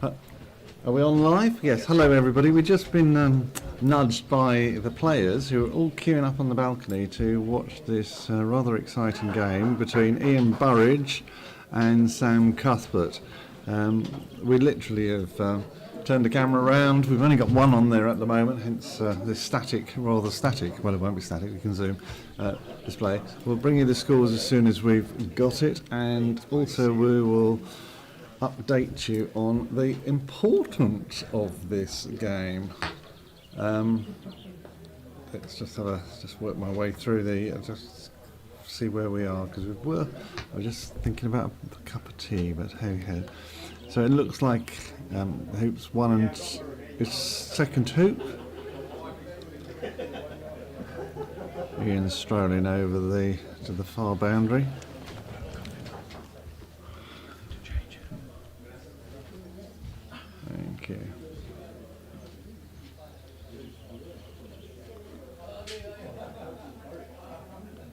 Are we on live? Yes. Hello, everybody. We've just been nudged by the players who are all queuing up on the balcony to watch this rather exciting game between Ian Burridge and Sam Cuthbert. We literally have turned the camera around. We've only got one on there at the moment, hence this static, rather static, well, it won't be static, we can zoom, display. We'll bring you the scores as soon as we've got it, and also we will update you on the importance of this game. Let's just work my way through just see where we are, because I was just thinking about a cup of tea, but hey. So it looks like hoops one and its second hoop. Ian's strolling over to the far boundary. Thank you.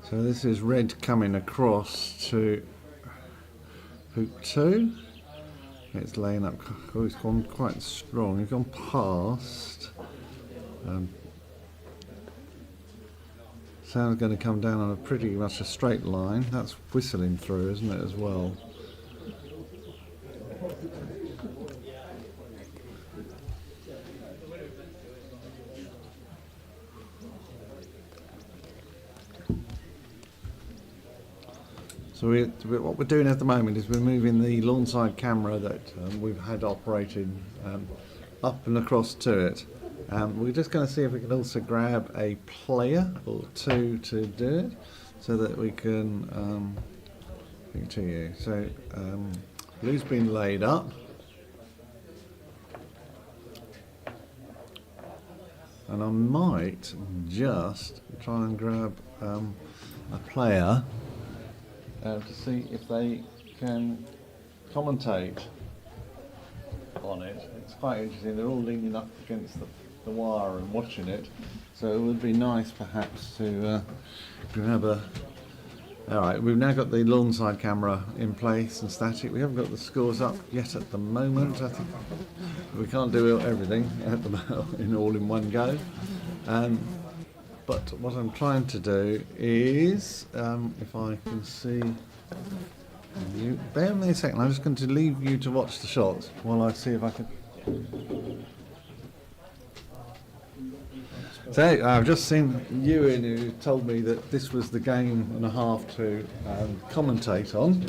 So this is red coming across to hoop 2. It's laying up. Oh, he's gone quite strong. He's gone past. Sam's going to come down on a pretty much a straight line. That's whistling through, isn't it, as well? So what we're doing at the moment is we're moving the lawnside camera that we've had operating up and across to it. We're just going to see if we can also grab a player or two to do it, so that we can continue. So blue's been laid up, and I might just try and grab a player to see if they can commentate on it. It's quite interesting. They're all leaning up against the wire and watching it, so it would be nice perhaps to grab a... Alright, we've now got the lawnside camera in place and static. We haven't got the scores up yet at the moment. I think we can't do everything at the moment all in one go. But what I'm trying to do is, if I can see you, bear with me a second, I'm just going to leave you to watch the shots while I see if I can... So I've just seen Ewan, who told me that this was the game and a half to commentate on,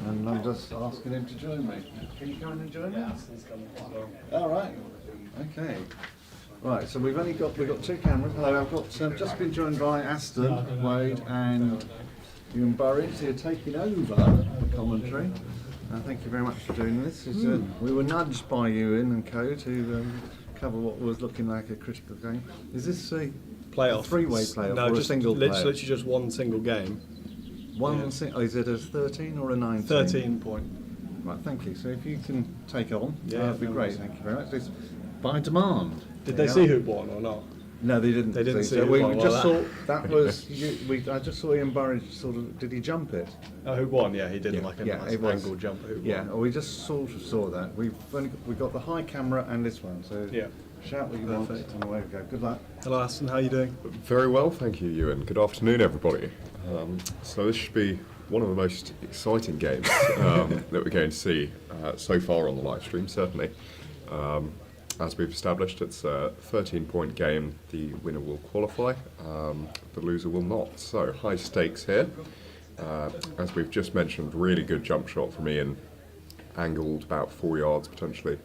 and I'm just asking him to join me. Can you come in and join me? All right. Okay. Right, so we've got two cameras. Hello, I've got just been joined by Aston, Wade, and Ian Burridge. They're taking over the commentary. Thank you very much for doing this. We were nudged by Ewan and co to cover what was looking like a critical game. Is this a playoff? A three-way playoff or a single playoff? Literally just one single game. Is it a 13 or a 19? 13 point. Right, thank you. So if you can take on, that'd be great. Thank you very much. It's by demand. Did they see who won or not? No, they didn't. They didn't see. So who we won. just saw that was. I just saw Ian Burridge sort of. Did he jump it? Oh, who won? Yeah, he did like a nice angle jump. Who won? We just sort of saw that. We got the high camera and this one. So shout what you want and away we go. Good luck. Hello, Aston. How are you doing? Very well, thank you, Ewan. Good afternoon, everybody. So this should be one of the most exciting games that we're going to see so far on the live stream, certainly. As we've established, it's a 13-point game. The winner will qualify, the loser will not. So high stakes here. As we've just mentioned, really good jump shot from Ian, angled about 4 yards potentially,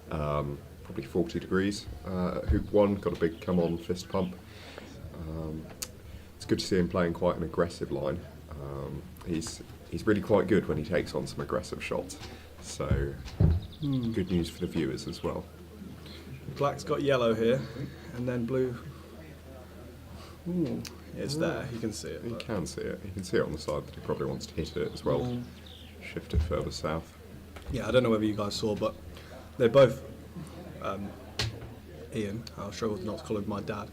probably 40 degrees. Hoop 1 got a big come-on fist pump. It's good to see him playing quite an aggressive line. He's really quite good when he takes on some aggressive shots. So good news for the viewers as well. Black's got yellow here, and then blue. It's there. You can see it. You can see it. You can see it on the side that he probably wants to hit it as well. Shift it further south. Yeah, I don't know whether you guys saw, but they both. Ian, I'll struggle not to call him my dad,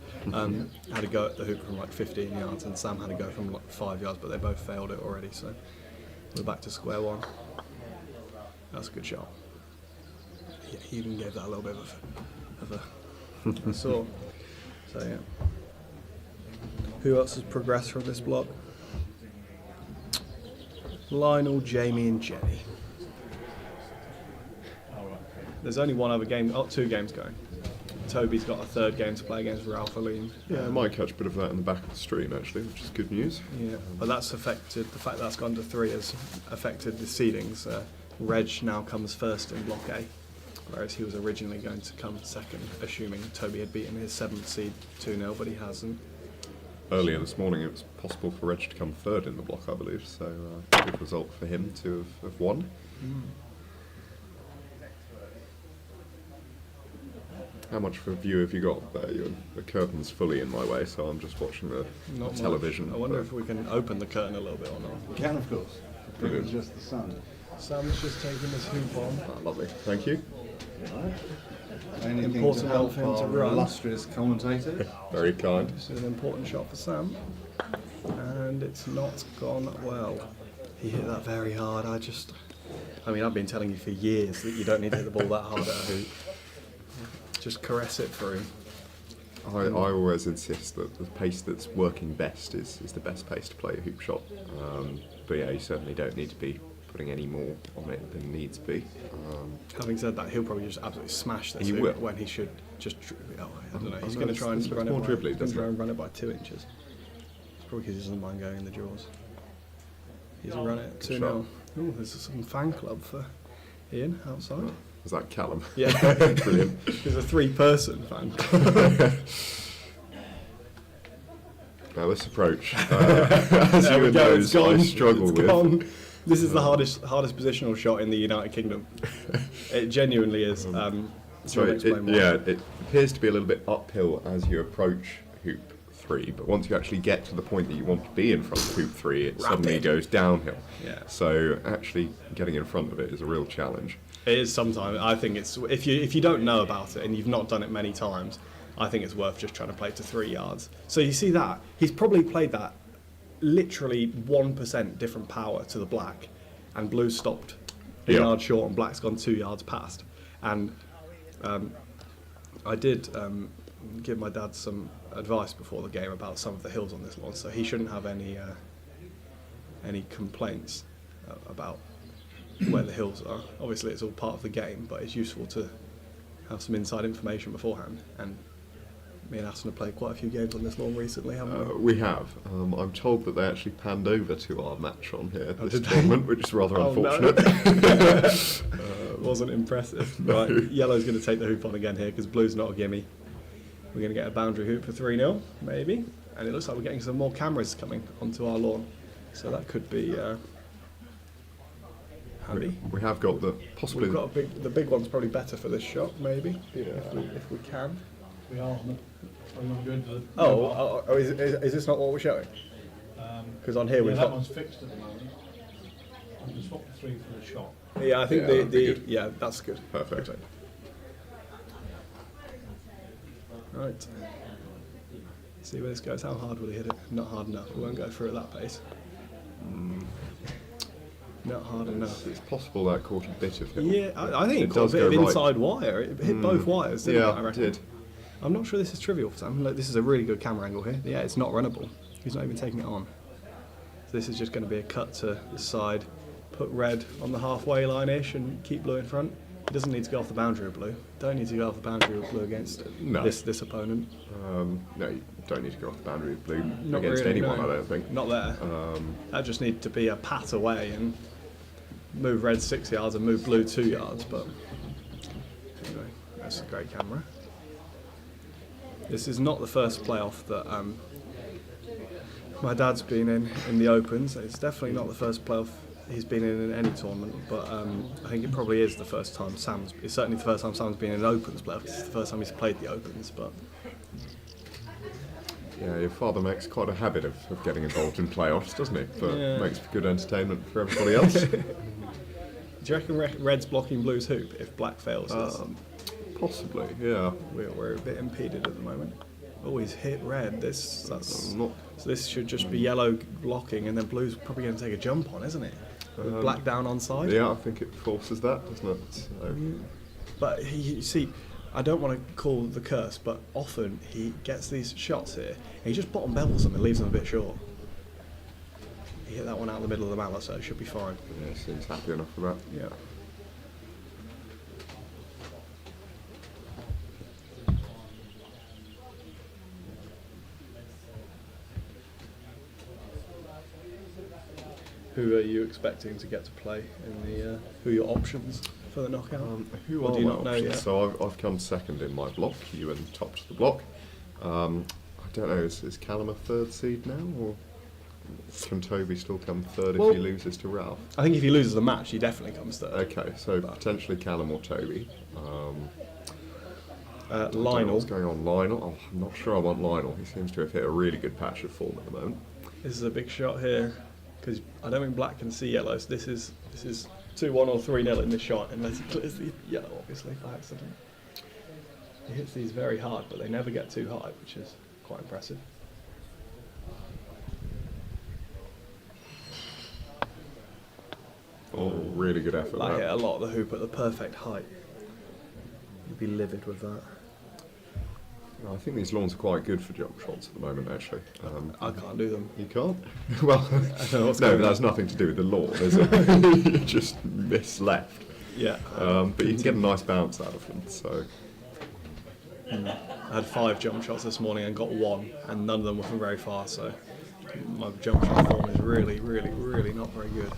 had a go at the hoop from like 15 yards, and Sam had a go from like 5 yards, but they both failed it already. So we're back to square one. That's a good shot. he even gave that a little bit of a sort. So yeah. Who else has progressed from this block? Lionel, Jamie, and Jenny. There's only one other game, 2 games going. Toby's got a 3rd game to play against Ralph Aline. Yeah, I might catch a bit of that in the back of the stream actually, which is good news. Yeah, but that's affected, the fact that that's gone to 3 has affected the seedings. Reg now comes first in Block A, whereas he was originally going to come second, assuming Toby had beaten his 7th seed 2-0, but he hasn't. Earlier this morning it was possible for Reg to come 3rd in the block, I believe, so good result for him to have won. How much of a view have you got there? The curtain's fully in my way, so I'm just watching the Not television. much. I wonder if we can open the curtain a little bit or not. You can, of course. Brilliant. It's just the sun. Sam's just taking his hoop on. Lovely, thank you. Anything Important to help for him to our run. illustrious commentators. Very kind. This is an important shot for Sam, and it's not gone well. He hit that very hard. I mean, I've been telling you for years that you don't need to hit the ball that hard at a hoop. Just caress it through. I always insist that the pace that's working best is the best pace to play a hoop shot. But yeah, you certainly don't need to be putting any more on it than needs be. Having said that, he'll probably just absolutely smash this He hoop will. when he should just. I don't know. He's I going know, to try and this run looks it. more dribbly, He's doesn't try it? and run it by 2 inches. It's probably because he doesn't mind going in the draws. He's run it 2-0. shot. Oh, there's some fan club for Ian outside. Is that Callum? Yeah, Brilliant. there's a 3-person fan club. Now this approach, as There you we go, knows, it's gone. I struggle It's with. gone. This is the hardest positional shot in the United Kingdom. It genuinely is. So I'll explain why. it appears to be a little bit uphill as you approach hoop 3, but once you actually get to the point that you want to be in front of hoop 3, it suddenly Rapid. goes downhill. Yeah. So actually getting in front of it is a real challenge. It is sometimes. I think it's if you don't know about it and you've not done it many times, I think it's worth just trying to play to 3 yards. So you see that he's probably played that literally 1% different power to the black, and blue's stopped a Yeah. yard short and black's gone 2 yards past. And I did give my dad some advice before the game about some of the hills on this lawn, so he shouldn't have any complaints about where the hills are. Obviously it's all part of the game, but it's useful to have some inside information beforehand. And me and Aston have played quite a few games on this lawn recently, haven't we? We have. I'm told that they actually panned over to our match on here Oh, this did they? tournament, which is rather Oh, no. unfortunate. Wasn't impressive. Right, yellow's going to take the hoop on again here because blue's not a gimme. We're going to get a boundary hoop for 3-0, maybe. And it looks like we're getting some more cameras coming onto our lawn. So that could be handy. We have got the possibly. We've got the big one's probably better for this shot, maybe, if we can. We are. I'm not good. Oh, is this not what we're showing? Because on here Yeah, we've that got. one's fixed at the moment. I'm going to swap the 3 for the shot. Yeah, I think Yeah, that'd be good. yeah, that's good. Perfect. Okay. Right. See where this goes. How hard will he hit it? Not hard enough. We won't go through at that pace. Not hard enough. It's possible that caught a bit of him. Yeah, I think it caught a does bit of go right. inside wire. It hit both wires, didn't it? I Yeah, it reckon. did. I'm not sure this is trivial for Sam. Look, this is a really good camera angle here. Yeah, it's not runnable. He's not even taking it on. So this is just going to be a cut to the side, put red on the halfway line-ish and keep blue in front. He doesn't need to go off the boundary of blue. Don't need to go off the boundary of blue against No. this opponent. No, you don't need to go off the boundary of blue Not against really, anyone, no. I don't think. Not there. That just needs to be a pat away and move red 6 yards and move blue 2 yards. But anyway, that's a great camera. This is not the first playoff that my dad's been in the Opens. It's definitely not the first playoff he's been in any tournament, but I think it probably is the first time it's certainly the first time Sam's been in an Opens playoff. It's the first time he's played the Opens, but Yeah, your father makes quite a habit of getting involved in playoffs, doesn't he? But Yeah. makes for good entertainment for everybody else. do you reckon red's blocking blue's hoop if black fails this? Possibly, yeah. We're a bit impeded at the moment. Oh, he's hit red. I'm not. So this should just be yellow blocking, and then blue's probably going to take a jump on, isn't it? With black down on side. Yeah, I think it forces that, doesn't it? So, But you see, I don't want to call the curse, but often he gets these shots here, and he just bottom bevels them and leaves them a bit short. He hit that one out of the middle of the mallet, so it should be fine. Yeah, seems happy enough for that. Yeah. Who are you expecting to get to play in the? Who are your options for the knockout? Who Or are do you my not know options? yet? So I've come second in my block. Ewan topped the block. I don't know. Is Callum a third seed now, or can Toby still come third Well, if he loses to Ralph? I think if he loses the match, he definitely comes third. Okay, so potentially Callum or Toby. I don't know Lionel. what's going on? Lionel? Oh, I'm not sure I want Lionel. He seems to have hit a really good patch of form at the moment. This is a big shot here because I don't think black can see yellow. So this is 2-1 or 3-0 in this shot unless he clears the yellow, obviously by accident. He hits these very hard, but they never get too high, which is quite impressive. Oh, really good effort. Black hit That. a lot of the hoop at the perfect height. You'd be livid with that. I think these lawns are quite good for jump shots at the moment, actually. I can't do them. You can't? Well, I don't know what's no, going but on. that's nothing to do with the lawn, is it? You just miss left. Yeah. But you can get a nice bounce out of them, so... I had 5 jump shots this morning and got 1, and none of them were from very far, so my jump shot form is really, really, really not very good,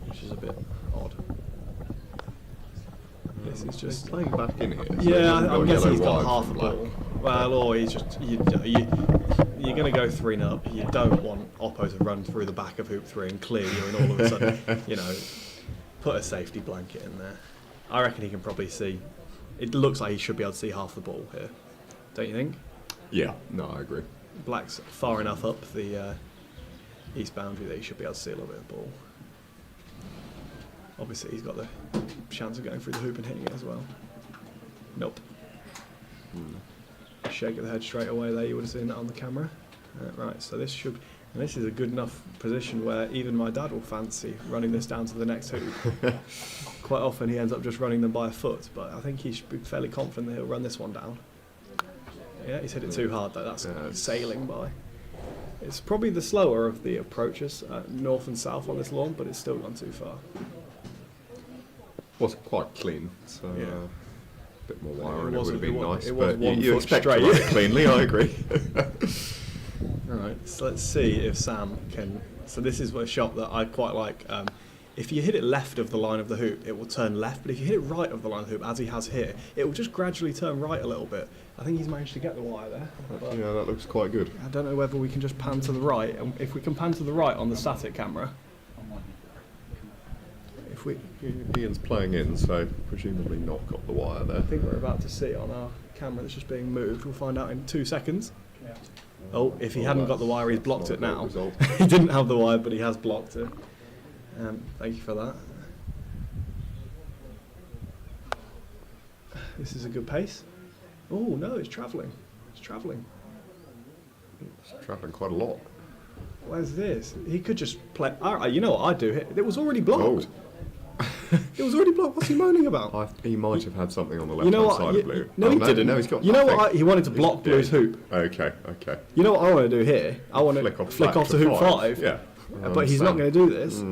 which is a bit odd. This is just... playing back in here. So Yeah, they've I'm got guessing yellow he's got wide half from a black. ball. Well, or he's just... You're going to go 3-0 up. You don't want Oppo to run through the back of hoop 3 and clear you, and all of a sudden, put a safety blanket in there. I reckon he can probably see... It looks like he should be able to see half the ball here. Don't you think? Yeah, no, I agree. Black's far enough up the east boundary that he should be able to see a little bit of the ball. Obviously, he's got the chance of going through the hoop and hitting it as well. Nope. Shake of the head straight away there, you would have seen that on the camera. Right, so this should... And this is a good enough position where even my dad will fancy running this down to the next hoop. Quite often he ends up just running them by a foot, but I think he should be fairly confident that he'll run this one down. Yeah, he's hit it too hard though, that's sailing by. It's probably the slower of the approaches, north and south on this lawn, but it's still gone too far. Was quite clean, so Yeah. a bit more wire and it would wasn't- have been it wa- nice. it was But one you foot expect straight. to run it cleanly, I agree. Alright, so let's see if Sam can... So this is a shot that I quite like. If you hit it left of the line of the hoop, it will turn left, but if you hit it right of the line of the hoop, as he has here, it will just gradually turn right a little bit. I think he's managed to get the wire there. But Yeah, that looks quite good. I don't know whether we can just pan to the right. And if we can pan to the right on the static camera, if we... Ian's playing in, so presumably not got the wire there. I think we're about to see on our camera that's just being moved. We'll find out in 2 seconds. Oh, if he hadn't got the wire, he's blocked it now. He didn't have the wire, but he has blocked it. Thank you for that. This is a good pace. Oh, no, it's travelling. It's travelling. It's travelling quite a lot. Where's this? He could just play... you know what I'd do? It was already blocked. It was already blocked. What's he moaning about? He might have had something on the You know left-hand what? side of blue. No, Oh, he didn't. No, he's got You know nothing. what? He wanted to block He's Blue's dead. hoop. Okay. You know what I want to do here? I want to Flick off to black hoop to 5. Yeah. But he's not going to do this.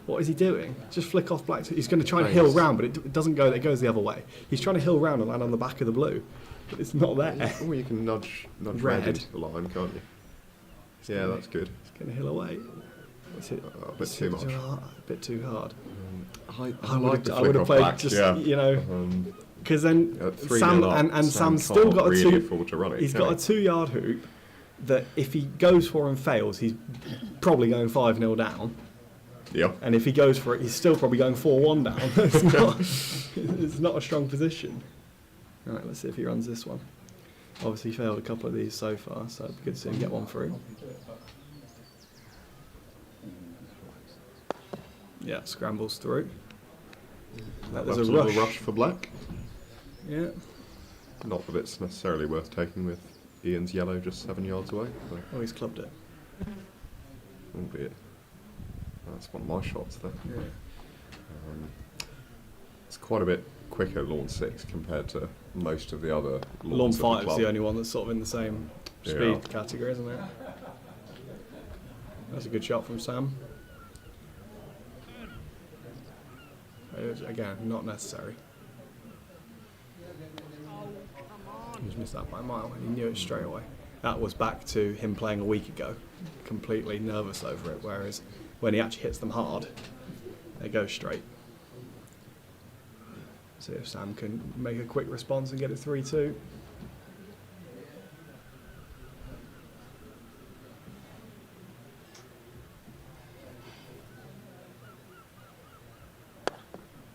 What is he doing? Just flick off black. He's going to try and hill round, but it doesn't go. It goes the other way. He's trying to hill round and land on the back of the blue, but it's not there. Or you can nudge Red. red into the line, can't you? Yeah, that's good. It's going to hill away. It's hit, A bit too much. A bit too hard. I like the I would flick have off played black. just Yeah. because then 3-0 Sam up, and Sam Sam's still can't got a really 2. afford to run it, He's can got a he? 2-yard hoop that if he goes for and fails, he's probably going 5-0 down. Yeah. And if he goes for it, he's still probably going 4-1 down. It's not a strong position. All right, let's see if he runs this one. Obviously, he failed a couple of these so far, so it'd be good to see him get one through. Yeah, scrambles through. There's That's a little rush. rush for black. Yeah. Not that it's necessarily worth taking with Ian's yellow just 7 yards away, but Oh, he's clubbed it. albeit that's one of my shots there. Yeah. It's quite quicker lawn 6 compared to most of the other Lawn lawns at the 5's club. the only one that's sort of in the same speed Yeah. category, isn't it? That's a good shot from Sam. Again, not necessary. He just missed that by a mile, and he knew it straight away. That was back to him playing a week ago, completely nervous over it, whereas when he actually hits them hard, they go straight. See if Sam can make a quick response and get it 3-2.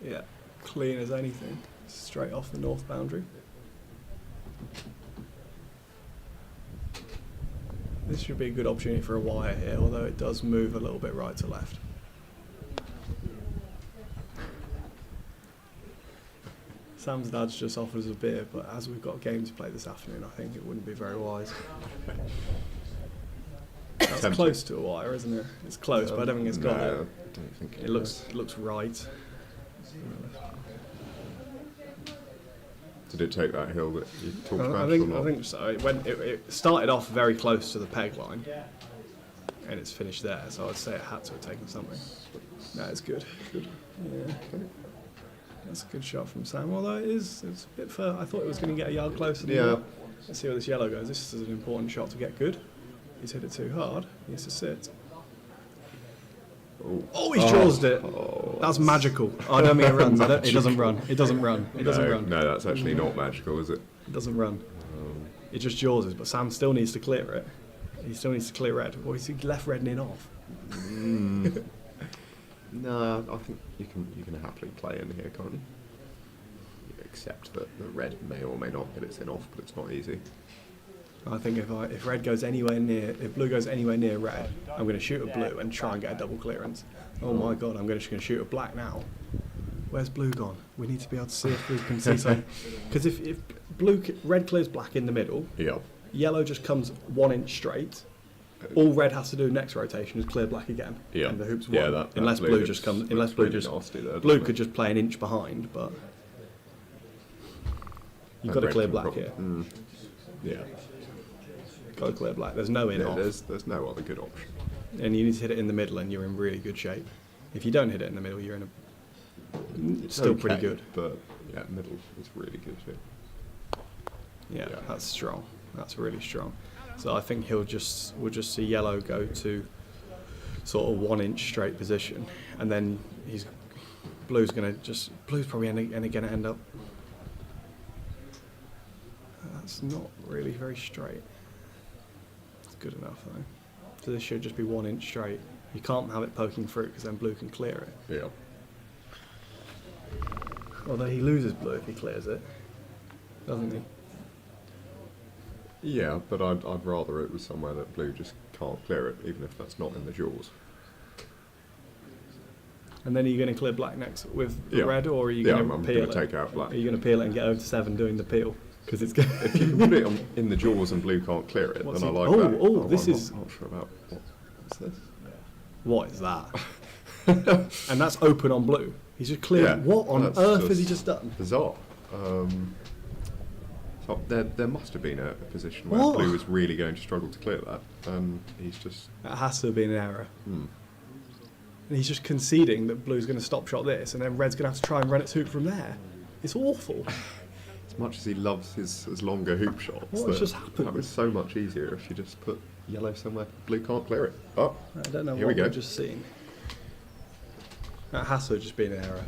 Yeah, clean as anything, straight off the north boundary. This should be a good opportunity for a wire here, although it does move a little bit right to left. Sam's dad's just offered us a beer, but as we've got a game to play this afternoon, I think it wouldn't be very wise. That's Tempting. close to a wire, isn't it? It's close, but I don't think it's got No, it. I don't think It looks right. Did it take that hill that you talked about? I or think not? so. It started off very close to the peg line, and it's finished there. So I'd say it had to have taken something. That is good. Good. Yeah. That's a good shot from Sam. Although it's a bit further. I thought it was going to get a yard closer. Yeah. Let's see where this yellow goes. This is an important shot to get good. He's hit it too hard. He has to sit. Oh, he's jawsed it. That's magical. Oh, I don't mean it runs. It doesn't run. It doesn't run. It doesn't run. No, that's actually not magical, is it? It doesn't run. It just jawses, but Sam still needs to clear it. He still needs to clear red. Or he's left red in off. No, I think you can happily play in here, can't you? Except that the red may or may not hit its in off, but it's not easy. I think if red goes anywhere near, if blue goes anywhere near red, I'm going to shoot at blue and try and get a double clearance. Oh my god, I'm just going to shoot at black now. Where's blue gone? We need to be able to see if blue can see something. Because if red clears black in the middle, Yeah. yellow just comes 1 inch straight. All red has to do next rotation is clear black again, Yeah. and the hoop's Yeah, won. that unless blue blue looks- just comes, looks unless blue really just nasty there, blue doesn't could it? just play an inch behind, but you've And got to red clear can black probably- here. Yeah. Got to clear black. There's no in Yeah, off. there's no other good option. And you need to hit it in the middle, and you're in really good shape. If you don't hit it in the middle, you're in a still pretty Okay, good. But yeah, middle is really good too. Yeah, Yeah. that's strong. That's really strong. So I think we'll just see yellow go to sort of 1 inch straight position, and then blue's probably going to end up. That's not really very straight. It's good enough though. So this should just be 1 inch straight. You can't have it poking through because then blue can clear it. Yeah. Although he loses blue if he clears it, doesn't he? Yeah, but I'd rather it was somewhere that blue just can't clear it, even if that's not in the jaws. And then are you going to clear black next with Yeah. red, or are you Yeah, going to I'm peel going it? to take out black. Are you going to peel it and get over to 7 doing the peel? Because it's going. If you can put it in the jaws and blue can't clear it, What's then I he- like oh, that. oh, this I'm is- not sure about what's this. What is that? And that's open on blue. He's just cleared. Yeah, What on that's earth has he just- just done? Bizarre. So there must have been a position where What? blue was really going to struggle to clear that, and he's just. It has to have been an error. And he's just conceding that blue's going to stop shot this, and then red's going to have to try and run its hoop from there. It's awful. As much as he loves his longer hoop shots, What has just happened? That was so much easier if you just put yellow somewhere blue can't clear it. Oh, I don't know Here what we go. we've just seen. That has to have just been an error.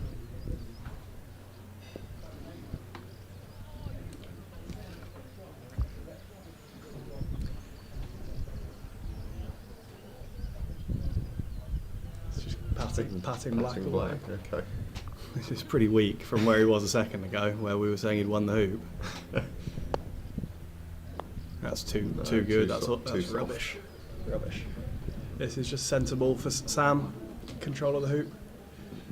It's just patting black Passing away. black. Okay. This is pretty weak from where he was a second ago, where we were saying he'd won the hoop. That's too No, good. too That's soft. rubbish. Rubbish. This is just sensible for Sam. Control of the hoop.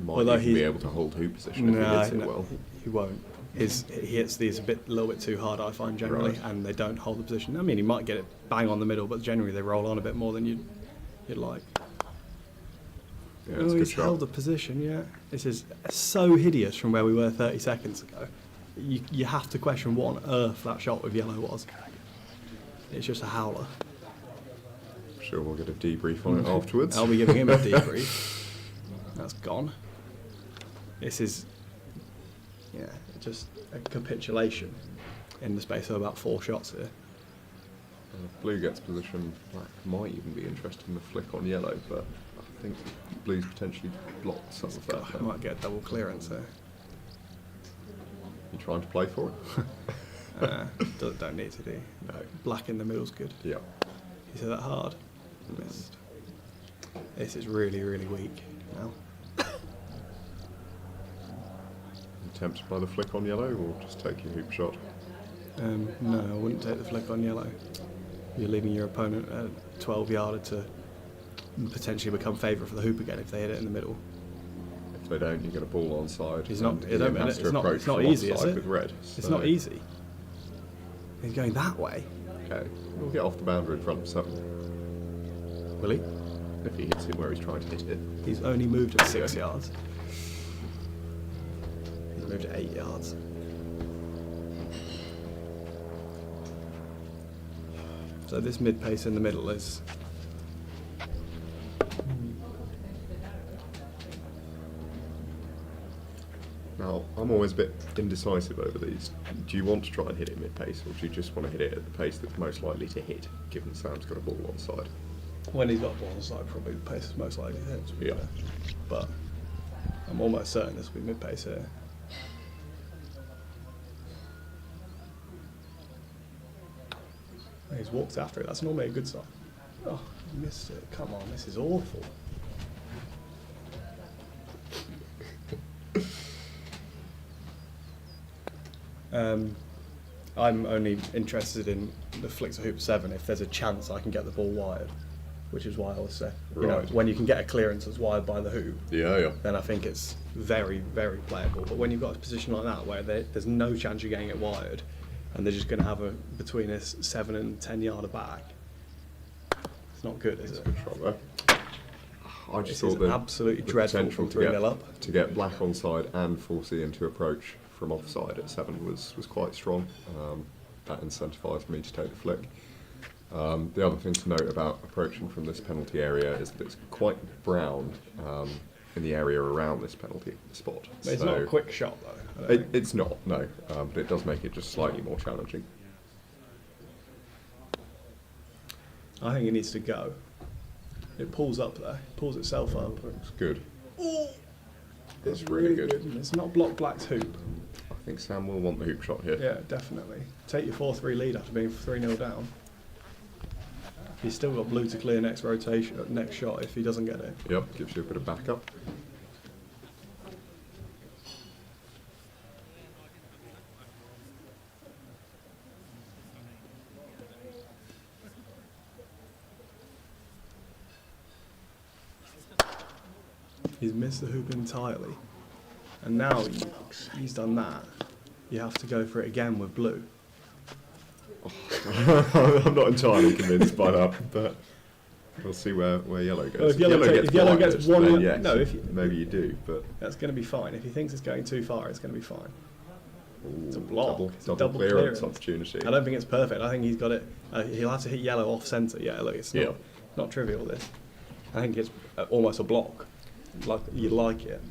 Might Although even he- be able to hold hoop position if he hits it well. he won't. He hits these a little bit too hard, I find generally, Right. and they don't hold the position. I mean, he might get it bang on the middle, but generally they roll on a bit more than you'd like. Yeah, Oh, it's a good he's shot. held the position, yeah. This is so hideous from where we were 30 seconds ago. You have to question what on earth that shot with yellow was. It's just a howler. I'm sure we'll get a debrief on it afterwards. I'll be giving him a debrief. That's gone. This is, just a capitulation in the space of about 4 shots here. Blue gets position, black might even be interested in the flick on yellow, but I think blue's potentially blocked some of that. I might get a double clearance there. You trying to play for it? Don't need to do. No. Black in the middle's good. Yeah. He said that hard. Missed. This is really, really weak now. Tempted by the flick on yellow, or just take your hoop shot? No, I wouldn't take the flick on yellow. You're leaving your opponent a 12-yarder to potentially become favourite for the hoop again if they hit it in the middle. If they don't, you get a ball onside. He's not. and Ian has to approach It's not from easy, is offside it? with red. It's so- not easy. He's going that way. Okay, we'll get off the boundary in front of 7. Will he? If he hits it where he's trying to hit it. He's only moved at 6 yards. He's moved at 8 yards. So this mid pace in the middle is. Now, I'm always a bit indecisive over these. Do you want to try and hit it mid-pace, or do you just want to hit it at the pace that's most likely to hit, given Sam's got a ball onside? When he's got a ball on the side, probably the pace is most likely to hit. To be Yeah. fair. But I'm almost certain this will be mid pace here. He's walked after it. That's normally a good sign. Oh, he missed it. Come on, this is awful. I'm only interested in the flick to hoop 7 if there's a chance I can get the ball wired, which is why I always say, Right. when you can get a clearance that's wired by the hoop, Yeah. then I think it's very, very playable. But when you've got a position like that where there's no chance you're getting it wired, and they're just going to have between a 7 and 10 yarder back, it's not good, is it? Good shot there. I just This thought is that absolutely the dreadful potential from 3-0 up. to get black onside and force Ian to approach from offside at 7 was quite strong. That incentivised me to take the flick. The other thing to note about approaching from this penalty area is that it's quite brown in the area around this penalty spot. But it's not a quick shot though. I don't think. It's not, no, but it does make it just slightly more challenging. I think it needs to go. It pulls up there, pulls itself up. It's good. Ooh, That's really good. It's not block Black's hoop. I think Sam will want the hoop shot here. Yeah, definitely. Take your 4-3 lead after being 3-0 down. He's still got blue to clear next rotation, next shot if he doesn't get it. Yep, gives you a bit of backup. He's missed the hoop entirely. And now he's done that. You have to go for it again with blue. I'm not entirely convinced by that, but we'll see where yellow goes. Well, if yellow gets one, then yes, no, if you, maybe you do, but that's going to be fine. If he thinks it's going too far, it's going to be fine. ooh, It's a block. It's a double clearance clearance. opportunity. I don't think it's perfect. I think he's got it. He'll have to hit yellow off centre. Yeah, look, it's Yeah. not trivial. This. I think it's almost a block. Like you like it.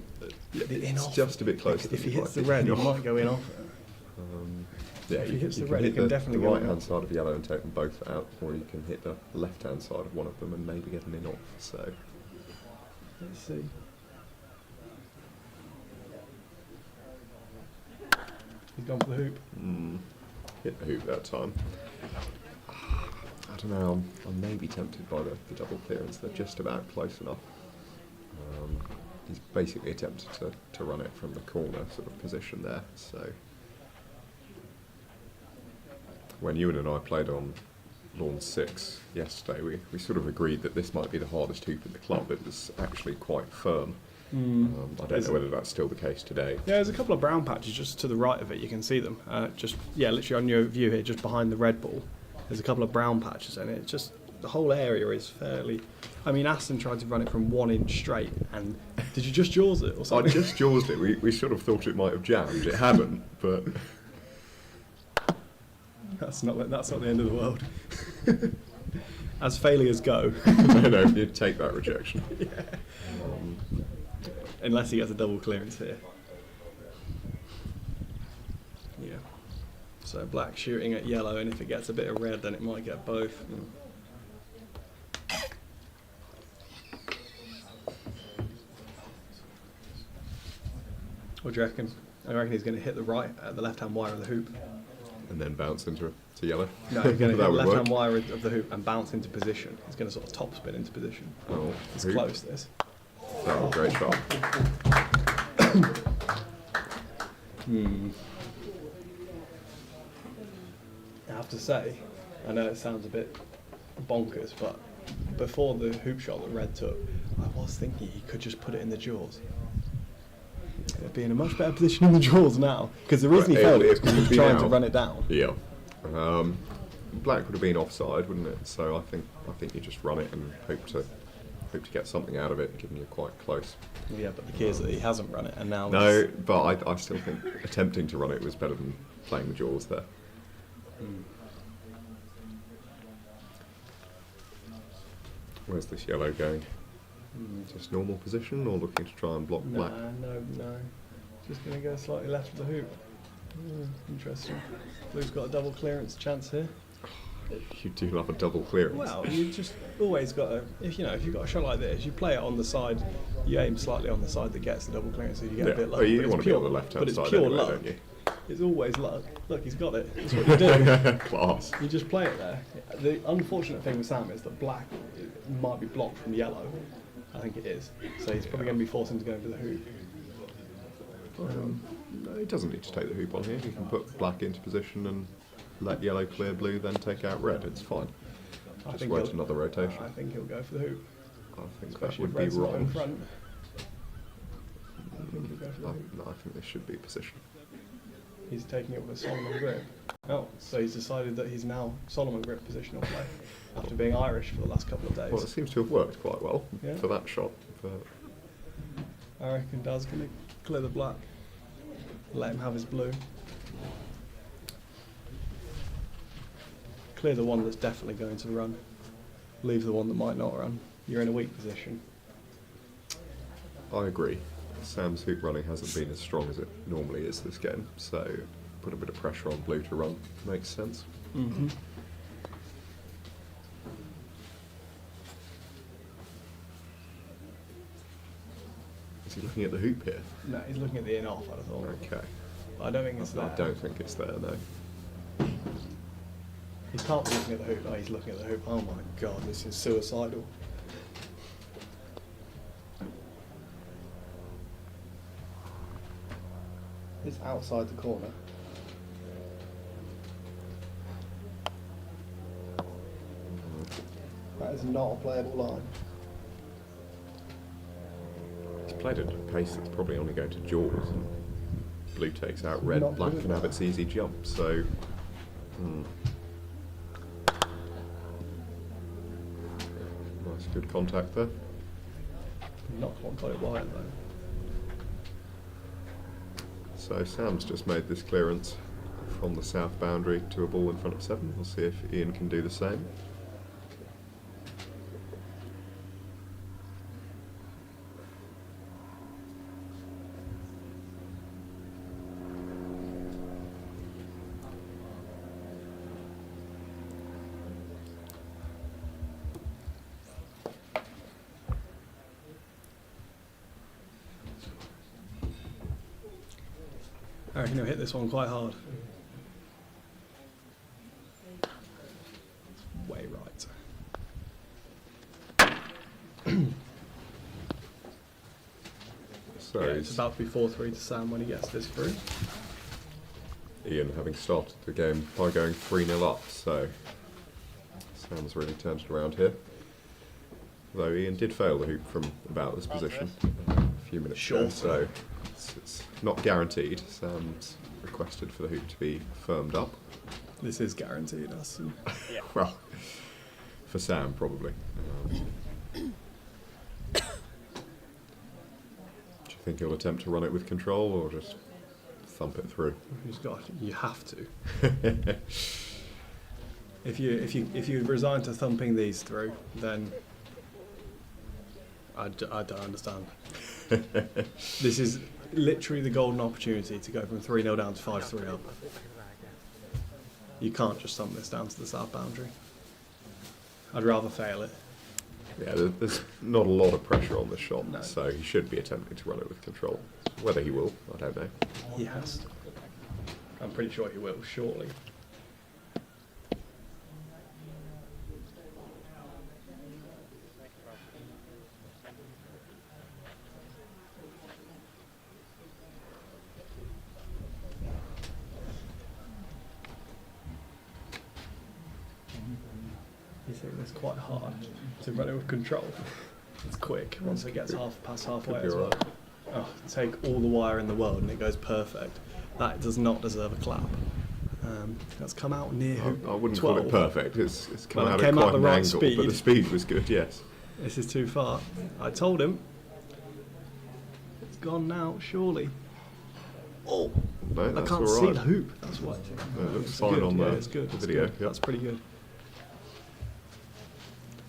It's just a bit closer. If he than hits the you'd red, he like. might go in off it. Yeah, if he hits the can red, he hit can definitely the go right in. hand side of yellow and take them both out, or you can hit the left hand side of one of them and maybe get an in off. So Let's see. He's gone for the hoop. hit the hoop that time. I don't know. I may be tempted by the double clearance. They're just about close enough. He's basically attempted to run it from the corner sort of position there. So when Ewan and I played on lawn 6 yesterday, we sort of agreed that this might be the hardest hoop in the club. It was actually quite firm. I don't know whether that's still the case today. Yeah, there's a couple of brown patches just to the right of it. You can see them. Literally on your view here, just behind the red ball. There's a couple of brown patches, and it's just the whole area is fairly I mean, Aston tried to run it from 1 inch straight, and did you just jaws it or I something? just jawsed it. We sort of thought it might have jammed. It hadn't, but That's not the end of the world. As failures go. I know you'd take that rejection. Unless he gets a double clearance here. Yeah. So black shooting at yellow, and if it gets a bit of red, then it might get both. What do you reckon? I reckon he's going to hit the left-hand wire of the hoop. And then bounce into yellow. No, he's going to hit That the would left-hand work. wire of the hoop and bounce into position. He's going to sort of topspin into position. Oh, It's hoop. close, this. Oh, great shot. I have to say, I know it sounds a bit bonkers, but before the hoop shot that Red took, I was thinking he could just put it in the jaws. It'd be in a much better position in the jaws now, because the reason he Right, failed it it was because he was could be trying to now. run it down. Yeah. Black would have been offside, wouldn't it? So I think you just run it and hope to get something out of it, given you're quite close. Yeah, but the key is that he hasn't run it, and now No, but I still think attempting to run it was better than playing the jaws there. Where's this yellow going? Just normal position, or looking to try and block black? No. Just going to go slightly left of the hoop. Interesting. Blue's got a double clearance chance here. You do love a double clearance. Well, you just always got to, if you've got a shot like this, you play it on the side, you aim slightly on the side that gets the double clearance, so you get a bit luck. Well, you But it's want to be pure- on the left-hand but it's side pure anyway, luck. don't you? It's always luck. Look, he's got it. That's what you do. Class. You just play it there. The unfortunate thing with Sam is that black might be blocked from yellow. I think it is. So he's probably going to be forced into going for the hoop. No, he doesn't need to take the hoop on here. He can put black into position and let yellow clear blue, then take out red. It's fine. I Just think wait he'll- another rotation. I think he'll go for the hoop, I think that especially if would be red's not in wrong. front. I think he'll go for the hoop. No, I think this should be position. He's taking it with a Solomon grip. Oh, so he's decided that he's now Solomon grip positional play after being Irish for the last couple of days. Well, it seems to have worked quite well Yeah. for that shot. But I reckon Dad's going to clear the black, let him have his blue. Clear the one that's definitely going to run. Leave the one that might not run. You're in a weak position. I agree. Sam's hoop running hasn't been as strong as it normally is this game, so put a bit of pressure on blue to run makes sense. Mm-hmm. Is he looking at the hoop here? No, he's looking at the in off, I'd have thought. Okay. I don't think it's there. I don't think it's there, no. He can't be looking at the hoop. Oh, he's looking at the hoop. Oh my god, this is suicidal. It's outside the corner. That is not a playable line. He's played at a pace that's probably only going to jaws. And blue takes out red, Not black good at can have that. its easy jump, so... Nice, good contact there. Not quite got it wide though. So Sam's just made this clearance from the south boundary to a ball in front of 7. We'll see if Ian can do the same. I reckon he'll hit this one quite hard. Way right. So Yeah, it's he's- about to be 4-3 to Sam when he gets this through. Ian having started the game by going 3-0 up, so Sam's really turned it around here. Though Ian did fail the hoop from about this position a few minutes ago, Sure. so it's not guaranteed. Sam's requested for the hoop to be firmed up. This is guaranteed, us. Well, for Sam probably. think he'll attempt to run it with control or just thump it through? You have to. If you resign to thumping these through, then I don't understand. This is literally the golden opportunity to go from 3-0 down to 5-3 up. You can't just thump this down to the south boundary. I'd rather fail it. Yeah, there's not a lot of pressure on the shot, No. so he should be attempting to run it with control. Whether he will, I don't know. He has to. I'm pretty sure he will, shortly. You think it's quite hard to run it with control? It's quick once it gets past halfway Could be as well. alright. Oh, take all the wire in the world and it goes perfect. That does not deserve a clap. That's come out near hoop I wouldn't 12. call it perfect. It's come Well, it out came at out quite the an right angle, speed. but the speed was good. Yes. This is too far. I told him. It's gone now, surely. Oh, No, I that's can't all see right. the hoop. That's why. No, it looks It's fine good, on yeah, the, it's good. the it's video. good. Yep. That's pretty good.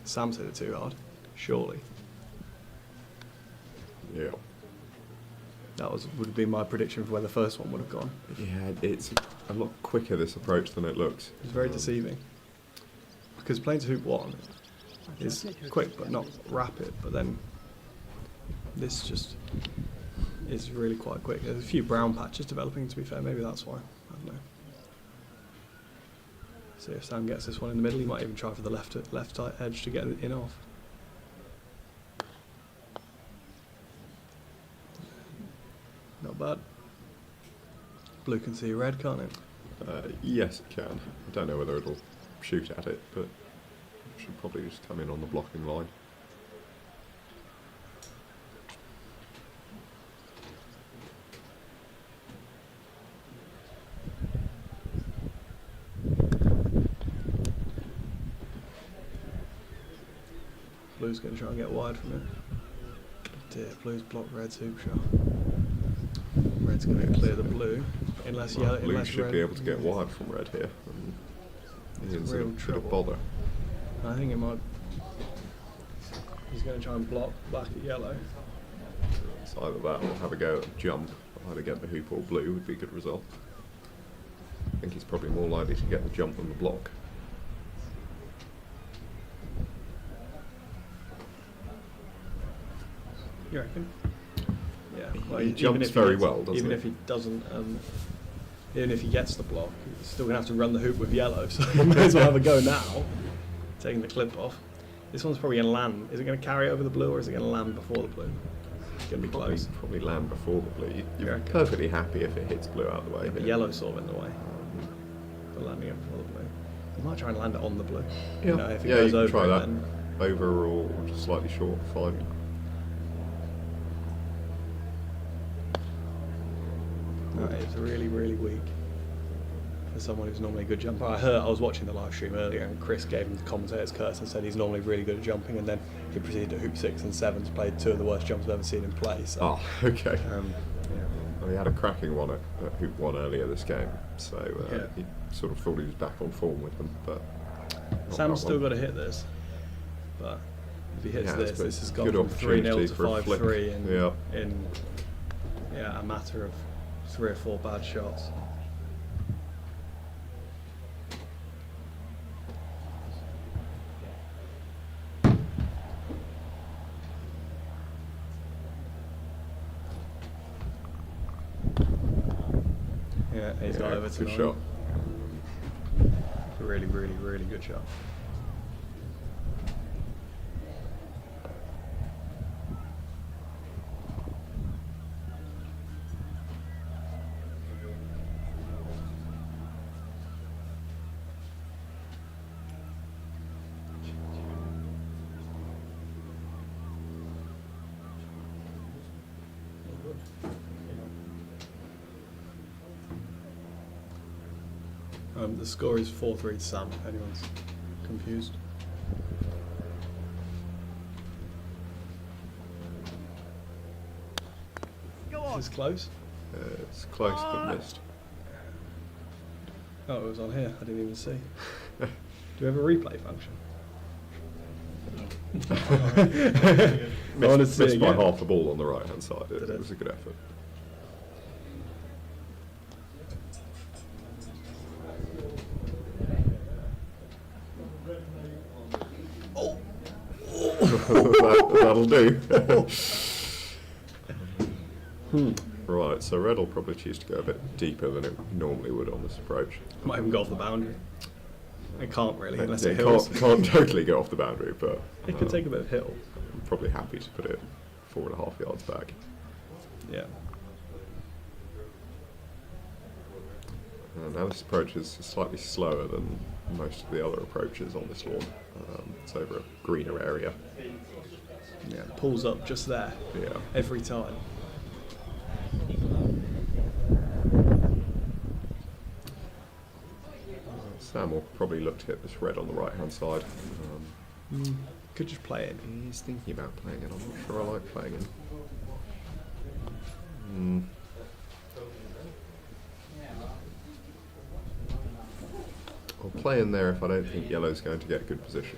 Sam's hit it too hard. Surely. Yeah. That would be my prediction for where the first one would have gone. Yeah, it's a lot quicker, this approach, than it looks. It's very deceiving. Because playing to hoop 1 is quick but not rapid, but then this just is really quite quick. There's a few brown patches developing, to be fair, maybe that's why. I don't know. See if Sam gets this one in the middle. He might even try for the left edge to get it in off. Not bad. Blue can see red, can't it? Yes, it can. I don't know whether it'll shoot at it, but it should probably just come in on the blocking line. Blue's going to try and get wide from it. Dear, Blue's blocked Red's hoop shot. Red's going to clear the blue, unless Well, yellow. Blue unless should red, be able to get wide from red here. He's in real a bit of trouble. bother. I think it might. He's going to try and block black at yellow. It's either that or have a go at a jump. Either get the hoop or blue would be a good result. I think he's probably more likely to get the jump than the block. You reckon? Yeah. Well, He even jumps if very gets- well, doesn't Even he? if he doesn't, even if he gets the block, he's still going to have to run the hoop with yellow. So he may as well have a go now, taking the clip off. This one's probably going to land. Is it going to carry over the blue or is it going to land before the blue? It's going to be close. Probably land before the blue. You're reckon? perfectly happy if it hits blue out of the way. Yeah, but here. yellow's sort of in the way. For landing it before the blue. You might try and land it on the blue. Yeah, You know, if it yeah, goes you can over try it, that. then Over or just slightly short, fine. that is really, really weak for someone who's normally a good jumper. I was watching the live stream earlier and Chris gave him the commentator's curse and said he's normally really good at jumping, and then he proceeded to hoop 6 and 7 to play 2 of the worst jumps I've ever seen him play. So, Oh, okay. yeah. Well, he had a cracking one at hoop 1 earlier this game, so Yeah. he sort of thought he was back on form with them, but not Sam's that still one. got to hit this, but if he hits Yeah, this, it's this has a gone good from 3-0 opportunity to for a flick. 5-3 Yeah. in a matter of 3 or 4 bad shots. Yeah, he's got Yeah, over to good 9. shot. Really, really, really good shot. The score is 4-3 to Sam, if anyone's confused. is close. It's close but missed. Oh, it was on here. I didn't even see. Do we have a replay function? wanna see Missed it by again. half the ball on the right hand side. Did It it? was a good effort. That'll do. Right, so red will probably choose to go a bit deeper than it normally would on this approach. Might even go off the boundary. It can't really, unless Yeah, it hills. can't totally go off the boundary, but It could take a bit of hill. I'm probably happy to put it 4.5 yards back. Yeah. Now this approach is slightly slower than most of the other approaches on this lawn. It's over a greener area. Yeah. It pulls up just there Yeah. every time. Sam will probably look to hit this red on the right hand side. Could just play it. He's thinking about playing it. I'm not sure I like playing it. I'll play in there if I don't think yellow's going to get good position.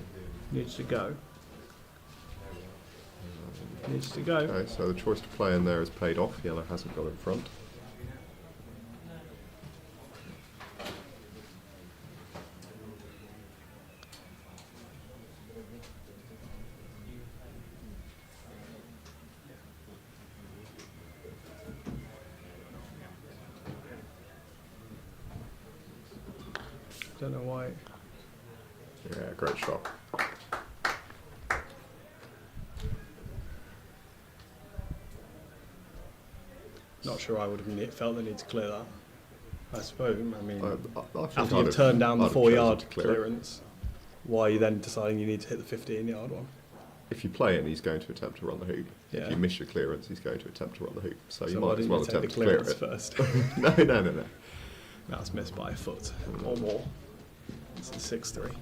Needs to go. Needs to go. Okay, so the choice to play in there is paid off. Yellow hasn't got in front. Don't know why. Yeah, great shot. Not sure I would have felt the need to clear that. I suppose. I mean, I think after I'd you've have- turned down the I'd have 4 chosen yard to clear it. clearance, why are you then deciding you need to hit the 15-yard one? If you play it, he's going to attempt to run the hoop. Yeah. If you miss your clearance, he's going to attempt to run the hoop. So you So why might as didn't well you take attempt the to clear clearance it. first? No. That's missed by a foot or more. It's a 6-3.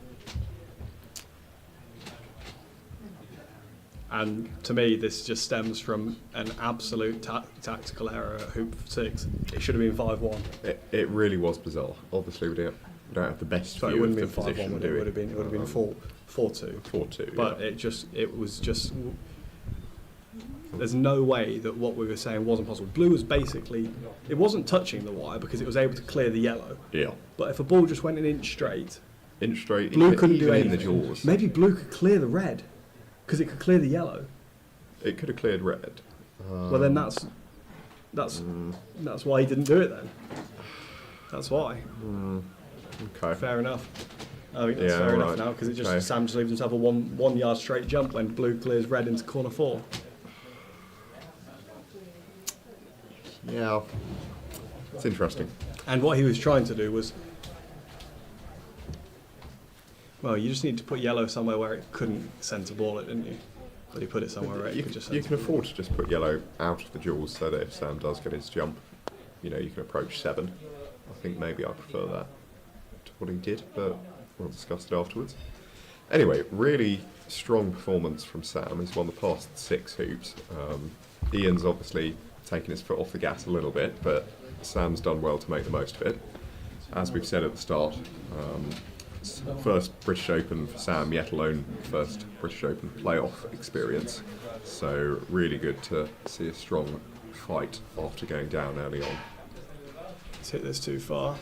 And to me, this just stems from an absolute tactical error at hoop 6. It should have been 5-1. It really was bizarre. Obviously, we don't have the best So it view of wouldn't the have been 5-1, position, would do it? we? It would have been 4-2. 4-2. But yeah. it was just. There's no way that what we were saying wasn't possible. Blue was basically, it wasn't touching the wire because it was able to clear the yellow. Yeah. But if a ball just went an inch straight, Inch straight. blue even, couldn't do even anything. in the jaws. Maybe blue could clear the red because it could clear the yellow. It could have cleared red. Well, then that's why he didn't do it then. That's why. Okay. Fair enough. I think that's Yeah, fair enough right. now because it just Okay. Sam just leaves himself a one yard straight jump when blue clears red into corner 4. Yeah. It's interesting. And what he was trying to do was, well, you just need to put yellow somewhere where it couldn't centre ball it, didn't you? But he put it somewhere where it You, could just you centre can afford to just put yellow out of the jewels so that if Sam does get his jump, you can approach 7. I think maybe I prefer that to what he did, but we'll discuss it afterwards. Anyway, really strong performance from Sam. He's won the past 6 hoops. Ian's obviously taken his foot off the gas a little bit, but Sam's done well to make the most of it. As we've said at the start, first British Open for Sam, yet alone first British Open playoff experience. So really good to see a strong fight after going down early on. Let's hit this too far.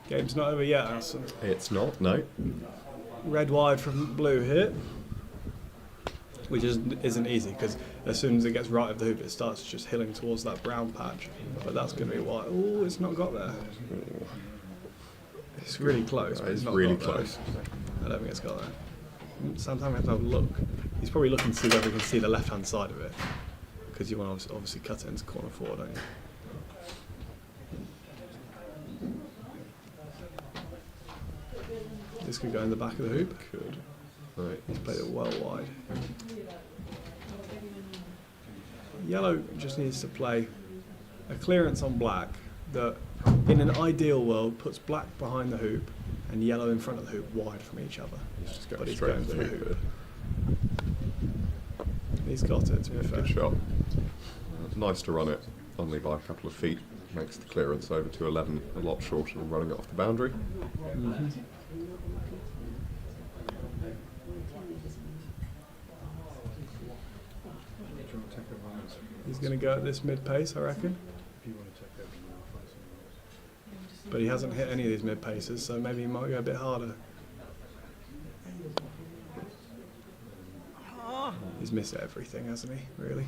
Game's not over yet, Alison. It's not, no. Red wide from blue here, which isn't easy because as soon as it gets right of the hoop, it starts just hilling towards that brown patch. But that's going to be wide. Oh, it's not got there. It's really close. But It's it's not really got there. close. I don't think it's got there. Sometimes we have to have a look. He's probably looking to see whether we can see the left-hand side of it because you want to obviously cut it into corner 4, don't you? This could go in the back of the hoop. Could. Right. He's played it well wide. Yellow just needs to play a clearance on black that, in an ideal world, puts black behind the hoop and yellow in front of the hoop, wide from each other. He's just going But he's straight going for for the the hoop. He's got it, to be fair. Good shot. nice to run it only by a couple of feet. Makes the clearance over to 11 a lot shorter than running it off the boundary. He's going to go at this mid pace, I reckon. But he hasn't hit any of these mid paces, so maybe he might go a bit harder. He's missed everything, hasn't he? Really?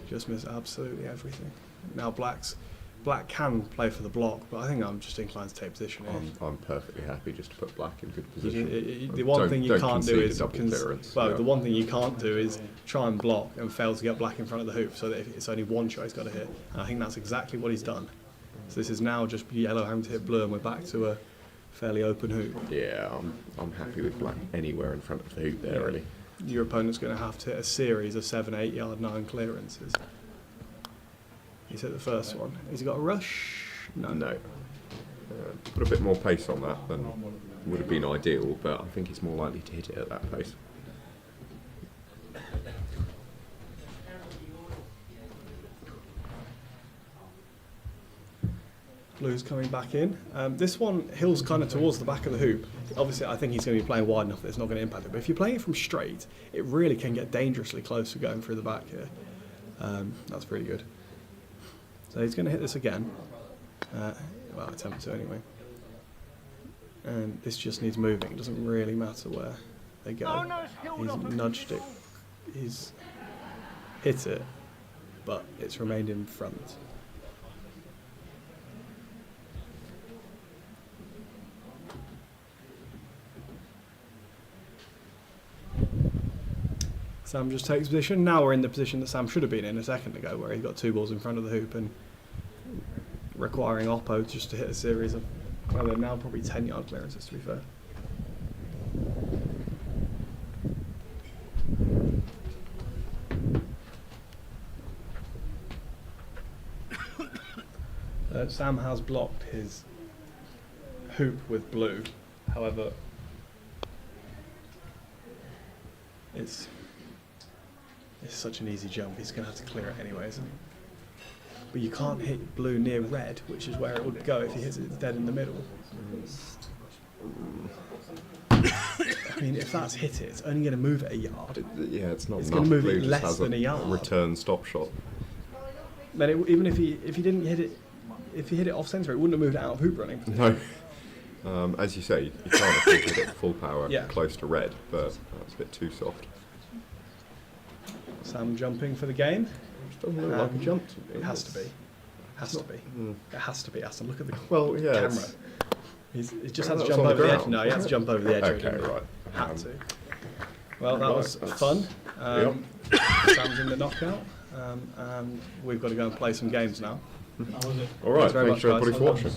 Just missed absolutely everything. Now Black can play for the block, but I think I'm just inclined to take position here. I'm perfectly happy just to put Black in good position. The one thing you can't do is double clearance. the one thing you can't do is try and block and fail to get Black in front of the hoop, so that if it's only one shot he's got to hit. And I think that's exactly what he's done. So this is now just yellow having to hit blue, and we're back to a fairly open hoop. Yeah, I'm happy with Black anywhere in front of the hoop there, really. Your opponent's going to have to hit a series of 7, 8 yard 9 clearances. He's hit the first one. Has he got a rush? No. Put a bit more pace on that than would have been ideal, but I think he's more likely to hit it at that pace. Blue's coming back in. This one, Hill's kind of towards the back of the hoop. Obviously, I think he's going to be playing wide enough that it's not going to impact it. But if you're playing it from straight, it really can get dangerously close to going through the back here. That's pretty good. So he's going to hit this again. Well, attempt to anyway. And this just needs moving. It doesn't really matter where they go. He's nudged it. He's hit it, but it's remained in front. Sam just takes position. Now we're in the position that Sam should have been in a second ago, where he got 2 balls in front of the hoop and requiring Oppo just to hit a series of, well, they're now probably 10-yard clearances, to be fair. Sam has blocked his hoop with blue. However, it's such an easy jump, he's going to have to clear it anyway, isn't he? But you can't hit blue near red, which is where it would go if he hits it dead in the middle. I mean, if that's hit it, it's only going to move it a yard. Yeah, it's not It's enough. going to move Blue it just less has than a yard. Return stop shot. But even if he didn't hit it, if he hit it off centre, it wouldn't have moved out of hoop running. No. As you say, you can't afford to hit full power Yeah. close to red, but that's a bit too soft. Sam jumping for the game. It doesn't look like a jump to me. It has to be. Has to be. It has to be. Aston, look at the Well, yeah. camera. He just had to That was jump on the over the edge. ground. No, he had to jump over the edge. Okay, didn't he? right. Had to. Well, that right, was that's- fun. Sam's in the knockout, and we've got to go and play some games now. All right, Thanks very thanks much, everybody guys. for watching.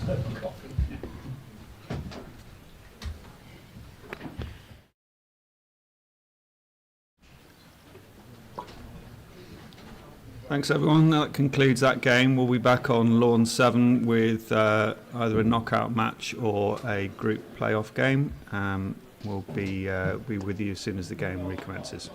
Thanks everyone. That concludes that game. We'll be back on Lawn 7 with either a knockout match or a group playoff game. We'll be with you as soon as the game recommences.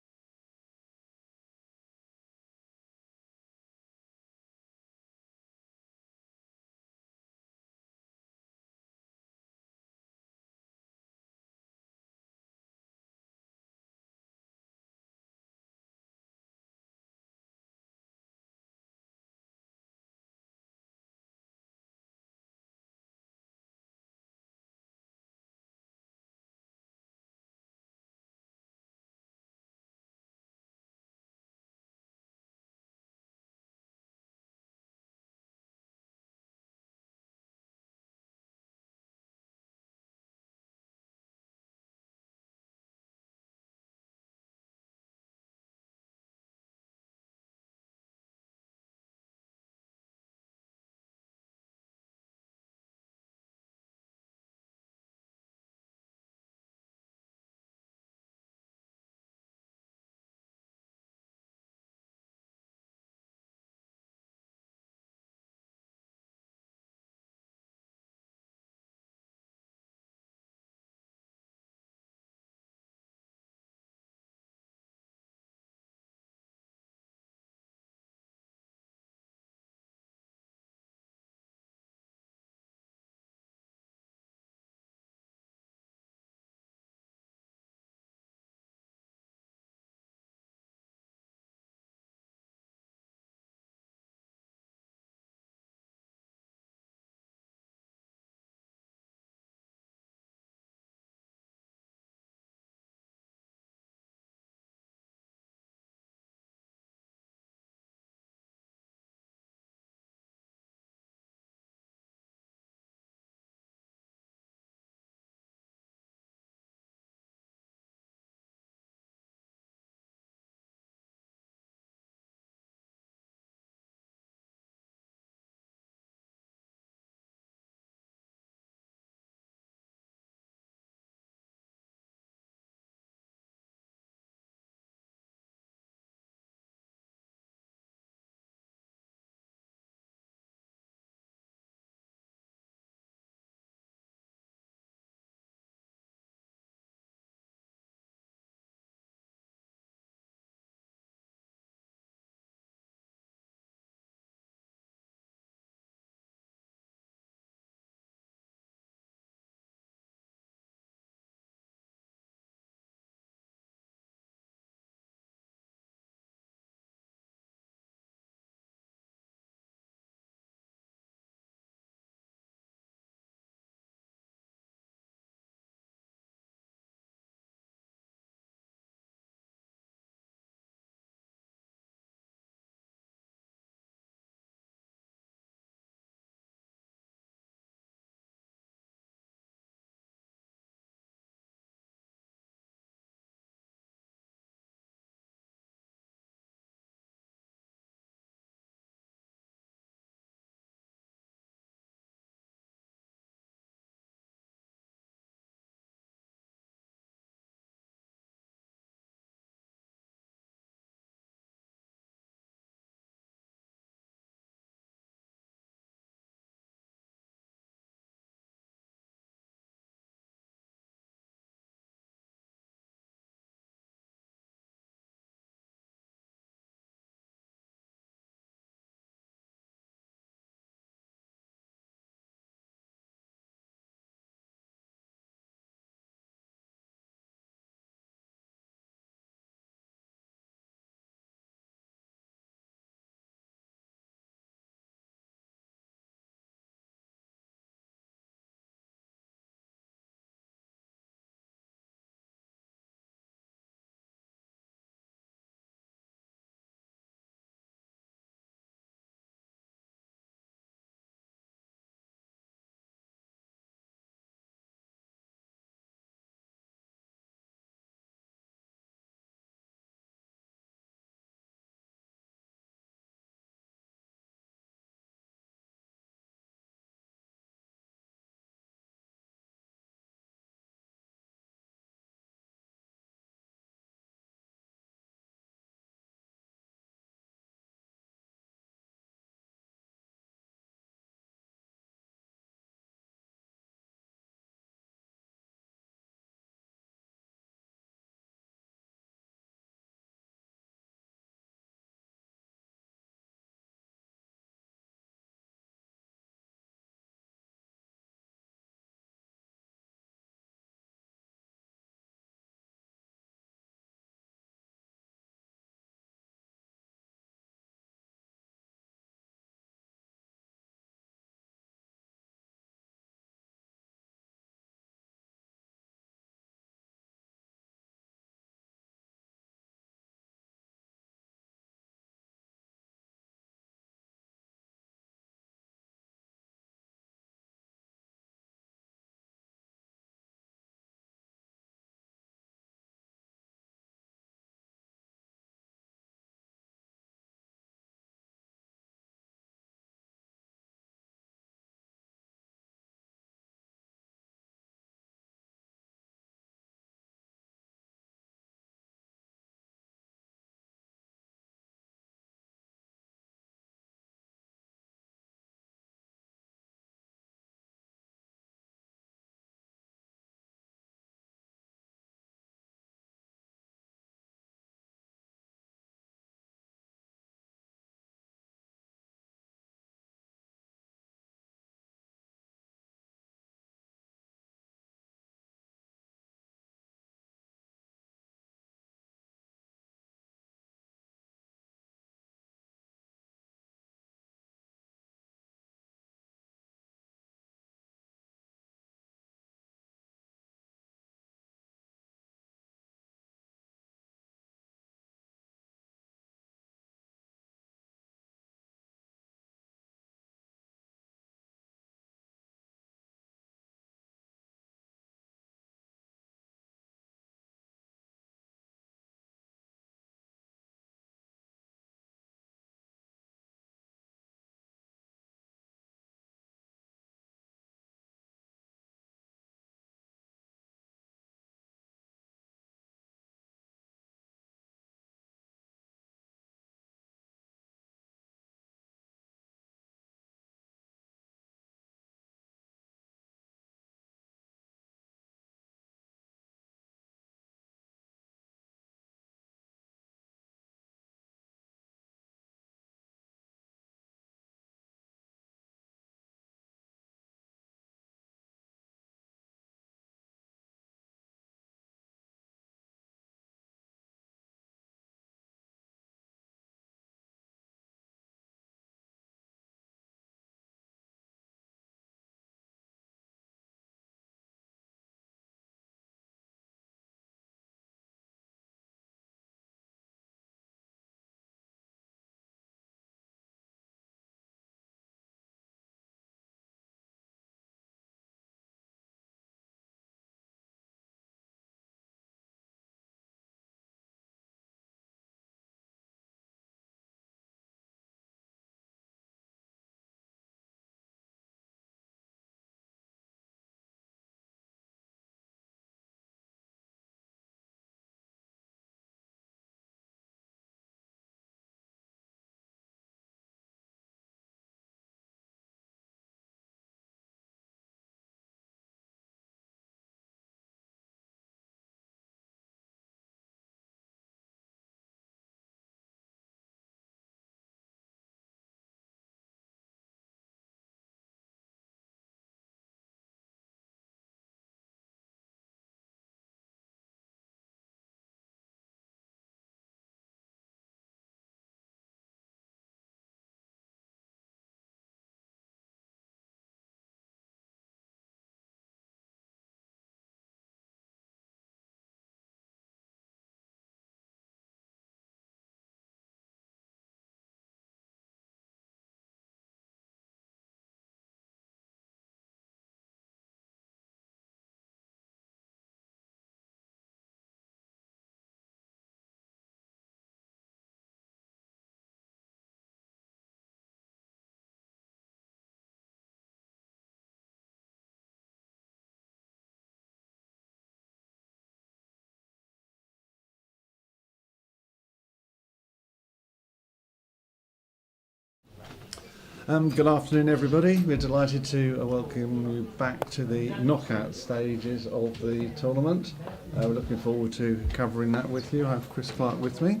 Good afternoon, everybody. We're delighted to welcome you back to the knockout stages of the tournament. We're looking forward to covering that with you. I have Chris Clark with me.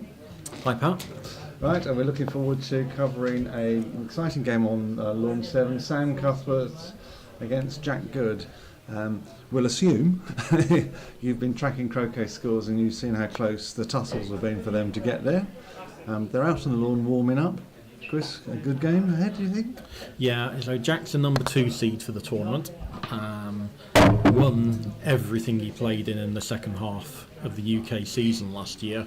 Hi, Pat. Right, and we're looking forward to covering an exciting game on Lawn 7, Sam Cuthbert against Jack Good. We'll assume you've been tracking croquet scores and you've seen how close the tussles have been for them to get there. They're out on the lawn warming up. Chris, a good game ahead, do you think? Yeah, so Jack's a number 2 seed for the tournament. Won everything he played in the second half of the UK season last year.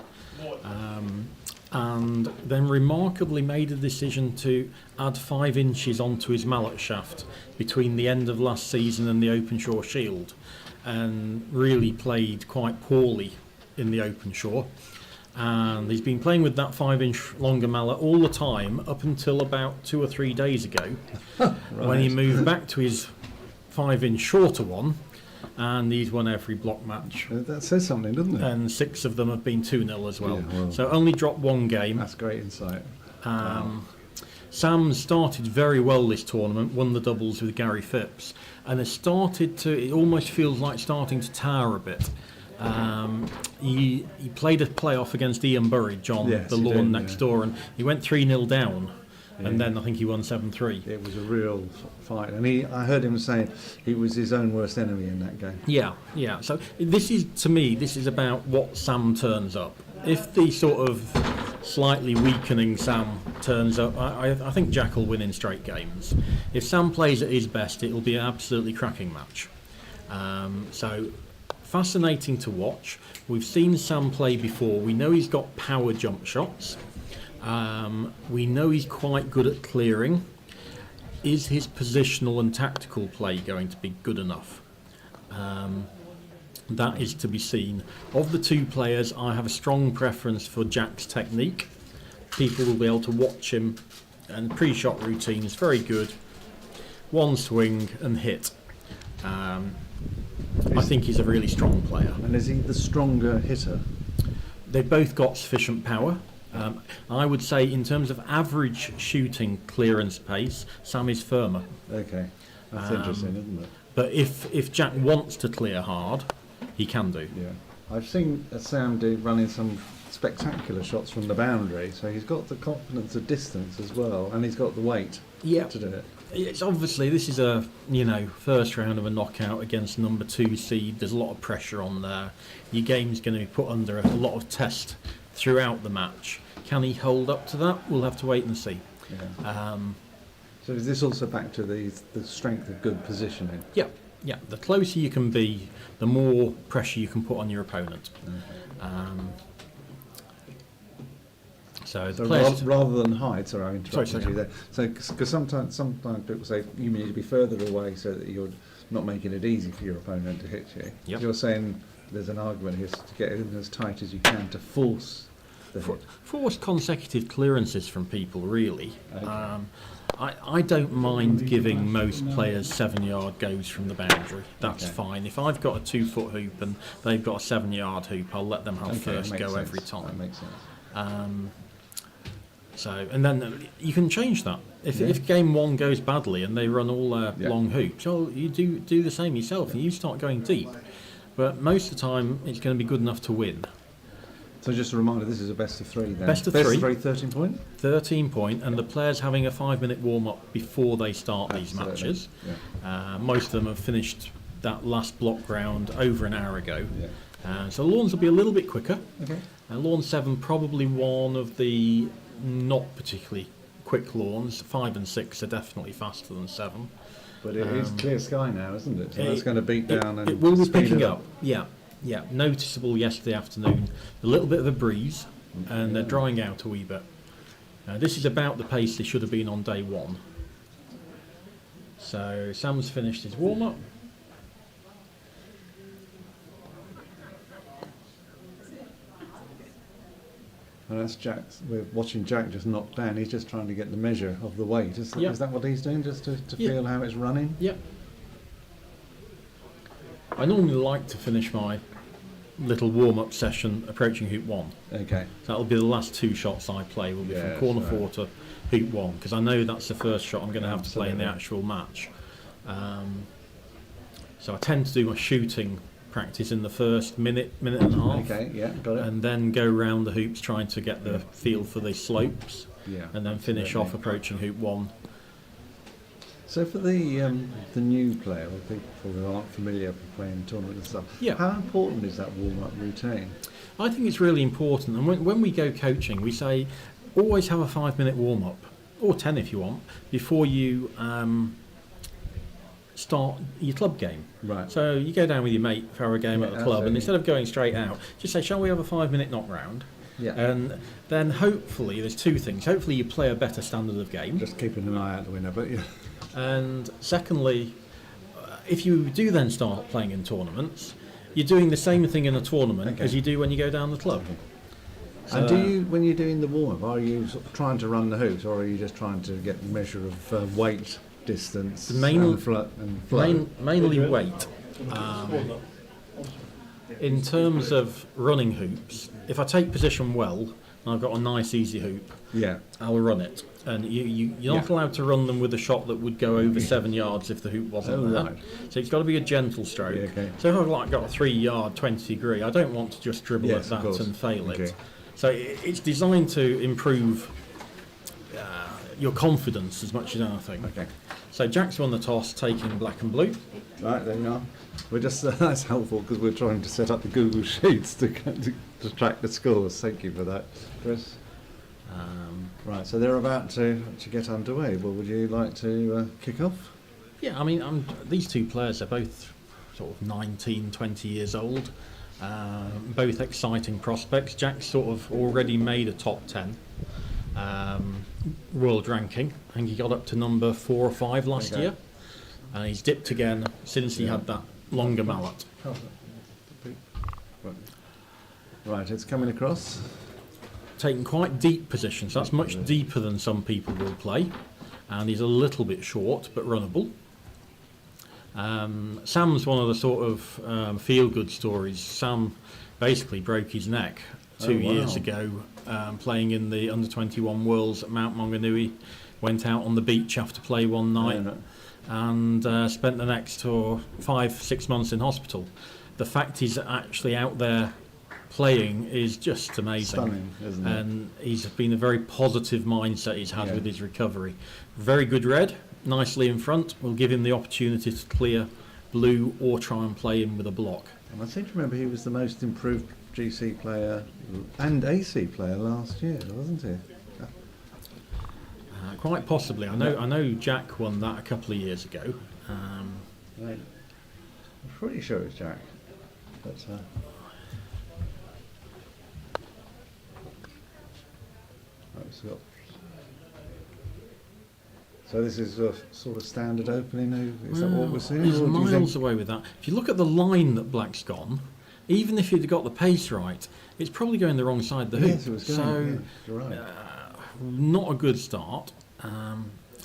And then remarkably made a decision to add 5 inches onto his mallet shaft between the end of last season and the Openshaw Shield, and really played quite poorly in the Openshaw. And he's been playing with that 5-inch longer mallet all the time up until about 2 or 3 days ago, when he moved back to his 5-inch shorter one, and he's won every block match. That says something, doesn't it? And 6 of them have been 2-0 as well. Yeah, well, So only dropped 1 game. That's great insight. Sam started very well this tournament, won the doubles with Gary Phipps, and it almost feels like starting to tower a bit. He played a playoff against Ian Burridge on the lawn next door, and he went 3-0 down, and then I think he won 7-3. It was a real fight, and I heard him saying he was his own worst enemy in that game. Yeah. So this is about what Sam turns up. If the sort of slightly weakening Sam turns up, I think Jack will win in straight games. If Sam plays at his best, it will be an absolutely cracking match. So fascinating to watch. We've seen Sam play before. We know he's got power jump shots. We know he's quite good at clearing. Is his positional and tactical play going to be good enough? That is to be seen. Of the 2 players, I have a strong preference for Jack's technique. People will be able to watch him, and pre-shot routine is very good. 1 swing and hit. I think he's a really strong player. And is he the stronger hitter? They've both got sufficient power. I would say in terms of average shooting clearance pace, Sam is firmer. Okay, that's interesting, isn't it? But if Jack wants to clear hard, he can do. Yeah, I've seen Sam running some spectacular shots from the boundary, so he's got the confidence of distance as well, and he's got the weight to do it. It's obviously, this is a first round of a knockout against number 2 seed. There's a lot of pressure on there. Your game's going to be put under a lot of test throughout the match. Can he hold up to that? We'll have to wait and see. Yeah. So is this also back to the strength of good positioning? Yeah. The closer you can be, the more pressure you can put on your opponent. Okay. So rather than hide, sorry, I interrupted Sorry. you there. So because sometimes people say you need to be further away so that you're not making it easy for your opponent to hit you. Yep. You're saying there's an argument here to get in as tight as you can to force the hit. Forced consecutive clearances from people, really. Okay. I don't mind giving most players 7-yard goes from the boundary. That's Okay. fine. If I've got a 2-foot hoop and they've got a 7-yard hoop, I'll let them have Okay, first that makes go sense. every time. That makes sense. And then you can change that. If game 1 goes badly and they run all long hoops, you do the same yourself and you start going deep. But most of the time, it's going to be good enough to win. So just a reminder, this is a best of 3 then. Best of three. 13 point? 13 point, and the players having a 5-minute warm-up before they start these Absolutely. matches. Yeah. Most of them have finished that last block round over an hour ago. Yeah. So lawns will be a little bit quicker. Okay. Lawn 7 probably one of the not particularly quick lawns. 5 and 6 are definitely faster than 7. But it is clear sky now, isn't it? So that's going to beat down and it will be speed picking it up. Yeah, noticeable yesterday afternoon. A little bit of a breeze, and they're drying out a wee bit. This is about the pace they should have been on day 1. So Sam's finished his warm-up. And that's Jack. We're watching Jack just knock down. He's just trying to get the measure of the weight. Is that what he's doing, just to feel how it's running? Yeah. I normally like to finish my little warm-up session approaching hoop 1. Okay. So that'll be the last 2 shots I play, will be Yeah, from corner sure. 4 to hoop 1, because I know that's the first shot I'm going to have to play in the Absolutely. actual match. So I tend to do my shooting practice in the first minute and a half, Okay, yeah, got it. and then go round the hoops trying to get the feel for the slopes, Yeah, and then finish absolutely. off approaching hoop 1. So for the new player, or people who aren't familiar with playing tournament and stuff, Yeah. how important is that warm-up routine? I think it's really important, and when we go coaching, we say always have a 5-minute warm-up, or 10 if you want, before you start your club game. Right. So you go down with your mate for a game Yeah, at the club, absolutely. and instead of going straight out, just say, shall we have a 5-minute knock round? Yeah. And then hopefully there's 2 things. Hopefully you play a better standard of game, Just keeping an eye out the window, but yeah. and secondly, if you do then start playing in tournaments, you're doing the same thing in a tournament Okay. as you do when you go down the club. And do you, when you're doing the warm-up, are you sort of trying to run the hoops, or are you just trying to get a measure of weight, distance, The main- and flow? Mainly weight. In terms of running hoops, if I take position well and I've got a nice easy hoop, Yeah. I'll run it. And you're not Yeah. allowed to run them with a shot that would go over 7 yards if the hoop wasn't Oh, there. right. So it's got to be a gentle stroke. Yeah, okay. So if I've like got a 3-yard 20 degree, I don't want to just dribble Yes, at of that course. and fail it. Okay. So it's designed to improve your confidence as much as anything. Okay. So Jack's won the toss, taking black and blue. Right, there you are. We're just that's helpful because we're trying to set up the Google Sheets to track the scores. Thank you for that, Chris. Right, so they're about to get underway. Well, would you like to kick off? Yeah, I mean, these 2 players are both sort of 19, 20 years old. Both exciting prospects. Jack's sort of already made a top 10 world ranking. I think he got up to number 4 or 5 last Okay. year. And he's dipped again since he had that longer mallet. Right, it's coming across. Taking quite deep positions. That's much deeper than some people will play. And he's a little bit short, but runnable. Sam's one of the sort of feel-good stories. Sam basically broke his neck 2 Oh, wow. years ago playing in the under-21 Worlds at Mount Maunganui. Went out on the beach after play one night and spent the next 5-6 months in hospital. The fact he's actually out there playing is just amazing. Stunning, isn't it? And he's been a very positive mindset he's had Yeah. with his recovery. Very good red, nicely in front. Will give him the opportunity to clear blue or try and play in with a block. And I seem to remember he was the most improved GC player and AC player last year, wasn't he? Quite possibly. I know Jack won that a couple of years ago. Right. I'm pretty sure it's Jack. But, so this is a sort of standard opening. Is that what we're seeing? He's or do you think- miles away with that. If you look at the line that Black's gone, even if he'd got the pace right, it's probably going the wrong side of the hoop. Yes, it was going. So Yeah, you're right. not a good start.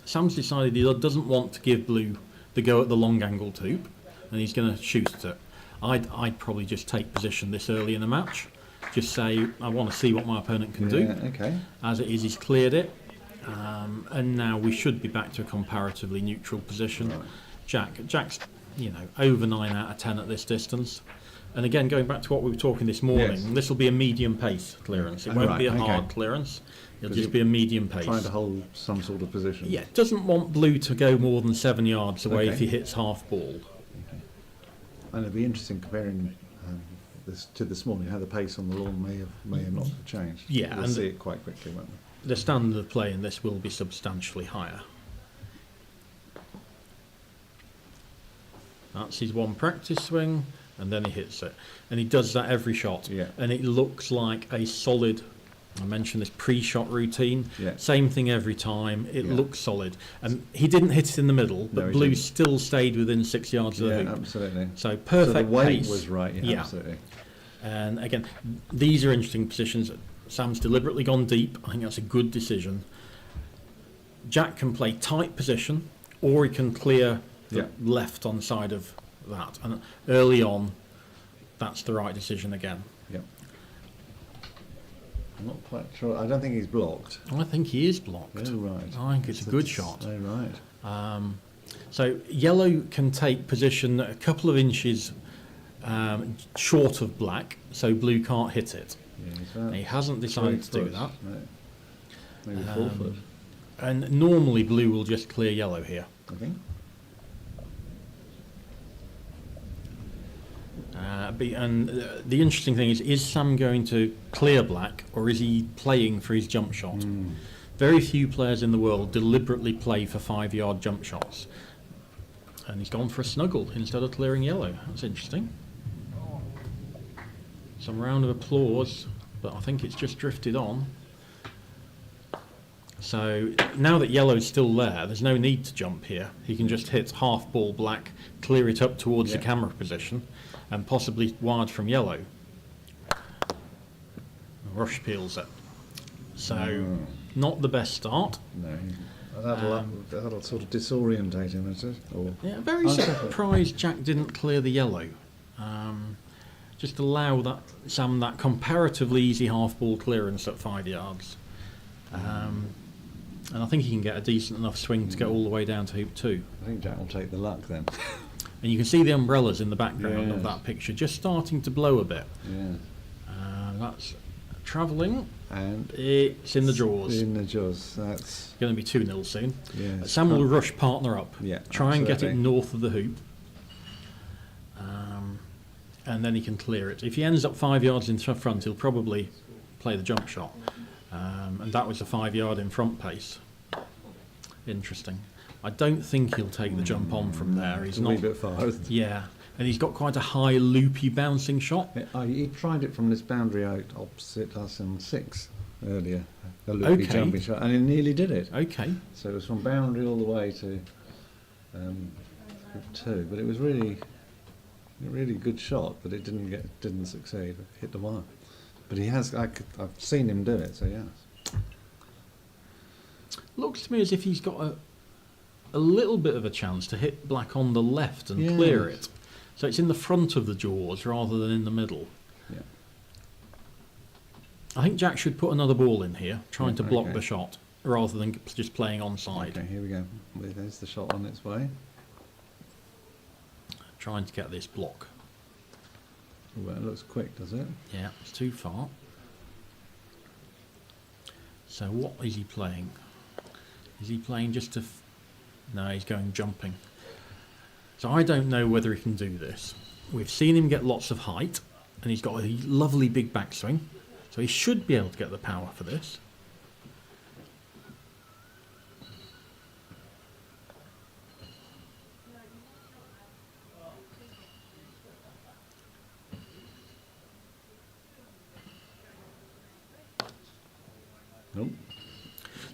Sam's decided he doesn't want to give Blue the go at the long angled hoop, and he's going to shoot at it. I'd probably just take position this early in the match. Just say, I want to see what my opponent can do. Yeah, okay. As it is, he's cleared it. And now we should be back to a comparatively neutral position. Right. Jack's, over 9 out of 10 at this distance. And again, going back to what we were talking this morning, Yes. this will be a medium pace clearance. It Oh, won't right, be a okay. hard clearance. It'll 'Cause just you- be a medium pace. Trying to hold some sort of position. Yeah, doesn't want Blue to go more than 7 yards away Okay. if he hits half ball. And it'll be interesting comparing this to this morning, how the pace on the lawn may have not changed. Yeah, We'll and- see it quite quickly, won't we? The standard of play in this will be substantially higher. That's his one practice swing, and then he hits it. And he does that every shot. Yeah. And it looks like a solid, I mentioned this pre-shot routine. Yeah. Same thing every time. It Yeah. looks solid. And he didn't hit it in the middle, but No, he Blue didn't. still stayed within 6 yards of the Yeah, hoop. absolutely. So perfect So the weight pace. was right. Yeah, Yeah. absolutely. And again, these are interesting positions. Sam's deliberately gone deep. I think that's a good decision. Jack can play tight position, or he can clear the Yeah. left on side of that. And early on, that's the right decision again. Yep. I'm not quite sure. I don't think he's blocked. I think he is blocked. Oh, right. I think it's a good shot. Oh, right. So yellow can take position a couple of inches short of black, so blue can't hit it. Yeah, he's about He hasn't decided to 3 do foot. that. No. Maybe 4 foot, And normally blue will just clear yellow here. I think. The interesting thing is Sam going to clear black, or is he playing for his jump shot? Very few players in the world deliberately play for 5-yard jump shots. And he's gone for a snuggle instead of clearing yellow. That's interesting. Some round of applause, but I think it's just drifted on. So now that yellow's still there, there's no need to jump here. He can just hit half ball black, clear it up towards the camera position, and possibly wide from yellow. Rush peels it. So not the best start. No. That'll sort of disorientate him, is it? Or Yeah, very surprised Jack didn't clear the yellow. Just allow Sam that comparatively easy half ball clearance at 5 yards. And I think he can get a decent enough swing to get all the way down to hoop 2. I think Jack will take the luck then. And you can see the umbrellas in the background of Yes. that picture just starting to blow a bit. Yeah. That's travelling. And It's in the jaws. in the jaws. That's Going to be 2-0 soon. yes. Sam will rush partner up. Yeah, Try and get it absolutely. north of the hoop. And then he can clear it. If he ends up 5 yards in front, he'll probably play the jump shot. And that was a 5-yard in front pace. Interesting. I don't think he'll take the jump on from there. He's a not. wee bit far. Yeah, and he's got quite a high loopy bouncing shot. He tried it from this boundary out opposite us in 6 earlier. A loopy Okay. jumping shot, and he nearly did it. Okay. So it was from boundary all the way to hoop 2, but it was really good shot, but it didn't succeed. It hit the wire. But he has. I've seen him do it. So yes. Looks to me as if he's got a little bit of a chance to hit black on the left and clear Yes. it. So it's in the front of the jaws rather than in the middle. Yeah. I think Jack should put another ball in here, trying to block okay. the shot rather than just playing onside. Okay, here we go. There's the shot on its way. Trying to get this block. Well, it looks quick, does it? Yeah, it's too far. So what is he playing? Is he playing just to... No, he's going jumping. So I don't know whether he can do this. We've seen him get lots of height, and he's got a lovely big backswing. So he should be able to get the power for this. Nope.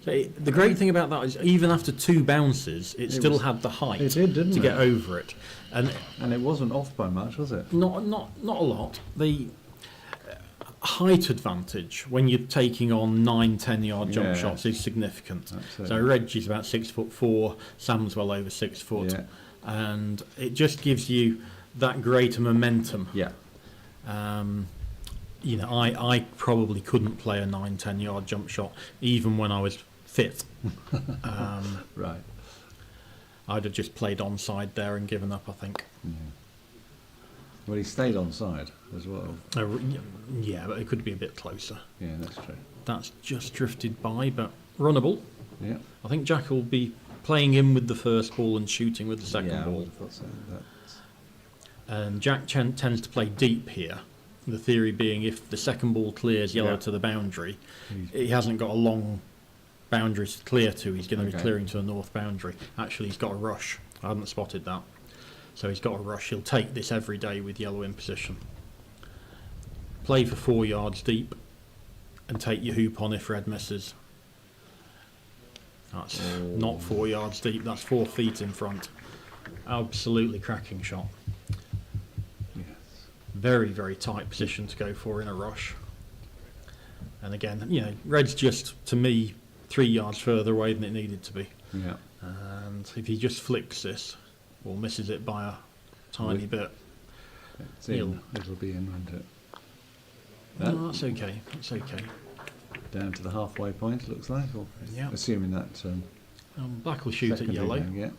So the great thing about that is even after 2 bounces, it still had the height It did, didn't to it? get over it. And And it wasn't off by much, was it? not a lot. The height advantage when you're taking on 9-10 yard jump Yeah. shots is significant. Absolutely. So Reggie's about 6'4", Sam's well over 6 foot, Yeah. and it just gives you that greater momentum. Yeah. You know, I probably couldn't play a 9-10 yard jump shot even when I was fit. Right. I'd have just played onside there and given up, I think. Well, he stayed on side as well. Yeah, but it could be a bit closer. Yeah, that's true. That's just drifted by, but runnable. Yeah. I think Jack will be playing in with the first ball and shooting with the second Yeah, I ball. would have thought so. And Jack tends to play deep here. The theory being if the second ball clears yellow Yeah. to the boundary, he hasn't got a long boundary to clear to. He's going to be Okay. clearing to the north boundary. Actually, he's got a rush. I hadn't spotted that. So he's got a rush. He'll take this every day with yellow in position. Play for 4 yards deep and take your hoop on if red misses. That's not 4 yards deep. That's 4 feet in front. Absolutely cracking shot. Yes. Very, very tight position to go for in a rush. And again, you know, red's just, to me, 3 yards further away than it needed to be. Yeah. And if he just flicks this, or misses it by a tiny bit, It's in. It'll be in, won't it? No, that's okay. That's okay. Down to the halfway point, it looks like. Or Yeah. assuming that. Black will shoot at secondary yellow. game, yeah.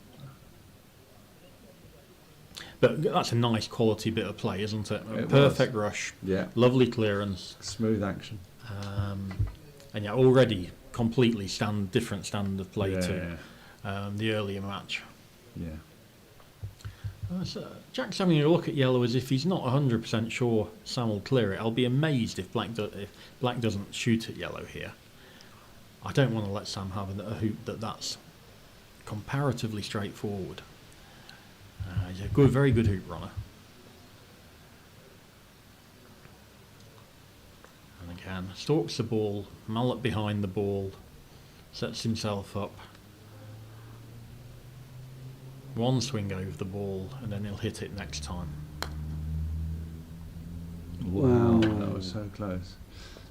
But that's a nice quality bit of play, isn't it? It Perfect rush, Yeah. lovely clearance, Smooth action. and yeah, already completely different standard of play Yeah, to the earlier match. Yeah. So Jack's having a look at yellow as if he's not 100% sure Sam will clear it. I'll be amazed if Black doesn't shoot at yellow here. I don't want to let Sam have a hoop that's comparatively straightforward. He's a very good hoop runner. And again, stalks the ball, mallet behind the ball, sets himself up. One swing over the ball, and then he'll hit it next time. Wow, that was so close.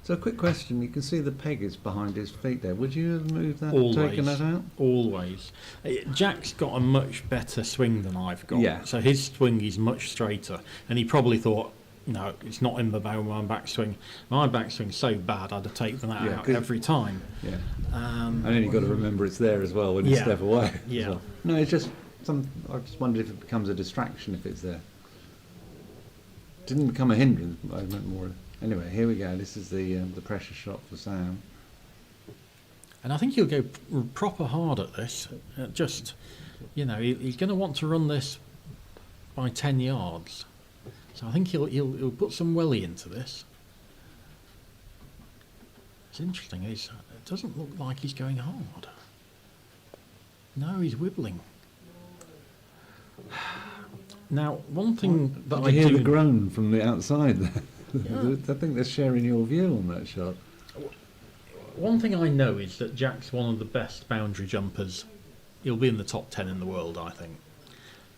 So, a quick question. You can see the peg is behind his feet there. Would you have moved that, Always. taken that out? Always. Jack's got a much better swing than I've got. Yeah. So his swing is much straighter. And he probably thought, no, it's not in the bow of my backswing. My backswing's so bad, I'd have taken that Yeah, out 'cause- every time. Yeah. And then you've got to remember it's there as well when you Yeah. step away. Yeah. So- no, it's just I just wondered if it becomes a distraction if it's there. Didn't become a hindrance. I meant more. Anyway, here we go. This is the pressure shot for Sam. And I think he'll go proper hard at this. Just, he's going to want to run this by 10 yards. So I think he'll put some welly into this. It's interesting. It doesn't look like he's going hard. No, he's wibbling. Now, one thing that Did I you hear do... the groan from the outside there? Yeah. I think they're sharing your view on that shot. One thing I know is that Jack's one of the best boundary jumpers. He'll be in the top 10 in the world, I think.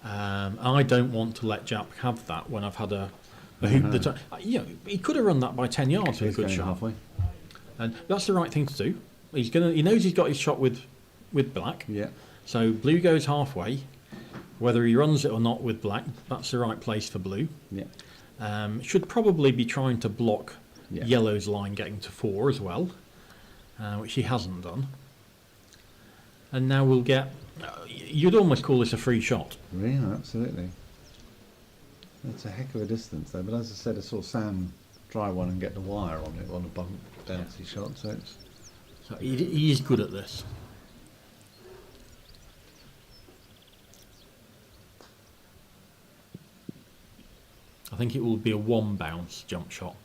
I don't want to let Jack have that when I've had a hoop that... he could have run that by 10 yards with a He's good going shot. halfway. And that's the right thing to do. He knows he's got his shot with black. Yeah. So blue goes halfway. Whether he runs it or not with black, that's the right place for blue. Yeah. Should probably be trying to block Yeah. yellow's line getting to 4 as well, which he hasn't done. And now we'll get... you'd almost call this a free shot. Yeah, absolutely. It's a heck of a distance though, but as I said, I saw Sam try one and get the wire on it on a bump bouncy shot, so it's... So he is good at this. I think it will be a 1 bounce jump shot.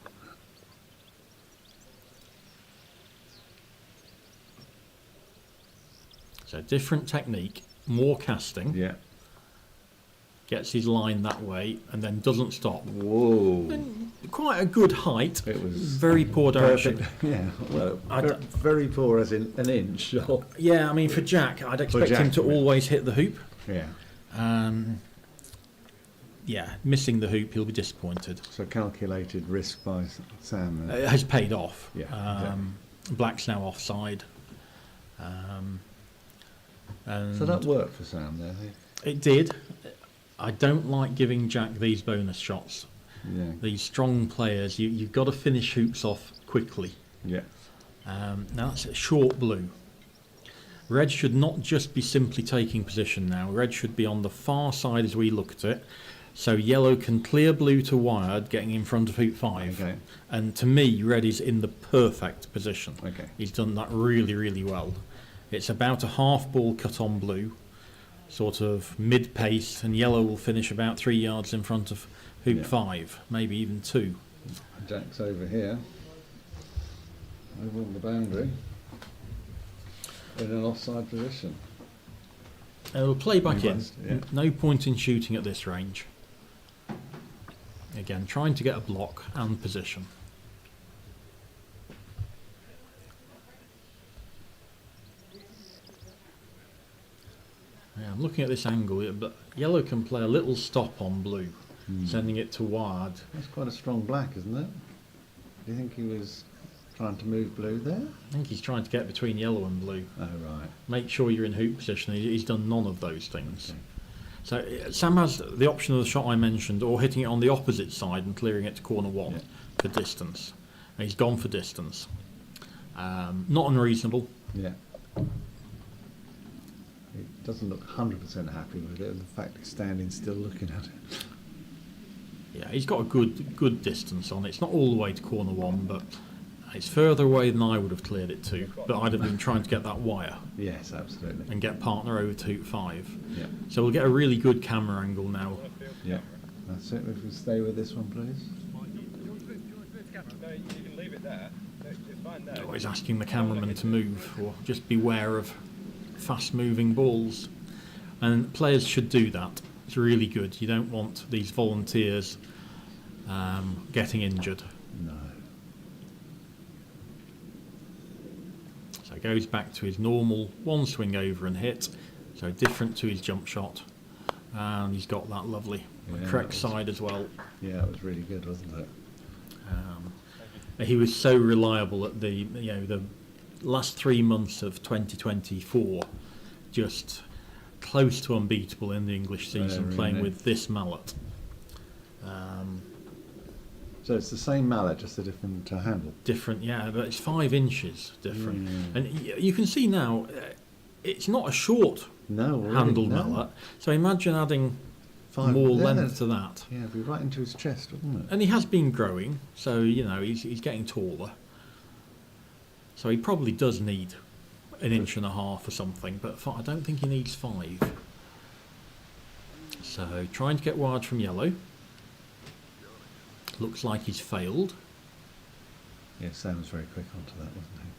So different technique, more casting, Yeah. gets his line that way and then doesn't stop. Whoa. Quite a good height, It was very poor direction. perfect. Yeah, well, I d- very poor as in an inch. Or, Yeah, I mean for Jack, I'd expect Jack, him to yeah. always hit the hoop. yeah. Yeah, missing the hoop, he'll be disappointed. So calculated risk by Sam. It has paid off. Yeah, Black's now offside. And So that worked for Sam there. it did. I don't like giving Jack these bonus shots. Yeah. These strong players, you've got to finish hoops off quickly. Yeah. Now that's a short blue. Red should not just be simply taking position now. Red should be on the far side as we look at it. So yellow can clear blue to wired, getting in front of hoop 5. Okay. And to me, red is in the perfect position. Okay. He's done that really, really well. It's about a half ball cut on blue, sort of mid-pace, and yellow will finish about 3 yards in front of hoop Yeah. 5, maybe even 2. Jack's over here. Over on the boundary. In an offside position. We'll play back in. West, yeah. No point in shooting at this range. Again, trying to get a block and position. Yeah, I'm looking at this angle, but yellow can play a little stop on blue, sending it to wide. That's quite a strong black, isn't it? Do you think he was trying to move blue there? I think he's trying to get between yellow and blue. Oh, right. Make sure you're in hoop position. He's done none of those things. Okay. So Sam has the option of the shot I mentioned, or hitting it on the opposite side and clearing it to corner 1 Yeah. for distance. And he's gone for distance. Not unreasonable. Yeah. He doesn't look 100% happy with it, and the fact he's standing still looking at it. Yeah, he's got a good distance on it. It's not all the way to corner 1, but it's further away than I would have cleared it to. But I'd have been trying to get that wire Yes, absolutely. and get partner over to hoop 5. Yeah, So we'll get a really good camera angle now. yeah. That's it. If we stay with this one, please. No, you can leave it there. It's fine there. Always asking the cameraman to move, or just beware of fast-moving balls. And players should do that. It's really good. You don't want these volunteers getting injured. No. So it goes back to his normal one swing over and hit. So different to his jump shot. And he's got that lovely Yeah, correct that was- side as well. Yeah, it was really good, wasn't it? He was so reliable at the last 3 months of 2024, just close to unbeatable in the English season, Yeah, playing really. with this mallet. So it's the same mallet, just a different handle. Different, yeah, but it's 5 inches different. Mm. And you can see now, it's not a short No, really, handled no. mallet. So imagine adding 5 more yeah, length to that. Yeah, it'd be right into his chest, wouldn't it? And he has been growing, so he's getting taller. So he probably does need an inch and a half or something, but I don't think he needs 5. So trying to get wide from yellow. Looks like he's failed. Yeah, Sam was very quick onto that, wasn't he?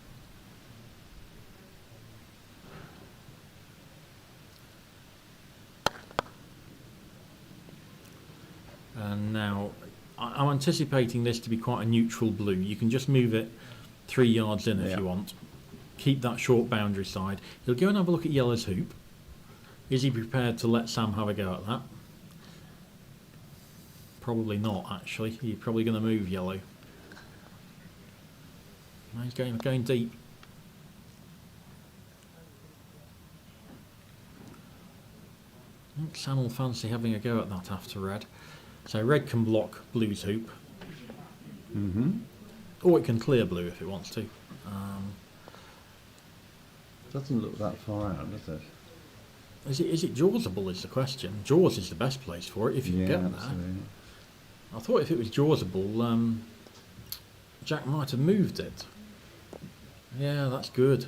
And now I'm anticipating this to be quite a neutral blue. You can just move it 3 yards in if Yeah. you want. Keep that short boundary side. He'll go and have a look at yellow's hoop. Is he prepared to let Sam have a go at that? Probably not, actually. He's probably going to move yellow. No, he's going deep. I think Sam will fancy having a go at that after red. So red can block blue's hoop, Mm-hmm. or it can clear blue if it wants to. Doesn't look that far out, does it? Is it jawsable is the question. Jaws is the best place for it if you Yeah, can get absolutely. there. I thought if it was jawsable, Jack might have moved it. Yeah, that's good.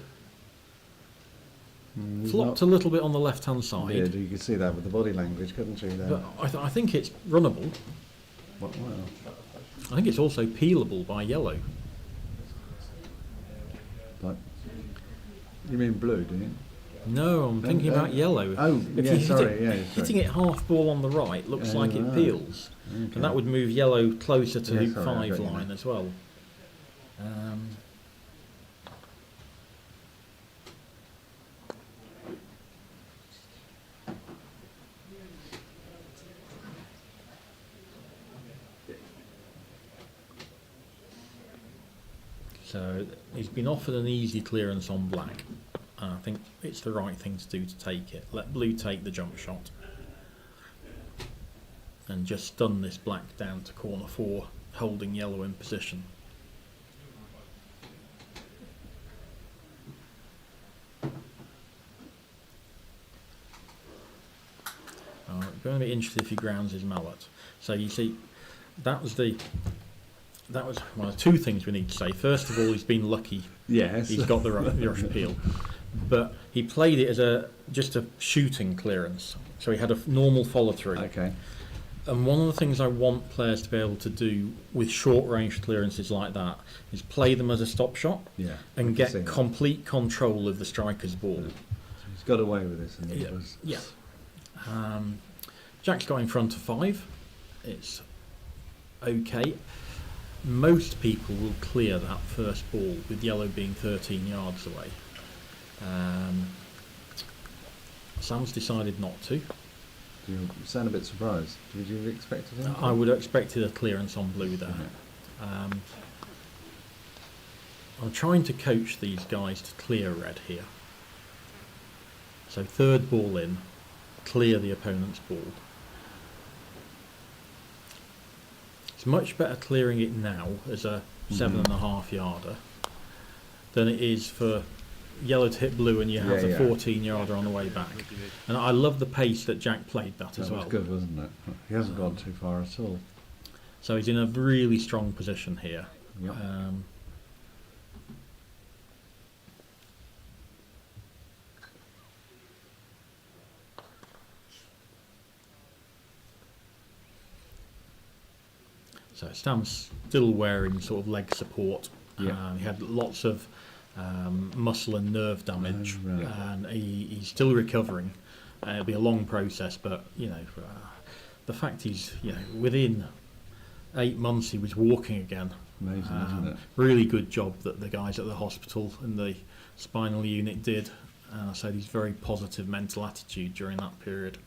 He's Flopped a not- little bit on the left-hand side, Yeah, you could see that with the body language, couldn't you? There. but I think it's runnable. Well, I think it's also peelable by yellow. but you mean blue, do you? No, I'm thinking about yellow. Oh, If yeah, you hit sorry, it, yeah, sorry. hitting it half ball on the right looks like it right. peels, Okay. and that would move yellow closer to Yeah, hoop sorry, I 5 got you line now. as well. So he's been offered an easy clearance on black, and I think it's the right thing to do to take it. Let blue take the jump shot and just stun this black down to corner 4, holding yellow in position. I'm going to be interested if he grounds his mallet. So you see, that was well, 2 things we need to say. First of all, he's been lucky. Yes. He's got the rush appeal, but he played it as just a shooting clearance, so he had a normal follow through. Okay. And one of the things I want players to be able to do with short range clearances like that is play them as a stop shot Yeah. and I can see get that. complete control of the striker's ball. He's got away with this, and it Yeah. was. Yeah. Jack's got in front of 5. It's okay. Most people will clear that first ball with yellow being 13 yards away. Sam's decided not to. You sound a bit surprised. Did you have expected him? I would have expected a clearance on blue there. I'm trying to coach these guys to clear red here. So third ball in, clear the opponent's ball. It's much better clearing it now as a 7.5 yarder than it is for yellow to hit blue and you have the 14 yarder on the way back. And I love the pace that Jack played that as well. That was good, wasn't it? He hasn't gone too far at all. So he's in a really strong position here. Yep. So Sam's still wearing sort of leg support. Yeah. He had lots of muscle and nerve damage, right. and he's still recovering. It'll be a long process, but the fact he's within 8 months he was walking again. Amazing, isn't it? Really good job that the guys at the hospital and the spinal unit did. I said he's very positive mental attitude during that period.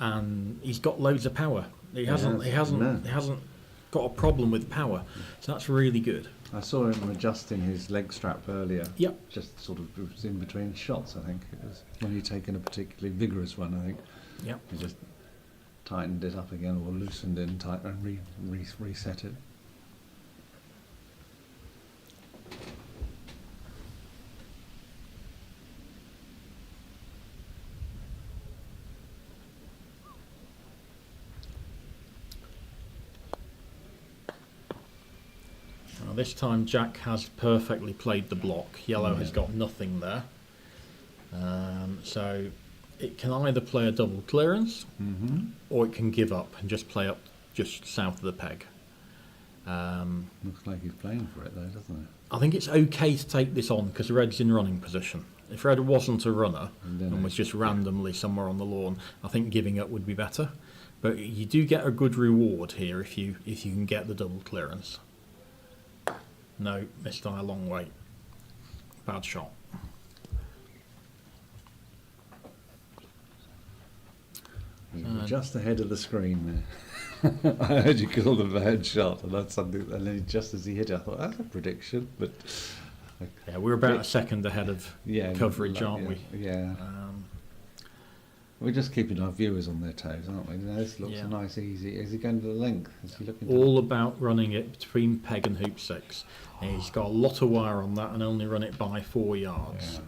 And he's got loads of power. He hasn't got a problem with power, so that's really good. I saw him adjusting his leg strap earlier. Yep. Just sort of it was in between shots, I think. It was when he'd taken a particularly vigorous one, I think. Yep. He just tightened it up again or loosened it and reset it. Now this time Jack has perfectly played the block. Yellow has got nothing there. So it can either play a double clearance or it can give up and just play up just south of the peg. Looks like he's playing for it though, doesn't it? I think it's okay to take this on because Red's in running position. If Red wasn't a runner and was just randomly somewhere on the lawn, I think giving up would be better. But you do get a good reward here if you can get the double clearance. No, missed by a long way. Bad shot. Just ahead of the screen there. I heard you call it a headshot, and that's something. And then just as he hit it, I thought that's a prediction. But yeah, we're about a second ahead of coverage, aren't we? Yeah. We're just keeping our viewers on their toes, aren't we? This looks a nice, easy. Is he going to the length? Is he looking? All about running it between peg and hoop 6. He's got a lot of wire on that and only run it by 4 yards.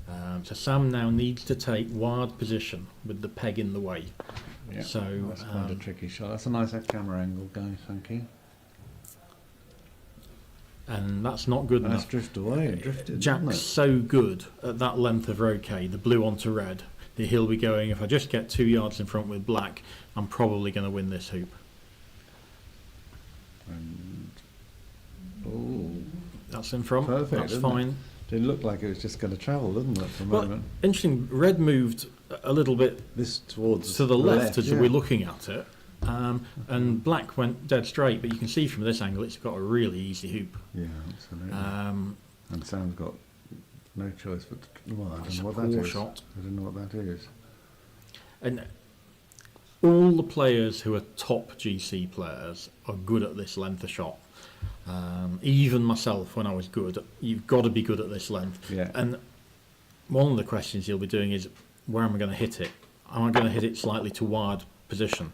Yeah. So Sam now needs to take wide position with the peg in the way. Yeah. So that's quite a tricky shot. That's a nice camera angle, guys. Thank you. And that's not good Nice enough. drift away. It drifted. Jack's didn't it? so good at that length of roquet, the blue onto red, that he'll be going, if I just get 2 yards in front with black, I'm probably going to win this hoop. And, oh, That's in front. perfect. That's didn't fine. It? Did look like it was just going to travel, didn't it, for a Well, moment? interesting, red moved a little bit This towards to the left as yeah. we're looking at it, and black went dead straight, but you can see from this angle it's got a really easy hoop. Yeah, absolutely. And Sam's got no choice but well, I It's don't know a what that poor is. shot. I don't know what that is. And all the players who are top GC players are good at this length of shot. Even myself, when I was good, you've got to be good at this length. Yeah. And one of the questions you'll be doing is, where am I going to hit it? Am I going to hit it slightly to wide position?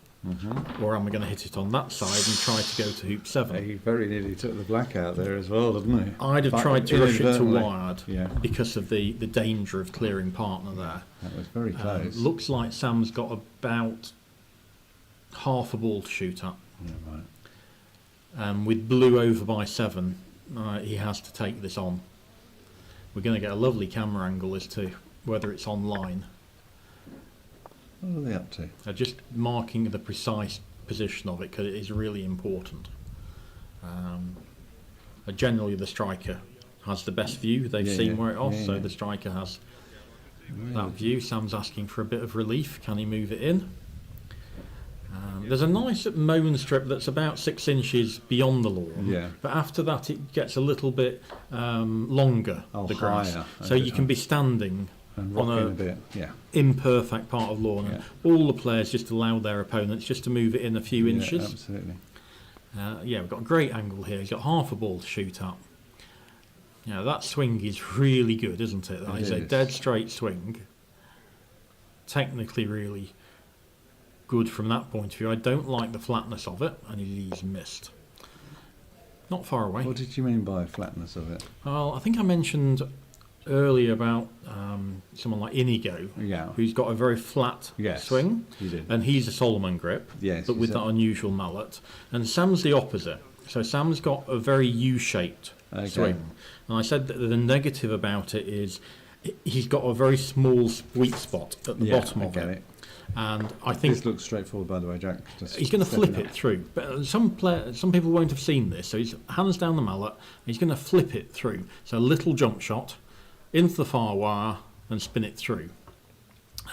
Or am I going to hit it on that side and try to go to hoop 7? He very nearly took the black out there as well, didn't he? I'd have But tried to rush it to inadvertently. wide Yeah. because of the danger of clearing partner there. That was very close. Looks like Sam's got about half a ball to shoot at. Yeah, right. With blue over by 7, he has to take this on. We're going to get a lovely camera angle as to whether it's online. What are they up to? Just marking the precise position of it because it is really important. Generally the striker has the best view. They've Yeah, seen yeah. where it off, Yeah, so yeah. the striker has that view. Sam's asking for a bit of relief. Can he move it in? There's a nice mown strip that's about 6 inches beyond the lawn, Yeah. but after that it gets a little bit longer, Oh, the grass. higher. So you can be standing And on rocking a a bit. Yeah. imperfect part of lawn. And all the players just allow their opponents just to move it in a few Yeah, inches. absolutely. We've got a great angle here. He's got half a ball to shoot at. That swing is really good, isn't it? That It is a is. dead straight swing. technically really good from that point of view. I don't like the flatness of it, and he's missed. Not far away. What did you mean by flatness of it? Well, I think I mentioned earlier about someone like Inigo, Yeah. who's got a very flat Yes, swing, you did. and he's a Solomon grip, Yes, but you with said. that unusual mallet. And Sam's the opposite. So Sam's got a very U-shaped Okay. swing. And I said that the negative about it is he's got a very small sweet spot at the bottom I of get it. it. And I think This looks straightforward, by the way, Jack. Just he's going to stepping flip up. it through. But some people won't have seen this. So he's hands down the mallet. He's going to flip it through. So a little jump shot into the far wire and spin it through.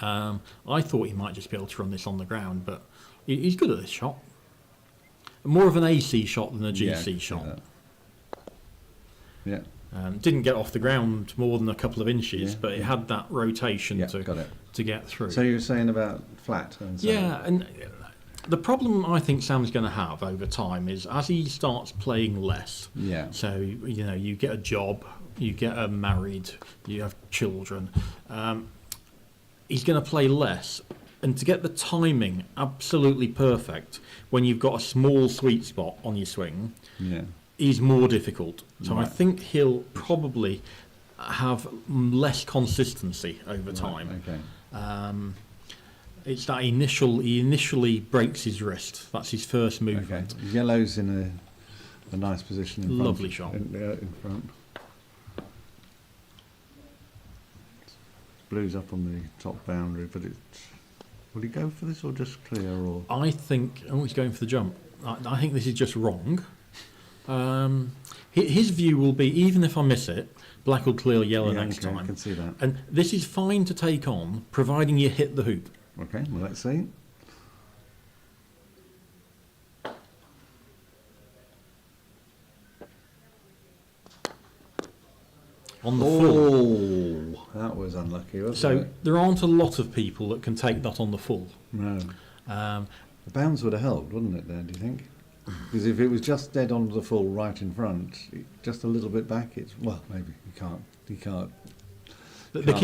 I thought he might just be able to run this on the ground, but he's good at this shot. More of an AC shot than a Yeah, GC see shot. that. Yeah. Didn't get off the ground more than a couple of inches, Yeah, but it had that rotation Yeah, got it. to get through. So you were saying about flat and so Yeah, and the problem I think Sam's going to have over time is as he starts playing less. Yeah. So you get a job, you get married, you have children. He's going to play less, and to get the timing absolutely perfect when you've got a small sweet spot on your swing Yeah. is more difficult. So I Right. think he'll probably have less consistency over time. Okay. It's that he initially breaks his wrist. That's his first Okay. movement. Yellow's in a nice position in front. Lovely shot. In front. Blue's up on the top boundary, but will he go for this or just clear or? I think he's going for the jump. I think this is just wrong. His view will be, even if I miss it, black will clear yellow Yeah, next okay, I time. can see that. And this is fine to take on, providing you hit the hoop. Okay, well let's see. On the full. Oh, that was unlucky, wasn't So it? there aren't a lot of people that can take that on the full. No. Um, The bounce would have helped, wouldn't it, there, do you think? Because if it was just dead on the full right in front, just a little bit back, it's, well, maybe you can't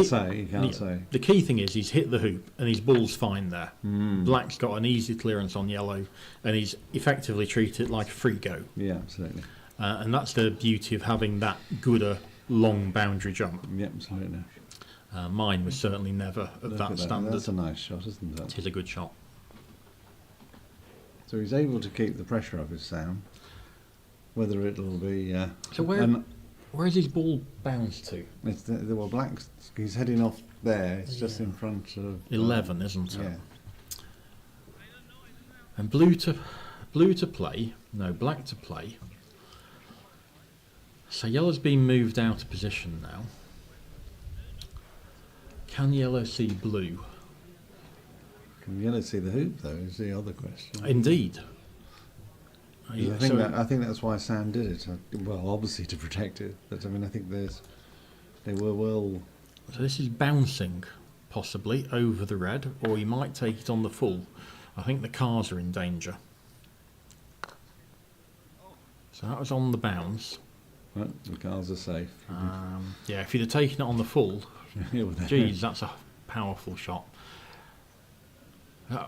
say. The key thing is he's hit the hoop and his ball's fine there. Mm. Black's got an easy clearance on yellow, and he's effectively treated it like a free go. Yeah, absolutely. And that's the beauty of having that good long boundary jump. Yeah, absolutely. Mine was certainly never of Look that at standard. That's a nice shot, isn't it? It is a good shot. So he's able to keep the pressure up his Sam. Whether it'll be... So where's his ball bounced to? It's well, Black's, he's heading off there. It's just in front of... 11, isn't it? Yeah. And blue to play. No, black to play. So yellow's been moved out of position now. Can yellow see blue? Can yellow see the hoop, though, is the other question. Indeed. I think that's why Sam did it. Well, obviously to protect it, but I mean, I think they were well. So this is bouncing, possibly, over the red, or he might take it on the full. I think the cars are in danger. So that was on the bounce. Well, the cars are safe. Yeah, if he'd have taken it on the full, geez, that's a powerful shot.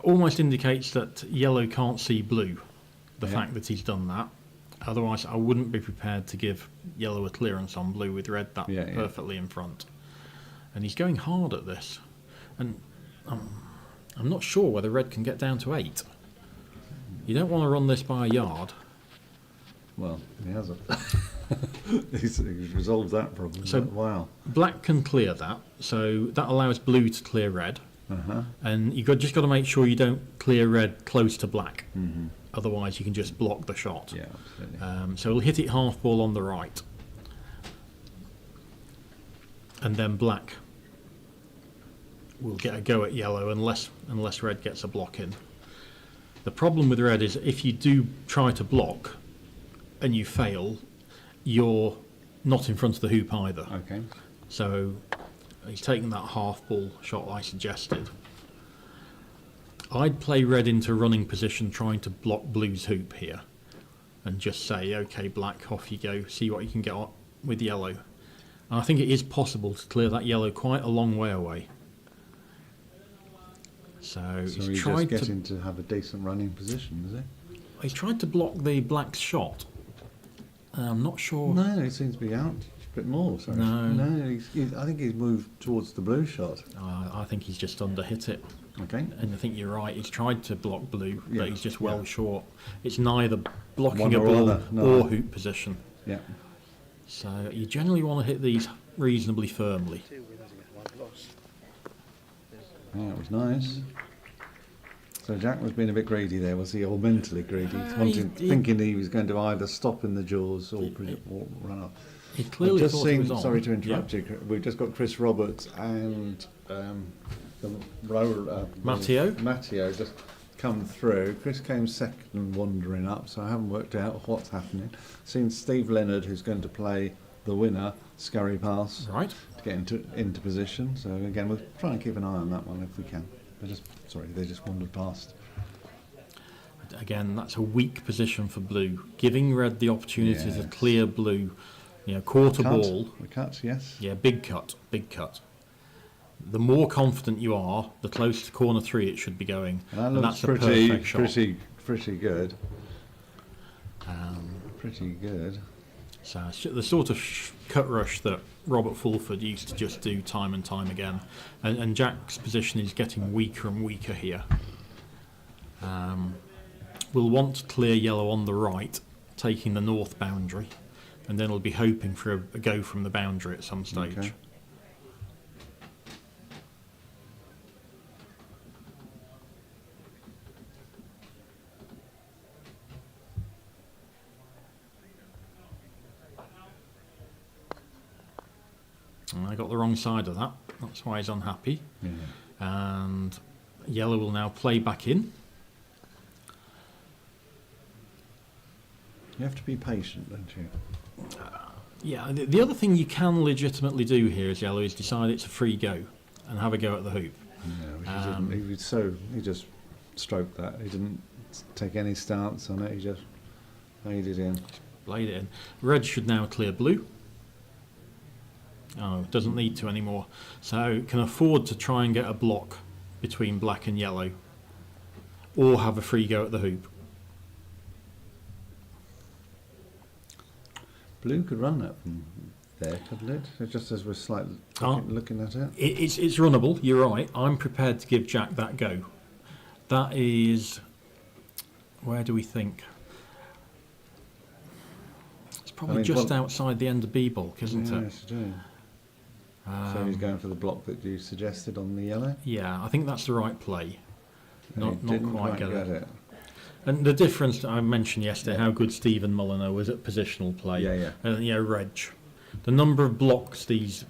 Almost indicates that yellow can't see blue, the fact that he's done that. Otherwise, I wouldn't be prepared to give yellow a clearance on blue with red that perfectly in front. And he's going hard at this. And I'm not sure whether red can get down to 8. You don't want to run this by a yard. Well, he hasn't. He's resolved that problem. So- wow. Black can clear that, so that allows blue to clear red. And you've just got to make sure you don't clear red close to black. Mm-hmm. Otherwise, you can just block the shot. Yeah, absolutely. So he'll hit it half ball on the right. And then black will get a go at yellow unless red gets a block in. The problem with red is if you do try to block and you fail, you're not in front of the hoop either. Okay. So he's taken that half ball shot I suggested. I'd play red into running position trying to block blue's hoop here and just say, okay, black, off you go, see what you can get on with yellow. And I think it is possible to clear that yellow quite a long way away. So So he's he's tried just to getting to have a decent running position, is he's tried to block the black's shot. I'm not he? sure. No, he seems to be out a bit more. Sorry. No. I think he's moved towards the blue shot. I think he's just underhit it. Okay. And I think you're right. He's tried to block blue, Yeah, but he's just well yeah. short. It's neither blocking One a or ball other, no. or hoop position. Yeah. So you generally want to hit these reasonably firmly. Yeah, it was nice. So Jack was being a bit greedy there, was he? Or mentally greedy, thinking he was going to either stop in the jaws or run off. He clearly I've just thought it seen, was on. sorry to interrupt Yeah. you, we've just got Chris Roberts and Matteo just come through. Chris came second wandering up, so I haven't worked out what's happening. Seen Steve Leonard, who's going to play the winner, scurry past Right. to get into position. So again, we'll try and keep an eye on that one if we can. They just wandered past. Again, that's a weak position for blue, giving red the opportunity to Yes. clear blue. Quarter ball. The cut, yes. Yeah, big cut. The more confident you are, the closer to corner 3 it should be going. That And looks that's a perfect shot. pretty good. Pretty good. So it's the sort of cut rush that Robert Fulford used to just do time and time again. And Jack's position is getting weaker and weaker here. We'll want to clear yellow on the right, taking the north boundary, and then we'll be hoping for a go from the boundary at some stage. Okay. And I got the wrong side of that. That's why he's unhappy. Yeah. And yellow will now play back in. You have to be patient, don't you? Yeah, the other thing you can legitimately do here as yellow is decide it's a free go and have a go at the hoop. No, which he didn't. He just stroked that. He didn't take any stance on it. He just laid it in. Played it in. Red should now clear blue. Oh, doesn't need to anymore. So can afford to try and get a block between black and yellow, or have a free go at the hoop. Blue could run that from there, couldn't it? So just as we're slightly looking at it. It's runnable. You're right. I'm prepared to give Jack that go. That is. Where do we think? It's probably just outside the end of B-bulk, isn't it? Yes, it is. So he's going for the block that you suggested on the yellow. Yeah, I think that's the right play. Not Didn't quite get get it. And the difference that I mentioned yesterday, how good Stephen Mulliner was at positional play. Yeah. And Reg. The number of blocks these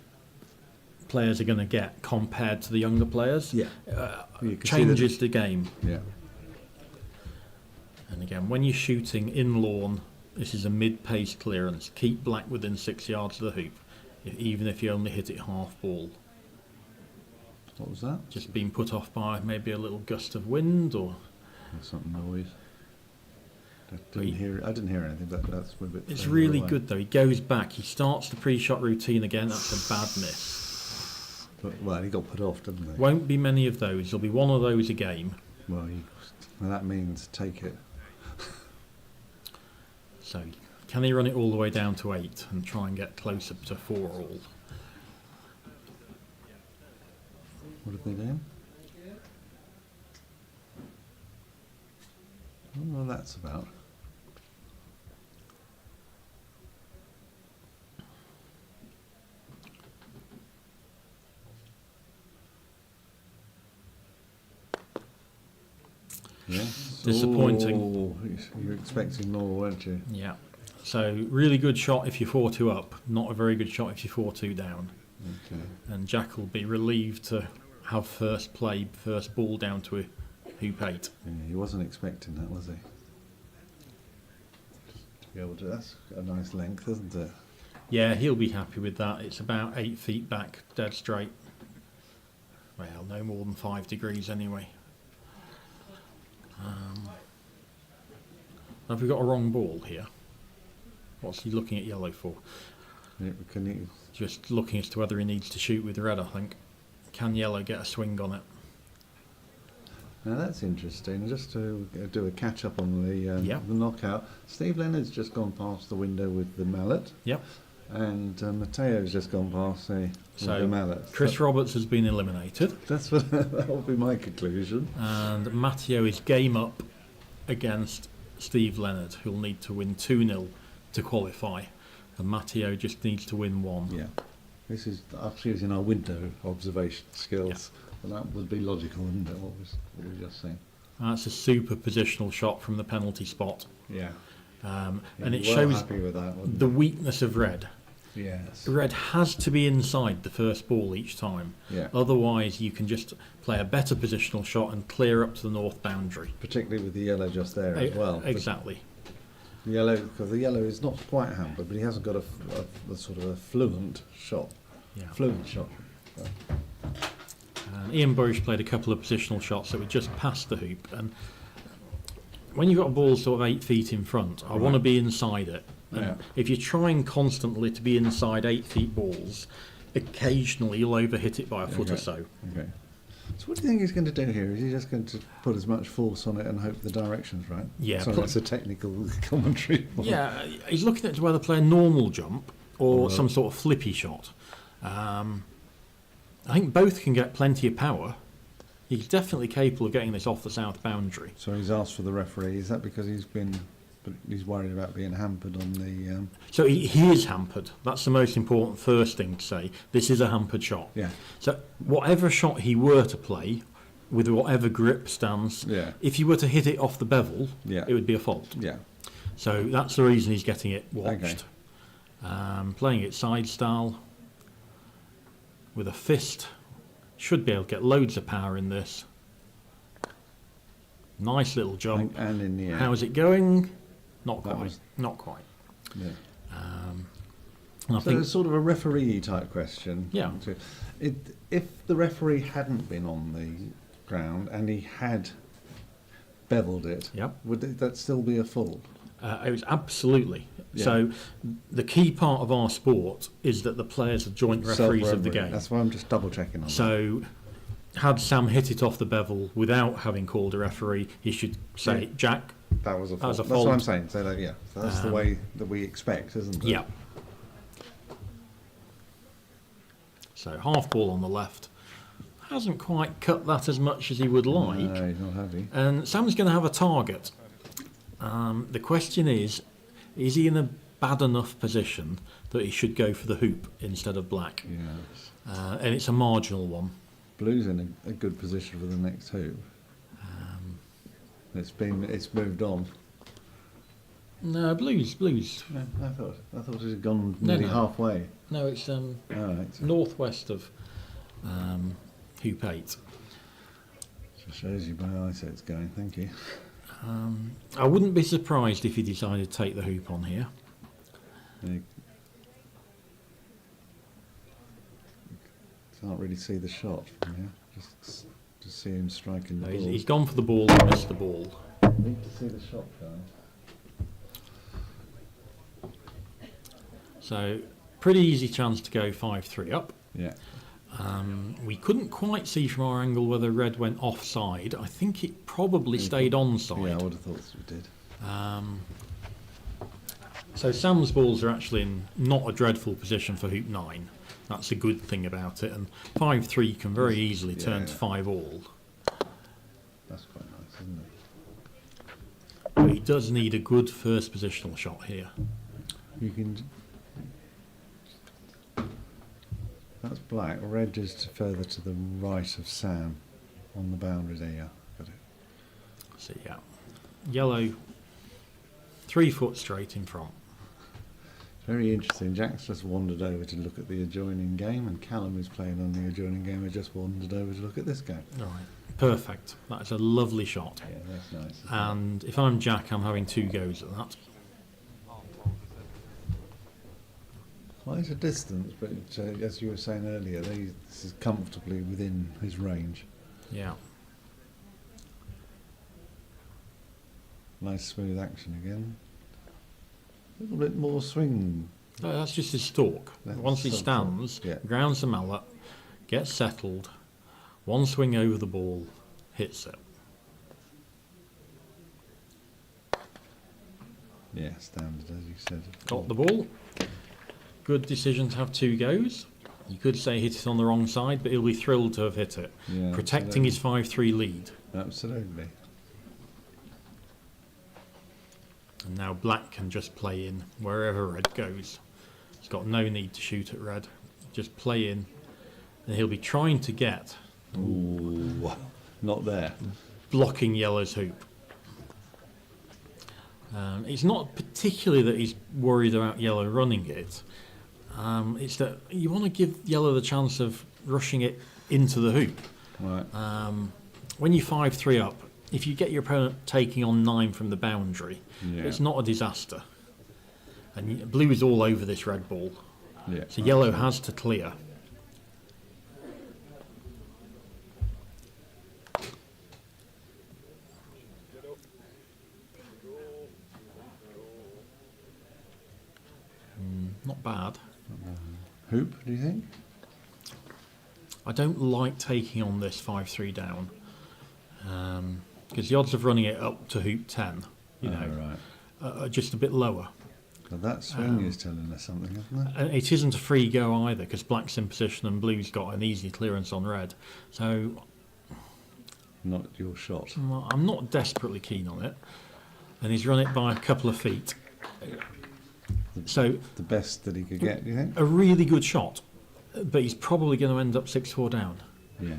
players are going to get compared to the younger players You can see changes the game. Yeah. And again, when you're shooting in lawn, this is a mid-pace clearance. Keep black within 6 yards of the hoop, even if you only hit it half ball. What was that? Just being put off by maybe a little gust of wind or... Some noise. I didn't hear anything, but that's a bit. It's further really away. good though. He goes back. He starts the pre-shot routine again. That's a bad miss. Well, he got put off, didn't he? Won't be many of those. There'll be one of those a game. Well, that means take it. So can he run it all the way down to 8 and try and get closer to 4 all? What have they done? Well, that's about. Yes. Disappointing. Oh, you're expecting more, weren't you? Yeah. So really good shot if you're 4-2 up. Not a very good shot if you're 4-2 down. Okay. And Jack will be relieved to have first ball down to a hoop 8. Yeah, he wasn't expecting that, was he? To be able to. That's a nice length, isn't it? Yeah, he'll be happy with that. It's about 8 feet back, dead straight. Well, no more than 5 degrees anyway. Have we got a wrong ball here? What's he looking at yellow for? Can he? Just looking as to whether he needs to shoot with red, I think. Can yellow get a swing on it? Now that's interesting. Just to do a catch up on the knockout, Steve Leonard's just gone past the window with the mallet. Yep. And Matteo's just gone past with the mallet. Chris Roberts has been eliminated. That's what that will be my conclusion. And Matteo is game up against Steve Leonard, who'll need to win 2-0 to qualify. And Matteo just needs to win 1. Yeah. This is us using our window observation skills. Yeah. Well, that would be logical, wouldn't it? What we were just saying. That's a super positional shot from the penalty spot. Yeah. And it well shows happy with that, the weakness of Red. Yes. Red has to be inside the first ball each time. Yeah. Otherwise, you can just play a better positional shot and clear up to the north boundary. Particularly with the yellow just there as well. Exactly. The yellow, because the yellow is not quite hampered, but he hasn't got a sort of a fluent shot. Yeah. Fluent shot. So. And Ian Burridge played a couple of positional shots that were just past the hoop. And when you've got a ball sort of 8 feet in front, I want to be inside it. And if you're trying constantly to be inside 8 feet balls, occasionally you'll overhit it by a foot or so. Okay. So what do you think he's going to do here? Is he just going to put as much force on it and hope the direction's right? Yeah. Sorry, that's a technical commentary. Yeah, he's looking at whether to play a normal jump or some sort of flippy shot. I think both can get plenty of power. He's definitely capable of getting this off the south boundary. So he's asked for the referee. Is that because he's worried about being hampered on the... So he is hampered. That's the most important first thing to say. This is a hampered shot. Yeah. So whatever shot he were to play, with whatever grip stance, if you were to hit it off the bevel, it would be a fault. Yeah. So that's the reason he's getting it watched. Okay. Playing it side style with a fist. Should be able to get loads of power in this. Nice little jump. And in the air. How's it going? Not That quite. was- Not quite. Yeah. And I So think it's sort of a referee type question. Yeah. If the referee hadn't been on the ground and he had beveled it, Yep. would that still be a fault? it was absolutely. Yeah. So the key part of our sport is that the players are joint referees of the Self-referee. game. That's why I'm just double checking on that. So had Sam hit it off the bevel without having called a referee, he should say, Jack, That was a That was fault. a That's what I'm fault. saying. So so that's the way that we expect, isn't it? yeah. So half ball on the left. Hasn't quite cut that as much as he would like. No, he's not heavy. And Sam's going to have a target. The question is he in a bad enough position that he should go for the hoop instead of black? Yes. And it's a marginal one. Blue's in a good position for the next hoop. It's moved on. No, blues. No, I thought it had gone No, nearly no. halfway. No, it's All right. northwest of hoop 8. Just shows you by eye it's going. Thank you. I wouldn't be surprised if he decided to take the hoop on here. You can't really see the shot from here. Just see him striking the No, ball. he's gone for the ball and missed the ball. Need to see the shot, guys. So, pretty easy chance to go 5-3 up. Yeah. We couldn't quite see from our angle whether red went offside. I think it probably stayed onside. Yeah, I would have thought it did. So Sam's balls are actually in not a dreadful position for hoop 9. That's a good thing about it. And 5-3 can very easily turn to 5-all. That's quite nice, isn't it? But he does need a good first positional shot here. You can. That's black. Red just further to the right of Sam on the boundary there. Yeah, got it. So yeah, yellow 3 foot straight in front. Very interesting. Jack's just wandered over to look at the adjoining game, and Callum, who's playing on the adjoining game, has just wandered over to look at this game. All right, perfect. That is a lovely shot. Yeah, that's nice. And if I'm Jack, I'm having 2 goes at that. Quite a distance, but as you were saying earlier, this is comfortably within his range. Yeah. Nice smooth action again. A little bit more swing. No, that's just his stalk. That's Once he something. stands, Yeah. grounds the mallet, gets settled, one swing over the ball, hits it. Yeah, standard, as you said. Got the ball. Good decision to have 2 goes. You could say hit it on the wrong side, but he'll be thrilled to have hit it. Yeah, Protecting his 5-3 lead. Absolutely. And now black can just play in wherever red goes. He's got no need to shoot at red. Just play in. And he'll be trying to get Ooh, not there. blocking yellow's hoop. It's not particularly that he's worried about yellow running it. It's that you want to give yellow the chance of rushing it into the hoop. Right. When you 5-3 up, if you get your opponent taking on 9 from the boundary, Yeah. it's not a disaster. And blue is all over this red ball, Yeah. so yellow has to clear. Not bad. Hoop, do you think? I don't like taking on this 5-3 down, because the odds of running it up to hoop 10, Right. are just a bit lower. Well, that swing is telling us something, isn't it? And it isn't a free go either, because black's in position and blue's got an easy clearance on red. So Not your shot. well, I'm not desperately keen on it, and he's run it by a couple of feet. So The best that he could get, do you think? a really good shot, but he's probably going to end up 6-4 down. Yeah.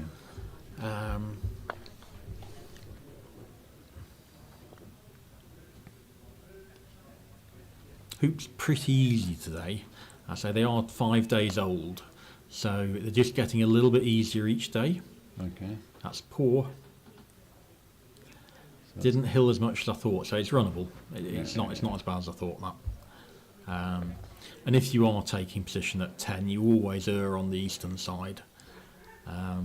Hoop's pretty easy today. I say they are 5 days old, so they're just getting a little bit easier each day. Okay. That's poor. Didn't hill as much as I thought, so it's runnable. It's not as bad as I thought that. And if you are taking position at 10, you always err on the eastern side. I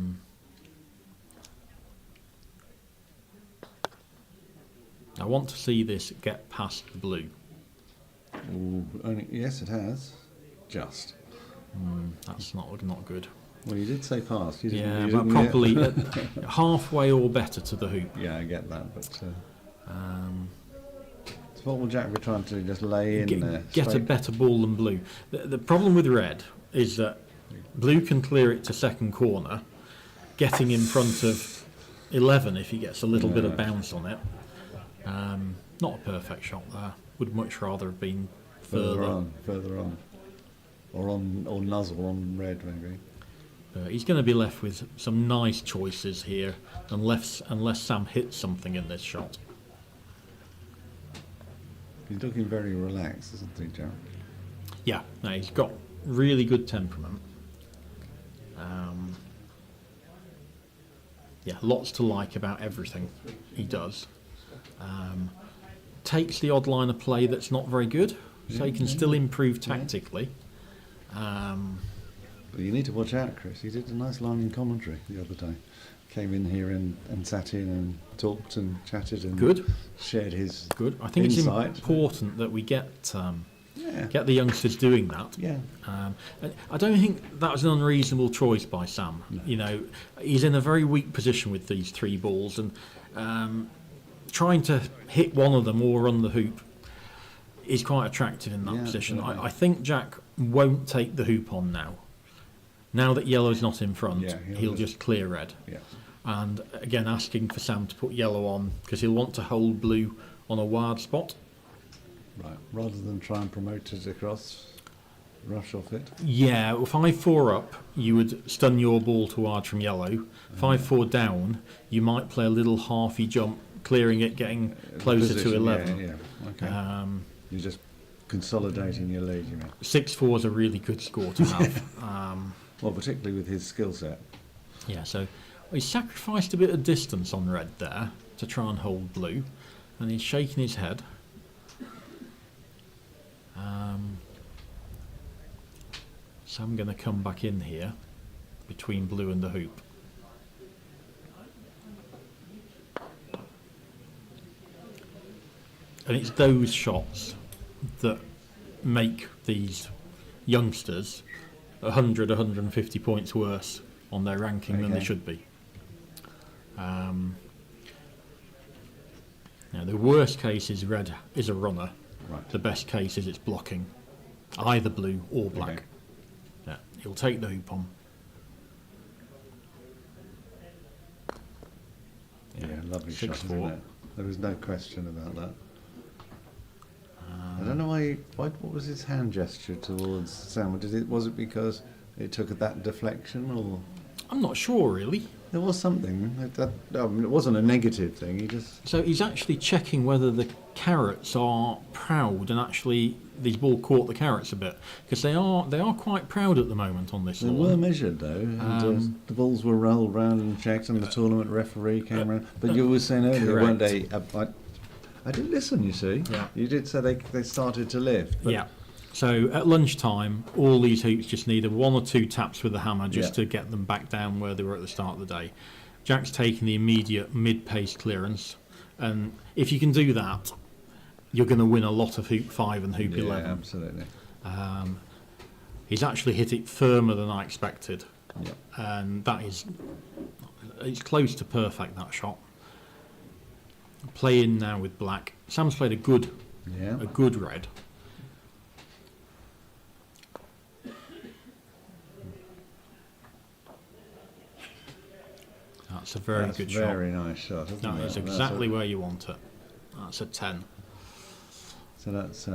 want to see this get past the blue. Ooh, yes, it has. Just. That's not good. Well, you did say past. You didn't, Yeah, you but didn't probably halfway or better to the hoop. Yeah, I get that, but so what will Jack be trying to do? Just lay in there? Get a straight? better ball than blue. The problem with red is that blue can clear it to second corner, getting in front of 11 if he gets a little bit of bounce on it. Not a perfect shot there. Would much rather have been further. Further on. Or nuzzle on red, maybe. He's going to be left with some nice choices here, unless Sam hits something in this shot. He's looking very relaxed, isn't he, Jack? Yeah, no, he's got really good temperament. Yeah, lots to like about everything he does. Takes the odd line of play that's not very good, so he can still improve tactically. But you need to watch out, Chris. He did a nice line in commentary the other day. Came in here and sat in and talked and chatted and Good. shared his Good. I think insight. it's important that we get the youngsters doing that. Yeah. And I don't think that was an unreasonable choice by Sam. No. You know, he's in a very weak position with these 3 balls, and trying to hit one of them or run the hoop is quite attractive in that Yeah, position. absolutely. I think Jack won't take the hoop on now. Now that yellow's not in front, Yeah, he'll just clear red. Yeah. And again, asking for Sam to put yellow on, because he'll want to hold blue on a wide spot. Right. Rather than try and promote it across, rush off it. Yeah, 5-4 up, you would stun your ball to wide from yellow. 5-4 down, you might play a little halfy jump, clearing it, getting closer to Position, 11. Yeah. Okay. You're just consolidating your lead, you mean? 6-4 is a really good score to have. Well, particularly with his skill set. Yeah, so he sacrificed a bit of distance on red there to try and hold blue, and he's shaking his head. So I'm going to come back in here between blue and the hoop. And it's those shots that make these youngsters 100, 150 points worse on their ranking than they Okay. should be. Now the worst case is red is a runner, Right. The best case is it's blocking either blue or black. Okay. Yeah, he'll take the hoop on. Yeah, lovely shot, 6-4. isn't it? There was no question about that. I don't know why. What was his hand gesture towards Sam? Was it because it took that deflection, or I'm not sure really. there was something? It wasn't a negative thing. He just So he's actually checking whether the carrots are proud, and actually these ball caught the carrots a bit, because they are quite proud at the moment on this they lawn. were measured though, and the balls were rolled round and checked, and the tournament referee came round. But you were saying earlier, weren't they? I didn't listen. You see, Yeah. You did say they started to lift. But Yeah. So at lunchtime, all these hoops just needed 1 or 2 taps with the hammer just Yeah. to get them back down where they were at the start of the day. Jack's taking the immediate mid-pace clearance, and if you can do that, you're going to win a lot of hoop 5 and hoop Yeah, 11. absolutely. He's actually hit it firmer than I expected, Yeah. and it's close to perfect, that shot. Playing now with black. Sam's played a good red. That's a very good shot. Very nice shot, isn't That it? is That's exactly where you want it. That's a 10. So that's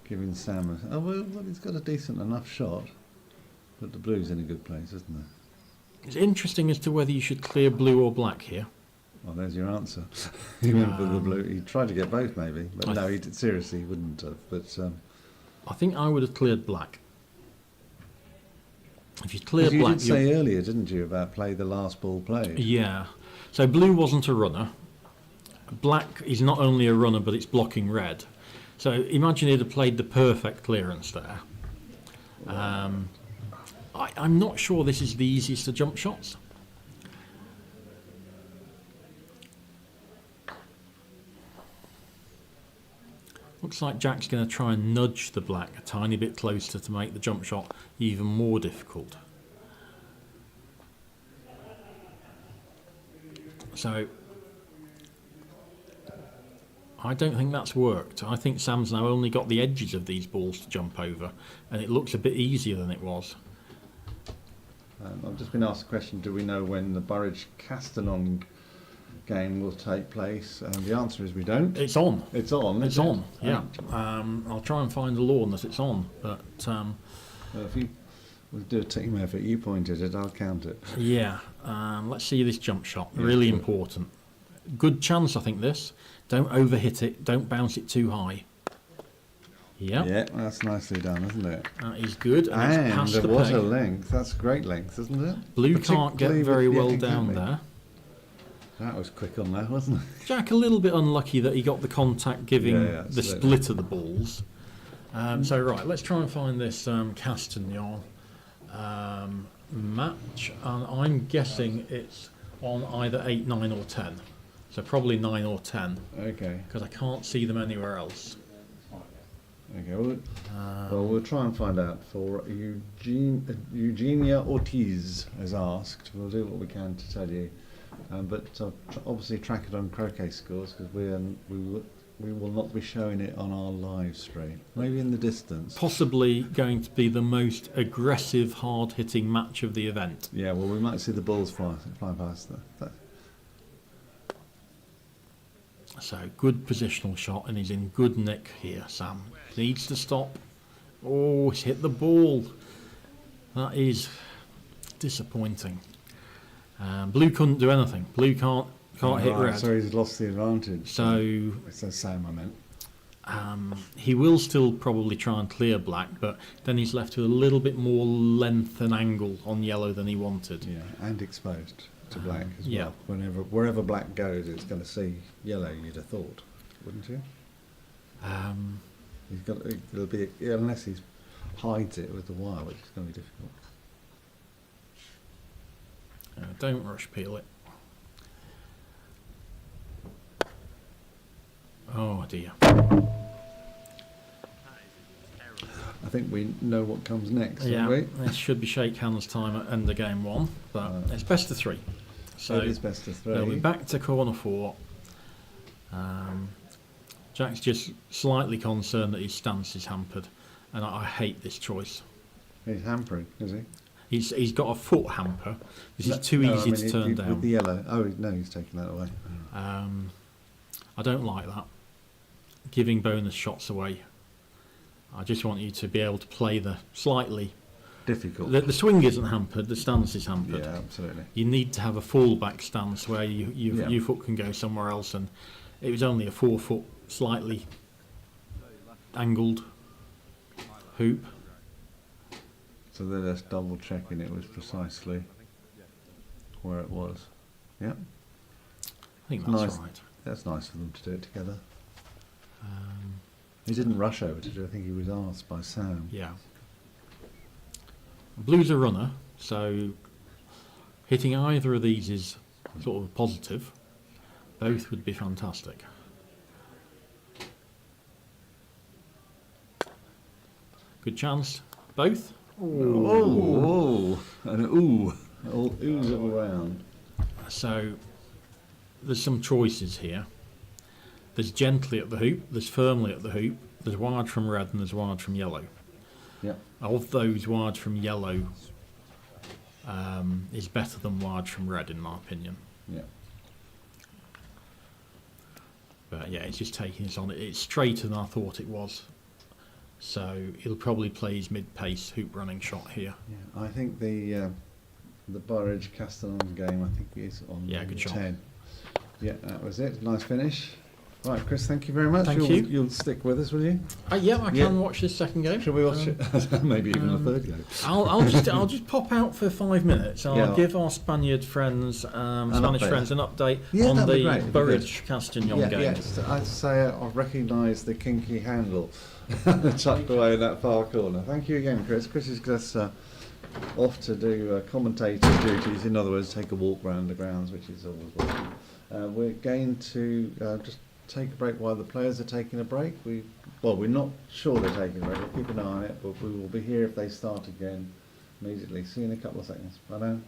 giving Sam well, he's got a decent enough shot, but the blue's in a good place, isn't it? It's interesting as to whether you should clear blue or black here. Well, there's your answer. He went for the blue. He tried to get both, maybe, but I no, he did, seriously, he wouldn't have. But I think I would have cleared black. If you clear you black, did say earlier, didn't you, about play the last ball played? yeah. So blue wasn't a runner. Black is not only a runner, but it's blocking red. So imagine he'd have played the perfect clearance there. I'm not sure this is the easiest of jump shots. Looks like Jack's going to try and nudge the black a tiny bit closer to make the jump shot even more difficult. So I don't think that's worked. I think Sam's now only got the edges of these balls to jump over, and it looks a bit easier than it was. I've just been asked a question, do we know when the Burridge-Castellon game will take place? And the answer is we don't. It's on. It's on. It's isn't it? on, yeah. I'll try and find a lawn that it's on, but Well, if you we'll do a team effort, you pointed it, I'll count it. yeah. Let's see this jump shot. Really important. Good chance, I think, this. Don't overhit it. Don't bounce it too high. Yep. Yeah, that's nicely done, isn't it? That is good. And it's past the what peg. a length. That's a great length, isn't it? Blue can't get Particularly very with the well Epping down Hammy. there. That was quick on that, wasn't it? Jack a little bit unlucky that he got the contact giving Yeah, the absolutely. split of the balls. So right, let's try and find this Castagnon match, and I'm guessing it's on either 8, 9 or 10. So probably 9 or 10, Okay. because I can't see them anywhere else. Okay, well, we'll try and find out. For Eugenia Ortiz has asked. We'll do what we can to tell you, but obviously track it on Croquet Scores, because we will not be showing it on our live stream. Maybe in the distance. Possibly going to be the most aggressive, hard-hitting match of the event. Yeah, well, we might see the balls fly past there. So good positional shot, and he's in good nick here. Sam needs to stop. Oh, he's hit the ball. That is disappointing. Blue couldn't do anything. Blue can't hit red. So he's lost the advantage. So It's the same, I meant. he will still probably try and clear black, but then he's left with a little bit more length and angle on yellow than he wanted. Yeah, and exposed to black as yeah. well. Wherever black goes, it's going to see yellow, you'd have thought, wouldn't you? It'll be, unless he hides it with the wire, which is going to be difficult. Don't rush peel it. Oh dear. I think we know what comes next, Yeah, don't we? it should be shake hands time at end of game 1, but it's best of 3. So it is best of 3. they'll be back to corner 4. Jack's just slightly concerned that his stance is hampered, and I hate this choice. He's hampering, is he? He's got a foot hamper. This is too easy to turn down. With the yellow. Oh, no, he's taking that away. I don't like that. Giving bonus shots away. I just want you to be able to play the slightly... Difficult. The swing isn't hampered, the stance is hampered. Yeah, absolutely. You need to have a fallback stance where your foot can go somewhere else, and it was only a 4 foot slightly angled hoop. So they're just double checking it was precisely where it was. Yeah. I think that's Nice. right. That's nice for them to do it together. He didn't rush over to do it. I think he was asked by Sam. Yeah. Blue's a runner, so hitting either of these is sort of a positive. Both would be fantastic. Good chance. Both. Oh, and ooh, all oohs all round. So there's some choices here. There's gently at the hoop, there's firmly at the hoop, there's wide from red and there's wide from yellow. Yep. Of those, wide from yellow is better than wide from red, in my opinion. Yeah. But yeah, it's just taking us on. It's straighter than I thought it was. So he'll probably play his mid-pace hoop running shot here. Yeah. I think the Burridge Castellan game, I think is on Yeah, good 10. shot. Yeah, that was it. Nice finish. Right, Chris, thank you very much. Thank you. You'll stick with us, will you? Yeah, I can Yeah. watch this second game. Shall we watch it? Maybe even the third game. I'll just pop out for 5 minutes. I'll Yeah. give our Spaniard friends, Spanish update. friends, an update Yeah, on that'd be the great. It'd be Burridge Castellan Yeah, game. yes. I'd say I recognise the kinky handle tucked away in that far corner. Thank you again, Chris. Chris is just off to do commentator duties. In other words, take a walk round the grounds, which is always welcome. We're going to just take a break while the players are taking a break. We're not sure they're taking a break. We'll keep an eye on it, but we will be here if they start again immediately. See you in a couple of seconds. Bye now.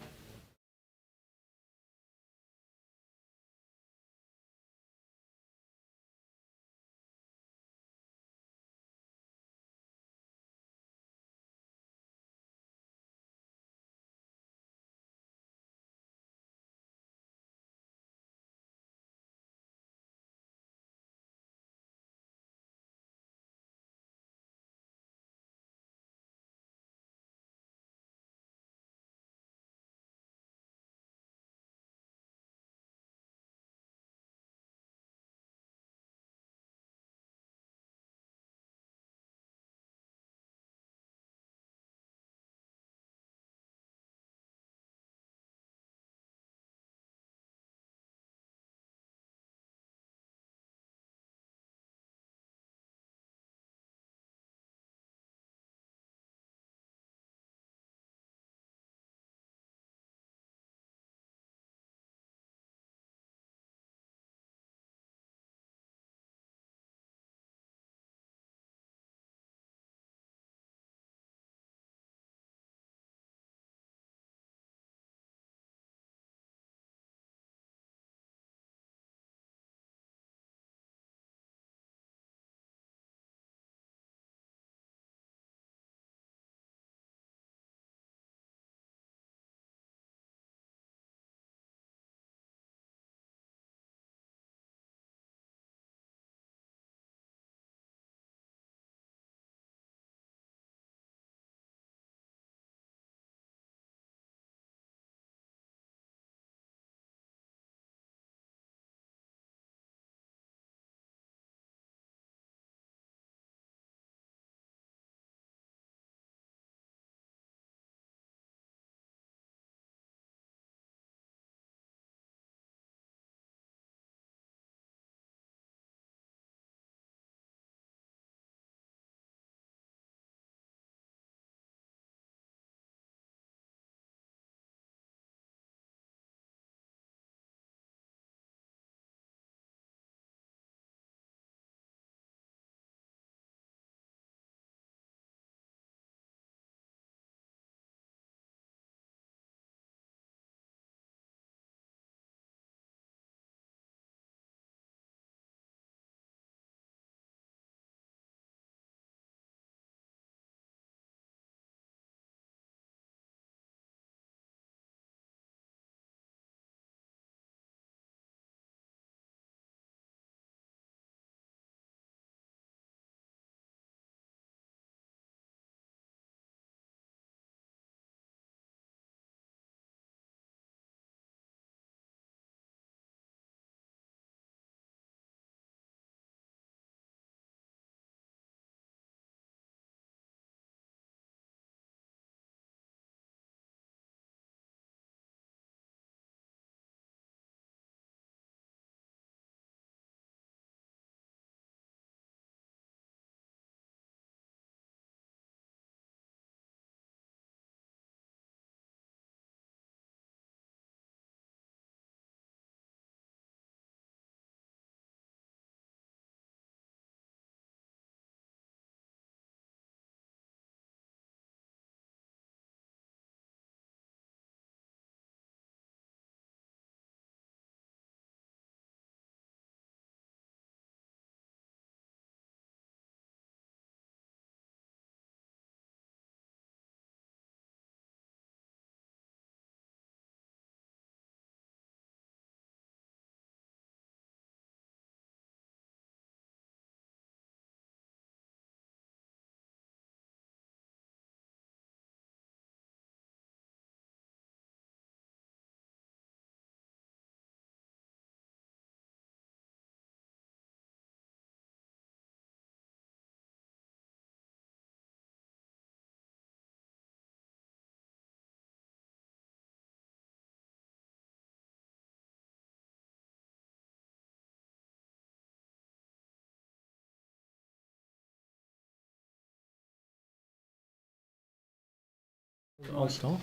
I'll start.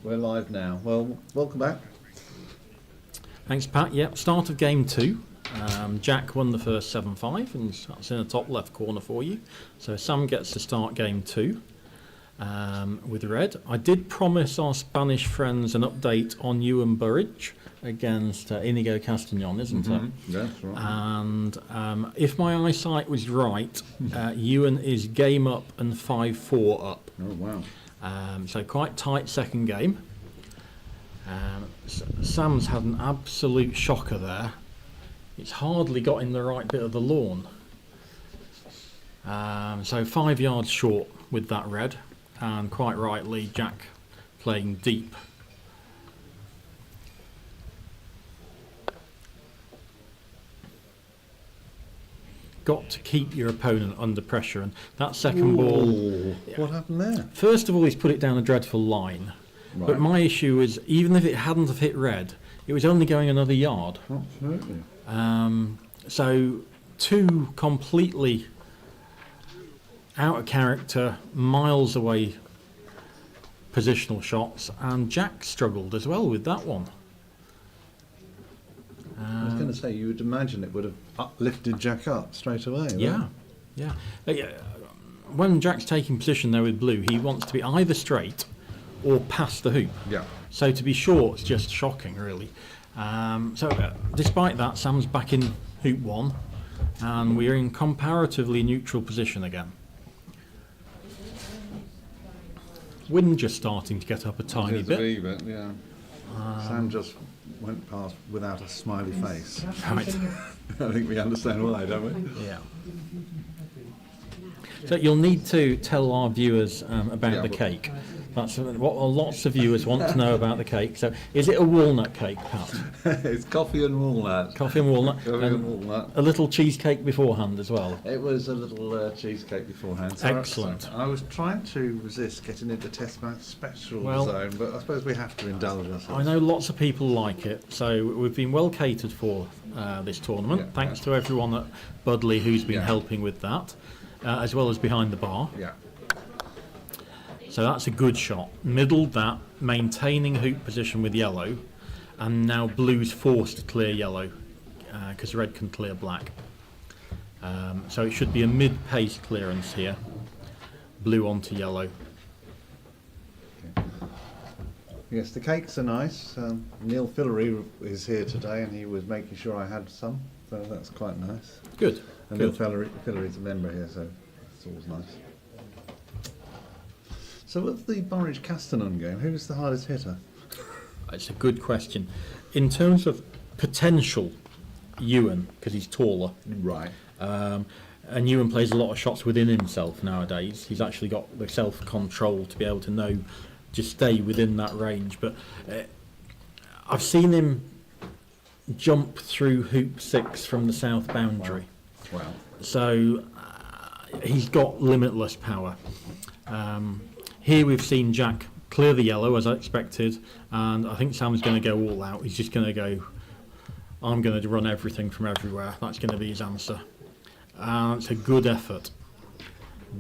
We're live now. Well, welcome back. Thanks, Pat. Yep, start of game 2. Jack won the first 7-5, and that's in the top left corner for you. So Sam gets to start game 2 with red. I did promise our Spanish friends an update on Ewan Burridge against Inigo Castañon, isn't it? That's right. And if my eyesight was right, Ewan is game up and 5-4 up. Oh, wow. So quite tight second game. Sam's had an absolute shocker there. It's hardly got in the right bit of the lawn. So 5 yards short with that red, and quite rightly Jack playing deep. Got to keep your opponent under pressure, and that second ball, What happened there? first of all, he's put it down a dreadful line. Right. But my issue is, even if it hadn't have hit red, it was only going another yard. Absolutely. So 2 completely out of character, miles away positional shots, and Jack struggled as well with that one. I was going to say, you would imagine it would have lifted Jack up straight away. right? Yeah. When Jack's taking position there with blue, he wants to be either straight or past the hoop. Yeah. So to be short is just shocking, really. Despite that, Sam's back in hoop 1, and we're in comparatively neutral position again. Wind just starting to get up a tiny Here's bit. a wee bit, yeah. Sam just went past without a smiley face. Right. I think we understand why, don't we? Yeah. So you'll need to tell our viewers about Yeah, the well- cake. That's what lots of viewers want to know about the cake. So is it a walnut cake, Pat? It's coffee and walnut. Coffee and walnut. Coffee and walnut. A little cheesecake beforehand as well. It was a little cheesecake beforehand. Excellent. I was trying to resist getting into test match special Well, zone, but I suppose we have to indulge I ourselves. know lots of people like it, so we've been well catered for this tournament. Yeah, Thanks to everyone at Budleigh who's been Yeah. helping with that, as well as behind the bar. Yeah. So that's a good shot. Middled that, maintaining hoop position with yellow, and now blue's forced to clear yellow because red can clear black. So it should be a mid-pace clearance here. Blue onto yellow. Yes, the cakes are nice. Neil Fillery is here today, and he was making sure I had some, so that's quite nice. Good. And Neil Good. Fillery's a member here, so it's always nice. So with the Burridge Castañon game, who was the hardest hitter? It's a good question. In terms of potential, Ewan, because he's taller. Right. And Ewan plays a lot of shots within himself nowadays. He's actually got the self-control to be able to know, just stay within that range. But I've seen him jump through hoop 6 from the south boundary. Wow. So he's got limitless power. Here we've seen Jack clear the yellow as I expected, and I think Sam's going to go all out. He's just going to go, I'm going to run everything from everywhere. That's going to be his answer. It's a good effort,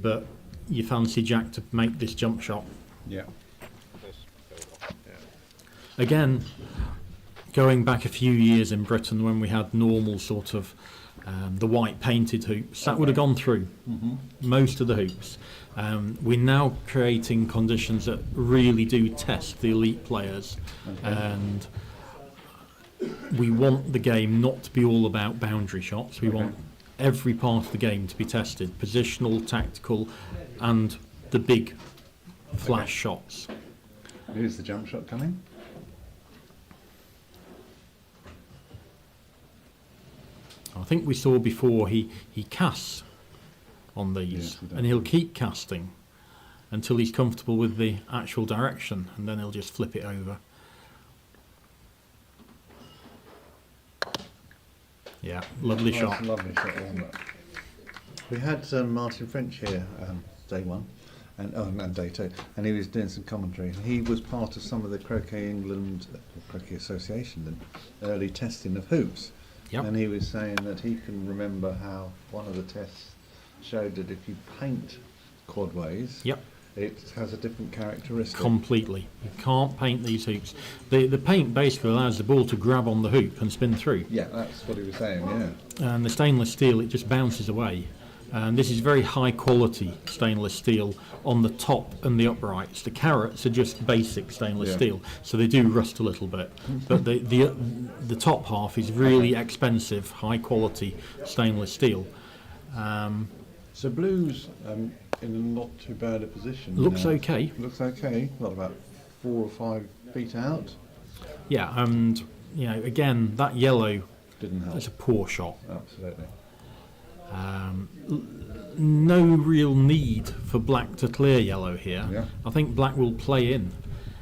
but you fancy Jack to make this jump shot. Yeah. Again, going back a few years in Britain when we had normal sort of the white painted hoops, that would have gone through most of the hoops. We're now creating conditions that really do test the elite players, and we want the game not to be all about boundary shots. We want every part of the game to be tested, positional, tactical, and the big flash shots. Here's the jump shot coming. I think we saw before he casts on these, Yes, he does. and he'll keep casting until he's comfortable with the actual direction, and then he'll just flip it over. Yeah, lovely Nice, shot. Lovely shot, wasn't it? We had Martin French here day 1 and day 2, and he was doing some commentary. He was part of some of the Croquet England, Croquet Association, and early testing of hoops. Yep. And he was saying that he can remember how one of the tests showed that if you paint quadways, Yep. it has a different characteristic. Completely. You can't paint these hoops. The paint basically allows the ball to grab on the hoop and spin through. Yeah, that's what he was saying, yeah. And the stainless steel, it just bounces away. And this is very high quality stainless steel on the top and the uprights. The carrots are just basic stainless Yeah. steel, so they do rust a little bit. But the top half is really expensive, high quality stainless steel. So Blue's in a not too bad a position. Looks now. okay. Looks okay. What, about 4 or 5 feet out? Yeah, and again, that yellow Didn't help. is a poor shot. Absolutely. No real need for black to clear yellow here. Yeah. I think black will play in.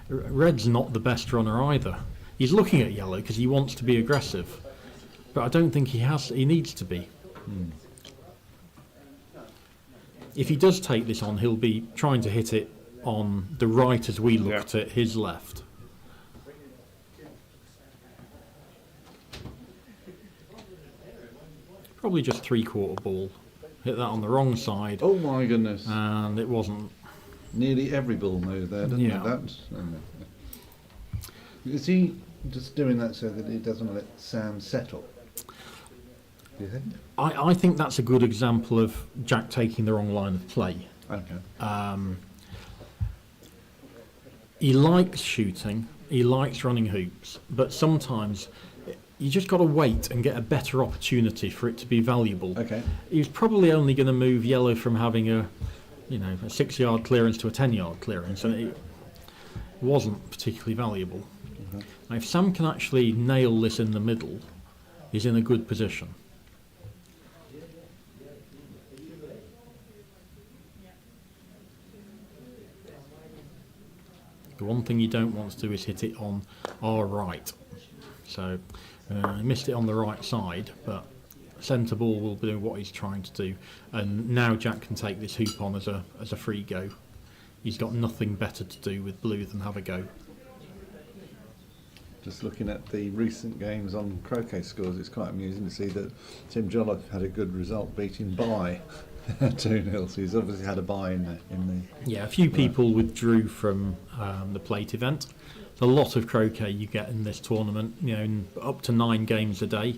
Red's not the best runner either. He's looking at yellow because he wants to be aggressive, but I don't think he needs to be. If he does take this on, he'll be trying to hit it on the right as we looked at his left. Probably just 3/4 ball. Hit that on the wrong side, Oh my goodness. and it wasn't. Nearly every ball moved there, didn't Yeah. it? Is he just doing that so that he doesn't let Sam settle? Do you think? I think that's a good example of Jack taking the wrong line of play. Okay. He likes shooting, he likes running hoops, but sometimes you just got to wait and get a better opportunity for it to be valuable. Okay. He was probably only going to move yellow from having a 6-yard clearance to a 10-yard clearance, and it wasn't particularly valuable. Now, if Sam can actually nail this in the middle, he's in a good position. The one thing you don't want to do is hit it on our right. So he missed it on the right side, but centre ball will do what he's trying to do. And now Jack can take this hoop on as a free go. He's got nothing better to do with blue than have a go. Just looking at the recent games on croquet scores, it's quite amusing to see that Tim Jolliffe had a good result beating Bye 2-0. So he's obviously had a bye in the. Yeah, a few people withdrew from the plate event. There's a lot of croquet you get in this tournament, up to 9 games a day,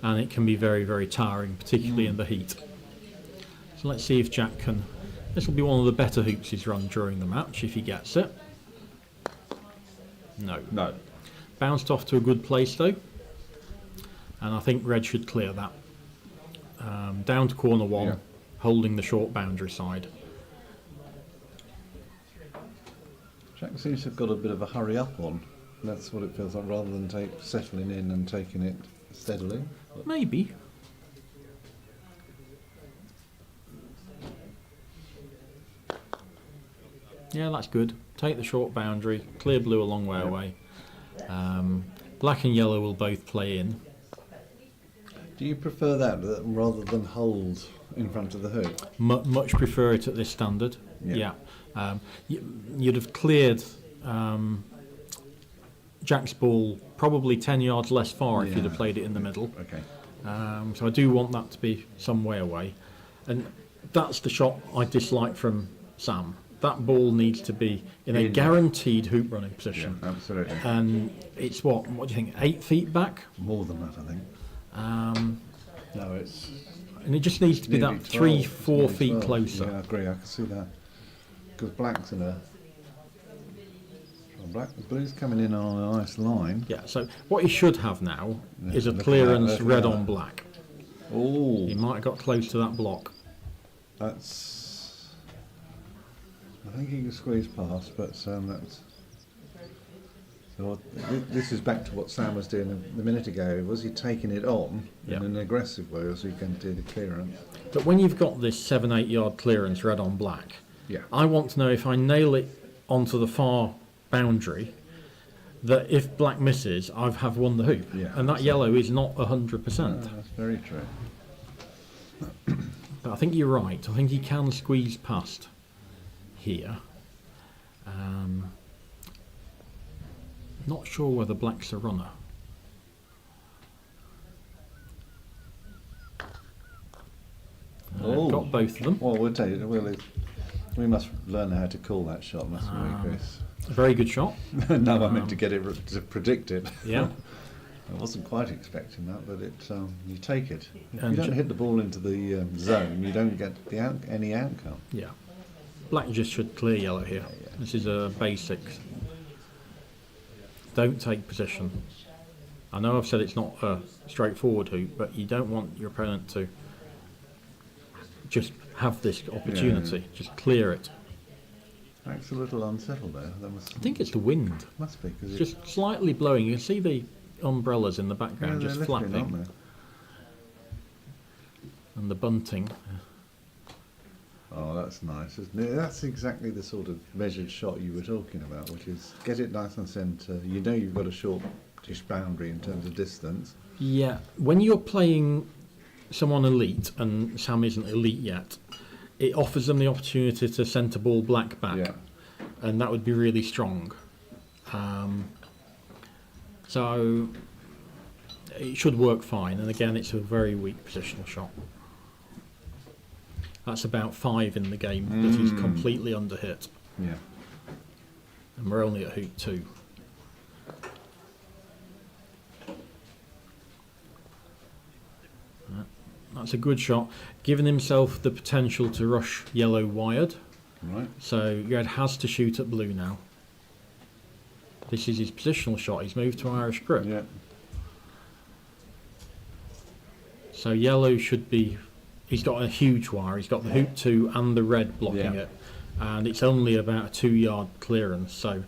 and it can be very, very tiring, particularly in the heat. So let's see if Jack can. This will be one of the better hoops he's run during the match if he gets it. No. Bounced off to a good place though, and I think red should clear that. Down to corner 1, Yeah. holding the short boundary side. Jack seems to have got a bit of a hurry up on. That's what it feels like, rather than settling in and taking it steadily. Maybe. Yeah, that's good. Take the short boundary, clear blue a long way away. Black and yellow will both play in. Do you prefer that rather than hold in front of the hoop? Much prefer it at this standard. Yeah. You'd have cleared Jack's ball probably 10 yards less far if you'd have played it in the middle. Okay. So I do want that to be some way away. And that's the shot I dislike from Sam. That ball needs to be in a guaranteed hoop running position. Yeah, absolutely. And it's what do you think, 8 feet back? More than that, I think. No, it's And it just needs to be nearly that 12, 3-4 nearly feet 12. closer. Yeah, I agree. I can see that. Because black's in a. Well, blue's coming in on a nice line. Yeah, so what he should have now is a look at clearance that, look at red that. on black. Oh, He might have got close to that block. that's. I think he can squeeze past, but that's. So this is back to what Sam was doing a minute ago. Was he taking it on Yeah. in an aggressive way, or so he can do the clearance? But when you've got this 7-8 yard clearance red on black, Yeah. I want to know if I nail it onto the far boundary, that if black misses, I have won the hoop. Yeah, And that that's yellow is not 100%. That's very true. But I think you're right. I think he can squeeze past here. Not sure whether black's a runner. Oh. Got both of them. Well, we'll take it. Well, We must learn how to call that shot, mustn't we, Chris? A very good shot. No, I meant to get it to predict it. Yeah. I wasn't quite expecting that, but it you take it. If And you don't ju- hit the ball into the zone, you don't get any outcome. Yeah. Black just should clear yellow here. Yeah. This is a basic. Don't take position. I know I've said it's not a straightforward hoop, but you don't want your opponent to just have this opportunity. Just clear it. It's a little unsettled there. That I think it's the wind. must be because Just slightly blowing. You can see the umbrellas in the background just lifting, flapping. aren't they? And the bunting. Oh, that's nice, isn't it? That's exactly the sort of measured shot you were talking about, which is get it nice and centre. You know you've got a shortish boundary in terms of distance. Yeah, when you're playing someone elite, and Sam isn't elite yet, it offers them the opportunity to centre ball black back, Yeah. and that would be really strong. So it should work fine, and again, it's a very weak positional shot. That's about 5 in the game that he's completely under hit, Yeah. and we're only at hoop 2. That's a good shot, giving himself the potential to rush yellow wired. Right. So Red has to shoot at blue now. This is his positional shot. He's moved to Irish grip. Yeah. So yellow should be. He's got a huge wire. He's got the hoop 2 and the red blocking Yeah. it, and it's only about a 2-yard clearance. So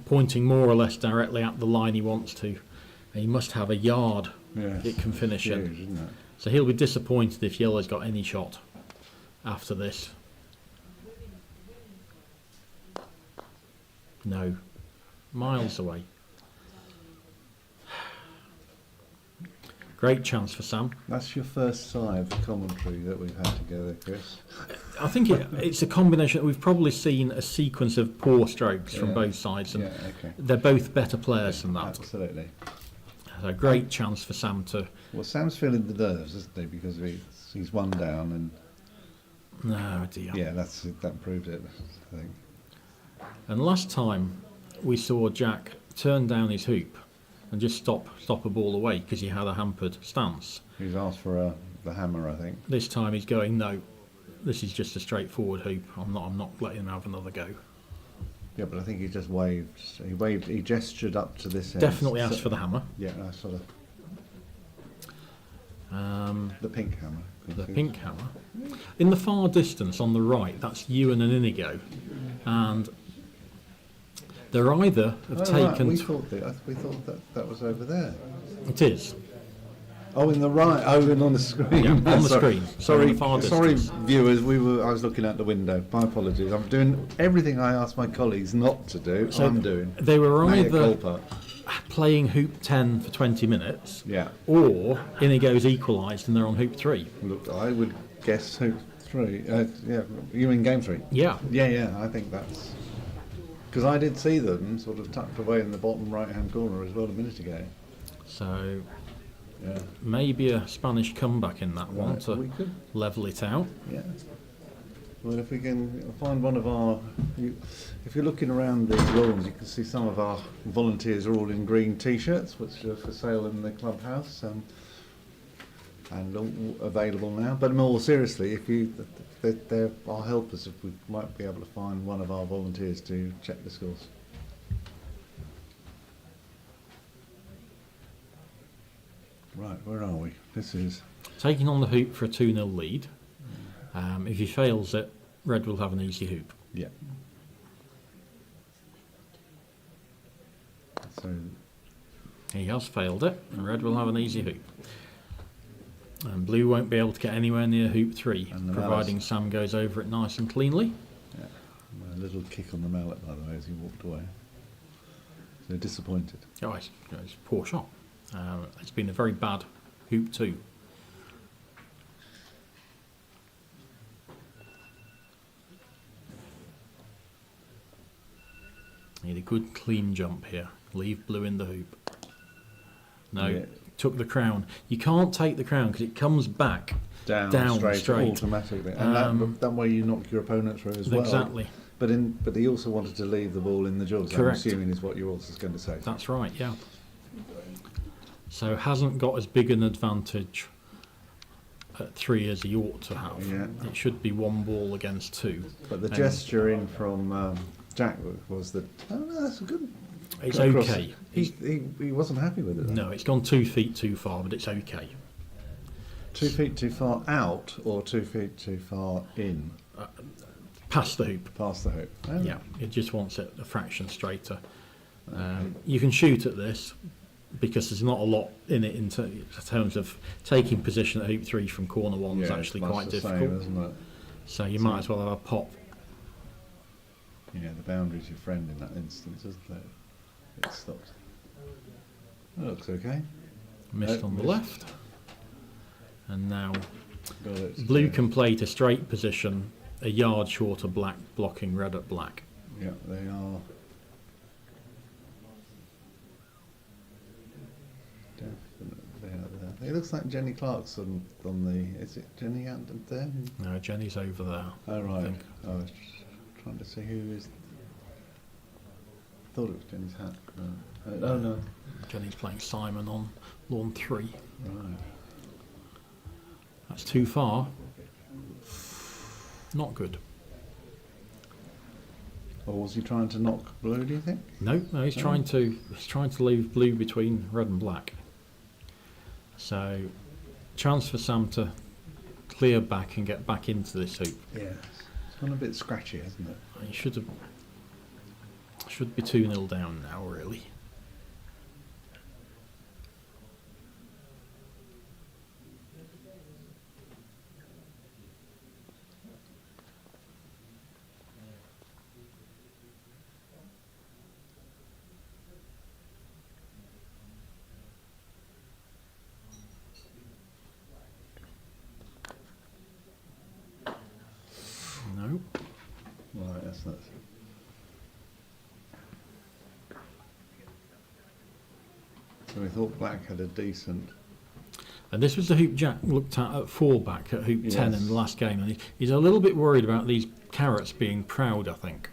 pointing more or less directly at the line he wants to. And he must have a yard Yes. it can finish Huge, in. isn't it? So he'll be disappointed if yellow's got any shot after this. No. Miles away. Great chance for Sam. That's your first sigh of the commentary that we've had together, Chris. I think it's a combination. We've probably seen a sequence of poor strokes from Yeah. both sides, and Yeah, okay. they're both better players than that. Absolutely. A great chance for Sam to. Well, Sam's feeling the nerves, isn't he? Because he's one down, and No dear. yeah, that proved it, I think. And last time we saw Jack turn down his hoop and just stop a ball away because he had a hampered stance. He's asked for the hammer, I think. This time he's going, no, this is just a straightforward hoop. I'm not letting him have another go. Yeah, but I think he just waved. He gestured up to this end. Definitely asked for the hammer. Yeah, I sort of Um, the pink hammer. the pink hammer. In the far distance on the right, that's Ewan and Inigo. And they're either have taken... We thought that was over there. It is. Oh, in the right. Oh, and on the screen. Yeah, on the Sorry. screen. Sorry, On the far sorry, distance. viewers. I was looking out the window. My apologies. I'm doing everything I asked my colleagues not to do. So I'm doing. They were Mea either culpa. playing hoop 10 for 20 minutes, Yeah. or Inigo's equalised and they're on hoop 3. Look, I would guess hoop 3. Yeah, you mean game 3? Yeah. Yeah. I think that's because I did see them sort of tucked away in the bottom right-hand corner as well a minute ago. So Yeah. maybe a Spanish comeback in that one Right, to we could. level it out. Yeah. Well, if we can find one of our... if you're looking around the lawns, you can see some of our volunteers are all in green T-shirts, which are for sale in the clubhouse, and all available now. But more seriously, they're our helpers, if we might be able to find one of our volunteers to check the scores. Right, where are we? This is... Taking on the hoop for a 2-0 lead. If he fails it, Red will have an easy hoop. Yeah. So, He has failed it, and Red will have an easy hoop. And Blue won't be able to get anywhere near hoop 3, And the providing malice. Sam goes over it nice and cleanly. a little kick on the mallet, by the way, as he walked away. So disappointed. Oh, it's a poor shot. It's been a very bad hoop 2. Need a good clean jump here. Leave Blue in the hoop. No, Yeah. took the crown. You can't take the crown because it comes back down straight automatically, and that way you knock your opponent through as well. Exactly. But he also wanted to leave the ball in the jaws. Correct. I'm assuming is what you're also going to say. That's right, yeah. So hasn't got as big an advantage at 3 as he ought to have. Yeah. It should be 1 ball against 2. But the gesture in from Jack was that, oh no, that's a good. It's across. okay. He wasn't happy with it. Though. No, it's gone 2 feet too far, but it's okay. 2 feet too far out or 2 feet too far in? Past the hoop. Past the hoop. Oh. Yeah, it just wants it a fraction straighter. You can shoot at this because there's not a lot in it in terms of taking position at hoop 3 from corner 1 is actually quite difficult. Same, isn't it? So you might as well have a pop. Yeah, the boundary's your friend in that instance, isn't it? It stopped. That looks okay. Missed on the missed. left. And now Got it. blue can play to straight position, a yard short of black, blocking red at black. Yeah, they are. Definitely out there. It looks like Jenny Clarkson on the. Is it Jenny out there? No, Jenny's over there. Oh I right. think. I was trying to see who is. Thought it was Jenny's hat. No. Oh no. Jenny's playing Simon on lawn 3. Right. That's too far. Not good. Or was he trying to knock blue? Do you think? No, he's trying to leave blue between red and black. So, chance for Sam to clear back and get back into this hoop. Yeah. It's gone a bit scratchy, hasn't it? He should be 2-0 down now, really. No. Right, that's not. So we thought black had a decent. And this was the hoop Jack looked at 4 back at hoop 10 Yes. in the last game, and he's a little bit worried about these carrots being proud, I think.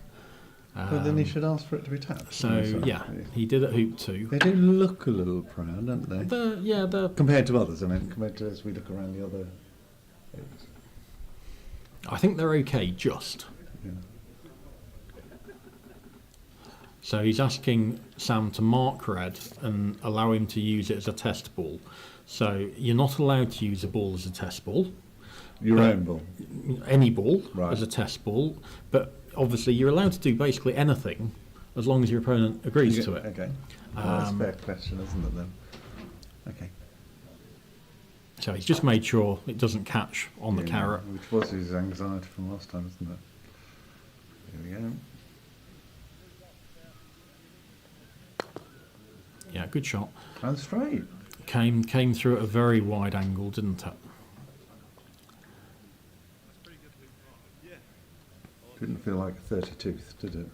But then he should ask for it to be tapped. So yeah, he did at hoop 2. They do look a little proud, don't they? They're Compared to others, I mean, compared to as we look around the other. I think they're okay, just. Yeah. So he's asking Sam to mark red and allow him to use it as a test ball. So you're not allowed to use a ball as a test ball. Your own ball. Any ball Right. as a test ball, but obviously you're allowed to do basically anything as long as your opponent agrees to it. Okay. Well, that's a fair question, isn't it then? Okay. So he's just made sure it doesn't catch on the Yeah, carrot. which was his anxiety from last time, isn't it? Here we go. Yeah, good shot. And straight. Came through at a very wide angle, didn't it? Didn't feel like a 30 tooth, did it?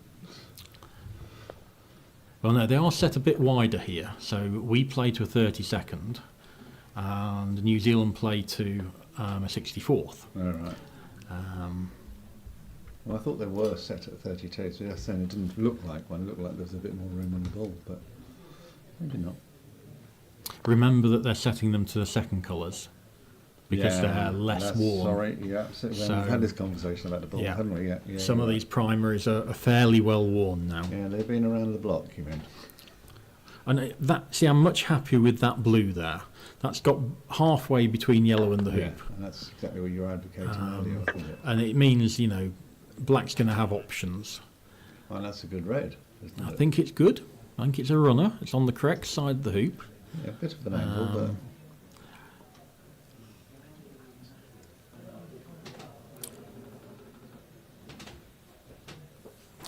Well, no, they are set a bit wider here. So we play to a 32nd, and New Zealand play to a 64th. All right. Well, I thought they were set at 32, so yes, then it didn't look like one. It looked like there was a bit more room on the ball, but maybe not. Remember that they're setting them to the second colours because they're less worn. Sorry, yeah, absolutely. So- We've had this conversation about the ball, Yeah. haven't we? Yeah, Some you're of right. these primaries are fairly well worn now. Yeah, they've been around the block, you mean? And I'm much happier with that blue there. That's got halfway between yellow and the hoop. Yeah, and that's exactly what you were advocating earlier, wasn't it? And it means, black's going to have options. Well, that's a good red, isn't I it? think it's good. I think it's a runner. It's on the correct side of the hoop. Yeah, a bit of an angle,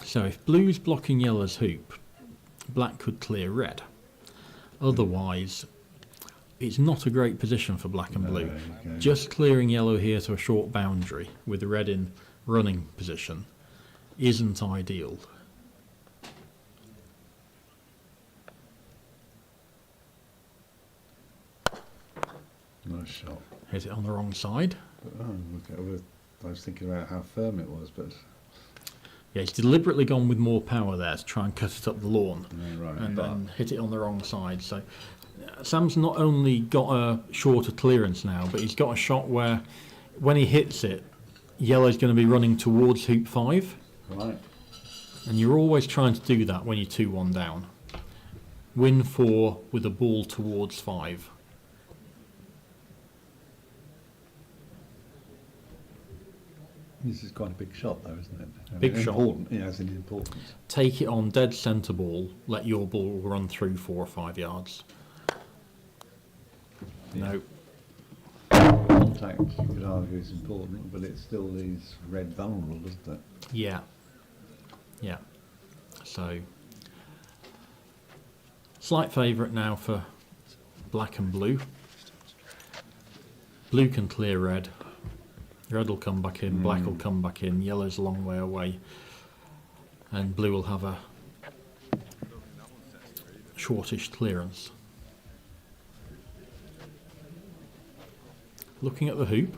So if blue's blocking yellow's hoop, black could clear red. Otherwise, it's not a great position for black and blue. okay. Just clearing yellow here to a short boundary with the red in running position isn't ideal. Nice shot. Hit it on the wrong side. Oh, okay. I was thinking about how firm it was, but Yeah, he's deliberately gone with more power there to try and cut it up the lawn, no, right. and but then hit it on the wrong side. So Sam's not only got a shorter clearance now, but he's got a shot where when he hits it, yellow's going to be running towards hoop 5, right. and you're always trying to do that when you're 2-1 down. Win 4 with a ball towards 5. This is quite a big shot, though, isn't it? I Big mean, shot. Important. Yeah, it's important. Take it on dead centre ball, let your ball run through 4 or 5 yards. No. Contact, you could argue, is important, but it still leaves red vulnerable, doesn't it? Yeah. Yeah. So, slight favourite now for black and blue. Blue can clear red. Red will come back in, black will come back in, yellow's a long way away, and blue will have a shortish clearance. Looking at the hoop,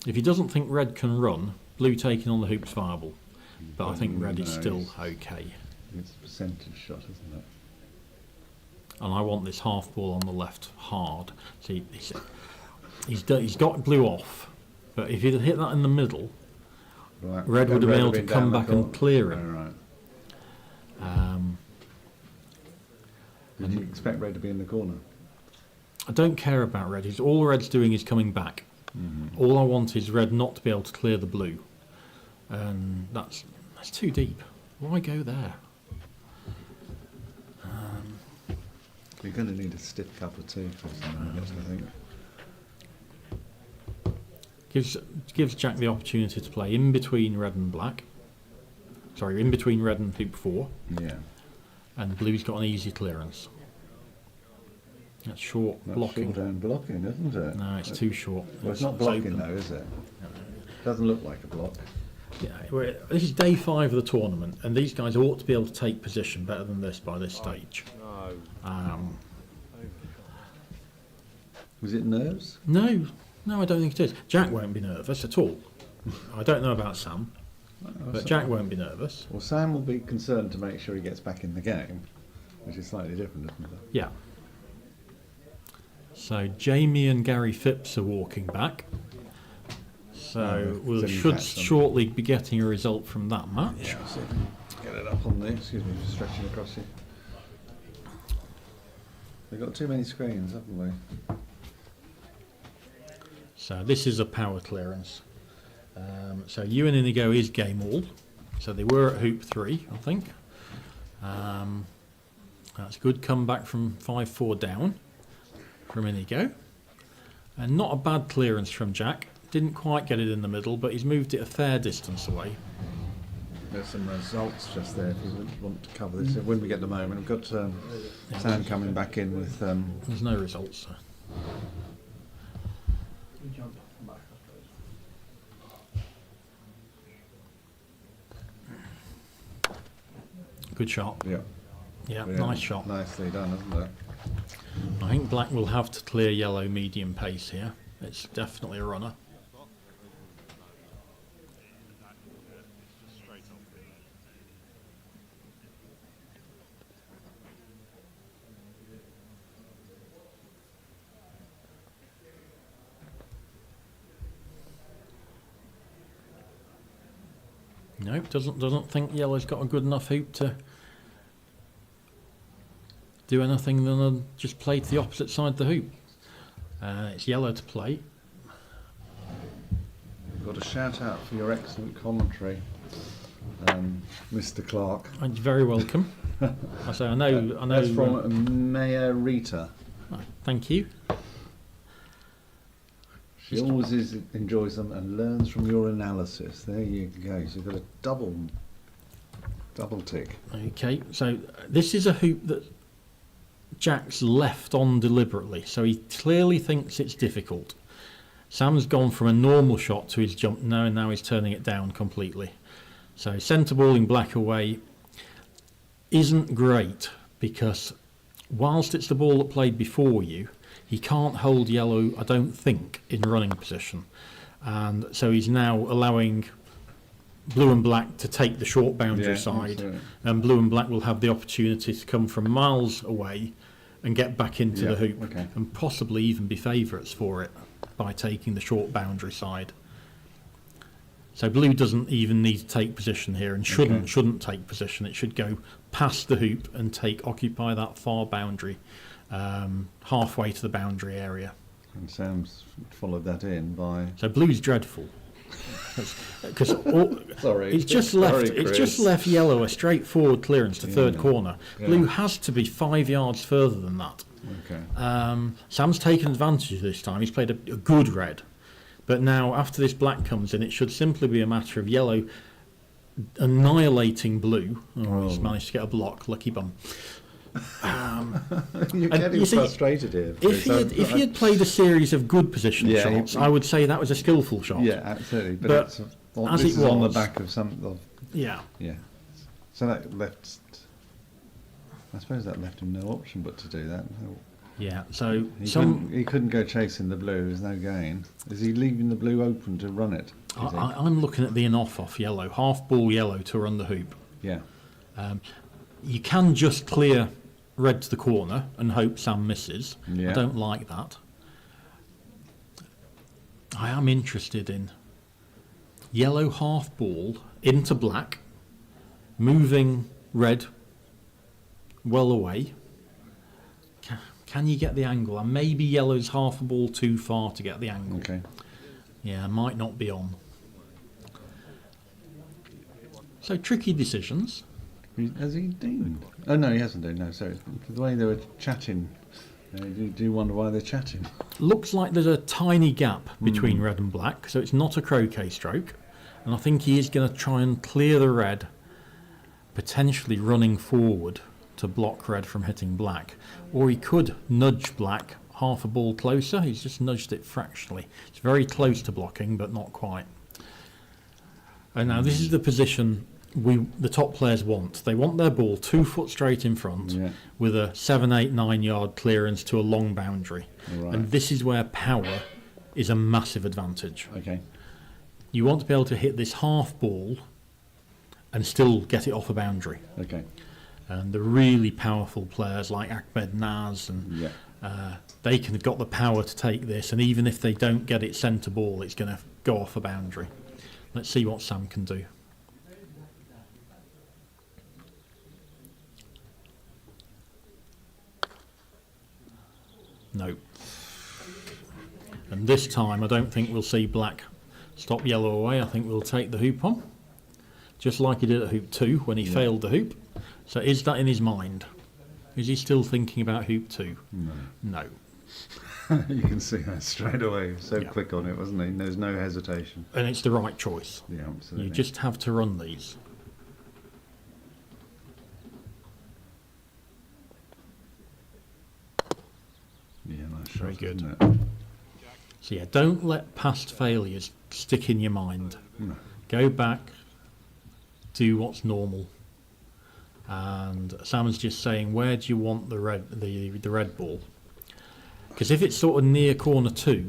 if he doesn't think red can run, blue taking on the hoop's viable, but I think red is still okay. It's a percentage shot, isn't it? And I want this half ball on the left hard. See, he's got blue off, but if he'd hit that in the middle, Right. red would have been able to come back and clear Oh, him. right. Um, Did you expect red to be in the corner? I don't care about red. All red's doing is coming back. All I want is red not to be able to clear the blue, and that's too deep. Why go there? You're going to need a stiff cup or two for some minutes, I think. Gives Jack the opportunity to play in between red and black. Sorry, in between red and hoop 4, Yeah. and blue's got an easy clearance. That's short That's blocking. short and blocking, isn't it? No, it's too short. Well, it's not blocking open. though, is it? Doesn't look like a block. Yeah, this is day 5 of the tournament, and these guys ought to be able to take position better than this by this stage. Was it nerves? No, I don't think it is. Jack won't be nervous at all. I don't know about Sam, but Jack won't be nervous. Well, Sam will be concerned to make sure he gets back in the game, which is slightly different, isn't it? Yeah. So Jamie and Gary Phipps are walking back. So we so you should catch them. shortly be getting a result from that match. Yeah, I'll see if I can get it up on there. Excuse me for stretching across here. They've got too many screens, haven't they? So this is a power clearance. So you and Inigo is game all. So they were at hoop 3, I think. That's good comeback from 5-4 down from Inigo. And not a bad clearance from Jack. Didn't quite get it in the middle, but he's moved it a fair distance away. There's some results just there if you want to cover this. When we get the moment, we've got Sam coming back in with... There's no results. So. You jump back, I suppose. Good shot. yeah, Yeah, yeah, nice shot. Nicely done, isn't it? I think black will have to clear yellow medium pace here. It's definitely a runner. No, doesn't think yellow's got a good enough hoop to do anything than just play to the opposite side of the hoop. It's yellow to play. We've got a shout out for your excellent commentary, Mr. Clark. You're very welcome. I say I know. That's from Mayor Rita. Thank you. She always enjoys them and learns from your analysis. There you go. So you've got a double tick. Okay, so this is a hoop that Jack's left on deliberately, so he clearly thinks it's difficult. Sam's gone from a normal shot to his jump now, and now he's turning it down completely. So centre balling black away isn't great, because whilst it's the ball that played before you, he can't hold yellow, I don't think, in running position. And so he's now allowing blue and black to take the short boundary Yeah, side, absolutely. and blue and black will have the opportunity to come from miles away and get back into Yeah, the hoop, okay. and possibly even be favourites for it by taking the short boundary side. So blue doesn't even need to take position here, and shouldn't take position. It should go past the hoop and occupy that far boundary, halfway to the boundary area. And Sam's followed that in by. So blue's dreadful. Because Sorry. it's just Chris. left yellow a straightforward clearance to third corner. Yeah. Blue has to be 5 yards further than that. Okay. Sam's taken advantage of this time. He's played a good red, but now after this black comes in, it should simply be a matter of yellow annihilating blue. He's managed to get a block. Lucky bum. You're And getting you see, frustrated here. If he had played a series of good position Yeah, shots, I would say that was a skillful shot. Yeah, absolutely. But, But it's, as this it is on the was- back of some. Yeah. Yeah. So that left. I suppose that left him no option but to do that. Yeah. So He couldn't go chasing the blue. There's no gain. Is he leaving the blue open to run it? do you think? I'm looking at the off yellow, half ball yellow to run the hoop. Yeah. You can just clear red to the corner and hope Sam misses. Yeah. I don't like that. I am interested in yellow half ball into black, moving red well away. Can you get the angle? And maybe yellow's half a ball too far to get the angle. Okay. Yeah, might not be on. So tricky decisions. Has he done? Oh no, he hasn't done. No, sorry. The way they were chatting, you do wonder why they're chatting. Looks like there's a tiny gap between red and black, so it's not a croquet stroke. And I think he is going to try and clear the red, potentially running forward to block red from hitting black. Or he could nudge black half a ball closer. He's just nudged it fractionally. It's very close to blocking, but not quite. And now this is the position the top players want. They want their ball 2 foot straight in front, Yeah. with a 7, 8, 9 yard clearance to a long boundary. Right. And this is where power is a massive advantage. Okay. You want to be able to hit this half ball and still get it off a boundary. Okay. And the really powerful players like Ahmed Naz, and Yeah. they can have got the power to take this, and even if they don't get it centre ball, it's going to go off a boundary. Let's see what Sam can do. No. And this time I don't think we'll see black stop yellow away. I think we'll take the hoop on, just like he did at hoop 2 when he failed the hoop. So is that in his mind? Is he still thinking about hoop 2? No. You can see that straight away. So Yeah. quick on it, wasn't he? There's no hesitation. And it's the right choice. Yeah, absolutely. You just have to run these. Yeah, nice shot, Very good. isn't it? So yeah, don't let past failures stick in your mind. No. Go back, do what's normal. And Sam's just saying, where do you want the red ball? Because if it's sort of near corner 2,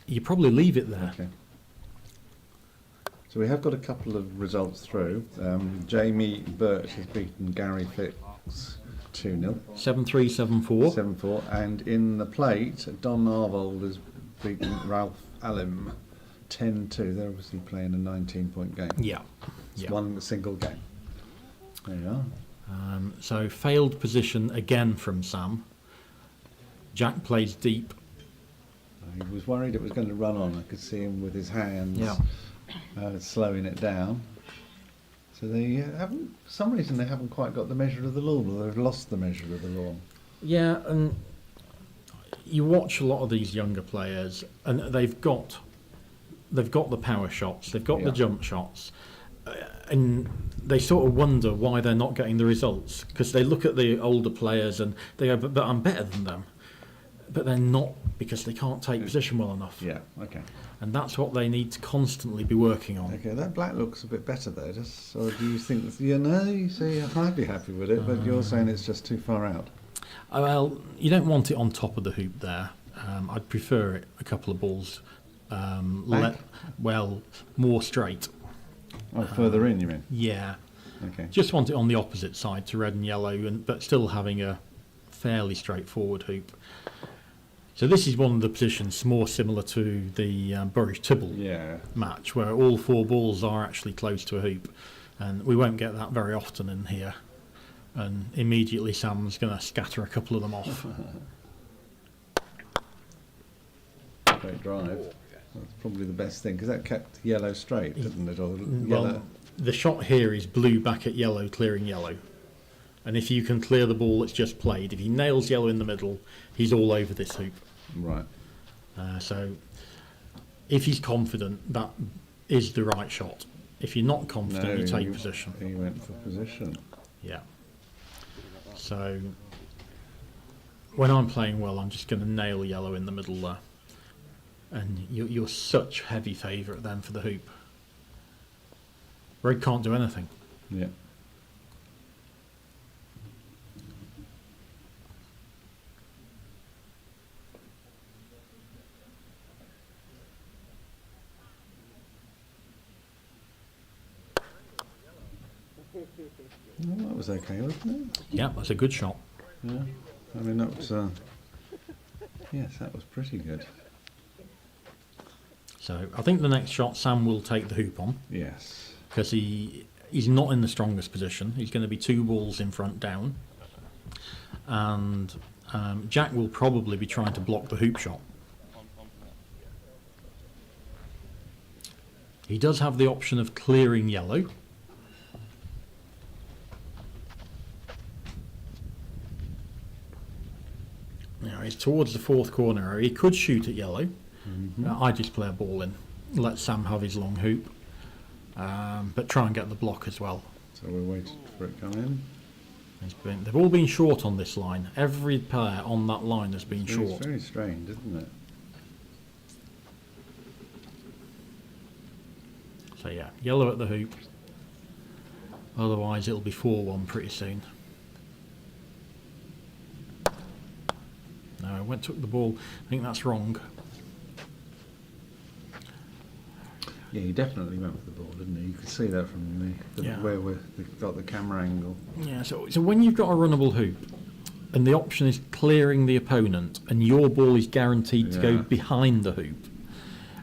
you probably leave it there. Okay. So we have got a couple of results through. Jamie Birch has beaten Gary Fix 2-0, 7-3, 7-4. 7-4, and in the plate, Don Arvold has beaten Ralph Allen 10-2. They're obviously playing a 19-point game. Yeah. It's Yeah. one single game. There you are. So failed position again from Sam. Jack plays deep. He was worried it was going to run on. I could see him with his hands slowing it down. So they haven't, for some reason, they haven't quite got the measure of the lawn, or they've lost the measure of the lawn. Yeah, and you watch a lot of these younger players, and they've got the power shots, they've got the jump shots, and they sort of wonder why they're not getting the results, because they look at the older players and they go, but I'm better than them. But they're not, because they can't take position well enough. Yeah, okay. And that's what they need to constantly be working on. Okay, that black looks a bit better there. Just, or do you think, you say I'd be happy with it, but you're saying it's just too far out. Well, you don't want it on top of the hoop there. I'd prefer it a couple of balls, more straight. Oh, further in, you mean? Yeah. Okay. Just want it on the opposite side to red and yellow, but still having a fairly straightforward hoop. So this is one of the positions more similar to the Burridge-Tibble match, where all 4 balls are actually close to a hoop, and we won't get that very often in here. And immediately Sam's going to scatter a couple of them off. Great drive. That's probably the best thing, because that kept yellow straight, didn't it? Or Well, yellow. the shot here is blue back at yellow, clearing yellow. And if you can clear the ball that's just played, if he nails yellow in the middle, he's all over this hoop. Right. So if he's confident, that is the right shot. If you're not confident, you take position. He went for position. Yeah. So when I'm playing well, I'm just going to nail yellow in the middle there. And you're such heavy favourite then for the hoop. Red can't do anything. Yeah. Well, that was okay, wasn't it? Yeah, that's a good shot. Yeah. I mean, that was. Yes, that was pretty good. So I think the next shot Sam will take the hoop on, Yes. because he's not in the strongest position. He's going to be 2 balls in front down, and Jack will probably be trying to block the hoop shot. He does have the option of clearing yellow. Now he's towards the 4th corner area. He could shoot at yellow. I just play a ball in, let Sam have his long hoop, but try and get the block as well. So we're waiting for it to come in. They've all been short on this line. Every player on that line has been short. It's very strange, isn't it? So yeah, yellow at the hoop. Otherwise it'll be 4-1 pretty soon. No, I took the ball. I think that's wrong. Yeah, he definitely went for the ball, didn't he? You could see that from where we've got the camera angle. Yeah, so when you've got a runnable hoop and the option is clearing the opponent and your ball is guaranteed to go behind the hoop,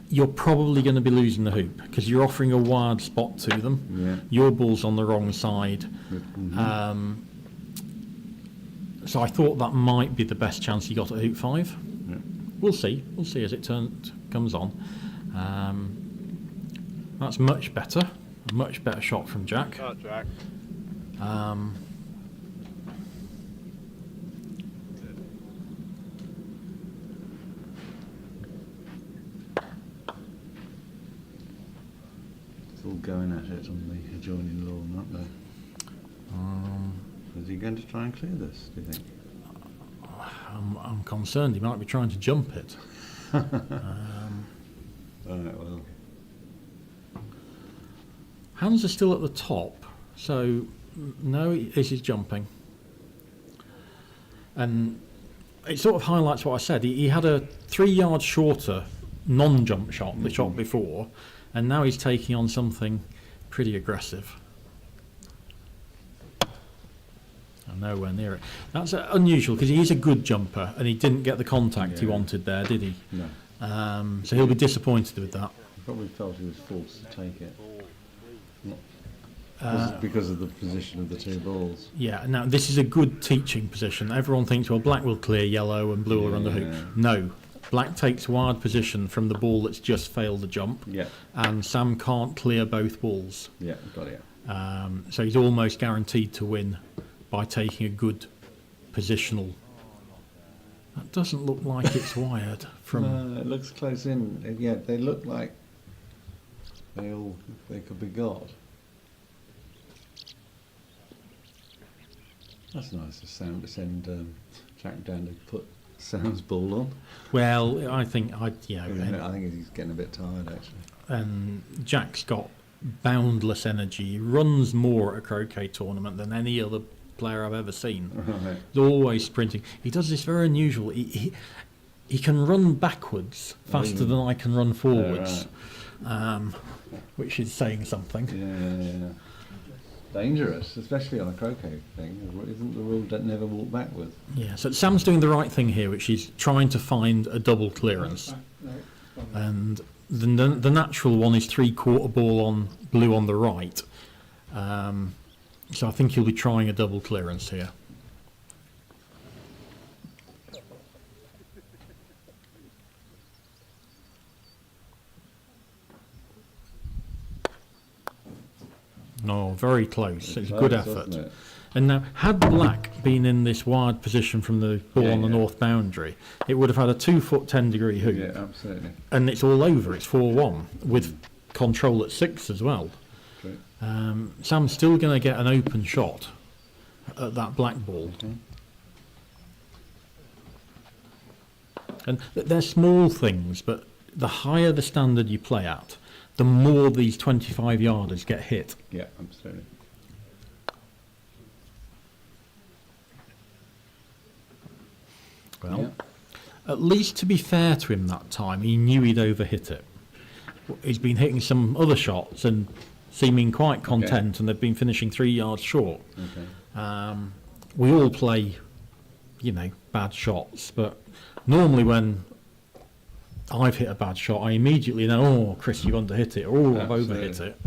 you're probably going to be losing the hoop because you're offering a wide spot to them. Yeah. Your ball's on the wrong side. So I thought that might be the best chance he got at hoop 5. Yeah. We'll see as it comes on. That's much better. A much better shot from Jack. Jack. It's all going at it on the adjoining lawn, aren't they? Is he going to try and clear this, do you think? I'm concerned he might be trying to jump it. Right, well. Hands are still at the top, so no, this is jumping. And it sort of highlights what I said. He had a 3 yards shorter non-jump shot the shot before, and now he's taking on something pretty aggressive. I'm nowhere near it. That's unusual because he's a good jumper and he didn't get the contact he wanted there, did he? No. So he'll be disappointed with that. He probably felt he was forced to take it. Because of the position of the 2 balls. Yeah, now this is a good teaching position. Everyone thinks, well, black will clear yellow and blue will run the hoop. No, black takes wide position from the ball that's just failed the jump. Yeah. And Sam can't clear both balls. Yeah, got it. So he's almost guaranteed to win by taking a good positional. That doesn't look like it's wired from. It looks close in. Yeah, they look like they could be got. That's nice of Sam to send Jack down to put Sam's ball on. Well, I think I think he's getting a bit tired actually. And Jack's got boundless energy. He runs more at a croquet tournament than any other player I've ever seen. Right. He's always sprinting. He does this very unusual. he can run backwards faster than I can run forwards, which is saying something. Yeah. Dangerous, especially on a croquet thing. Isn't the rule that never walk backwards? Yeah, so Sam's doing the right thing here, which is trying to find a double clearance. And the natural one is 3/4 ball on blue on the right. So I think he'll be trying a double clearance here. No, very close. It's a good effort. And now, had black been in this wide position from the ball on the north boundary, it would have had a 2-foot 10-degree hoop. Yeah, absolutely. And it's all over. It's 4-1 with control at 6 as well. True. Sam's still going to get an open shot at that black ball. And they're small things, but the higher the standard you play at, the more these 25-yarders get hit. Yeah, absolutely. Well, at least to be fair to him that time, he knew he'd overhit it. He's been hitting some other shots and seeming quite content, and they've been finishing 3 yards short. We all play, bad shots, but normally when I've hit a bad shot, I immediately know, oh, Chris, you've underhit it, or I've overhit it.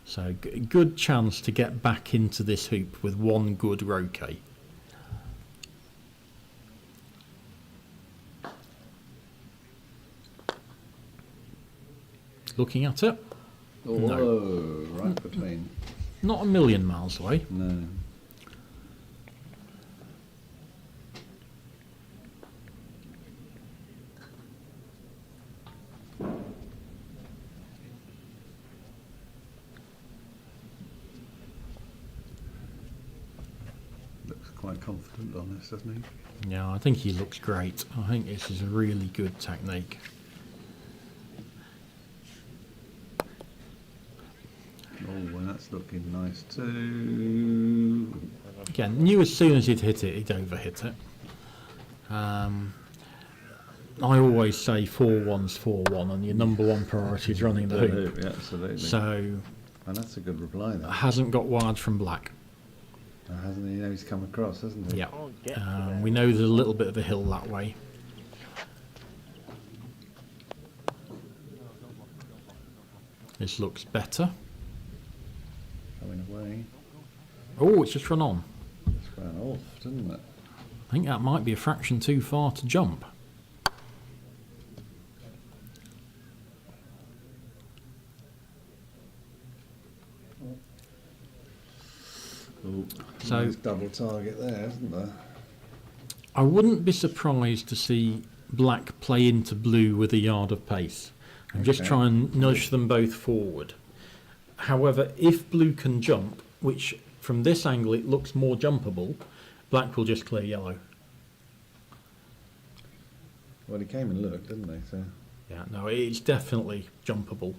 So good chance to get back into this hoop with one good roquet. Looking at it. Oh, No. right between. Not a million miles away. No. Looks quite confident on this, doesn't he? Yeah, I think he looks great. I think this is a really good technique. Oh, well, that's looking nice too. Again, knew as soon as he'd hit it, he'd overhit it. I always say 4-1's 4-1, and your number one priority is running the hoop. Yeah, absolutely. So, and that's a good reply there. hasn't got wide from black. Hasn't he? He's come across, hasn't he? Yeah. We know there's a little bit of a hill that way. This looks better. Coming away. Oh, it's just run on. It's ran off, didn't it? I think that might be a fraction too far to jump. Oh, So- nice double target there, isn't there? I wouldn't be surprised to see black play into blue with a yard of pace and just Okay. try and nudge them both forward. However, if blue can jump, which from this angle it looks more jumpable, black will just clear yellow. Well, he came and looked, didn't he? So Yeah, no, it's definitely jumpable.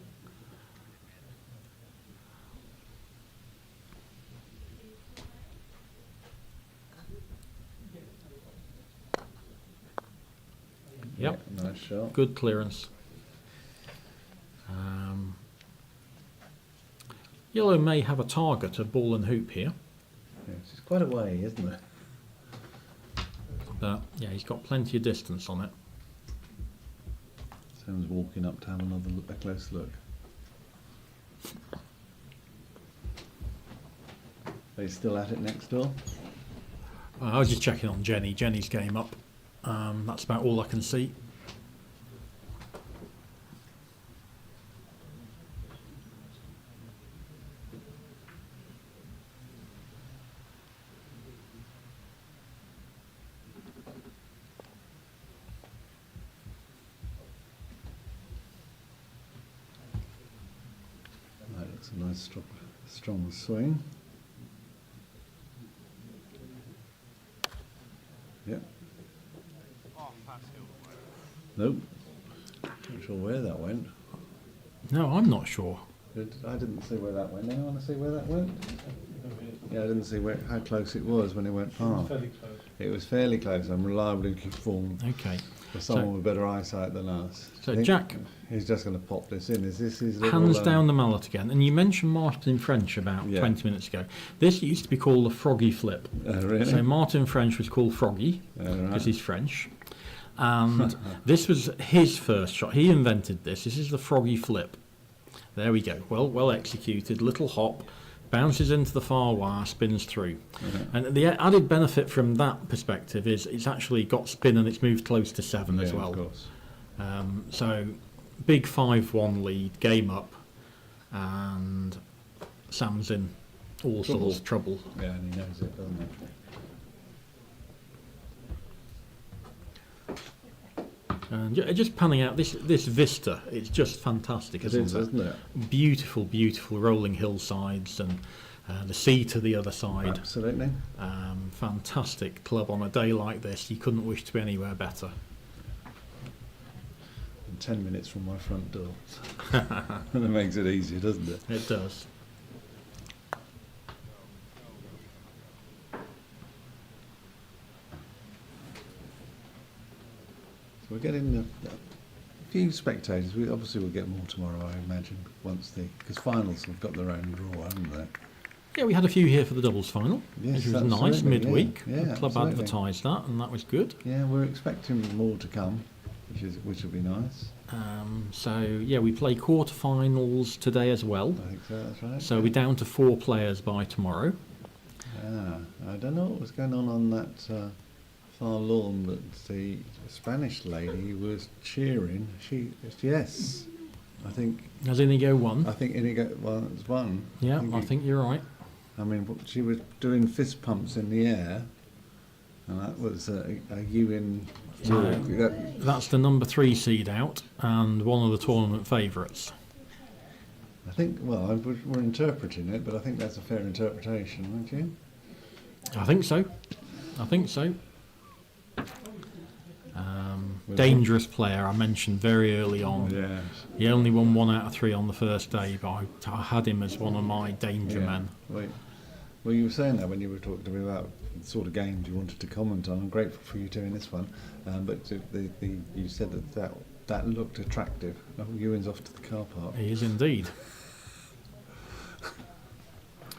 Yep. yeah, nice shot. Good clearance. Yellow may have a target, a ball and hoop here, Yeah, it's quite a way, isn't it? but yeah, he's got plenty of distance on it. Sam's walking up to have another look, a close look. Are you still at it next door? I was just checking on Jenny. Jenny's game up. That's about all I can see. That looks a nice strong swing. Yep. Nope. Not sure where that went. No, I'm not sure. I didn't see where that went. Anyone see where that went? Yeah, I didn't see how close it was when it went past. Fairly close. It was fairly close. I'm reliably informed Okay. for someone with better eyesight than us. So I think Jack he's just going to pop this in. Is this his little, hands down the mallet again. And you mentioned Martin French about Yeah. 20 minutes ago. This used to be called the Froggy Flip. Really? So Martin French was called Froggy Right. because he's French. And this was his first shot. He invented this. This is the Froggy Flip. There we go. Well executed. Little hop. Bounces into the far wire, spins through. And the added benefit from that perspective is it's actually got spin and it's moved close to 7 as Yeah, well. Of course. So big 5-1 lead, game up, and Sam's in all sorts of trouble. Yeah, and he knows it, doesn't he? And just panning out this vista, it's just fantastic, It isn't is, it? isn't it? Beautiful, beautiful rolling hillsides and the sea to the other side. Absolutely. Fantastic club on a day like this. You couldn't wish to be anywhere better. And 10 minutes from my front door. That makes it easier, doesn't it? It does. So we're getting a few spectators. We obviously will get more tomorrow, I imagine, because finals have got their own draw, haven't they? Yeah, we had a few here for the doubles final, Yes, which was nice absolutely, midweek. yeah. Yeah, the club absolutely. advertised that, and that was good. Yeah, we're expecting more to come, which will be nice. So yeah, we play quarterfinals today as well. I think so. That's right. So we're down to 4 players by tomorrow. I don't know what was going on that far lawn, but the Spanish lady was cheering. Yes, I think Has Inigo won? I think Inigo won. Yeah, I think you're right. I mean, she was doing fist pumps in the air, and that was a UN. That's the number 3 seed out and one of the tournament favourites. I think. Well, we're interpreting it, but I think that's a fair interpretation, don't you? I think so. Dangerous player, I mentioned very early on. Yes. He only won 1 out of 3 on the first day, but I had him as one of my danger men. Wait. Well, you were saying that when you were talking to me about the sort of games you wanted to comment on. I'm grateful for you doing this one, but you said that looked attractive. Oh, Ewan's off to the car park. He is indeed.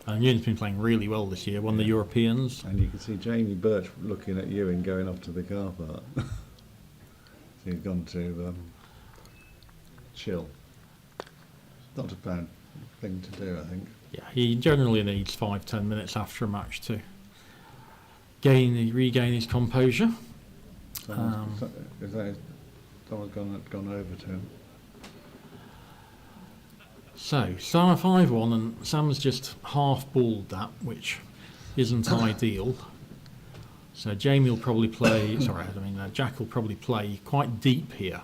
And Ewan's been playing really well this year, won the Europeans. And you can see Jamie Birch looking at Ewan going off to the car park. So he's gone to chill. Not a bad thing to do, I think. Yeah, he generally needs 5-10 minutes after a match to regain his composure. Someone's gone over to him. So, Sam 5-1, and Sam's just half-balled that, which isn't ideal. So Jamie will probably play, Jack will probably play quite deep here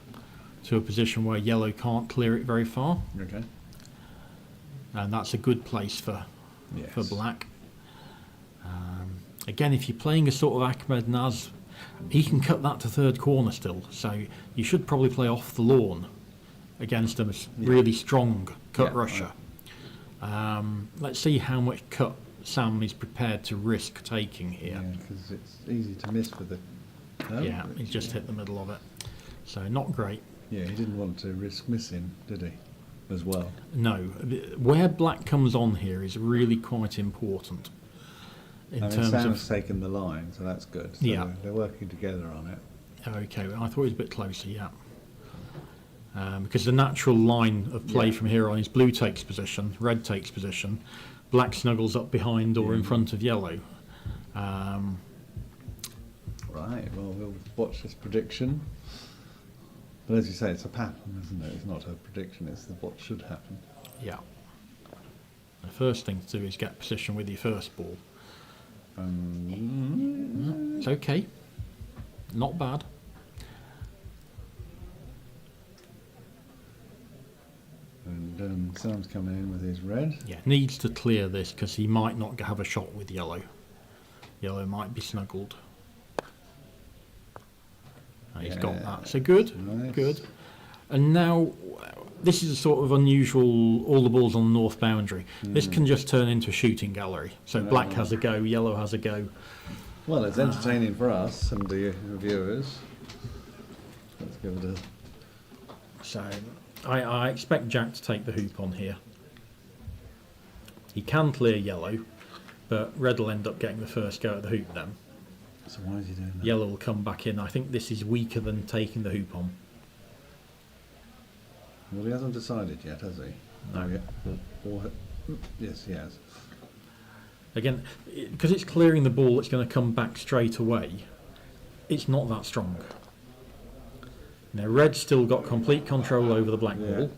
to a position where yellow can't clear it very far. Okay. And that's a good place for Yes. black. Again, if you're playing a sort of Ahmed Naz, he can cut that to third corner still, so you should probably play off the lawn against a really strong cut rusher. Let's see how much cut Sam is prepared to risk taking here. Yeah, because it's easy to miss for the... No? Yeah, he just hit the middle of it. So not great. Yeah, he didn't want to risk missing, did he? As well. No, where black comes on here is really quite important. In terms Sam's of taken the line, so that's good. So Yeah. they're working together on it. okay, I thought he was a bit closer, yeah. Because the natural line of play from here on is blue takes position, red takes position, black snuggles up behind or in front of yellow. Right, well, we'll watch this prediction. But as you say, it's a pattern, isn't it? It's not a prediction, it's what should happen. Yeah. The first thing to do is get position with your first ball. It's okay. Not bad. And Sam's coming in with his red. Yeah, needs to clear this because he might not have a shot with yellow. Yellow might be snuggled. He's got that. So good, Nice. good. And now, this is a sort of unusual, all the balls on the north boundary. This can just turn into a shooting gallery. So black has a go, yellow has a go. Well, it's entertaining for us and the viewers. Let's give it a... So I expect Jack to take the hoop on here. He can clear yellow, but red will end up getting the first go at the hoop then. So why is he doing that? Yellow will come back in. I think this is weaker than taking the hoop on. Well, he hasn't decided yet, has he? No. Yes, he has. Again, because it's clearing the ball that's going to come back straight away, it's not that strong. Now, red's still got complete control over the black ball.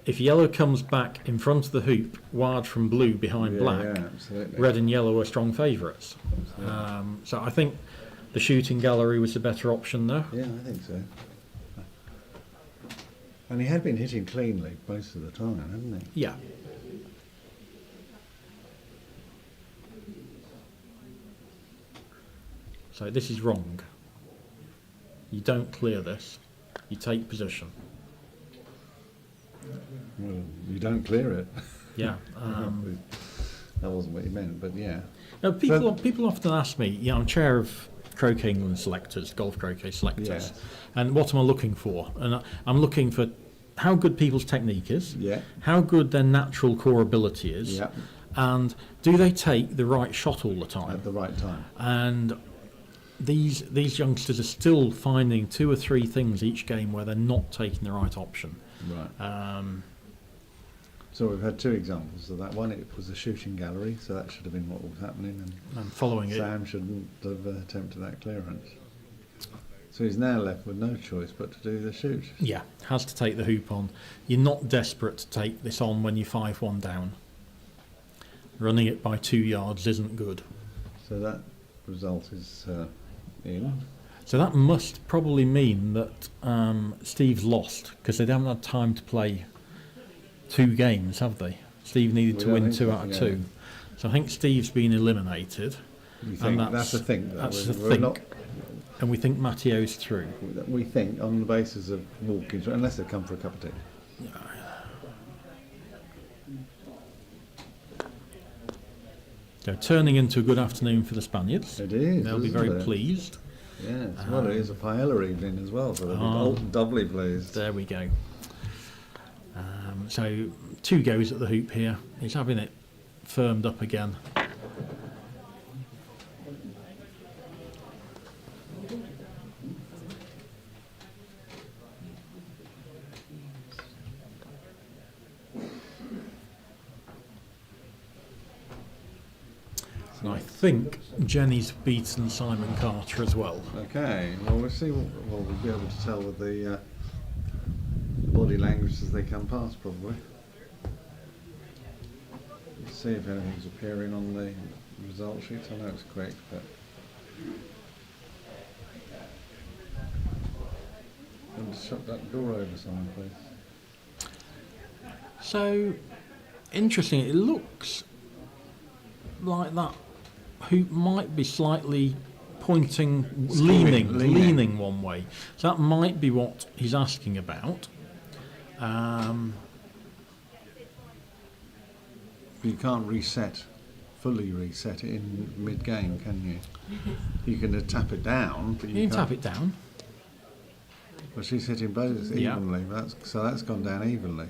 If yellow comes back in front of the hoop, wide from blue behind black, red and yellow are strong favourites. So I think the shooting gallery was the better option there. Yeah, I think so. And he had been hitting cleanly most of the time, hadn't he? Yeah. So this is wrong. You don't clear this. You take position. Well, you don't clear it. Yeah. That wasn't what you meant, but yeah. Now, people often ask me, I'm chair of Croquet England selectors, golf croquet selectors, Yes. and what am I looking for? And I'm looking for how good people's technique is, how good their natural core ability is, and do they take the right shot all the time? At the right time. And these youngsters are still finding 2 or 3 things each game where they're not taking the right option. Right. So we've had 2 examples of that. One, it was a shooting gallery, so that should have been what was happening, And following Sam shouldn't have attempted that clearance. So he's now left with no choice but to do the shoot. Yeah, has to take the hoop on. You're not desperate to take this on when you're 5-1 down. Running it by 2 yards isn't good. So that result is in. So that must probably mean that Steve's lost, because they haven't had time to play 2 games, have they? Steve needed to win 2 out of 2. So I think Steve's been eliminated. We think and that's the thing. That's the thing. And we think Matteo's through. We think on the basis of walking through, unless they come for a cup of tea. So turning into a good afternoon for the Spaniards. It is. They'll be very pleased. Yes, well, it is a paella evening as well, so they'll be doubly pleased. There we go. So 2 goes at the hoop here. He's having it firmed up again. And I think Jenny's beaten Simon Carter as well. Okay, well, we'll see. We'll be able to tell with the body language as they come past, probably. Let's see if anything's appearing on the result sheet. I know it's quick, but. And shut that door over, Simon, please. So, interesting. It looks like that hoop might be slightly pointing, leaning one way. So that might be what he's asking about. You can't fully reset it in mid-game, can you? You can tap it down, but You can tap it down. Well, she's hitting both evenly, so that's gone down evenly.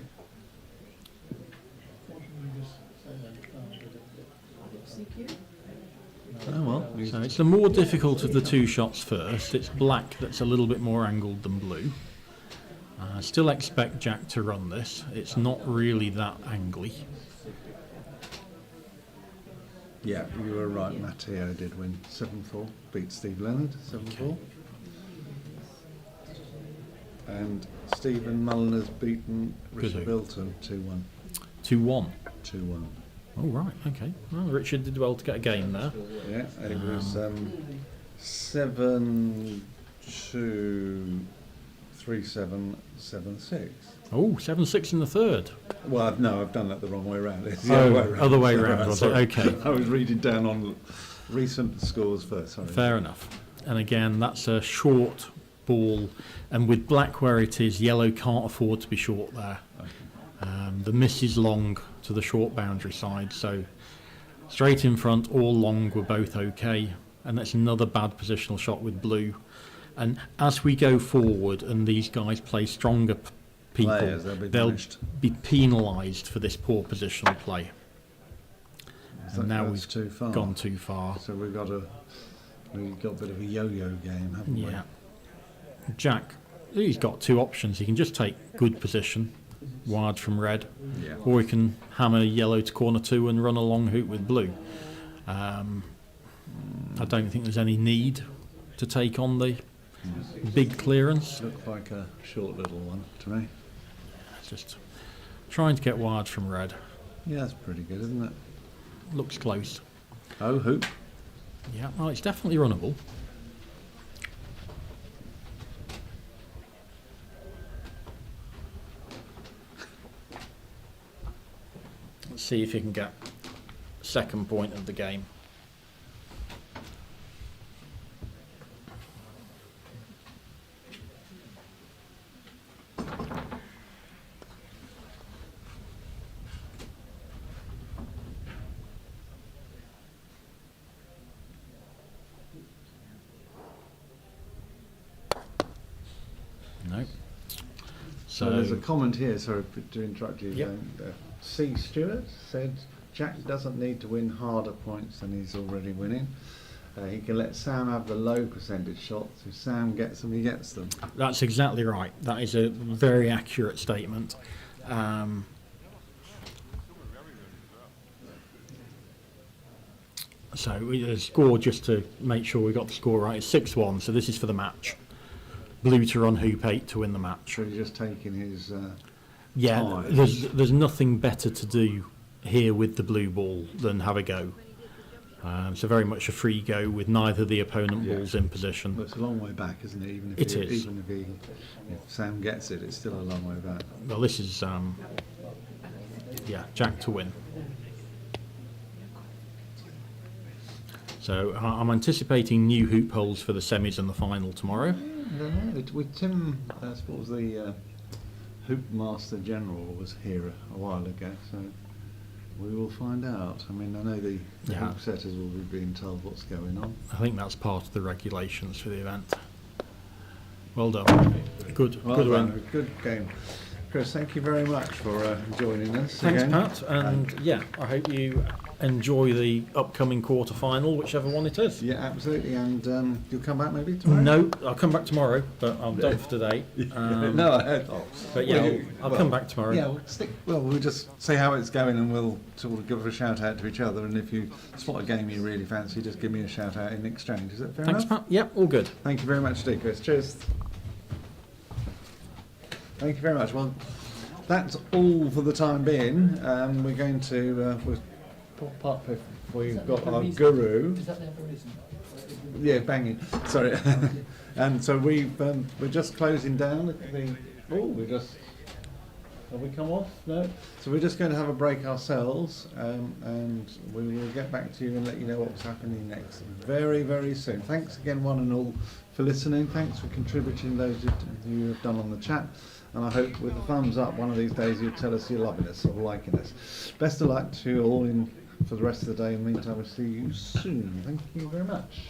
Oh well. So it's the more difficult of the 2 shots first. It's black that's a little bit more angled than blue. I still expect Jack to run this. It's not really that angly. Yeah, you were right. Matteo did win 7-4, beat Steve Leonard 7-4. And Stephen Mullen has beaten Richard Bilton 2-1. 2-1. 2-1. Oh, right, okay. Well, Richard did well to get a game there. Yeah, it was 7-2, 3-7, 7-6. Oh, 7-6 in the third. Well, no, I've done that the wrong way around. It's the other way around. Other way around, was it? Okay. I was reading down on recent scores first. Sorry. Fair enough. And again, that's a short ball, and with black where it is, yellow can't afford to be short there. The miss is long to the short boundary side, so straight in front or long were both okay, and that's another bad positional shot with blue. And as we go forward and these guys play stronger people, Players, they'll be penalised for this poor positional play. So And now that's we've too far. gone too far. So we've got a bit of a yo-yo game, haven't we? Yeah. Jack, he's got two options. He can just take good position, wide from red, Yeah. or he can hammer yellow to corner 2 and run a long hoop with blue. I don't think there's any need to take on the big clearance. Looks like a short little one to me. Just trying to get wide from red. Yeah, that's pretty good, isn't it? Looks close. Oh, hoop. Yeah, well, it's definitely runnable. Let's see if he can get second point of the game. No. So there's a comment here, sorry to interrupt you. Yep. C. Stewart said Jack doesn't need to win harder points than he's already winning. He can let Sam have the low percentage shots. If Sam gets them, he gets them. That's exactly right. That is a very accurate statement. So the score, just to make sure we got the score right, is 6-1. So this is for the match. Blue to run hoop 8 to win the match. So he's just taking his. Yeah, time. there's nothing better to do here with the blue ball than have a go. So very much a free go with neither the opponent Yeah. balls in position. Well, it's a long way back, isn't it? Even if It is. Even if Sam gets it, it's still a long way back. Well, this is Jack to win. So I'm anticipating new hoop holes for the semis and the final tomorrow. I don't know. With Tim, I suppose the Hoop Master General was here a while ago, so we will find out. I mean, I know the Yeah. hoop setters will be being told what's going on. I think that's part of the regulations for the event. Well done. Good Well win. done. Good game. Chris, thank you very much for joining us. Thanks, again. Pat. And yeah, I hope you enjoy the upcoming quarter final, whichever one it is. Yeah, absolutely. And you'll come back maybe tomorrow? No, I'll come back tomorrow, but I'm done for today. No, I heard. But yeah, Well, I'll well, come back tomorrow. Yeah, we'll just see how it's going, and we'll sort of give a shout out to each other. And if you spot a game you really fancy, just give me a shout out in exchange. Is that fair Thanks, enough? Pat. Yep, all good. Thank you very much indeed, Chris. Cheers. Thank you very much. Well, that's all for the time being. We're going to pop up. We've got our guru. Is that the other reason? Yeah, banging. Sorry. And so we're just closing down. Have we come off? No. So we're just going to have a break ourselves, and we will get back to you and let you know what's happening next very, very soon. Thanks again, one and all, for listening. Thanks for contributing, those you have done on the chat. And I hope with the thumbs up, one of these days you'll tell us you're loving us or liking us. Best of luck to you all for the rest of the day. In the meantime, we'll see you soon. Thank you very much.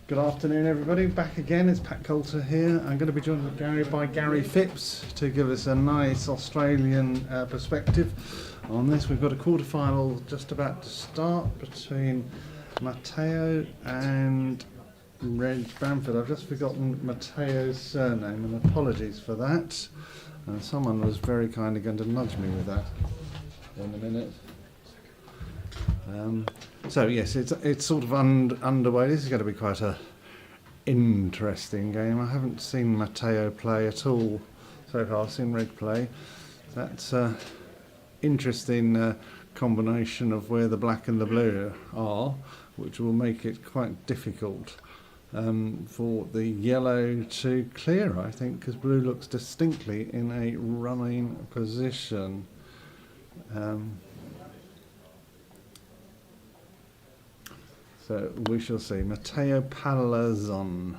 Good afternoon, everybody. Back again. It's Pat Coulter here. I'm going to be joined by Gary Phipps to give us a nice Australian perspective on this. We've got a quarter-final just about to start between Matteo and Reg Bamford. I've just forgotten Matteo's surname, and apologies for that. And someone was very kindly going to nudge me with that in a minute. So yes, it's sort of underway. This is going to be quite a interesting game. I haven't seen Matteo play at all so far. I've seen Reg play. That's interesting combination of where the black and the blue are, which will make it quite difficult for the yellow to clear, I think, because blue looks distinctly in a running position. So we shall see. Matteo Palazon.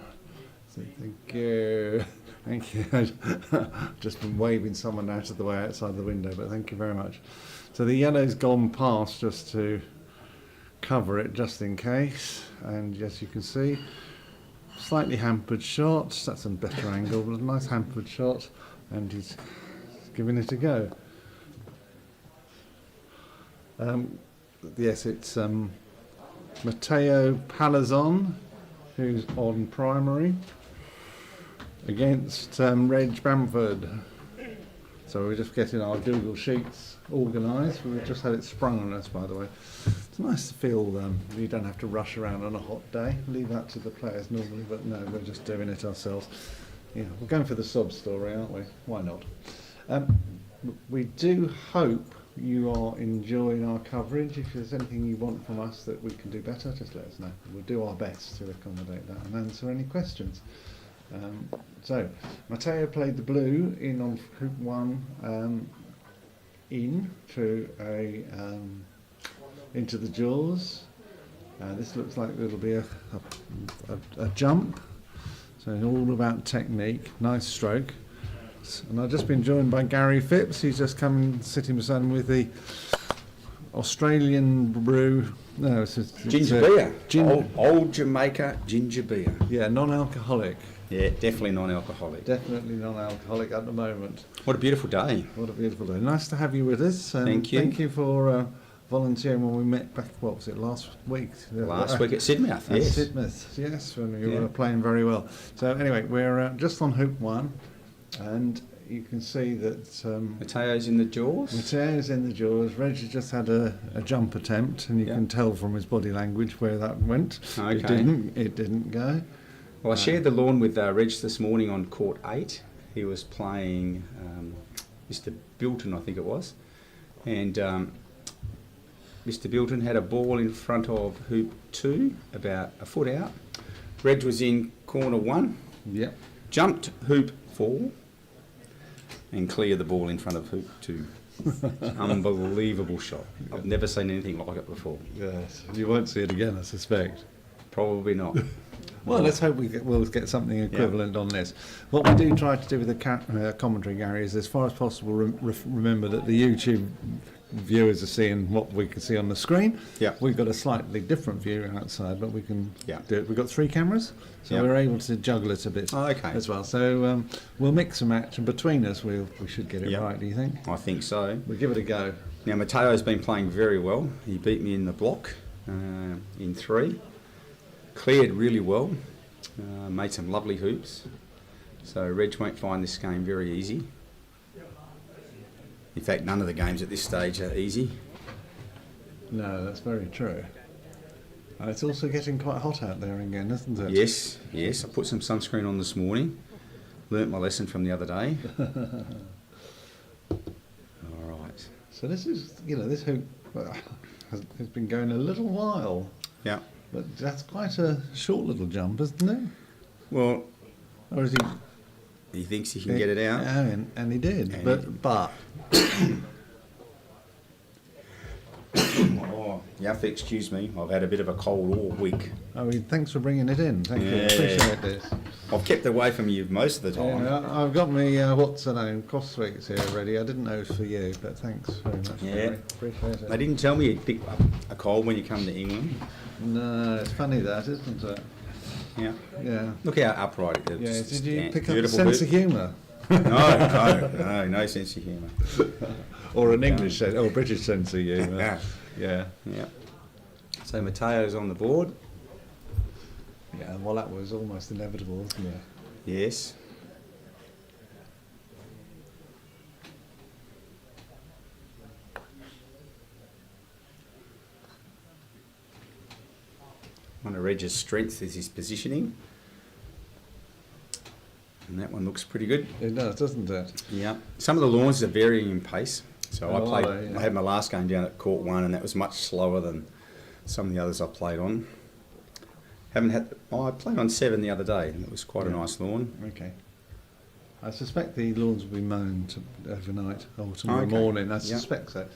Thank you. Thank you. I've just been waving someone out of the way outside the window, but thank you very much. So the yellow's gone past just to cover it, just in case. And yes, you can see, slightly hampered shot. That's a better angle, but a nice hampered shot. And he's giving it a go. Yes, it's Matteo Palazon, who's on primary, against Reg Bamford. So we're just getting our Google Sheets organised. We've just had it sprung on us, by the way. It's nice to feel you don't have to rush around on a hot day. Leave that to the players normally, but no, we're just doing it ourselves. Yeah, we're going for the sob story, aren't we? Why not? We do hope you are enjoying our coverage. If there's anything you want from us that we can do better, just let us know. We'll do our best to accommodate that and answer any questions. So, Matteo played the blue in on hoop 1, in through into the jaws. This looks like it'll be a jump. So all about technique. Nice stroke. And I've just been joined by Gary Phipps. He's just come and sitting beside me with the Australian brew. No, it's ginger beer. Old Jamaica ginger beer. Yeah, non-alcoholic. Yeah, definitely non-alcoholic. Definitely non-alcoholic at the moment. What a beautiful day. What a beautiful day. Nice to have you with us. Thank you. Thank you for volunteering when we met back, what was it, last week? Last week at Sidmouth, At yes. Sidmouth, yes, when you were playing very well. So anyway, we're just on hoop 1. And you can see that Matteo's in the jaws. Matteo's in the jaws. Reg has just had a jump attempt, and you can tell from his body language where that went. Okay. It didn't go. Well, I shared the lawn with Reg this morning on court 8. He was playing Mr. Bilton, I think it was, and Mr. Bilton had a ball in front of hoop 2, about a foot out. Reg was in corner 1. Yep. Jumped hoop 4. And clear the ball in front of hoop 2. Unbelievable shot. I've never seen anything like it before. Yes. You won't see it again, I suspect. Probably not. Well, let's hope we'll get something equivalent on this. What we do try to do with the commentary, Gary, is as far as possible remember that the YouTube viewers are seeing what we can see on the screen. Yeah. We've got a slightly different view outside, but we can do it. We've got 3 cameras, so we're able to juggle it a bit as well. So we'll mix and match, and between us we should get it right, do you think? I think so. We'll give it a go. Now, Matteo's been playing very well. He beat me in the block in 3. Cleared really well. Made some lovely hoops. So Reg won't find this game very easy. In fact, none of the games at this stage are easy. No, that's very true. It's also getting quite hot out there again, isn't it? Yes, yes. I put some sunscreen on this morning. Learnt my lesson from the other day. All right. So this is, this hoop has been going a little while. Yeah. But that's quite a short little jump, isn't it? Well, or is he? He thinks he can get it out. Yeah, and he did. And but oh, you have to excuse me. I've had a bit of a cold all week. Thanks for bringing it in. Thank you. Appreciate this. I've kept away from you most of the time. Yeah, I've got me what's her name, cross sweets here already. I didn't know it was for you, but thanks very much. Yeah, appreciate it. They didn't tell me you'd pick up a cold when you come to England. No, it's funny that, isn't it? Yeah. Yeah. Look how upright it is. Yeah. Just Did you stands. pick up a Beautiful sense hoop. of humour? No sense of humour. Or an English sense, or British sense of humour? Yeah. Yeah. Yeah. So Mateo's on the board. Yeah, well, that was almost inevitable, wasn't it? Yes. One of Reg's strengths is his positioning. And that one looks pretty good. It does, doesn't it? Yeah. Some of the lawns are varying in pace. So Oh, I yeah. had my last game down at court 1 and that was much slower than some of the others I played on. I played on 7 the other day and it was quite a nice lawn. Okay. I suspect the lawns will be mown overnight or tomorrow morning. I suspect so.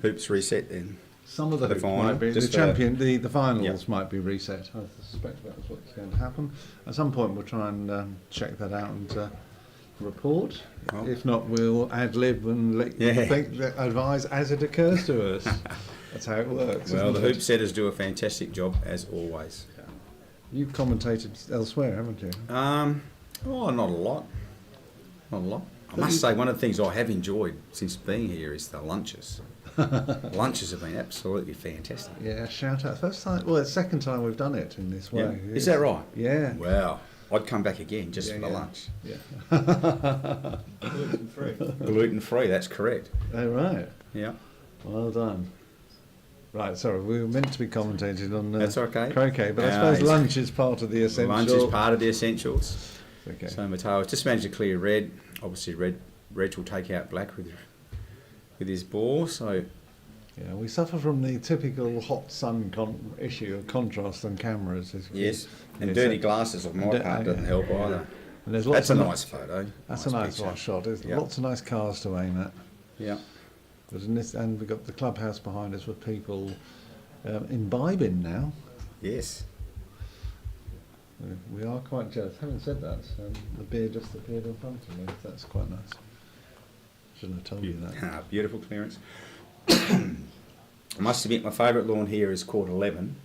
Hoops reset then. Some of the The hoops final, might be just the finals Yep. might be reset. I suspect that's what's going to happen. At some point, we'll try and check that out and report. Well. If not, we'll ad lib and let you advise as it occurs to us. That's how it works. Well, the isn't it? hoop setters do a fantastic job as always. You've commentated elsewhere, haven't you? Oh, not a lot. Not a lot. I must say, one of the things I have enjoyed since being here is the lunches. Lunches have been absolutely fantastic. Yeah, shout out. First time, well, it's second time we've done it in this way. Yeah. Is that right? Yeah. Wow. I'd come back again just for the lunch. Yeah. Gluten free. Gluten free, that's correct. Oh, right. Yeah. Well done. Right, sorry, we were meant to be commentating on That's okay. croquet, but I suppose it's- lunch is part of the essential. Lunch is part of the essentials. Okay. So Mateo has just managed to clear red. Obviously, Reg will take out black with his ball. So Yeah, we suffer from the typical hot sun issue of contrast on cameras. yes, and Yeah, dirty so- glasses of my and part doesn't yeah. help either. And there's lots That's a of nice photo. That's a nice picture. shot. There's Yeah. lots of nice cars to aim at. Yeah. But and we've got the clubhouse behind us with people imbibing now. Yes. We are quite jealous. Having said that, the beer just appeared in front of me. That's quite nice. Shouldn't have told you that. Beautiful clearance. I must admit, my favourite lawn here is court 11.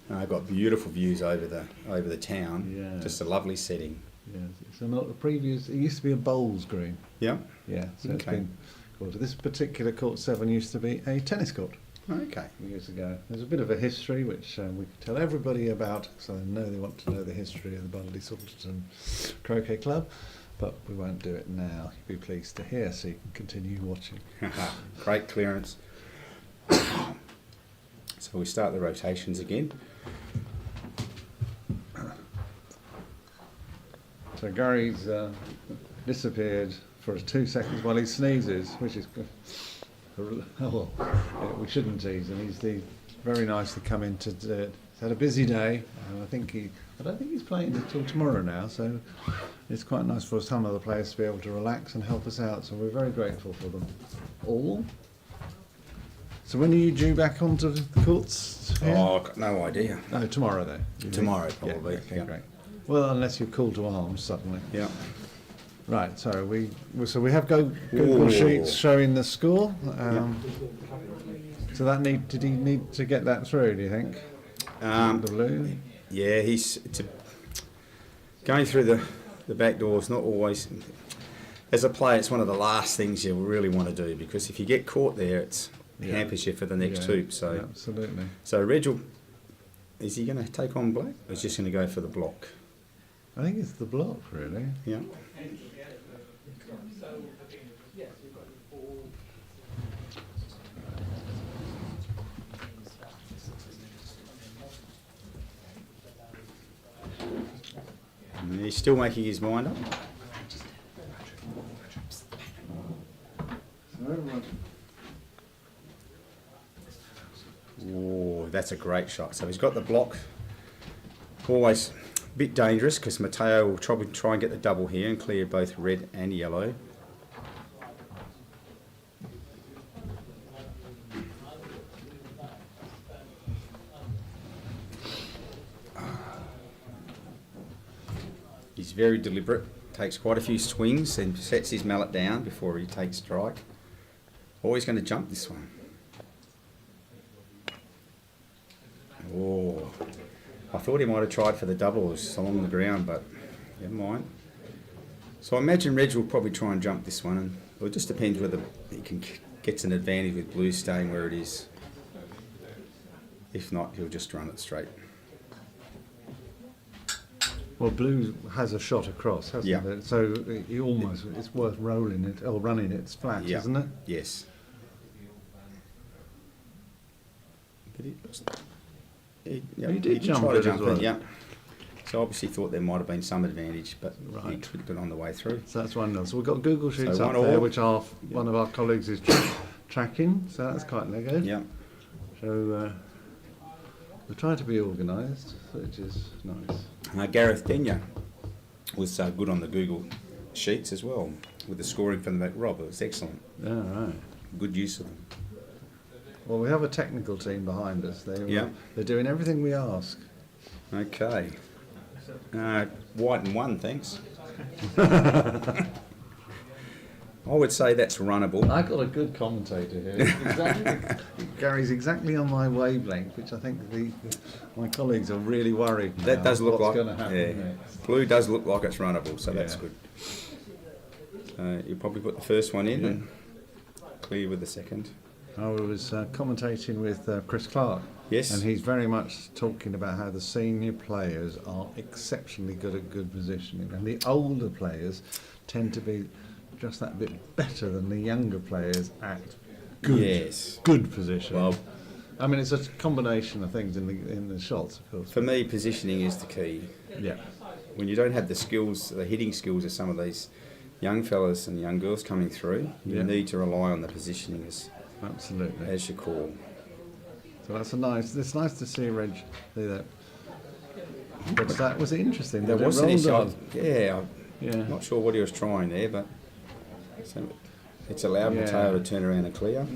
I've got beautiful views over the town. Yeah. Just a lovely setting. Yeah, so not the previous. It used to be a bowls green. Yeah. Yeah, so it's Okay. been called. This particular court 7 used to be a tennis court Okay. years ago. There's a bit of a history which we could tell everybody about, so they know they want to know the history of the Budleigh Salterton Croquet Club. But we won't do it now. You'll be pleased to hear, so you can continue watching. Great clearance. So we start the rotations again. So Gary's disappeared for 2 seconds while he sneezes, which is good. Oh, well, yeah, we shouldn't tease him. He's very nicely come in to do it. He's had a busy day, and I don't think he's playing until tomorrow now. So it's quite nice for some of the players to be able to relax and help us out. So we're very grateful for them all. So when are you due back onto the courts? Here? Oh, I've got no idea. No, tomorrow though. you think? Tomorrow, Yeah, probably. okay, Yeah. great. Well, unless you're called to arms suddenly. Yeah. Right, so we have Google Ooh. Sheets showing the score. So did he need to get that through? Do you think? The blue. Yeah, going through the back door is not always. As a player, it's one of the last things you really want to do, because if you get caught there, it hampers you for the next hoop. So absolutely. So Reg is he going to take on black, or is he just going to go for the block? I think it's the block, really. Yeah. And he's still making his mind up. Oh, that's a great shot. So he's got the block. Always a bit dangerous, because Mateo will try and get the double here and clear both red and yellow. He's very deliberate, takes quite a few swings and sets his mallet down before he takes strike. Always going to jump this one. Oh, I thought he might have tried for the doubles along the ground, but never mind. So I imagine Reg will probably try and jump this one, and well, it just depends whether he gets an advantage with blue staying where it is. If not, he'll just run it straight. Well, blue has a shot across, hasn't Yeah. it? So he almost, it's worth rolling it or running it flat, Yeah. isn't it? Yes. But He did jump try it to as jump well. it, yeah. So obviously thought there might have been some advantage, but he Right. clipped it on the way through. So that's 1-0. So we've got Google Sheets So up 1 there, all. which one of our colleagues is tracking. So that's quite good. Yeah. So we try to be organised, which is nice. Gareth Denyer was good on the Google Sheets as well, with the scoring from the Rob. It was excellent. Yeah, right. Good use of them. Well, we have a technical team behind us. They're doing everything we ask. Okay. White and 1, thanks. I would say that's runnable. I got a good commentator here. Gary's exactly on my wavelength, which I think my colleagues are really worried. That now does look what's like going to happen next. blue does look like it's runnable, so that's Yeah. good. You probably put the first one in and clear with the second. I was commentating with Chris Clark. Yes. And he's very much talking about how the senior players are exceptionally good at good positioning, and the older players tend to be just that bit better than the younger players at good position. Well, I mean, it's a combination of things in the shots, of course. for me, positioning is the key. Yeah. When you don't have the skills, the hitting skills of some of these young fellas and young girls coming through, you Yeah. need to rely on the positioning Absolutely. as your call. So it's nice to see Reg do that. But that was interesting. There that it was an rolled issue. on. Yeah, Yeah. I'm not sure what he was trying there, but so it's allowed Yeah. Mateo to turn around and clear.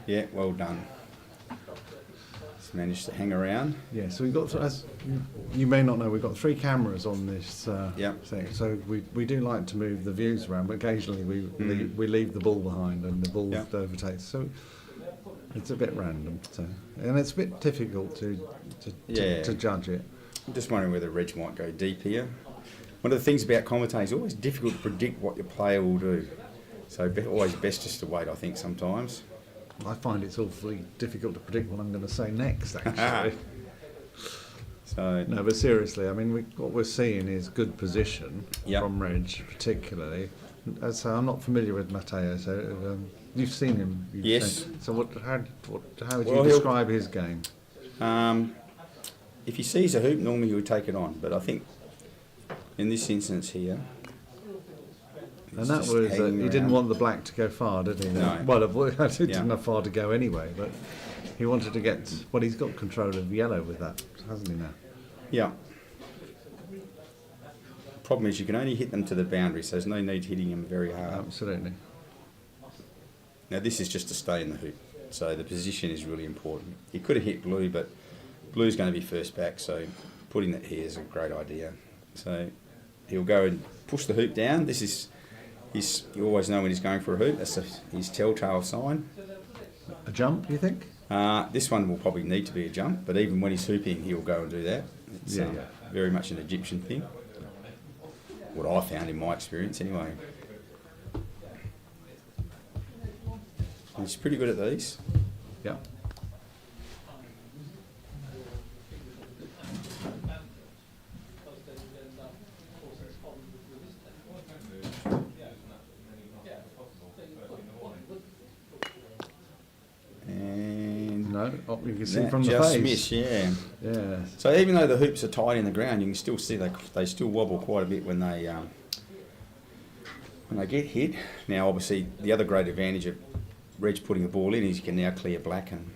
Yeah, well done. He's managed to hang around. Yeah, so we've got, as you may not know, we've got 3 cameras on this Yep. thing. So we do like to move the views around, but occasionally we leave the ball behind and the ball Yep. overtakes. So it's a bit random. So, and it's a bit difficult to judge it. I'm just wondering whether Reg might go deep here. One of the things about commentating is it's always difficult to predict what your player will do. So always best just to wait, I think, sometimes. I find it's awfully difficult to predict what I'm going to say next, actually. So No, but seriously, I mean, what we're seeing is good position Yep. from Reg, particularly. So I'm not familiar with Matteo, so you've seen him. Yes. Seen. So how would Well, you he'll- describe his game? if he sees a hoop, normally he would take it on. But I think in this instance here, And he's that just was, hanging he didn't around. want the black to go far, did he? No. Well, it didn't Yeah. have far to go anyway, but he wanted to get, well, he's got control of yellow with that, hasn't he now? Yeah. Problem is you can only hit them to the boundary, so there's no need hitting them very hard. Absolutely. Now this is just to stay in the hoop, so the position is really important. He could have hit blue, but blue's going to be first back, so putting it here is a great idea. So he'll go and push the hoop down. This is you always know when he's going for a hoop. That's his telltale sign. A jump, you think? This one will probably need to be a jump, but even when he's hooping, he'll go and do that. It's Yeah. very much an Egyptian thing. What I found in my experience, anyway. And he's pretty good at these. Yeah. And No, you can see that from the just face. miss, yeah. Yeah. So even though the hoops are tight in the ground, you can still see they still wobble quite a bit when they get hit. Now, obviously, the other great advantage of Reg putting the ball in is you can now clear black and.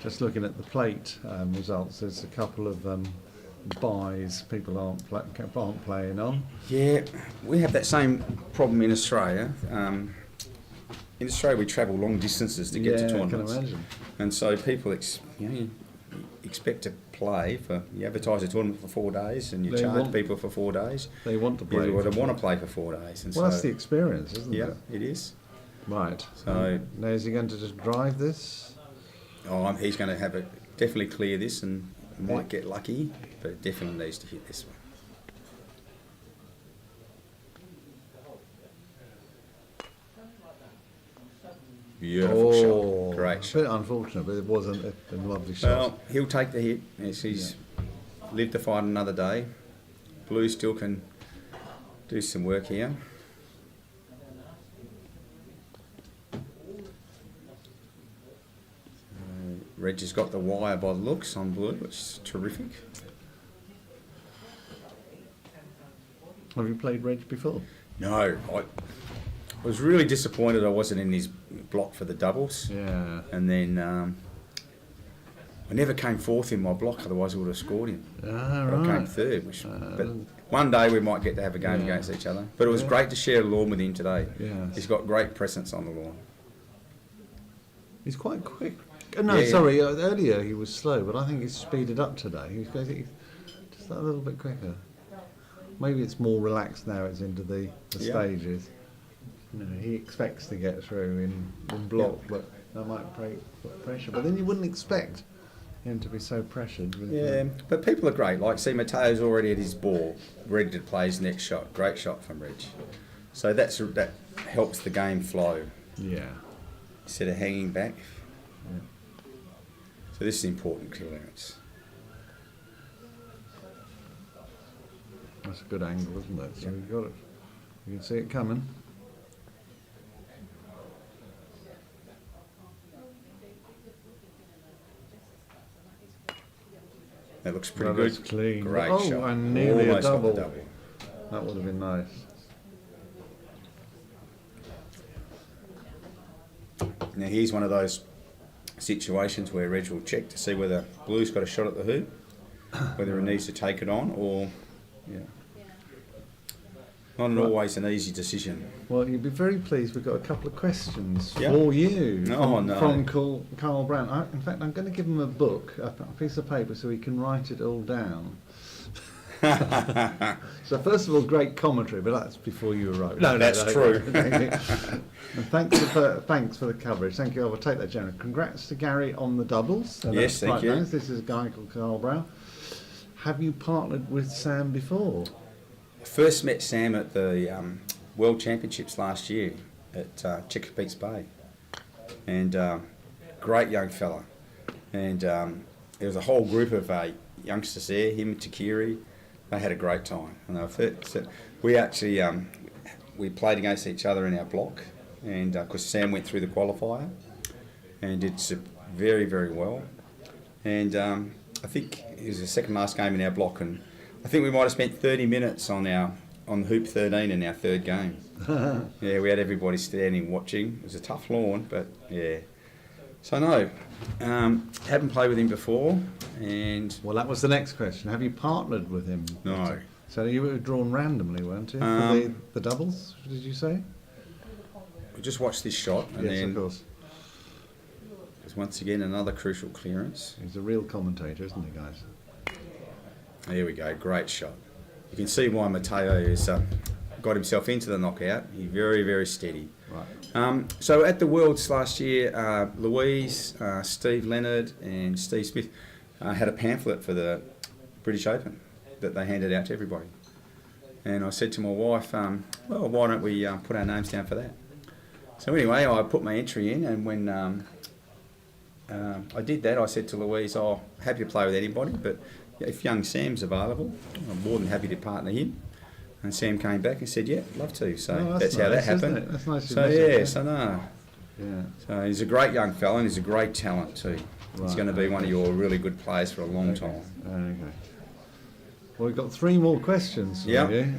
Just looking at the plate results, there's a couple of buys people aren't playing on. Yeah, we have that same problem in Australia. In Australia, we travel long distances to get to I can tournaments, imagine. and so people, expect to play you advertise a tournament for 4 days and you charge people for 4 days. They want to play. You would want to play for 4 days. And Well, that's the experience, isn't it? Yeah, it is. Right. So now is he going to just drive this? he's going to have it definitely clear this and might get lucky, but it definitely needs to hit this one. Beautiful shot. Great shot. A bit unfortunate, but it wasn't a lovely shot. Well, he'll take the hit. He's lived to fight another day. Blue still can do some work here. Reg has got the wire by the looks on blue, which is terrific. Have you played Reg before? No, I was really disappointed I wasn't in his block for the doubles. Yeah. And then I never came fourth in my block, otherwise I would have scored him. Ah, But I came right. third. But one day we might get to have a game against each other. But it was great to share the lawn with him today. Yes. He's got great presence on the lawn. He's quite quick. No, Yeah, yeah. sorry, earlier he was slow, but I think he's speeded up today. He's just a little bit quicker. Maybe it's more relaxed now it's into the Yeah. stages. You know, he expects to get through in block, but that might put pressure. But then you wouldn't expect him to be so pressured. With Yeah, but people are great. Like, see, Mateo's already at his ball, ready to play his next shot. Great shot from Reg. So that helps the game flow Yeah. instead of hanging back. So this is important clearance. That's a good angle, isn't it? So you've got it. You can see it coming. That looks pretty Well, that's good. clean. Great Oh, shot. and nearly Almost a got the double. That would have been nice. Now here's one of those situations where Reg will check to see whether Blue's got a shot at the hoop, whether he needs to take it on or, not always an easy decision. Well, you'd be very pleased. We've got a couple of questions Yeah. for you Oh, no. from Carl Brown. In fact, I'm going to give him a book, a piece of paper, so he can write it all down. So first of all, great commentary, but that's before you wrote. No, that's true. And thanks for the coverage. Thank you. I will take that, General. Congrats to Gary on the doubles. So Yes, that's thank quite you. Nice. This is a guy called Carl Brown. Have you partnered with Sam before? I first met Sam at the World Championships last year at Chesapeake Bay, and great young fella. And there was a whole group of youngsters there, him and Takiri. They had a great time. And we actually we played against each other in our block, and because Sam went through the qualifier and did very, very well. And I think it was the second last game in our block, and I think we might have spent 30 minutes on hoop 13 in our third game. Yeah, we had everybody standing watching. It was a tough lawn, but yeah. So no, haven't played with him before, and Well, that was the next question. Have you partnered with him? No. So you were drawn randomly, weren't you, for the doubles, did you say? we just watched this shot, and Yes, then of course. there's once again another crucial clearance. He's a real commentator, isn't he, guys? There we go, great shot. You can see why Mateo has got himself into the knockout. He's very, very steady. Right. So at the Worlds last year, Louise, Steve Leonard and Steve Smith had a pamphlet for the British Open that they handed out to everybody. And I said to my wife, well, why don't we put our names down for that? So anyway, I put my entry in, and when I did that, I said to Louise, I'm happy to play with anybody, but if young Sam's available, I'm more than happy to partner him. And Sam came back and said, yeah, love to. So Oh, that's how that nice, isn't happened. it? That's nice. So yeah, so no. Yeah. So he's a great young fella, and he's a great talent too. He's Right, going to be one of okay. your really good players for a long time. Okay. Well, we've got 3 more questions for Yep. you.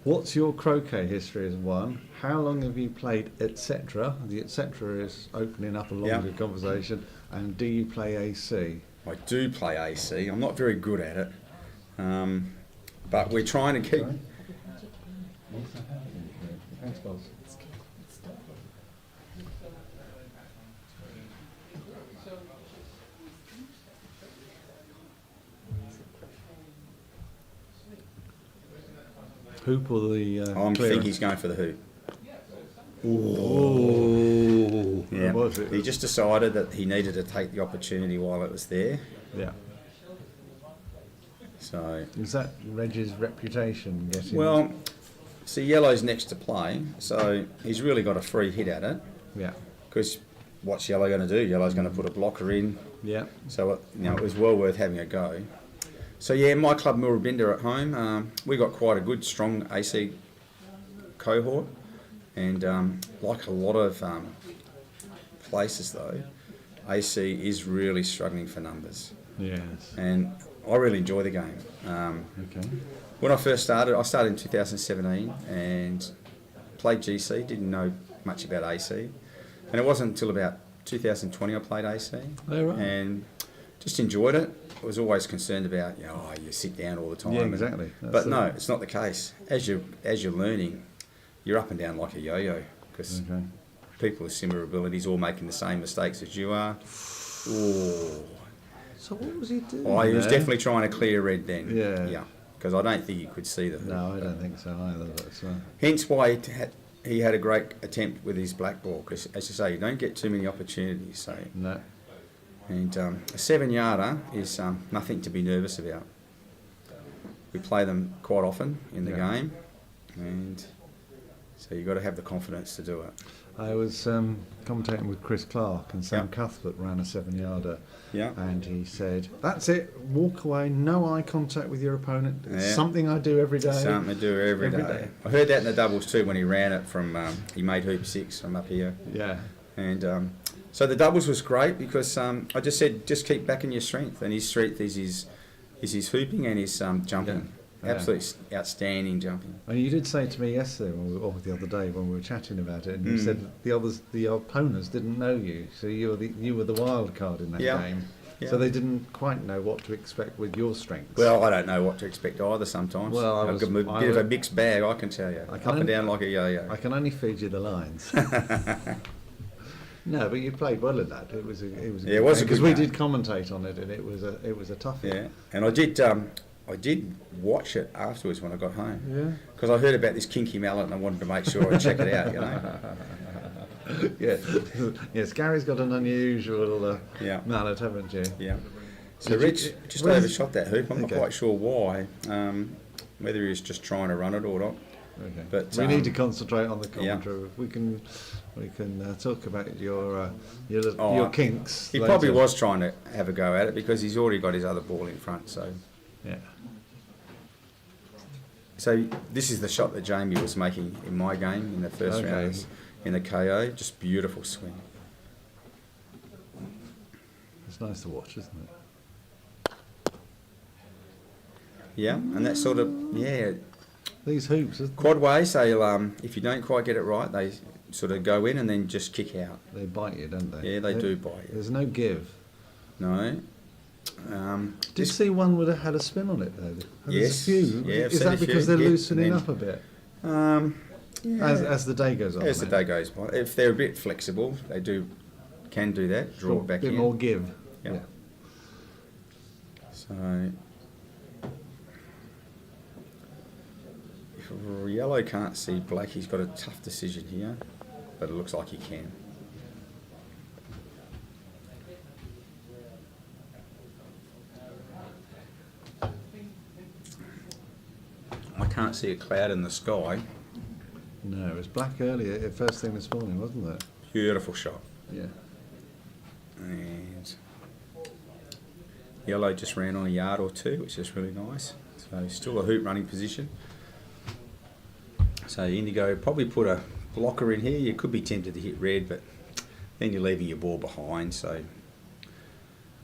What's your croquet history as one? How long have you played, etc.? The etc. is opening up a longer Yep. conversation. And do you play AC? I do play AC. I'm not very good at it, but we're trying to keep. Thanks, boss. hoop or the I think clearance? he's going for the hoop. Oh, Yeah. was it? He just decided that he needed to take the opportunity while it was there. Yeah. So, Is that Reg's reputation getting? well, see, yellow's next to play, so he's really got a free hit at it. Yeah. Because what's yellow going to do? Yellow's going to put a blocker in. Yeah. So it was well worth having a go. So yeah, my club Murrabinda at home, we got quite a good, strong AC cohort, and like a lot of places though, AC is really struggling for numbers, Yes. and I really enjoy the game. Okay. When I first started, I started in 2017 and played GC, didn't know much about AC, and it wasn't until about 2020 I played AC, Oh, right. and just enjoyed it. I was always concerned about, you sit down all the time. Yeah, exactly. That's But the- no, it's not the case. As you're learning, you're up and down like a yo-yo, because Okay. people with similar abilities all making the same mistakes as you are. Oh, So what was he doing? he was there? definitely trying to clear red then. Yeah. Yeah, because I don't think he could see the hoop. No, I don't think so either. But, Hence why he had a great attempt with his black ball, because as you say, you don't get too many opportunities. So, no. and a 7-yarder is nothing to be nervous about. We play them quite often in the Yeah. game, and so you've got to have the confidence to do it. I was commentating with Chris Clark, and Sam Yeah. Cuthbert ran a 7-yarder, Yeah. and he said, "That's it. Walk away. No eye contact with your opponent. It's Yeah. something I do every day." Something to do every day. I heard that in the doubles too when he ran it from. He made hoop 6 from up here, Yeah. and so the doubles was great because I just said just keep backing your strength, and his strength is his hooping and his jumping. Yeah. Absolutely outstanding jumping. And you did say to me yesterday, or the other day when we were chatting about it, and you Mm. said the opponents didn't know you, so you were the wild card in that Yeah. game. Yeah. So they didn't quite know what to expect with your strengths. Well, I don't know what to expect either sometimes. Well, I I've was- got a I bit of a was- mixed bag, I can tell you. I can Up and only- down like a yo-yo. I can only feed you the lines. No, but you played well at that. It was a Yeah, it was a good because we game. did commentate on it, and it was a tough. Yeah, and I did watch it afterwards when I got home. Yeah. Because I heard about this kinky mallet and I wanted to make sure I check it out, you know. Yeah. Yes, Gary's got an unusual Yeah. mallet, haven't you? Yeah. So Did you- Rich just where's- overshot that hoop. I'm Okay. not quite sure why. Whether he was just trying to run it or not. Okay. But, we need to concentrate on the yeah. commentary. We can talk about your Oh, kinks. He later. probably was trying to have a go at it because he's already got his other ball in front. Yeah. So this is the shot that Jamie was making in my game in the first Okay. round in the KO. Just beautiful swing. It's nice to watch, isn't it? Yeah, and that sort of These hoops, quadways. They'll if you don't quite get it right, they sort of go in and then just kick out. they bite you, don't they? Yeah, they do bite you. There's no give. No. Did you This- see one would have had a spin on it though? There's Yes. a few. Yeah, I've Is seen that a few. because they're Yeah, loosening and then- up a bit yeah. as the day goes on? As the then? day goes by, if they're a bit flexible, they can do that. Draw it back a bit in. more give. Yeah. So, if yellow can't see black, he's got a tough decision here, but it looks like he can. I can't see a cloud in the sky. No, it was black earlier, first thing this morning, wasn't it? Beautiful shot. Yeah. And yellow just ran on a yard or two, which is really nice. So still a hoop running position. So Indigo probably put a blocker in here. You could be tempted to hit red, but then you're leaving your ball behind. So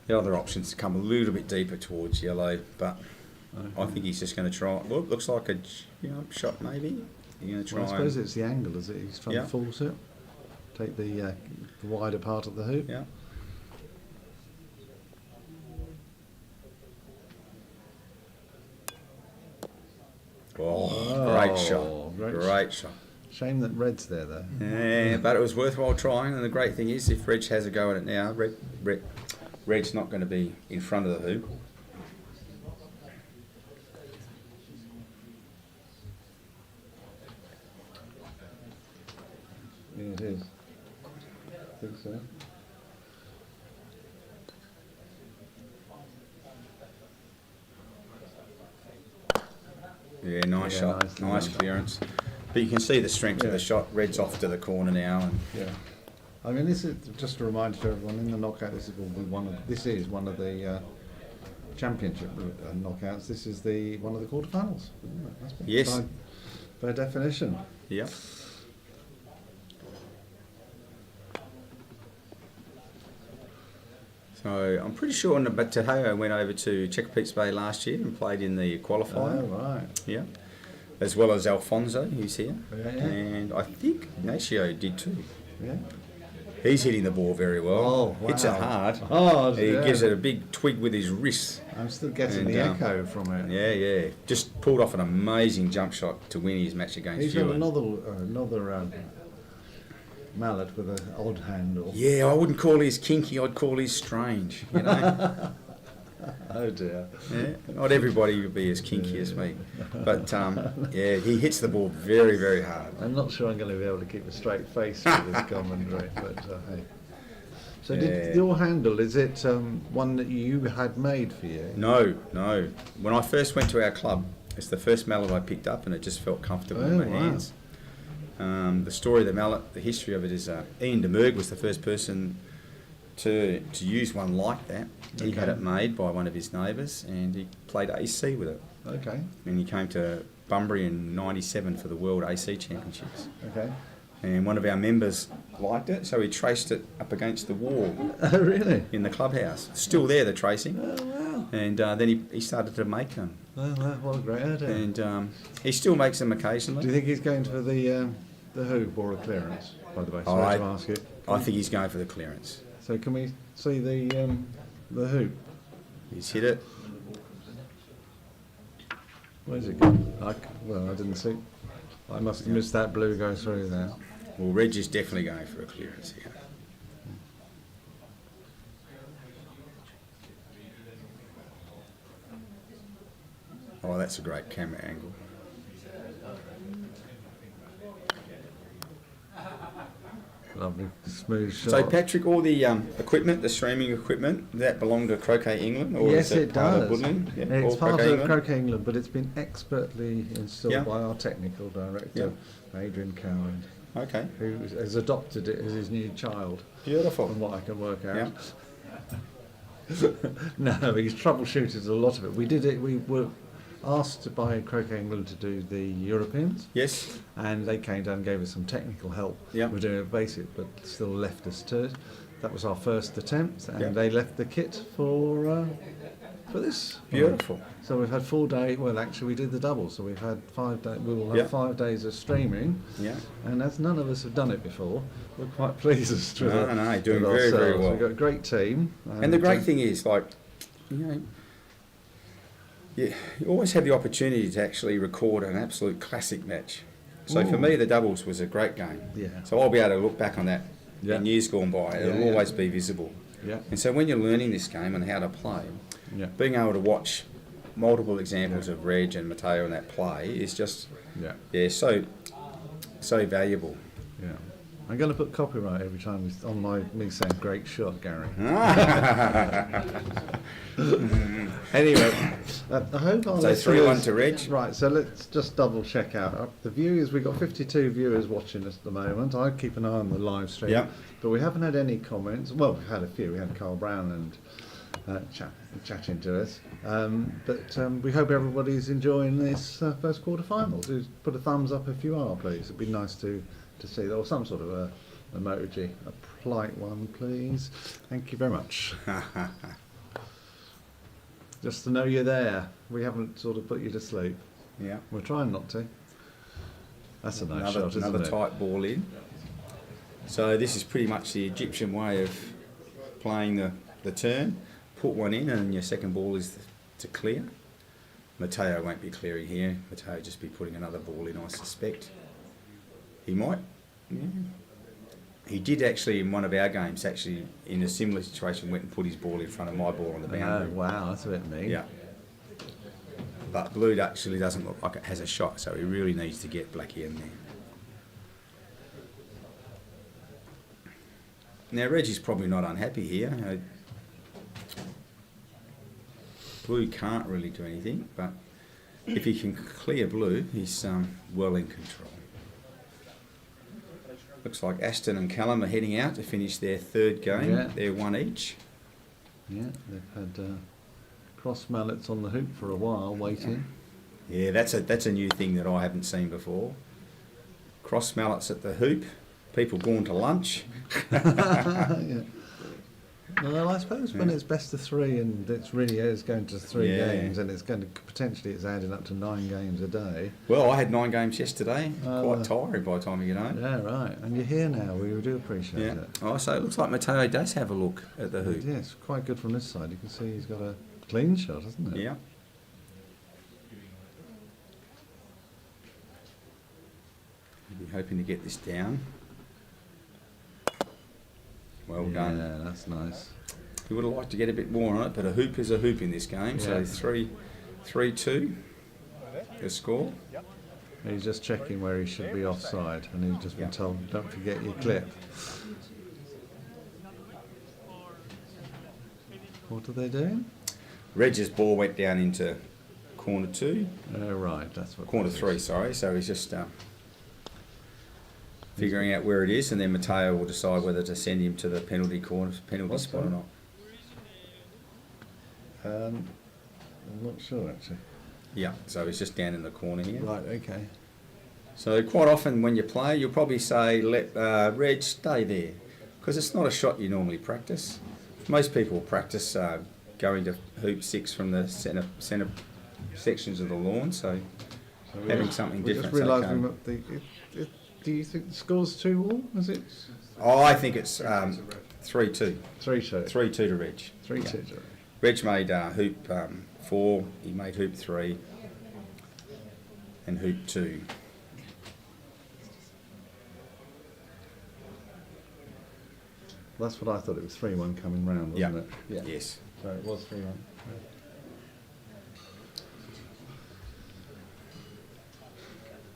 the other options to come a little bit deeper towards yellow, but I think he's just going to try. Well, it looks like a jump shot maybe. You're going to try. Well, I suppose it's the angle, is it? He's trying Yeah. to force it. Take the wider part of the hoop. Yeah. Oh, great shot. Great shot. Shame that red's there though. Yeah, but it was worthwhile trying, and the great thing is if Reg has a go at it now, Reg's not going to be in front of the hoop. it is. I think so. Yeah, nice Yeah, shot, nice, nice clearance. But you can see the strength of Yeah. the shot. Red's off to the corner now, and Yeah. I mean, this is just a reminder to everyone in the knockout. This is one of the championship knockouts. This is one of the quarterfinals. Yes. By definition. yeah. So I'm pretty sure Tahoe went over to Chesapeake Bay last year and played in the qualifier. Oh, right. Yeah. As well as Alfonso, who's here. Yeah, yeah. And I think Ignacio did too. Yeah. He's hitting the ball very well. Oh, wow. Hits it hard. Hard, He yeah. gives it a big twig with his wrist. I'm still getting And, the echo from it. Yeah, yeah. Just pulled off an amazing jump shot to win his match against He's got Ewan. another mallet with an odd handle. Yeah, I wouldn't call his kinky, I'd call his strange, you know. Oh dear. Yeah, not everybody would be as kinky as me. But yeah, he hits the ball very, very hard. I'm not sure I'm going to be able to keep a straight face with this commentary, but hey. So Yeah. your handle, is it one that you had made for you? No, no. When I first went to our club, it's the first mallet I picked up and it just felt comfortable in Oh, my wow. hands. The story of the mallet, the history of it is Ian DeMurg was the first person to use one like that. He had Okay. it made by one of his neighbours and he played AC with it. Okay, And he came to Bunbury in '97 for the World AC Championships. okay. And one of our members liked it, so he traced it up against the wall Oh, really? in the clubhouse. Still there, the tracing. Oh, wow. And then he started to make them. Oh, wow, what a great idea. And he still makes them occasionally. Do you think he's going for the hoop or a clearance, by the way? Oh, Sorry I- to ask it. I think he's going for the clearance. So can we see the hoop? He's hit it. Where's it gone? Well, I didn't see. I must have missed that blue go through there. Well, Reg is definitely going for a clearance here. Oh, that's a great camera angle. Lovely, smooth shot. So, Patrick, all the equipment, the streaming equipment, that belonged to Croquet England? Or Yes, is it part does. Of Budleigh? Yeah, It's all part Croquet of England? Croquet England, but it's been expertly installed Yeah. by our technical director, Adrian Coward, Okay, who has adopted it as his new child, beautiful. from what I can work out. Yeah. No, he's troubleshooted a lot of it. We did it. We were asked by Croquet England to do the Europeans, Yes, and they came down and gave us some technical help. Yeah. We're doing it basic, but still left us to it. That was our first attempt, and Yeah. they left the kit for this. beautiful. So we've had 4 days. Well, actually, we did the double. So we've had 5 days. We will have Yeah. 5 days of streaming, Yeah. and as none of us have done it before, we're quite pleased with No, it. no, doing with very, very ourselves. well. We've got a great team. And the great thing is, like, you know, you always have the opportunity to actually record an absolute classic match. So for Ooh. me, the doubles was a great game. Yeah. So I'll be able to look back on that Yeah. in years gone by. It'll Yeah, yeah. always be visible. Yeah. And so when you're learning this game and how to play, Yeah. being able to watch multiple examples of Reg and Matteo in that play is just, Yeah. yeah, so valuable. Yeah. I'm going to put copyright every time on me saying "great shot, Gary." Anyway, I hope our So 3-1 to Reg. Right, so let's just double check out the viewers. We've got 52 viewers watching us at the moment. I keep an eye on the live stream, Yeah. but we haven't had any comments. Well, we've had a few. We had Carl Brown and chatting to us. But we hope everybody's enjoying this first quarter-final. Do put a thumbs up if you are, please. It'd be nice to see that, or some sort of a emoji. A polite one, please. Thank you very much. Just to know you're there. We haven't sort of put you to sleep. Yeah. We're trying not to. That's a nice shot, isn't Another it? tight ball in. So this is pretty much the Egyptian way of playing the turn. Put one in and your second ball is to clear. Matteo won't be clearing here. Matteo will just be putting another ball in, I suspect. He might. Yeah. He did actually in one of our games, actually in a similar situation, went and put his ball in front of my ball on the Oh, boundary. wow, that's a bit mean. Yeah. But Blue actually doesn't look like it has a shot, so he really needs to get Blackie in there. Now Reggie's probably not unhappy here. Blue can't really do anything, but if he can clear blue, he's well in control. Looks like Aston and Callum are heading out to finish their third game. Yeah. They're one each. Yeah, they've had cross mallets on the hoop for a while, waiting. Yeah, that's a new thing that I haven't seen before. Cross mallets at the hoop. People going to lunch. Yeah. Well, I suppose when it's best of 3 and it really is going to 3 Yeah. games and it's going to potentially it's adding up to 9 games a day. Well, I had 9 games yesterday. Oh, Quite tired by the time you get home. Yeah, right. And you're here now. We do appreciate Yeah. it. Oh, so it looks like Matteo does have a look at the hoop. Yeah, it's quite good from this side. You can see he's got a clean shot, hasn't it? Yeah. We'll be hoping to get this down. Well done. Yeah, that's nice. We would have liked to get a bit more on it, but a hoop is a hoop in this game. So Yeah. 3-2, the score. He's just checking where he should be offside, and he's just been Yeah. told, don't forget your clip. What are they doing? Reg's ball went down into corner 2, Oh, right, that's what. corner that is. 3, sorry. So he's just figuring out where it is, and then Matteo will decide whether to send him to the penalty What's spot or that? not. I'm not sure actually. Yeah, so he's just down in the corner here. Right, okay. So quite often when you play, you'll probably say, let Reg stay there, because it's not a shot you normally practice. Most people practice going to hoop 6 from the centre sections of the lawn, so having something We different. just realising that do you think the score's 2-all? Is it? Oh, I think it's 3-2. 3-2. 3-2 to Reg. 3-2. Yeah. Reg made hoop 4, he made hoop 3, and hoop 2. That's what I thought. It was 3-1 coming round, wasn't Yeah. it? Yeah. Yes. So it was 3-1.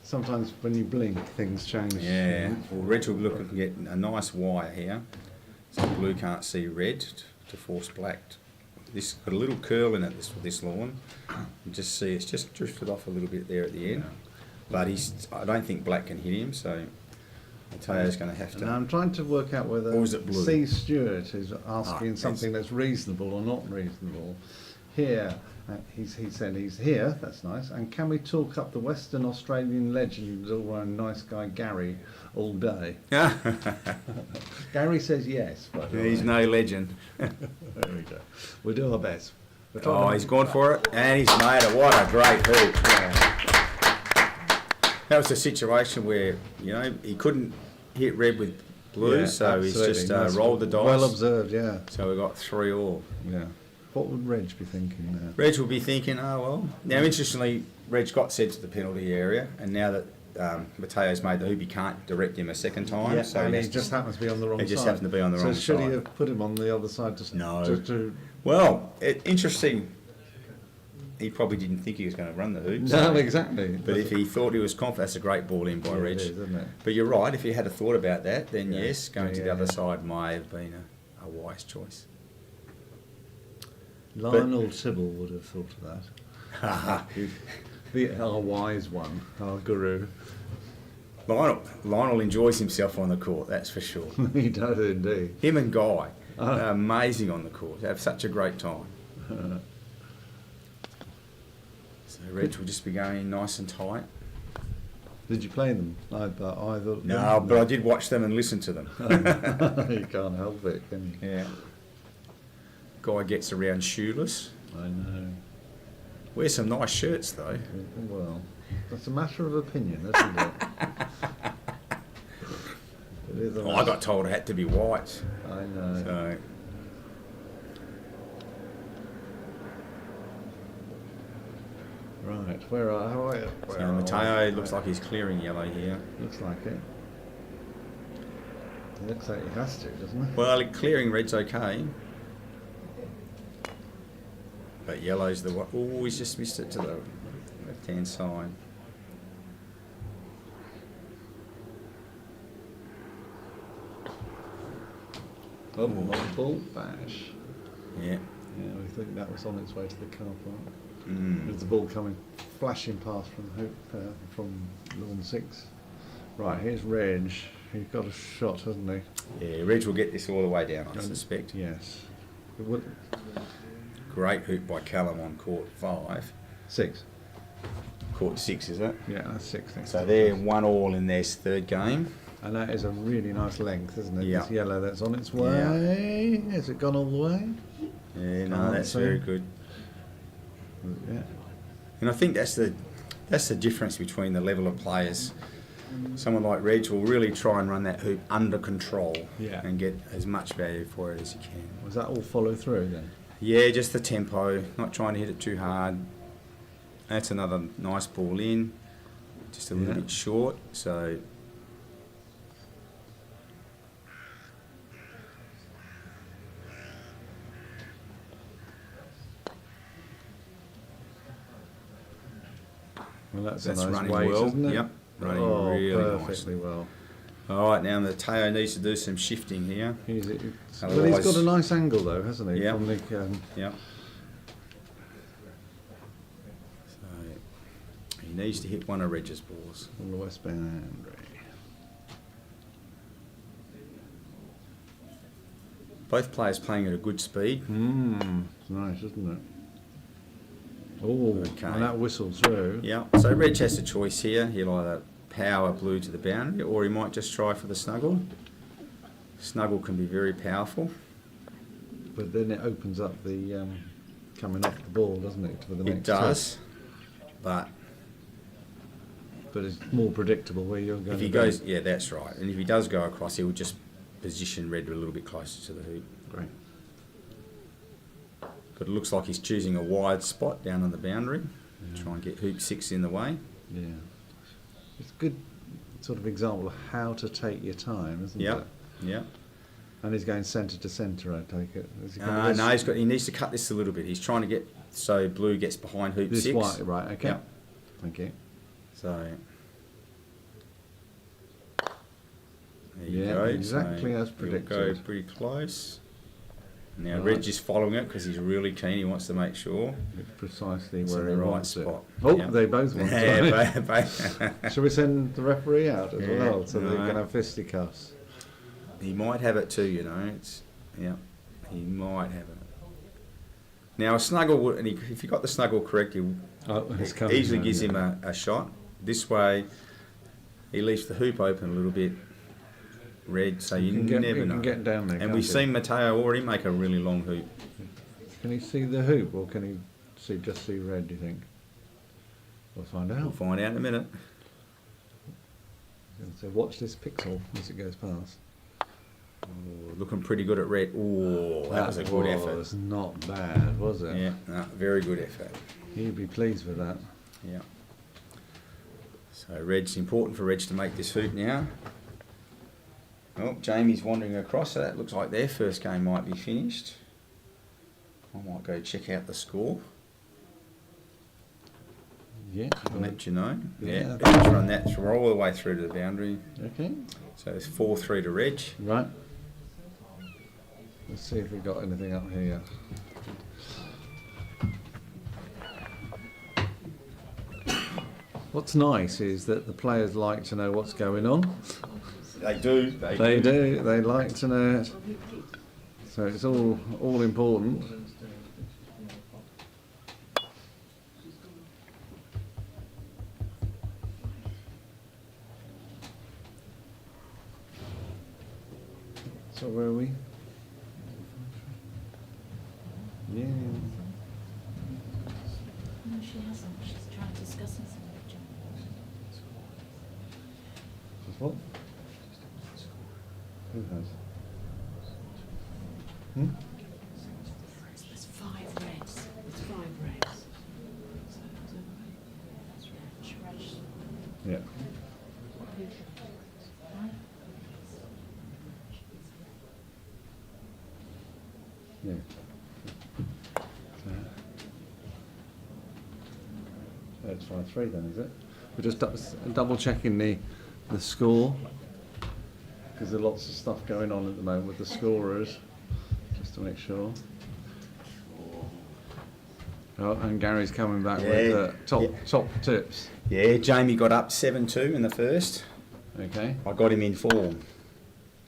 Sometimes when you blink, things change. Yeah. Well, Reg will look and get a nice wire here, so blue can't see red to force black. This got a little curl in it. This lawn. You just see it's just drifted off a little bit there at the end, but I don't think black can hit him, so Mateo's going to have And to. I'm trying to work out whether Or is it blue? C. Stewart is asking that's- something that's reasonable or not reasonable. Here, he said he's here, that's nice. And can we talk up the Western Australian legend, all-round nice guy Gary, all day? Gary says yes, by the way. He's no legend. There we go. We'll do our best. We're Oh, trying he's gone for it, and he's made it. What a great hoop! That was a situation where he couldn't hit red with blue, Yeah, so he's absolutely. just Nice. rolled the dice. Well observed, yeah. So we got 3-all. Yeah. What would Reg be thinking now? Reg will be thinking, oh well. Now, interestingly, Reg got sent to the penalty area, and now that Mateo's made the hoop, he can't direct him a second time. Yeah, so and he he has just to, happens to be on the wrong side. He just happened to be on the wrong So should he side. have put him on the other side to No. Well, interesting. He probably didn't think he was going to run the hoop. No, so- exactly. But if he thought he was confident, that's a great ball in by Yeah, Reg. it is, isn't it? But you're right, if you had a thought about that, then Yeah. yes, going to Yeah, the other yeah. side may have been a wise choice. Lionel Tibble would have thought of that. Our wise one, our guru. Lionel enjoys himself on the court, that's for sure. He does indeed. Him and Guy are amazing on the court. They have such a great time. So Reg will just be going in nice and tight. Did you play them? Either? No, but I did watch them and listen to them. You can't help it, can you? Yeah. Guy gets around shoeless. I know. Wears some nice shirts though. Well, that's a matter of opinion, isn't it? It is a Oh, I got told it had to be white. I know. So Right, where are So Matteo looks like he's clearing yellow here. Looks like it. It looks like he has to, doesn't it? Well, clearing red's okay. But yellow's the one. Oh, he's just missed it to the left-hand side. Oh, long ball bash. Yeah. Yeah, we think that was on its way to the car park. Mm. There's the ball coming, flashing past from from lawn 6. Right, here's Reg. He's got a shot, hasn't he? Yeah, Reg will get this all the way down, I suspect. Yes. It would, Great hoop by Callum on court 5. 6. Court 6, is it? Yeah, that's 6. So they're 1-1 in their third game. And that is a really nice length, isn't it? Yeah. This yellow that's on its way. Has it gone all the way? Yeah, no, Can't that's see. very good. Yeah. And I think that's the difference between the level of players. Someone like Reg will really try and run that hoop under control and get as much value for it as he can. Was that all follow through then? Yeah, just the tempo, not trying to hit it too hard. That's another nice ball in, just a little bit short. So Well, that's that's a nice running weight, well. isn't it? Yep, running Oh, really perfectly nicely. well. All right, now Mateo needs to do some shifting here. But he's Otherwise- got a nice angle though, hasn't he? Yeah. From the, Yep. So he needs to hit one of Reg's balls. from the west boundary. Both players playing at a good speed. It's nice, isn't it? Oh, Okay. and that whistled through. Yeah. So Reg has a choice here. He'll either power blue to the boundary, or he might just try for the snuggle. Snuggle can be very powerful. But then it opens up the coming off the ball, doesn't it, for the next It does, but But it's more predictable where you're going if he to goes, be. yeah, that's right. And if he does go across, he will just position Red a little bit closer to the hoop. Great. But it looks like he's choosing a wide spot down on the boundary. Try and get hoop 6 in the way. Yeah. It's a good sort of example of how to take your time, isn't Yeah, it? yeah. And he's going centre to centre, I take it. Has he got No, this- he needs to cut this a little bit. He's trying to get so blue gets behind hoop This 6. white, right, okay. Yeah. Thank you. So there you Yeah, go. exactly as He'll predicted. go pretty close. Now Right. Reg is following it because he's really keen. He wants to make sure It's precisely it's where in he the right wants it. spot. Oh, Yeah. they both want it. Yeah, both. Shall we send the referee out as Yeah, well so they right. can have fisticuffs? He might have it too, you know. He might have it. Now a snuggle, would, if he got the snuggle correct, It's it coming easily now, gives yeah. him a shot. This way, he leaves the hoop open a little bit red, so you can get, never you know. can get down there. And can't we've you? seen Mateo already make a really long hoop. Can he see the hoop or can he just see red, do you think? We'll find We'll out. find out in a minute. So watch this pixel as it goes past. Oh, looking pretty good at red. Oh, that was a good effort. was not bad, was it? Yeah, no, very good effort. He'd be pleased with that. Yeah. So Red's important for Reg to make this hoop now. Oh, Jamie's wandering across, so that looks like their first game might be finished. I might go check out the score Yeah. and let you know. Yeah. Yeah, let's run that through, all the way through to the boundary. Okay. So it's 4-3 to Reg. Right. Let's see if we've got anything up here. What's nice is that the players like to know what's going on. They do. They do. They like to know it. So it's all important. So where are we? Yeah. No, she hasn't. She's trying to discuss something with John. Just what? Who has? Hmm? There's 5 reds. There's 5 reds. That's red. Yeah. Yeah. That's 5-3 then, is it? We're just double checking the score. because there's lots of stuff going on at the moment with the scorers, just to make sure. Oh, and Gary's coming back with top tips. Yeah, Jamie got up 7-2 in the first. Okay. I got him in form.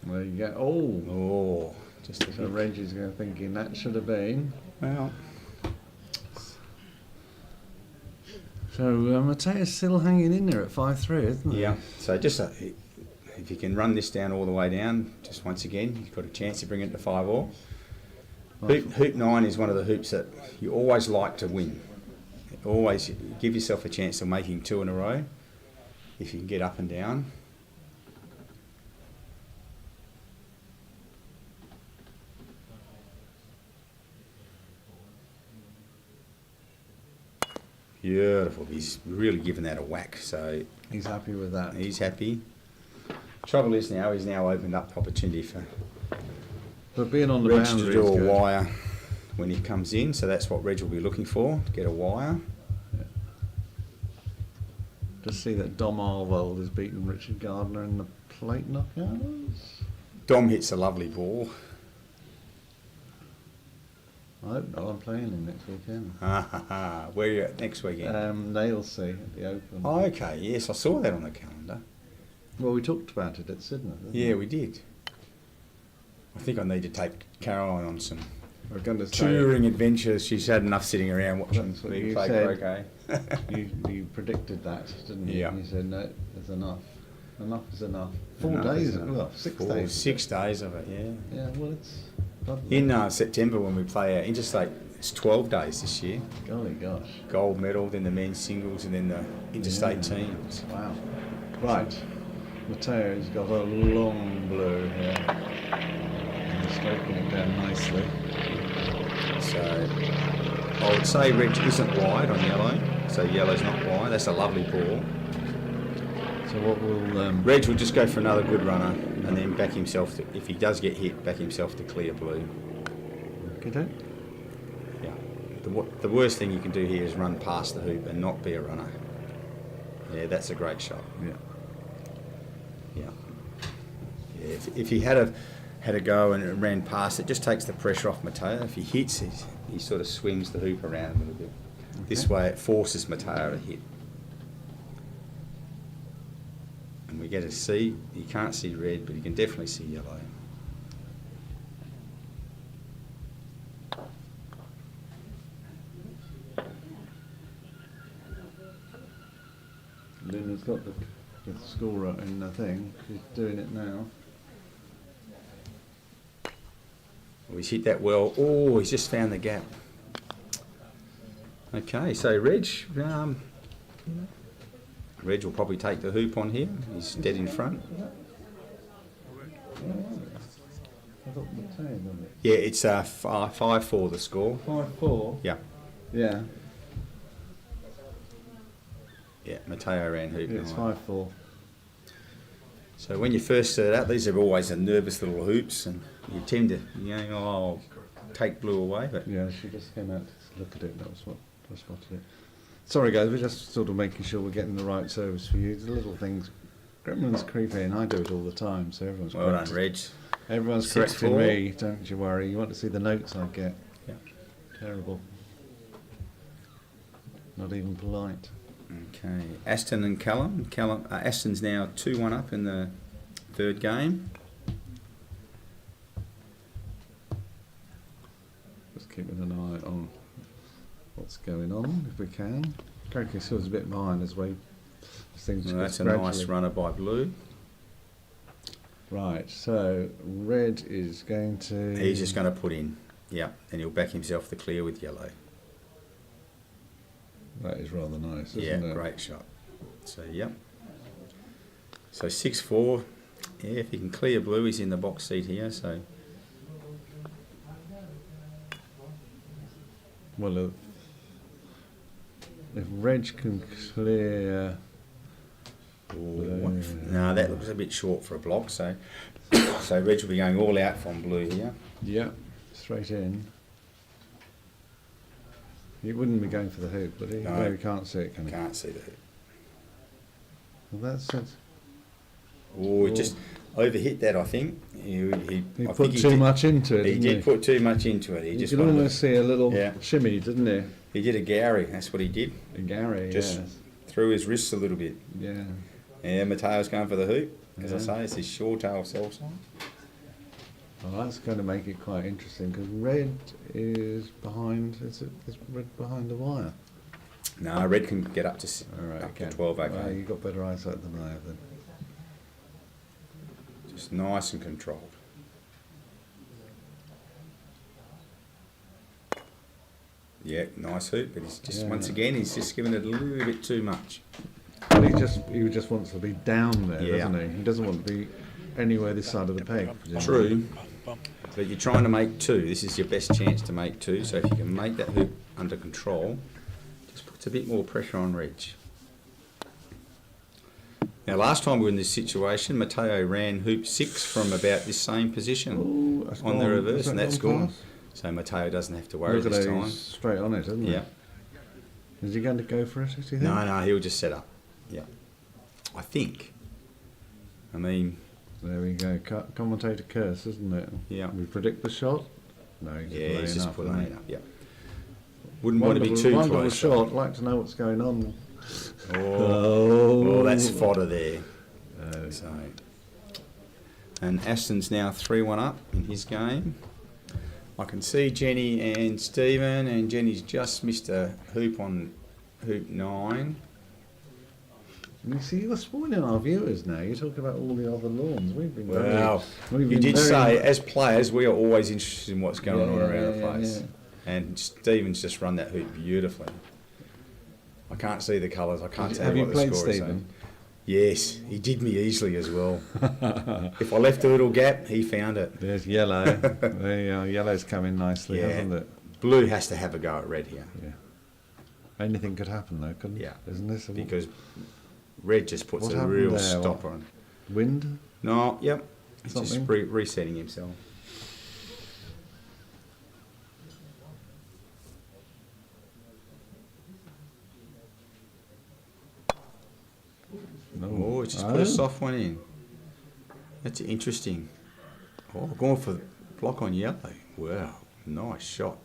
There you go. Oh. Oh, just a So bit. Reggie's thinking that should have been. Well, So Mateo's still hanging in there at 5-3, isn't he? yeah. So just if you can run this down all the way down, just once again, you've got a chance to bring it to 5-all. Hoop 9 is one of the hoops that you always like to win. Always give yourself a chance of making 2 in a row if you can get up and down. Beautiful. He's really given that a whack, so He's happy with that. he's happy. Trouble is now, he's now opened up opportunity for But being on the Reg boundary to do is a good. wire when he comes in, so that's what Reg will be looking for, to get a wire. Just see that Dom Arvold has beaten Richard Gardner in the plate knockouts. Dom hits a lovely ball. I hope not. I'm playing him next weekend. Where are you at next weekend? Nailsea at the Open. Okay, yes, I saw that on the calendar. Well, we talked about it at Sydney. Didn't Yeah, we did. I think I need to take Caroline on some We're going to say touring adventures. She's had enough sitting around watching That's what me you play said. croquet. you predicted that, didn't you? Yeah. You said no, there's enough. Enough is enough. 4 Enough days. is enough. Well, 6 days. 6 days of it, yeah. Yeah. Well, it's lovely. In September when we play our interstate, it's 12 days this year. Golly gosh. Gold medal, then the men's singles, and then the interstate Yeah. teams. Wow. Right. Mateo's got a long blue here. And he's stroking it down nicely. So I would say Reg isn't wide on yellow, so yellow's not wide. That's a lovely ball. So what will Reg will just go for another good runner and then back himself, to, if he does get hit, back himself to clear blue. get it? Yeah. The worst thing you can do here is run past the hoop and not be a runner. Yeah, that's a great shot. Yeah. Yeah. Yeah, if he had a go and ran past, it just takes the pressure off Mateo. If he hits, he sort of swings the hoop around a little bit. This way it forces Mateo to hit. And we get to see, you can't see red, but you can definitely see yellow. Luna's got the scorer in the thing. She's doing it now. Oh, he's hit that well. Oh, he's just found the gap. Okay, so Reg will probably take the hoop on here. He's dead in front. I thought Mateo done it. Yeah, it's 5-4 the score. 5-4. Yeah, Yeah. yeah. Mateo ran hoop. It's 9. 5-4. So when you first start out, these are always the nervous little hoops, and you tend to, I'll take blue away, but Yeah, she just came out to look at it. That was what I spotted it. Sorry guys, we're just sort of making sure we're getting the right service for you. The little things. Gremlins creep in. I do it all the time, so everyone's well done, correcting- Reg. Everyone's 6-4. correcting me. Don't you worry. You want to see the notes I get? Yeah. Terrible. Not even polite. Okay, Aston and Callum. Aston's now 2-1 up in the third game. Just keeping an eye on what's going on, if we can. Croquet Sill's a bit behind as we. Things Well, that's a gradually- nice runner by blue. Right, so red is going to. He's just going to put in, yeah, and he'll back himself to clear with yellow. That is rather nice, isn't Yeah, it? great shot. So, yep. So 6-4. Yeah, if he can clear blue, he's in the box seat here. So Well, if Reg can clear. no, that looks a bit short for a block. So, so Reg will be going all out from blue here. Yeah, straight in. He wouldn't be going for the hoop, would he? No. No, he can't see it, can he? Can't see the hoop. Well, that's it. Oh, he just overhit that, I think. He I put think too much into it. He didn't did put too much into it. He You just could wanted almost see a little Yeah. shimmy, didn't he? He did a Gowrie, that's what he did. A Gary, Just yes. threw his wrists a little bit. Yeah. Yeah, Mateo's going for the hoop. As I Yeah. say, it's his short tail self side. Well, that's going to make it quite interesting because red is behind. Is red behind the wire? No, red can get up to All right, up to okay. 12. Okay, Well, you've got better eyesight than I have then. just nice and controlled. Yeah, nice hoop, but he's just Yeah. once again he's just given it a little bit too much. But he just wants to be down there, Yeah. doesn't he? He doesn't want to be anywhere this side of the peg. True, but you're trying to make two. This is your best chance to make two. So if you can make that hoop under control, just puts a bit more pressure on Reg. Now, last time we were in this situation, Mateo ran hoop 6 from about this same position Ooh, that's on the gone. reverse, Has and that that's gone gone. past? So Mateo doesn't have to worry Look at this it, time. he's straight on it, isn't he? Yeah. Is he going to go for it, do you think? No, he'll just set up. Yeah. I think. I mean, There we go. Commentator curse, isn't it? Yeah. We predict the shot? No, he's yeah, he's just pulling isn't it he? up. Yeah. Wouldn't want to be too wonderful close. shot. Like to know what's going on. Oh, that's fodder there. Oh. So, and Aston's now 3-1 up in his game. I can see Jenny and Stephen, and Jenny's just missed a hoop on hoop 9. You see, you're spoiling our viewers now. You talk about all the other lawns. We've been Well, we've you been did very- say, as players, we are always interested in what's going on around the yeah, place. yeah. And Stephen's just run that hoop beautifully. I can't see the colours. I can't tell Have you you what the played score is. Stephen? Yes, he did me easily as well. If I left a little gap, he found it. There's yellow. There you are. Yellow's coming nicely, Yeah. hasn't it? Blue has to have a go at red here. Yeah. Anything could happen though, couldn't it? Yeah. Isn't this? Because red just puts What a happened real there? stopper on. Wind? No, yep. He's just Something? resetting himself. No. Oh, it's just put a soft one in. That's interesting. Oh, going for block on yellow. Wow, nice shot.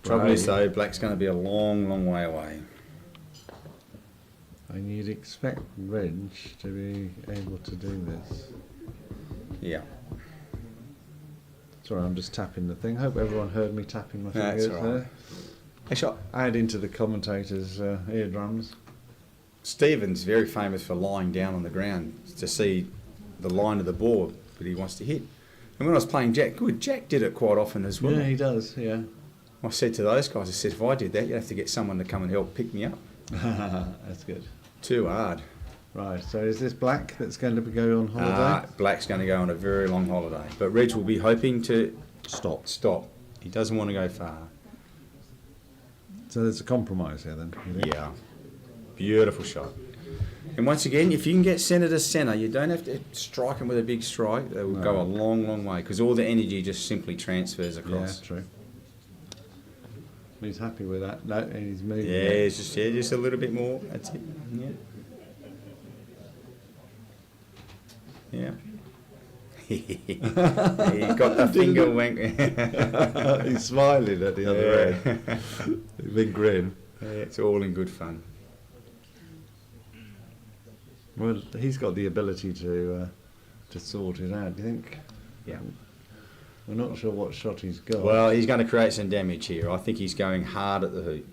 Trouble is though, black's going to be a long, long way away. And you'd expect Reg to be able to do this. Yeah. Sorry, I'm just tapping the thing. Hope everyone heard me tapping my That's fingers all right. there. Hey, shot. Add into the commentators' eardrums. Stephen's very famous for lying down on the ground to see the line of the board that he wants to hit. And when I was playing Jack, Jack did it quite often as well. Yeah, he does, yeah. I said to those guys, I said, if I did that, you'd have to get someone to come and help pick me up. That's good. Too hard. Right, so is this black that's going to go on holiday? Black's going to go on a very long holiday. But Reg will be hoping to Stop. He doesn't want to go far. So there's a compromise here then? you think? Yeah. Beautiful shot. And once again, if you can get centre to centre, you don't have to strike them with a big strike. They will go a long, long way because all the energy just simply transfers Yeah, across. true. He's happy with that. No, and he's moving. Yeah, it. it's just a little bit more. That's it. Yeah. Yeah. He got the finger wank. He's smiling at the other end. Big grin. Yeah, it's all in good fun. Well, he's got the ability to sort it out. Do you think? Yeah. We're not sure what shot he's got. Well, he's going to create some damage here. I think he's going hard at the hoop.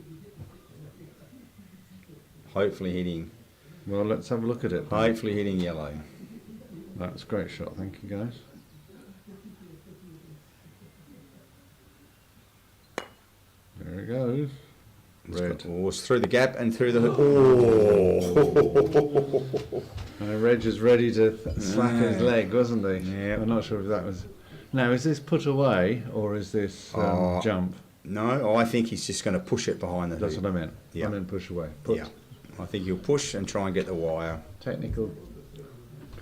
Hopefully hitting. Well, let's have a look at it. Hopefully hitting yellow. That's a great shot. Thank you, guys. There it goes. Red. Oh, it's through the gap and through the hoop. Oh. Reg is ready to slap his leg, wasn't he? Yeah. I'm not sure if that was. Now, is this put away or is this jump? No, I think he's just going to push it behind the hoop. That's what I meant. Yeah. And then push away. Put. Yeah. I think he'll push and try and get the wire. Technical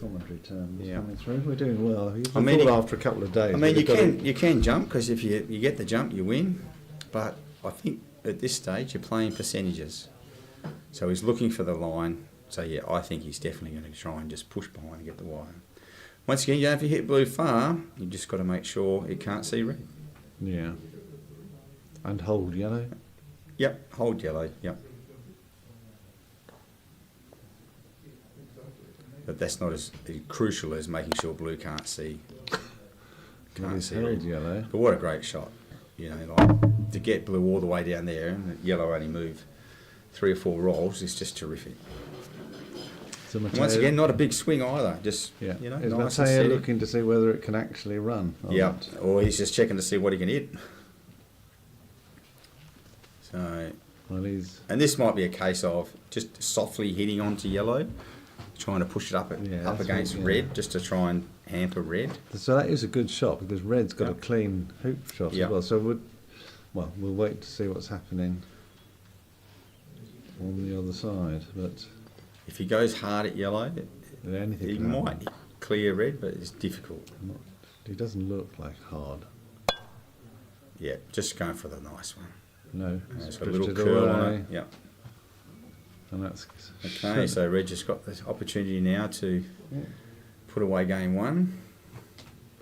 commentary terms Yeah. coming through. We're doing well. I mean, after a couple of days. I mean, we've got you can jump because if you get the jump, you win. But I think at this stage you're playing percentages. So he's looking for the line. So yeah, I think he's definitely going to try and just push behind and get the wire. Once again, you don't have to hit blue far. You just got to make sure it can't see red. Yeah. And hold yellow. Yep, hold yellow. Yep. But that's not as crucial as making sure blue can't see. Well, he's held yellow. But what a great shot. You know, like to get blue all the way down there and yellow only move 3 or 4 rolls is just terrific. So And once again, not a big swing either. Just, yeah. you know, Is nice and Mateo steady. looking to see whether it can actually run? Or Yeah, not? or he's just checking to see what he can hit. So, Well, he's and this might be a case of just softly hitting onto yellow, trying to push it up Yeah, up that's against what- yeah. red, just to try and hamper red. so that is a good shot because red's got a Yeah. clean hoop shot Yeah. as well. So we'll wait to see what's happening on the other side. But If he goes hard at yellow, anything he can happen. might clear red, but it's difficult. He doesn't look like hard. Yeah, just going for the nice one. No, It's got a little drifted curl on away, it. Yeah. and that's Okay, so red just got the opportunity now to put away game 1.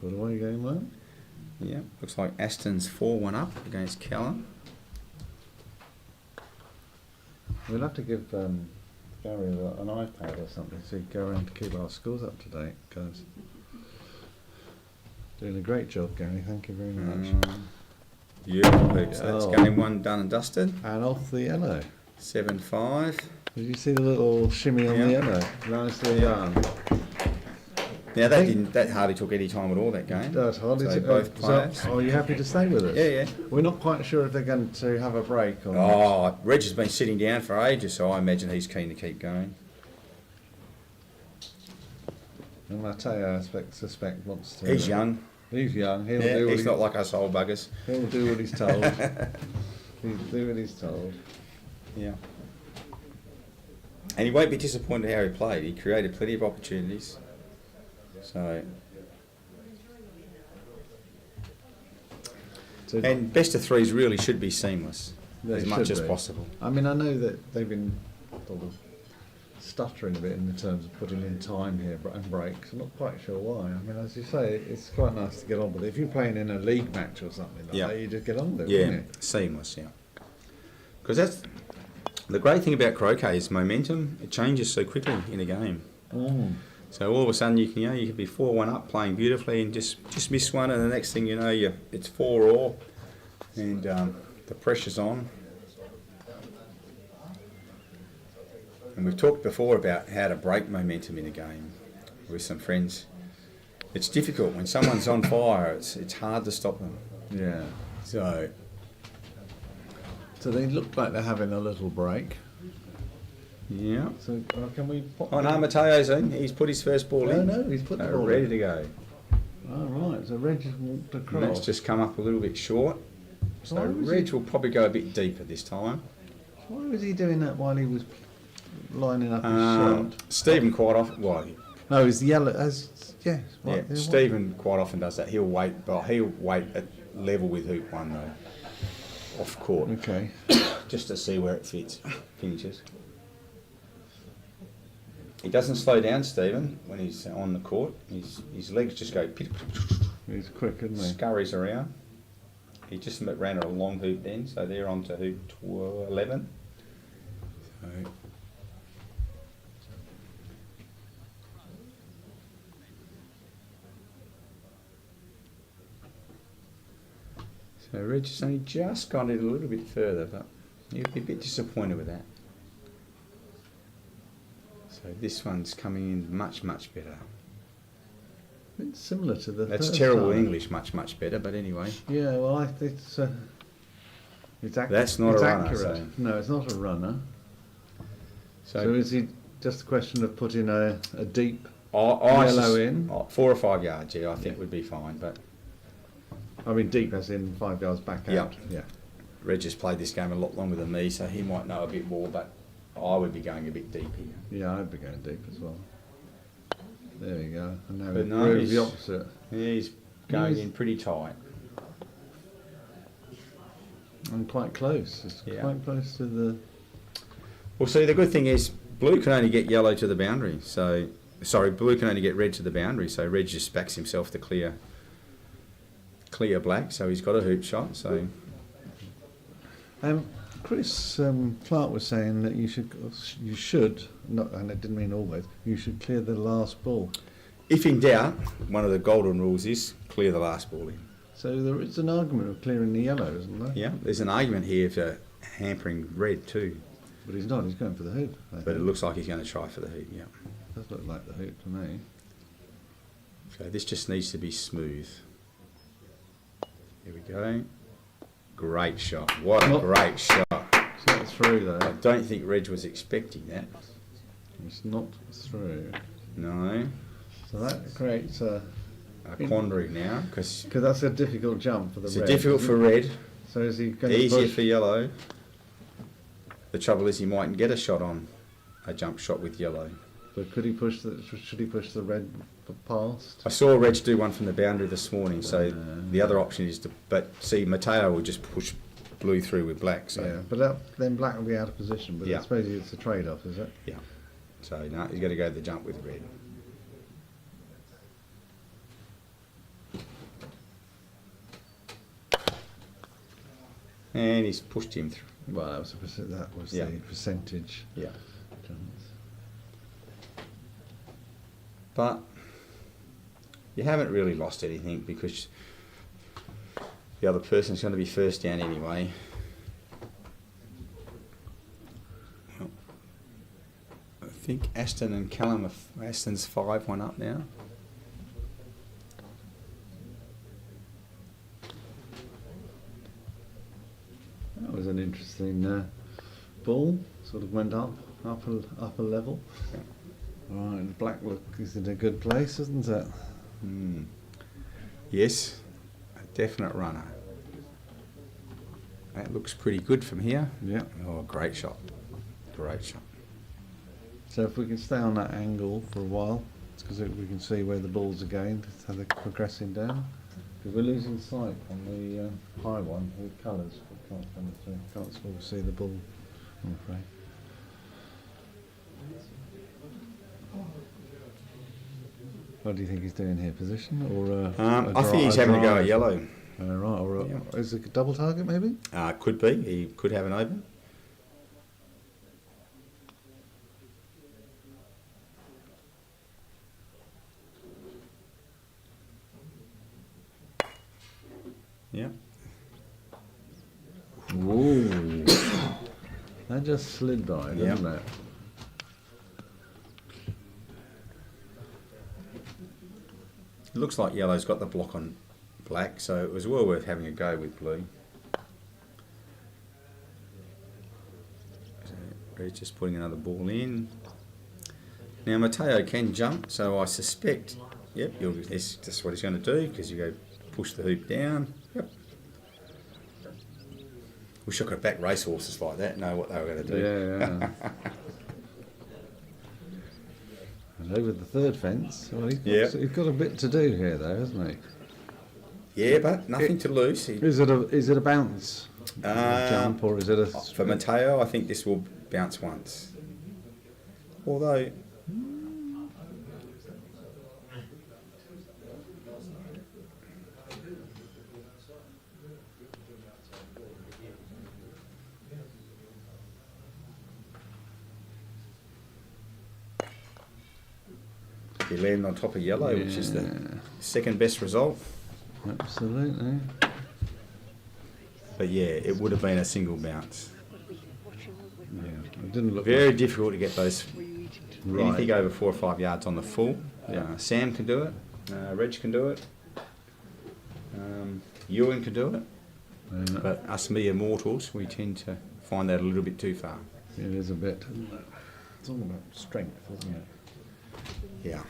put away game 1. Yeah, looks like Aston's 4-1 up against Callum. We'll have to give Gary an iPad or something so he can go around to keep our scores up to date, guys. Doing a great job, Gary. Thank you very much. Beautiful. So that's Oh. game 1 done and dusted. And off the yellow. 7-5. Did you see the little shimmy on the Yeah. yellow? Nicely done. Now that hardly took any time at all, that game. That's hardly So to both players. So, are you happy to stay with us? Yeah, yeah. We're not quite sure if they're going to have a break or not. Oh, Reg has been sitting down for ages, so I imagine he's keen to keep going. And Mateo, I suspect wants to. He's young. He's young. He'll Yeah, do what he's not like us old buggers. He'll do what he's told. He'll do what he's told. Yeah. And he won't be disappointed how he played. He created plenty of opportunities. So, So and best of threes really should be seamless They as much should as be. possible. I mean, I know that they've been sort of stuttering a bit in the terms of putting in time here and breaks. I'm not quite sure why. I mean, as you say, it's quite nice to get on with it. If you're playing in a league match or something like Yeah. that, you just get on with it, Yeah, wouldn't you? seamless. Yeah, because that's the great thing about croquet is momentum. It changes so quickly in a game. Mm. So all of a sudden you can be 4-1 up, playing beautifully, and just miss one, and the next thing you know, it's 4-all, and the pressure's on. And we've talked before about how to break momentum in a game with some friends. It's difficult when someone's on fire. It's hard to stop them. Yeah. So So they look like they're having a little break. yeah. So can we pop? Oh no, Mateo's in. He's put his first ball in. No, he's put the ball ready in. to go. Oh, right. So Reg has walked And across. that's just come up a little bit short. So Why was Reg he- will probably go a bit deeper this time. Why was he doing that while he was lining up his shot? Stephen quite often, No, it's yellow. Yes. yeah, Right, Stephen quite often does that. He'll wait at level with hoop 1 though, off court, Okay. just to see where it finishes. He doesn't slow down, Stephen, when he's on the court. His legs just go pit, He's quick, isn't he? scurries around. He just ran a long hoop then, so they're on to hoop 11. So Reg has only just got it a little bit further, but he'll be a bit disappointed with that. So this one's coming in much, much better. It's similar to the. That's first terrible time. English, much, much better, but anyway. Yeah, well, it's accurate. That's not it's a runner, accurate. so- No, it's not a runner. So So, is he just a question of putting a deep? I yellow in? 4 or 5 yards, yeah, I think would be fine, but I mean, deep as in 5 yards back Yeah. out. Yeah. Reg has played this game a lot longer than me, so he might know a bit more, but I would be going a bit deep here. Yeah, I'd be going deep as well. There we go. And now But we no, prove he's- the opposite. He's going He's- in pretty tight. And quite close. It's Yeah. quite close to the. Well, see, the good thing is blue can only get yellow to the boundary, so Sorry, blue can only get red to the boundary, so red just backs himself to clear black, so he's got a hoop shot. So Chris Clark was saying that you should not, and it didn't mean always. You should clear the last ball. if in doubt, one of the golden rules is clear the last ball in. So there is an argument of clearing the yellow, isn't there? Yeah, there's an argument here for hampering red too, But he's not. He's going for the hoop. but it looks like he's going to try for the hoop. Yeah. Does look like the hoop to me. So this just needs to be smooth. Here we go. Great shot. What a great shot. It's not through though. I don't think Reg was expecting that. It's not through. No. So that creates a quandary now because that's a difficult jump for the it's red. difficult for red. So is he going Easier to push? for yellow. The trouble is he mightn't get a shot on a jump shot with yellow. But could he push the? Should he push the red past? I saw Reg do one from the boundary this morning, so the other option is to. But see, Mateo will just push blue through with black. So Yeah, but then black will be out of position. But Yeah. I suppose it's a trade-off, is it? yeah. So no, he's got to go the jump with red. And he's pushed him through. Well, that was Yeah. the percentage. Yeah. chance. But you haven't really lost anything because the other person's going to be first down anyway. Well, I think Aston and Callum, Aston's 5-1 up now. That was an interesting ball. Sort of went upper level. Right, black look is in a good place, isn't it? Yes, a definite runner. That looks pretty good from here. Yeah. Oh, great shot. Great shot. So if we can stay on that angle for a while, it's because we can see where the balls are going, how they're progressing down. Because we're losing sight on the high one with colours. We can't come through. Can't sort of see the ball, I'm afraid. What do you think he's doing here? Position or? I think he's having to go at yellow. Right, or Yeah. is it a double target maybe? Could be. He could have an open. Yeah. Whoa! That just slid by, Yeah. didn't it? It looks like yellow's got the block on black, so it was well worth having a go with blue. So Red's just putting another ball in. Now Mateo can jump, so I suspect, yep, that's just what he's going to do because you go push the hoop down. Yep. Wish I could back racehorses like that, know what they were going to do. Yeah. And over the third fence. Well, he's got a bit to do here, though, hasn't he? Yeah, but nothing to lose. Is it a bounce jump or is it a? For Mateo, I think this will bounce once. Although, he landed on top of yellow, which is the second best result. Absolutely. But yeah, it would have been a single bounce. Yeah, it didn't look Very difficult to get those Right. anything over 4 or 5 yards on the full. Sam can do it. Reg can do it. Ewan can do it. like. But us mere mortals, we tend to find that a little bit too far. It is a bit. It's all about strength, isn't it? Yeah.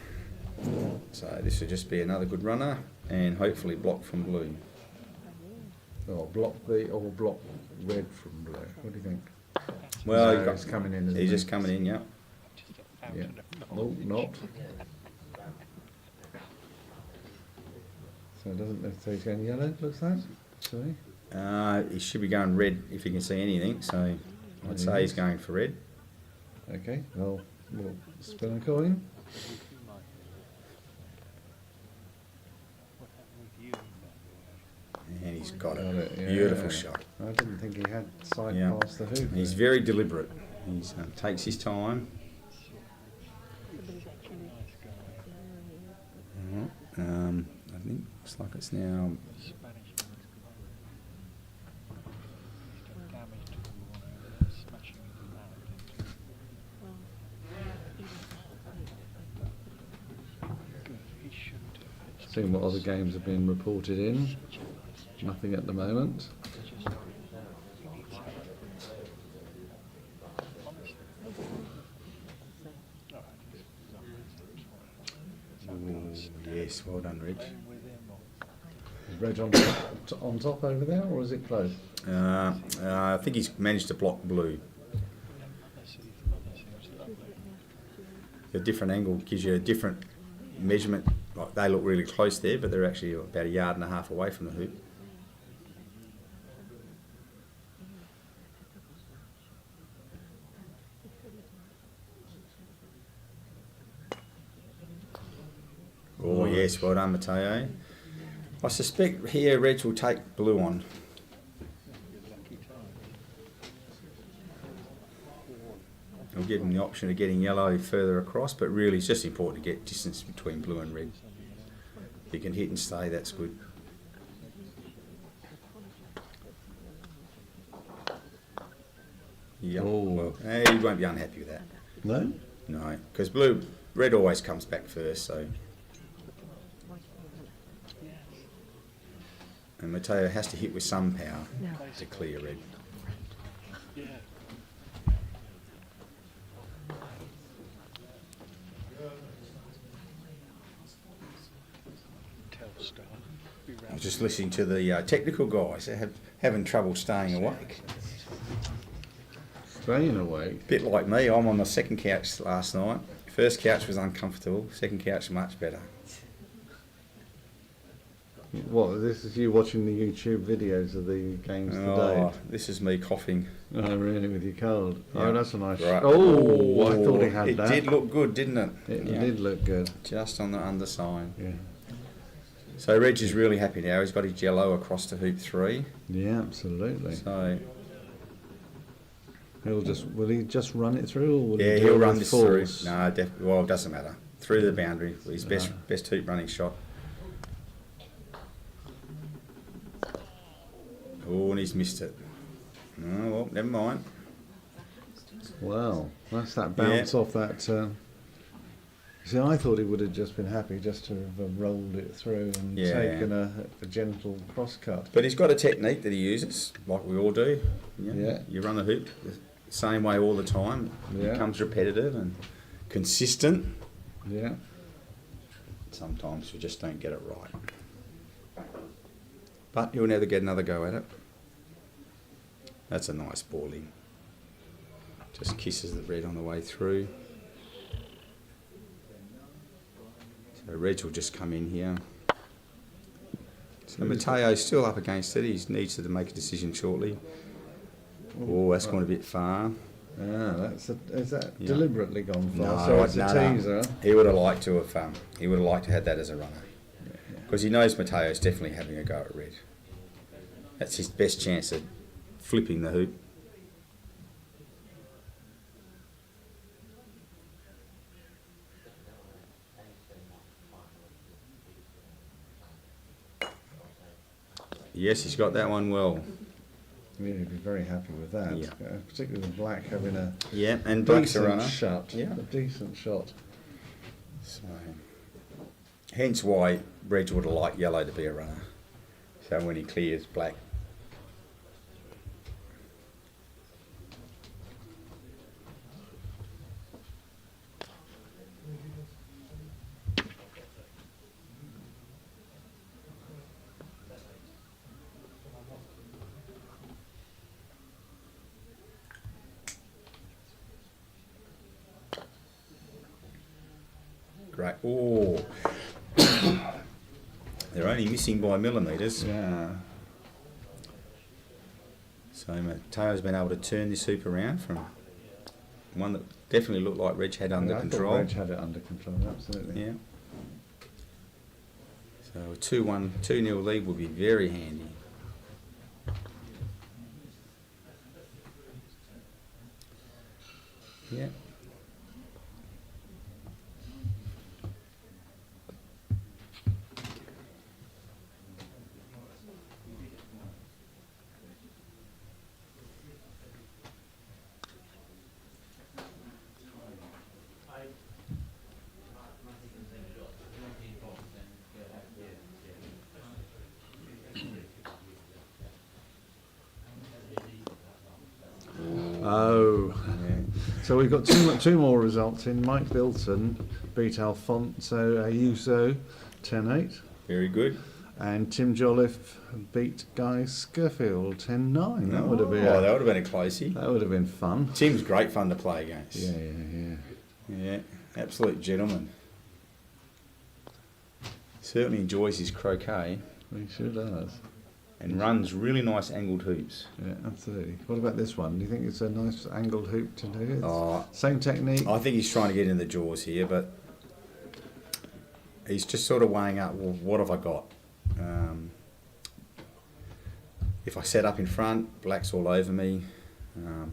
So this will just be another good runner and hopefully block from blue. Or block red from blue. What do you think? Well, No, he's coming in. Isn't he's he? just coming in, yeah. Yeah. Oh, not. So it doesn't. So he's going yellow. Looks like. Sorry. He should be going red if he can see anything. So I'd say he's going for red. Okay. Well, we'll spin a coin. he's got Got it. it, yeah. Beautiful shot. I didn't think he had sight Yeah. past the hoop. He's there. very deliberate. He takes his time. I think looks like it's now. Seeing what other games have been reported in. Nothing at the moment. Ooh, yes, well done, Reg. Is Reg on top over there, or is it close? I think he's managed to block blue. A different angle gives you a different measurement. Like they look really close there, but they're actually about 1.5 yards away from the hoop. Oh yes, well done, Matteo. I suspect here Reg will take blue on. I'll give him the option of getting yellow further across, but really it's just important to get distance between blue and red. If you can hit and stay, that's good. Yeah, well, he won't be unhappy with that. No? No, because red always comes back first, so. And Matteo has to hit with some power to clear red. I was just listening to the technical guys. They're having trouble staying awake. Staying awake. Bit like me, I'm on the second couch last night. First couch was uncomfortable, second couch much better. What, this is you watching the YouTube videos of the games today? This is me coughing. Oh, really, with your cold? Yeah. Oh, that's a nice... Right. Oh, I thought he had it that. It did look good, didn't it? It did look good. Just on the underside. Yeah. So Reg is really happy now. He's got his yellow across to hoop 3. Yeah, absolutely. So Will he just run it through, or will he do he'll it run with this force? through. No, well, it doesn't matter. Through the boundary, his best hoop running shot. Oh, and he's missed it. Oh, well, never mind. Wow, that's that bounce off that. See, I thought he would have just been happy just to have rolled it through and taken a gentle cross cut. But he's got a technique that he uses, like we all do. Yeah. You run the hoop the same way all the time. It Yeah. becomes repetitive and consistent. Yeah. Sometimes we just don't get it right. But you'll never get another go at it. That's a nice balling. Just kisses the red on the way through. So Reg will just come in here. So Matteo's still up against it. He needs to make a decision shortly. Oh, that's gone a bit far. Ah, is that deliberately gone far? No, So it's a teaser. He would have liked to have. He would have liked to have that as a runner, because he knows Matteo's definitely having a go at red. That's his best chance of flipping the hoop. Yes, he's got that one well. Yeah, he'd be very happy with that. Yeah. Particularly with black having a And black's a decent runner. shot. Yeah. A decent shot. So, hence why Reg would have liked yellow to be a runner. So when he clears black. Great. Oh. They're only missing by millimetres. Yeah. So Matteo's been able to turn this hoop around from one that definitely looked like Reg had under I control. thought Reg had it under control, absolutely. Yeah. So a 2-1, 2-0 lead would be very handy. Yeah. Oh. Yeah. So we've got two more results in. Mike Bilton beat Alfonso Ayuso 10-8. Very good. And Tim Jolliffe beat Guy Scurfield 10-9. That would have been that would have been a closey. that would have been fun. Tim's great fun to play against. Yeah. Yeah, absolute gentleman. Certainly enjoys his croquet He sure does. and runs really nice angled hoops. Yeah, absolutely. What about this one? Do you think it's a nice angled hoop to do? It's Oh, same technique. I think he's trying to get in the jaws here, but he's just sort of weighing up, well, what have I got? If I set up in front, black's all over me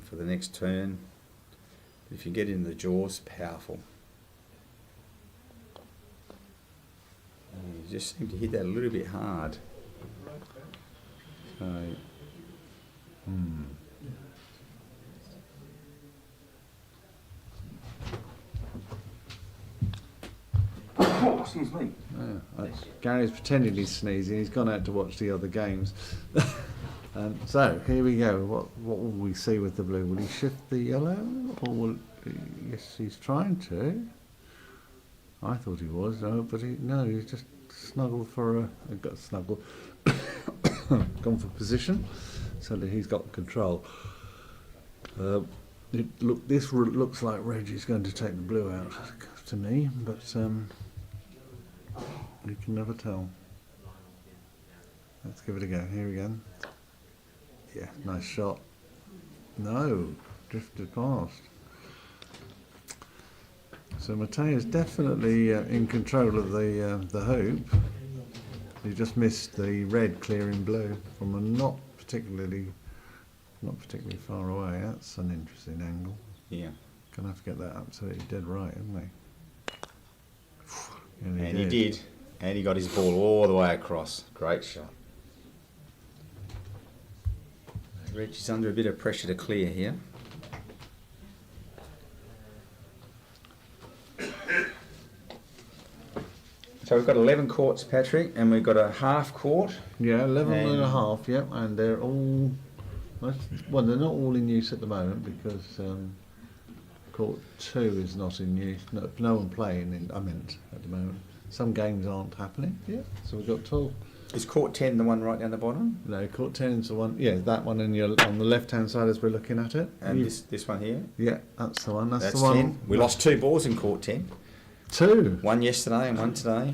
for the next turn. If you get in the jaws, powerful. You just seem to hit that a little bit hard. So, excuse me. Gary's pretending he's sneezing. He's gone out to watch the other games. So here we go. What will we see with the blue? Will he shift the yellow, or will? Yes, he's trying to. I thought he was, but he's just snuggled for got snuggled, gone for position, so that he's got control. This looks like Reggie's going to take the blue out to me, but you can never tell. Let's give it a go. Here we go. Yeah, nice shot. No, drifted past. So Matteo's definitely in control of the hoop. He just missed the red clearing blue from a not particularly far away. That's an interesting angle. Yeah. Gonna have to get that absolutely dead right, isn't he? And he did. And he got his ball all the way across. Great shot. Reggie's under a bit of pressure to clear here. So we've got 11 courts, Patrick, and we've got a half court. Yeah, 11 and a And- half, yep, and they're all, well, they're not all in use at the moment because court 2 is not in use, no one playing at the moment. Some games aren't happening, yeah, so we've got 12. Is court 10 the one right down the bottom? No, court 10 is the one, yeah, that one on the left-hand side as we're looking at it. And this one here? Yeah, that's the one, that's That's the one. 10. We lost 2 balls in court 10. 2? One yesterday and one today.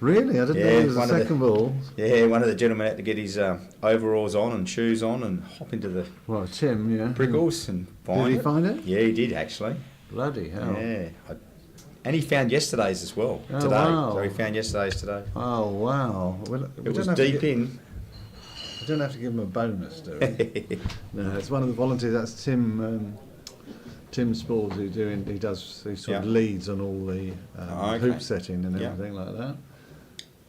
Really? I didn't know Yeah, there was a one of the- second ball. Yeah, one of the gentlemen had to get his overalls on and shoes on and hop into the Well, Tim, yeah. prickles and find Did he it. find it? Yeah, he did actually. Bloody hell. Yeah. And he found yesterday's as well Oh, today. wow. So he found yesterday's today. Oh, wow. It was deep in. We don't have to give him a bonus, do we? No, it's one of the volunteers. That's Tim. Tim Spalls he sort of leads on all the Okay. hoop setting and Yeah. everything like that.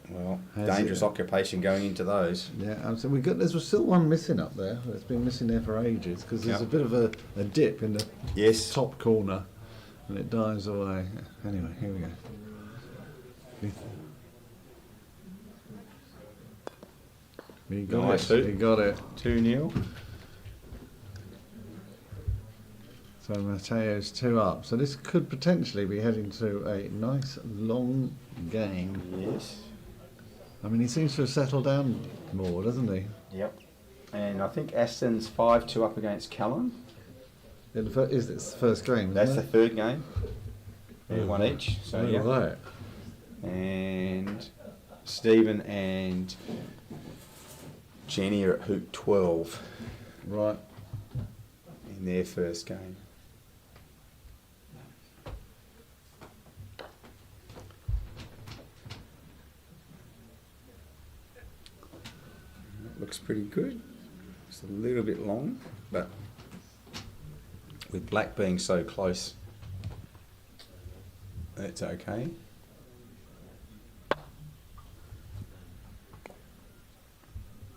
Well, Has dangerous it? occupation going into those. Yeah, so there's still one missing up there. It's been missing there for ages because there's Yeah. a bit of a dip in the Yes. top corner, and it dies away. Anyway, here we go. He got Nice it. hoop. He got it. 2-0. So Matteo's 2 up. So this could potentially be heading to a nice long game. Yes. I mean, he seems to have settled down more, doesn't he? Yep. And I think Aston's 5-2 up against Callan. Is this the first game? That's isn't the it? third game. They're one each. So yeah. Right. And Stephen and Jenny are at hoop 12 Right. in their first game. That looks pretty good. It's a little bit long, but with black being so close, that's okay.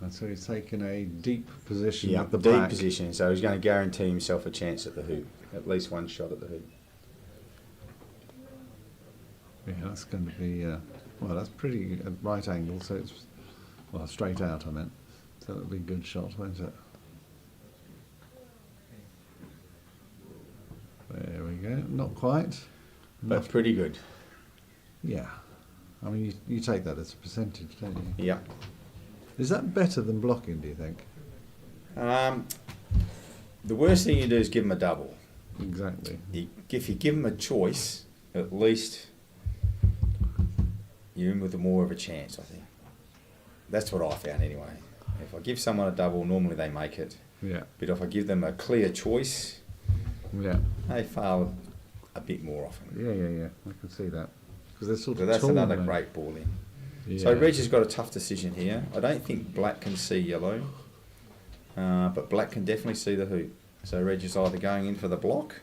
And so he's taken a deep position Yeah, at the deep back. position, so he's going to guarantee himself a chance at the hoop, at least one shot at the hoop. Yeah, that's going to be, well, that's pretty at right angle, so it's, well, straight out, I meant. So it'll be a good shot, won't it? There we go. Not quite. But Not, pretty good. yeah. I mean, you take that as a percentage, don't you? Yeah. Is that better than blocking, do you think? The worst thing you do is give him a double. Exactly. If you give him a choice, at least you're in with more of a chance, I think. That's what I found anyway. If I give someone a double, normally they make it. Yeah. But if I give them a clear choice, Yeah. they fail a bit more often. Yeah. I can see that. Because they're sort So of that's tall, another though. great ball in. Yeah. So Reg has got a tough decision here. I don't think black can see yellow, but black can definitely see the hoop. So Reg is either going in for the block,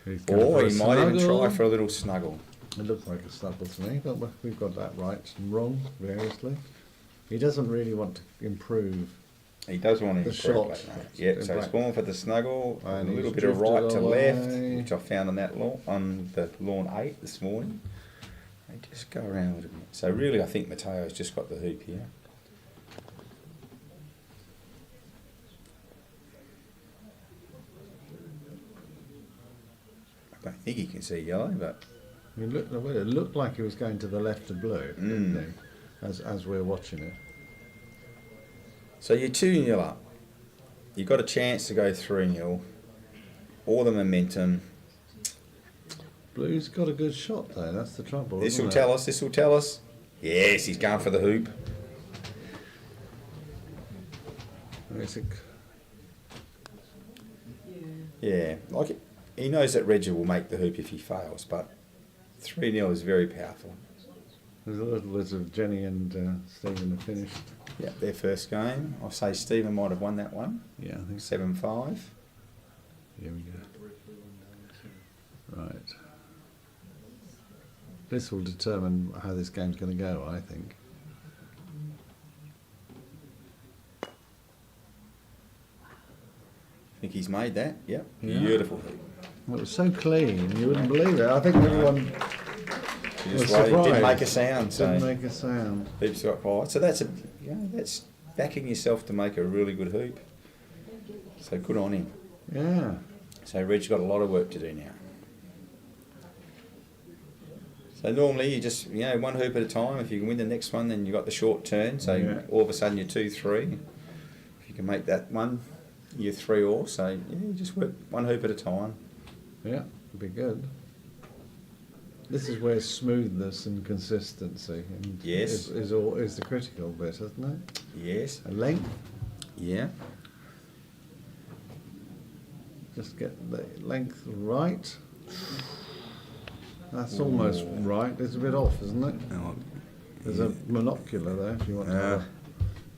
He's going for or a he might even snuggle. try for a little snuggle. It looks like a snuggle to me, but we've got that right and wrong variously. He doesn't really want to improve. He does want to The improve shot. black, mate. Yeah, so he's Black. gone for the snuggle, And a little he's bit of right drifted to left, away. which I found on that lawn, on the lawn 8 this morning. They just go around a little bit. So really, I think Matteo's just got the hoop here. I don't think he can see yellow, but It looked like he was going to the left of blue, didn't he? As we're watching it. so you're 2-0 up. You've got a chance to go 3-0. All the momentum. Blue's got a good shot though. That's the trouble. This will isn't tell it? us. This will tell us. Yes, he's going for the hoop. It's a, Yeah, like it, he knows that Reggie will make the hoop if he fails, but 3-0 is very powerful. there's a little bit of Jenny and Stephen have finished. Yeah, their first game. I'll say Stephen might have won that one. Yeah, I think so. 7-5. Here we go. Right. This will determine how this game's going to go, I think. I think he's made that. Yep. Yeah. Beautiful hoop. Well, it was so clean, you wouldn't believe it. I think everyone He was just waited, didn't surprised. make a sound. So Didn't make a sound. hoop's got quiet. So that's that's backing yourself to make a really good hoop. So good on him. Yeah. So Reg's got a lot of work to do now. So normally you just, one hoop at a time. If you can win the next one, then you've got the short turn. So Yeah. all of a sudden you're 2-3. If you can make that one, you're 3-all. So you just work one hoop at a time. Yeah, it'd be good. This is where smoothness and consistency and Yes. is the critical bit, isn't it? Yes. And length. Yeah. Just get the length right. That's almost right. It's a bit off, isn't it? There's a monocular there if you want to have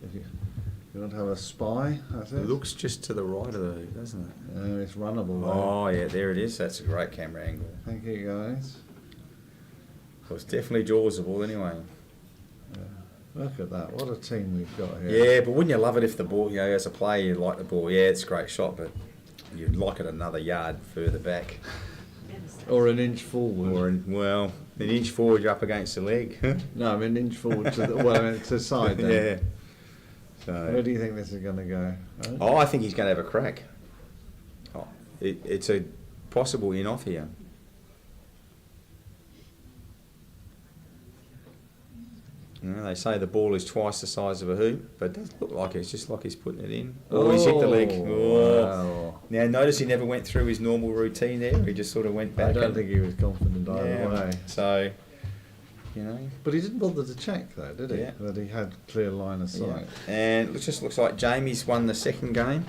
if you want to have a spy. That's It it. looks just to the right of the hoop, doesn't it? It's runnable though. Oh yeah, there it is. That's a great camera angle. Thank you guys. Well, it's definitely jawsable anyway. Look at that. What a team we've got here. Yeah, but wouldn't you love it if the ball, as a player, you like the ball. Yeah, it's a great shot, but you'd like it another yard further back. Or an inch forward. Or, an inch forward, you're up against the leg. No, I mean an inch forward to the to the side then. Yeah. Where So, do you think this is going to go? I think he's going to have a crack. Oh, it's a possible in-off here. They say the ball is twice the size of a hoop, but it doesn't look like it. It's just like he's putting it in. Oh, he's hit the leg. Oh. Wow. Now, notice he never went through his normal routine there. He just sort of went back. I don't and- think he was confident either Yeah, way. So, But he didn't bother to check though, did he? Yeah. That he had clear line of sight. And it just looks like Jamie's won the second game.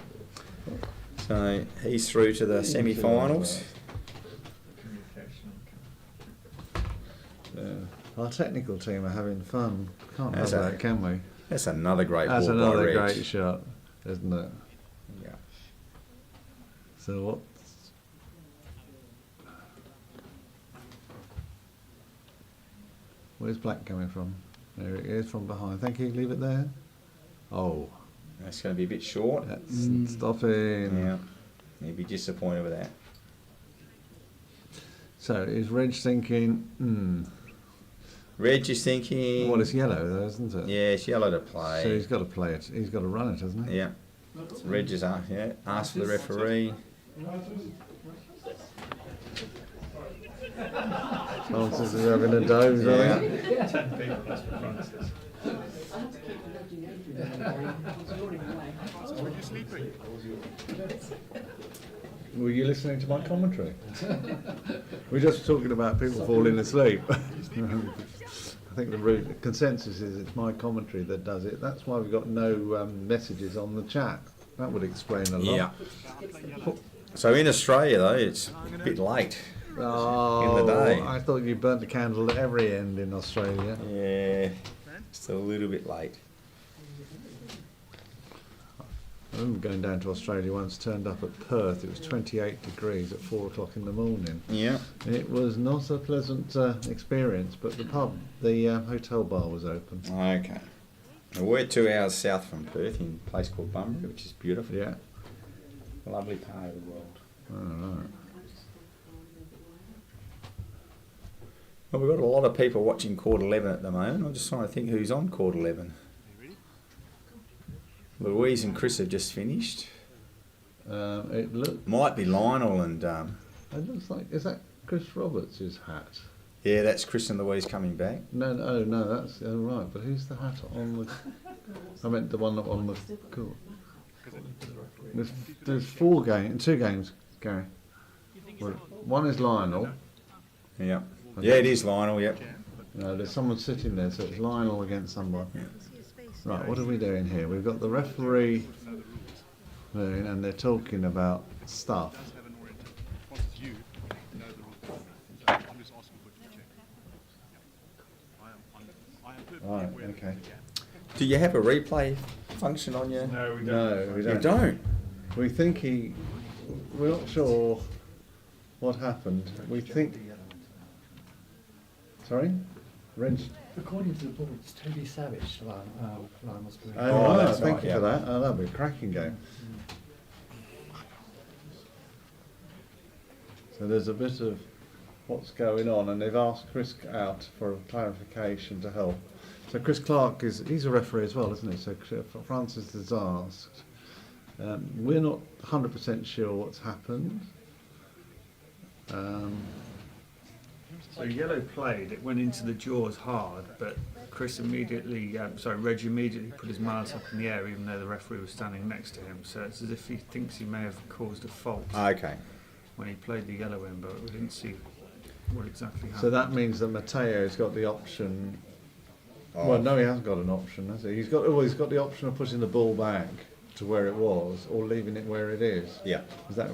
So he's through to the semi-finals. Yeah. Our technical team are having fun. Can't have That's that, can we? That's another great That's ball by another Reg. great shot, isn't it? Yeah. So Where's black coming from? There it is from behind. Thank you. Leave it there. Oh, That's going to be a bit short. that's stopping. Yeah, he'd be disappointed with that. So is Reg thinking? Reg is thinking. Well, it's yellow, though, isn't it? Yeah, it's yellow to play. So he's got to play it. He's got to run it, hasn't he? Yeah. Reg is asked for the referee. Francis is having a doze, I Yeah. think. 10 people, that's for Francis. Were you listening to my commentary? We're just talking about people falling asleep. I think the consensus is it's my commentary that does it. That's why we've got no messages on the chat. That would explain a lot. Yeah. So in Australia, though, it's a bit late. Oh, In the day. I thought you burnt the candle at every end in Australia. Yeah, just a little bit late. I remember going down to Australia once, turned up at Perth. It was 28 degrees at 4 o'clock in the morning. Yeah. It was not a pleasant experience, but the hotel bar was open. Okay. Now, we're 2 hours south from Perth in a place called Bunbury, which is beautiful. Yeah. A lovely part of the world. All right. Well, we've got a lot of people watching Court 11 at the moment. I'm just trying to think who's on Court 11. Louise and Chris have just finished. It Might be Lionel and... looks like, is that Chris Roberts' hat? yeah, that's Chris and Louise coming back. No, that's right. But who's the hat on the? I meant the one on the court. There's 2 games, Gary. Well, one is Lionel. Yeah. Yeah, it is Lionel, yep. No, there's someone sitting there, so it's Lionel against someone. Right, what are we doing here? We've got the referee, and they're talking about stuff. Right, okay. Do you have a replay function on your... No, we don't. No, we You don't. don't? We think we're not sure what happened. We think... Sorry? Reg? According to the board, it's Toby Savage. Lionel's doing. Oh, that's thank right, you yeah. for that. Oh, that'll be a cracking game. So there's a bit of what's going on, and they've asked Chris out for clarification to help. So Chris Clark he's a referee as well, isn't he? So Francis has asked. We're not 100% sure what's happened. So yellow played, it went into the jaws hard, but Reg immediately put his mallet up in the air even though the referee was standing next to him. So it's as if he thinks he may have caused a fault Okay. when he played the yellow in, but we didn't see what exactly happened. So that means that Matteo's got the option. Oh. Well, no, he hasn't got an option, has he? He's got the option of putting the ball back to where it was or leaving it where it is. Yeah. Is that?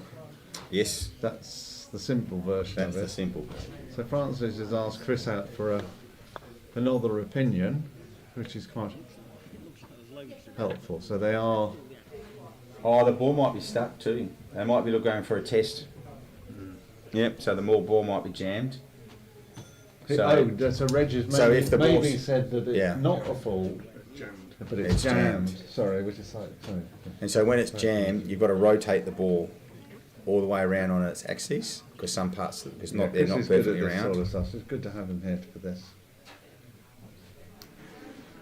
Yes. That's the simple version That's of the it. simple. So Francis has asked Chris out for another opinion, which is quite helpful. So they are. Oh, the ball might be stuck too. They might be going for a test. Yep, so the ball might be jammed. So Reg has so if the maybe ball's- said that it's yeah. not a fault, but it's jammed. Sorry, which is sorry. And so when it's jammed, you've got to rotate the ball all the way around on its axis because some parts, because they're Chris not is good at perfectly this round. sort of stuff. So it's good to have him here for this.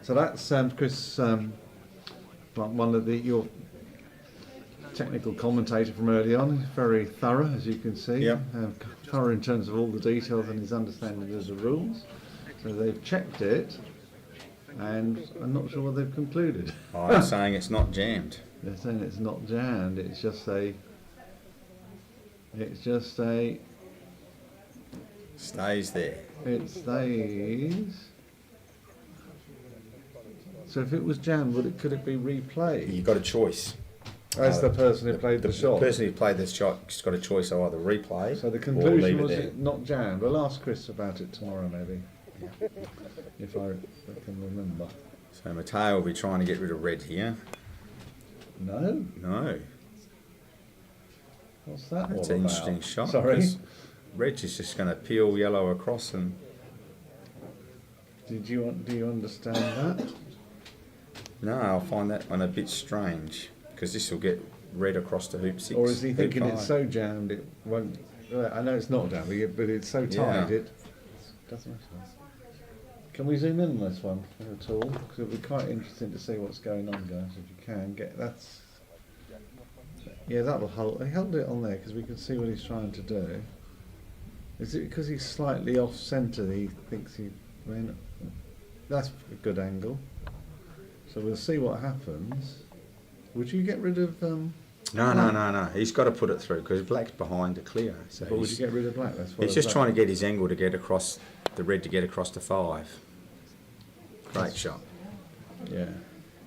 So that's Chris, one of your technical commentator from early on. He's very thorough, as you can see. Yep. Thorough in terms of all the details and his understanding of the rules. So they've checked it, and I'm not sure what they've concluded. I'm saying it's not jammed. They're saying it's not jammed. It's just a. Stays there. It stays. So if it was jammed, could it be replayed? You've got a choice. As the person who played the shot. The person who played the shot's got a choice of either replay So the or conclusion leave was it there. it not jammed. We'll ask Chris about it tomorrow, maybe, if I can remember. So Matteo will be trying to get rid of red here. No, No, what's that that's all an about? interesting shot. Sorry. because Red is just going to peel yellow across and Do you understand that? No, I find that one a bit strange because this will get red across the hoop 6. Or is he hoop thinking 5. it's so jammed it won't? I know it's not jammed, but it's so tight Yeah. it doesn't matter. Can we zoom in on this one at all? Because it'll be quite interesting to see what's going on, guys. If you can get that's. Yeah, that will hold. He held it on there because we can see what he's trying to do. Is it because he's slightly off centre? He thinks he. That's a good angle. So we'll see what happens. Would you get rid of? No. He's got to put it through because black's behind the clear. So But would you get rid of black? That's what he's just trying to get his angle to get across the red to get across to 5. Great shot. Yeah.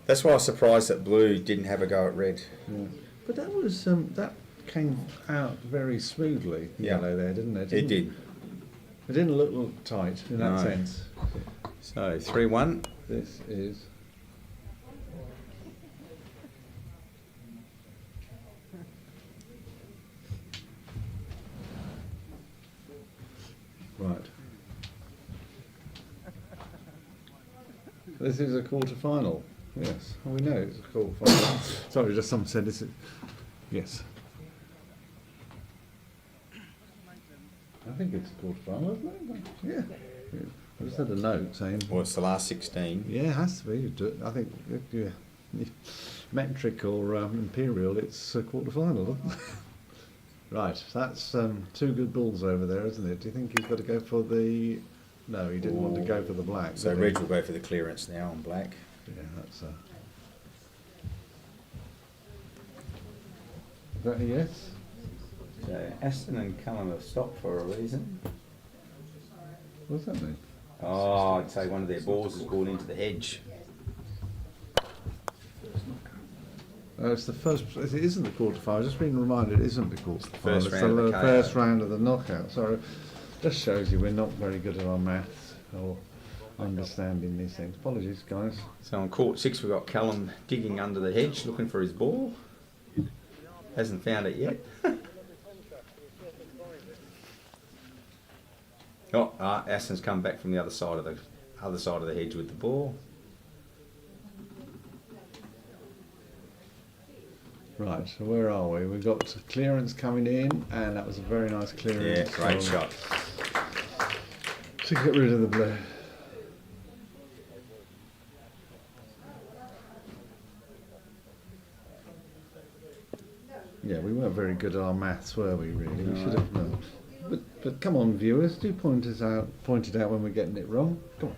That's why I was surprised that blue didn't have a go at red. Yeah. But that was that came out very smoothly. Yeah. Yellow there, didn't it? It did. It didn't look tight in that No. sense. So 3-1. This is. Right. This is a quarter-final. Yes, well, we know it's a quarter-final. Sorry, just someone said this. Yes. I think it's a quarter-final, isn't it? Yeah. I just had a note saying. Well, it's the last 16. Yeah, it has to be. I think, yeah, metric or imperial, it's a quarter-final. Right, that's 2 good balls over there, isn't it? Do you think he's got to go for the? No, he didn't want to go for the black. So did he? red will go for the clearance now on black. Yeah, that's a. Is that a yes? So Aston and Cullen have stopped for a reason. What does that mean? Oh, I'd say one of their balls has gone into the hedge. It's the first. It isn't the quarterfinal. I've just been reminded it isn't the quarterfinal. First It's round of the the first KO. round of the knockout. Sorry, just shows you we're not very good at our maths or understanding these things. Apologies, guys. So on court 6 we've got Callum digging under the hedge looking for his ball. Hasn't found it yet. Aston's come back from the other side of the hedge with the ball. Right, so where are we? We've got clearance coming in, and that was a very nice clearance. Yeah, great So- shot. To get rid of the blue. Yeah, we weren't very good at our maths, were we? Really, we should have known. But come on, viewers, do point it out when we're getting it wrong. Come on.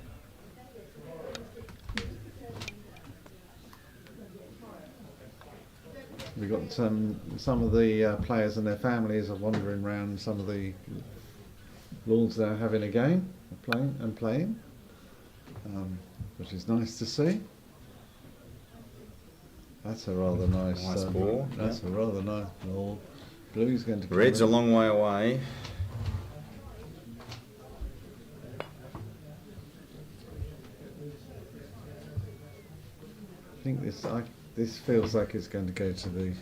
We've got some of the players and their families are wandering around some of the lawns there having a game, playing, which is nice to see. That's a rather nice ball. That's a rather nice ball. Blue's going to come Red's a in. long way away. I think this feels like it's going to go to the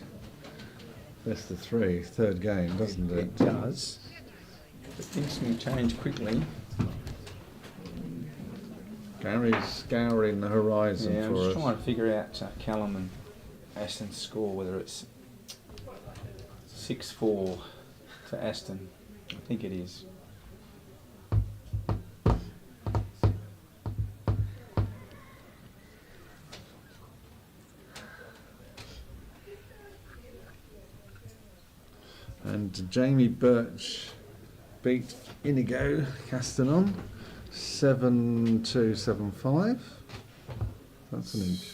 best of 3, third game, doesn't it? It does. But things can change quickly. Gary's scouring the horizon Yeah, I'm for just us. trying to figure out Callum and Aston's score, whether it's 6-4 to Aston. I think it is. And Jamie Birch beat Inigo Castanon 7-2, 7-5. That's an inch.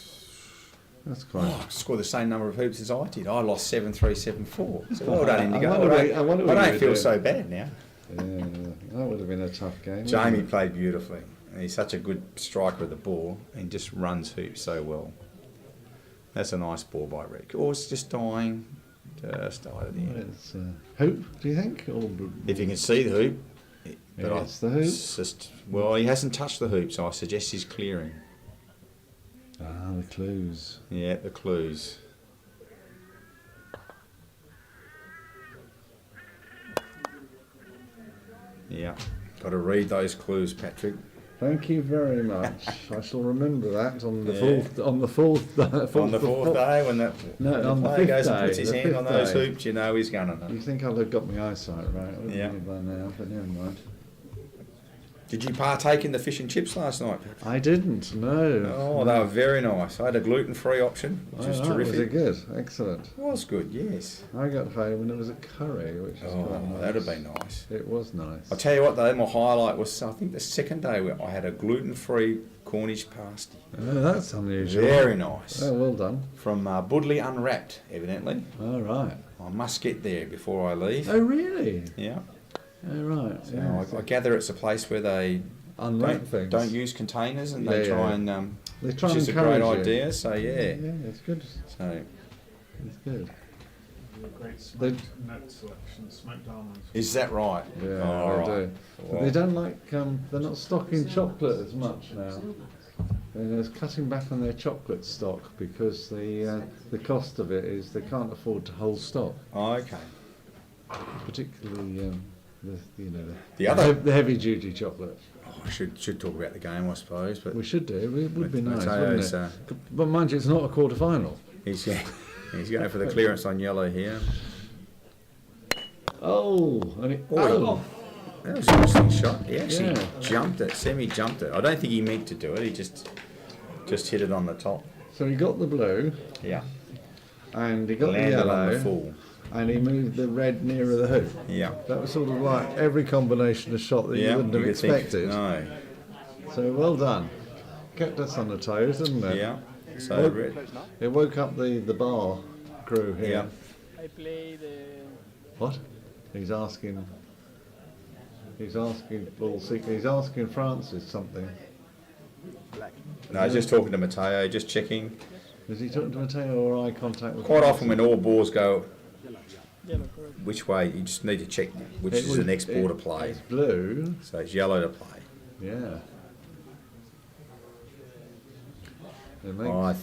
That's quite. Oh, I scored the same number of hoops as I did. I lost 7-3, 7-4. So well done, Indigo. I wonder what I you don't were feel doing. so bad now. Yeah, that would have been a tough game. Jamie wouldn't it? played beautifully. He's such a good striker of the ball and just runs hoops so well. That's a nice ball by Rick. Or it's just dying. Just died at the end. It's hoop, do you think? Or If you can see the hoop. Yeah, it's the hoop. It's just, well, he hasn't touched the hoop, so I suggest he's clearing. the clues. Yeah, the clues. Yeah, got to read those clues, Patrick. Thank you very much. I shall remember that on the Yeah. fourth On the fourth day, when the on the player fifth goes and day, puts his the hand on fifth those day. hoops, you know he's going to know. You think I'd have got my eyesight right, wouldn't Yeah. you, by now? But never mind. Did you partake in the fish and chips last night? I didn't. No. Oh, they were very nice. I had a gluten-free option, which is Was it terrific. good? Excellent. It was good, yes. I got home and it was a curry, which was quite Oh, nice. that'd have been nice. It was nice. I'll tell you what though, my highlight was, I think, the second day where I had a gluten-free Cornish pasty. Oh, that's unusual. Very nice. Oh, well done. From Budleigh Unwrapped, evidently. All right. I must get there before I leave. Oh, really? Yeah. Oh, right. So Yeah. I gather it's a place where they Unwrap things. don't use containers and they Yeah, try yeah. and They try which and is a great encourage you. idea. So yeah. Yeah, it's good. So It's good. Great They- nut selection, smoked almonds. is that right? Yeah, Oh, they right. do. But Well, they don't like. They're not stocking chocolate as much now. They're cutting back on their chocolate stock because the cost of it is they can't afford to hold stock, okay. particularly The other- the heavy duty chocolate. Oh, I should talk about the game, I suppose. But We should do. It would be nice, Mateo's, wouldn't it? But mind you, it's not a quarter final. he's going for the clearance on yellow here. Oh, and it, Oh. That was an interesting shot. He actually Yeah. jumped it. Semi jumped it. I don't think he meant to do it. He just hit it on the top. So he got the blue Yeah. and he got the Landed on the yellow full. and he moved the red nearer the hoop. Yeah. That was sort of like every combination of shot that you Yeah. wouldn't have could think- expected. No. So well done. Kept us on the toes, didn't it? Yeah. So Well, red. It woke up the bar crew here. Yeah. I play the What? He's asking. He's asking He's asking Francis something. No, just talking to Mateo, just checking. Is he talking to Matteo or eye contact with Quite often when all balls go yellow, correct. which way, you just need to check which It is was- the next ball to it- play. It's blue. So it's yellow to play. Yeah. It makes, I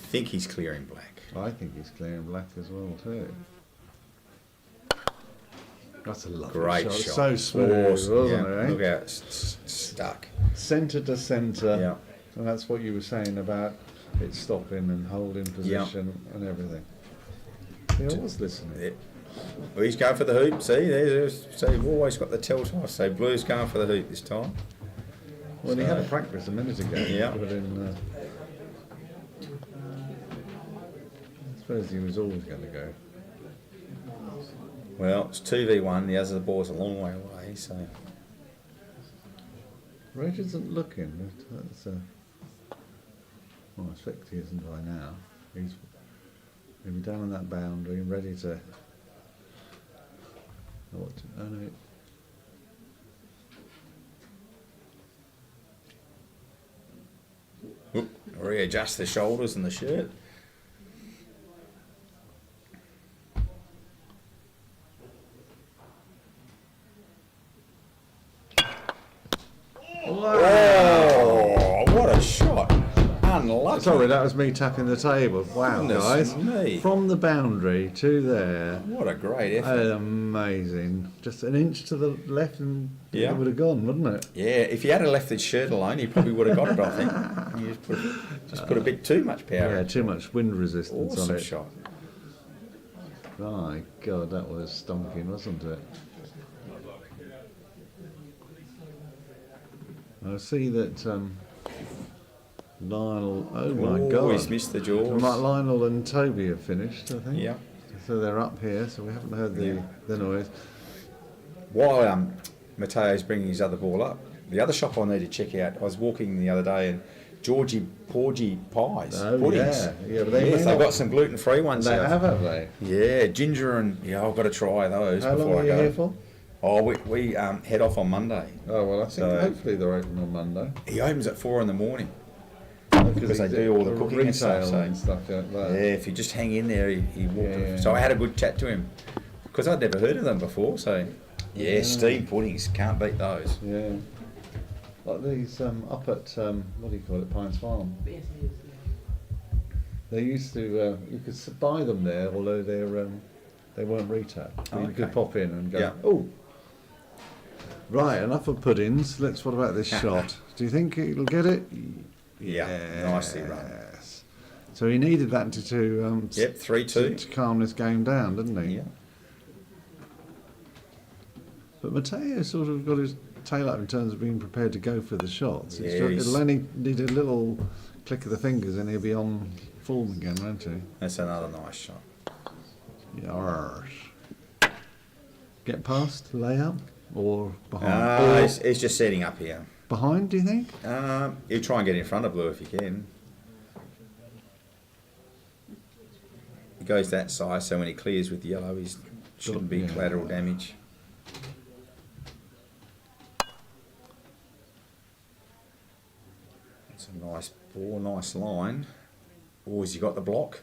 think he's clearing black. I think he's clearing black as well too. That's a lovely Great shot. shot. So smooth, Awesome. wasn't Yeah. it? Look how it's stuck. Centre to centre. Yeah. And that's what you were saying about it stopping and holding position and everything. See, I was listening. Yeah. Well, he's going for the hoop. See, there's so you've always got the telltale. So blue's going for the hoop this time. Well, he had a practice a minute ago. Yeah. But in, I suppose he was always going to go. Well, it's 2v1. The other ball's a long way away. So Reg isn't looking. That's well, I expect he isn't by now. He's maybe down on that boundary, ready to. What? Oh no. readjust the shoulders and the shirt. Oh, what a shot! Unlucky. Sorry, that was me tapping the table. Wow, Goodness guys. me. From the boundary to there. What a great effort. Amazing. Just an inch to the left and Yeah. it would have gone, wouldn't it? Yeah, if you had left his shirt alone, he probably would have got it, I think. You just put a bit too much power Yeah, in. too much wind resistance Awesome on it. shot. My God, that was stonking, wasn't it? I see that Lionel. Oh my Oh, God! he's missed the jaws. Lionel and Toby have finished, I think. Yeah. So they're up here, so we haven't heard the noise. While Mateo's bringing his other ball up, the other shop I need to check out, I was walking the other day and Georgie Porgy pies, Oh puddings. yeah, but they Yes, may they've not- got some gluten-free ones They out. have they? Yeah, ginger and I've got to try those How long before are I you go. here for? Oh, we head off on Monday. Oh well, I think So- hopefully they're open on Monday. He opens at 4 in the morning. Because they do all the cooking and stuff, retail so- and stuff like that. Yeah, if you just hang in there, he walked. Yeah. So I had a good chat to him because I'd never heard of them before. So yeah, steamed puddings, can't beat those. Yeah. Like these up at what do you call it, Pines Farm. They used to you could buy them there, although they weren't retail. So You Okay. could pop in and go. Yeah. Oh. Right, enough of puddings. What about this shot? Do you think it'll get it? Yeah, nicely run. Yes. So he needed that to Yep, 3-2. to calm this game down, didn't he? Yeah. But Matteo sort of got his tail up in terms of being prepared to go for the shots. Yeah, It'll only need a little click of the fingers and he'll be on form again, won't he? That's another nice shot. Yes. Get past, lay up, or behind? He's just setting up here. Behind, do you think? He'll try and get in front of blue if he can. He goes that size, so when he clears with yellow, he shouldn't be collateral damage. That's a nice ball, nice line. Oh, has he got the block?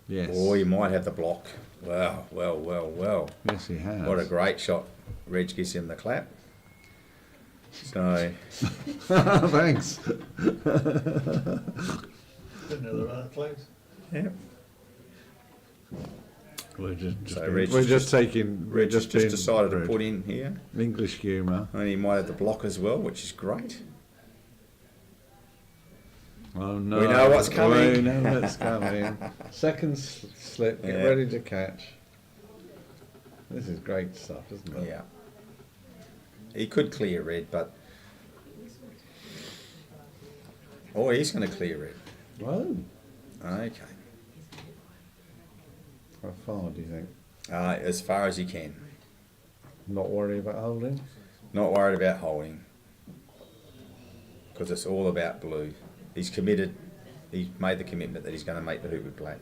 Yes. Oh, he might have the block. Wow, well. Yes, he has. What a great shot. Reg gives him the clap. So, Thanks. Didn't know they were that close. yeah. We're just, So being- Reg's we're just just- taking. We're Reg just being decided to rude. put in here. English humour. And he might have the block as well, which is great. Oh no! We know what's coming. We know what's coming. Second slip. Get Yeah. ready to catch. This is great stuff, isn't it? Yeah. He could clear red, but... Oh, he's going to clear red. Whoa! Okay. How far do you think? As far as he can. Not worry about holding. Not worried about holding. Because it's all about blue. He's committed. He's made the commitment that he's going to make the hoop with black.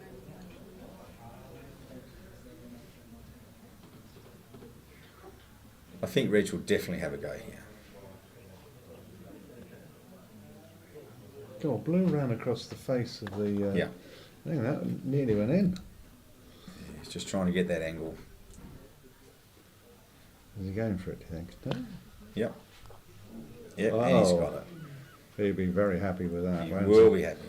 I think Reg will definitely have a go here. God, blue ran across the face of the. Yeah. I think that nearly went in. He's just trying to get that angle. Is he going for it? Do you think? No? Yep. Yep, and he's Oh. got it. He'll be very happy with that. He won't will be happy.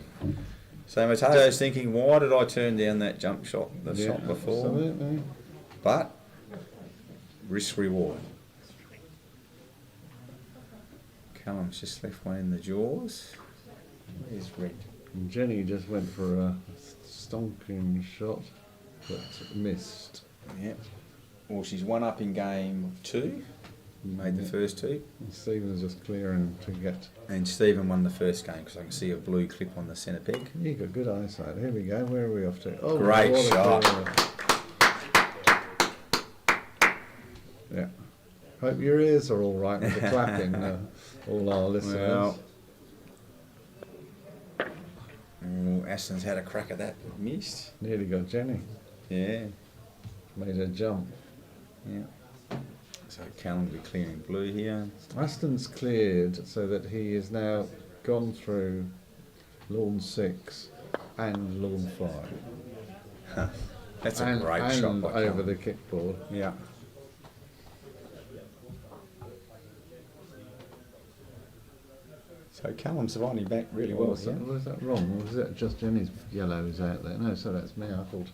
So Mateo's thinking, why did I turn down that jump shot, the Yeah, shot before? Absolutely. But risk reward. Callum's just left one in the jaws. Where's Red? And Jenny just went for a stonking shot, but missed. Yep. Well, she's one up in game 2. Made the first 2. And Stephen's just clearing to get. And Stephen won the first game because I can see a blue clip on the centre peg. You got good eyesight. Here we go. Where are we off to? Oh, Great what a shot. clear. Yeah. Hope your ears are all right with the clapping, all our listeners. Well, Aston's had a crack at that, but missed. Nearly got Jenny. Yeah. Made her jump. Yeah. So Callum will be clearing blue here. Aston's cleared so that he is now gone through lawn 6 and lawn 5. That's a and, great and shot by over Callum. the kickboard. Yeah. So Callum's winding back really well Was here. that wrong? Or was that just Jenny's yellows out there? No, so that's me. I thought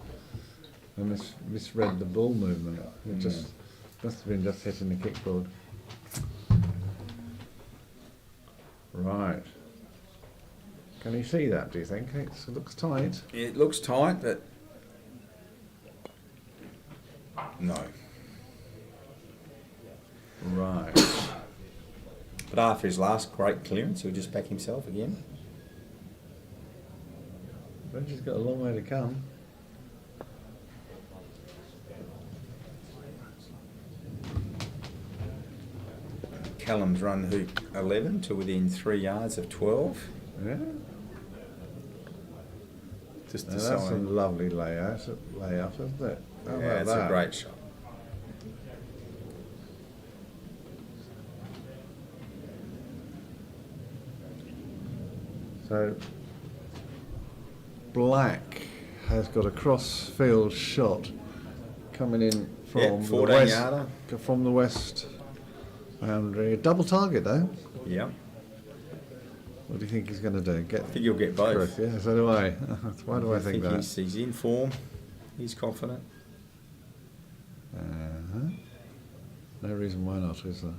I misread the ball movement. It just must have been just hitting the kickboard. Right. Can you see that, do you think? It looks tight. It looks tight, but no. Right. But after his last great clearance, he'll just back himself again. Reggie's got a long way to come. Callum's run hoop 11 to within 3 yards of 12. Yeah. Just Now that's deciding. a lovely layout, isn't it? How Yeah, about it's that? a great shot. So Black has got a cross-field shot coming in from Yeah, the 14 west. yarder. From the west boundary. Double target though. Yeah. What do you think he's going to do? I think he'll get both. Chris, yeah, so do I. Why do I think that? He's in form. He's confident. Uh-huh. No reason why not, is there?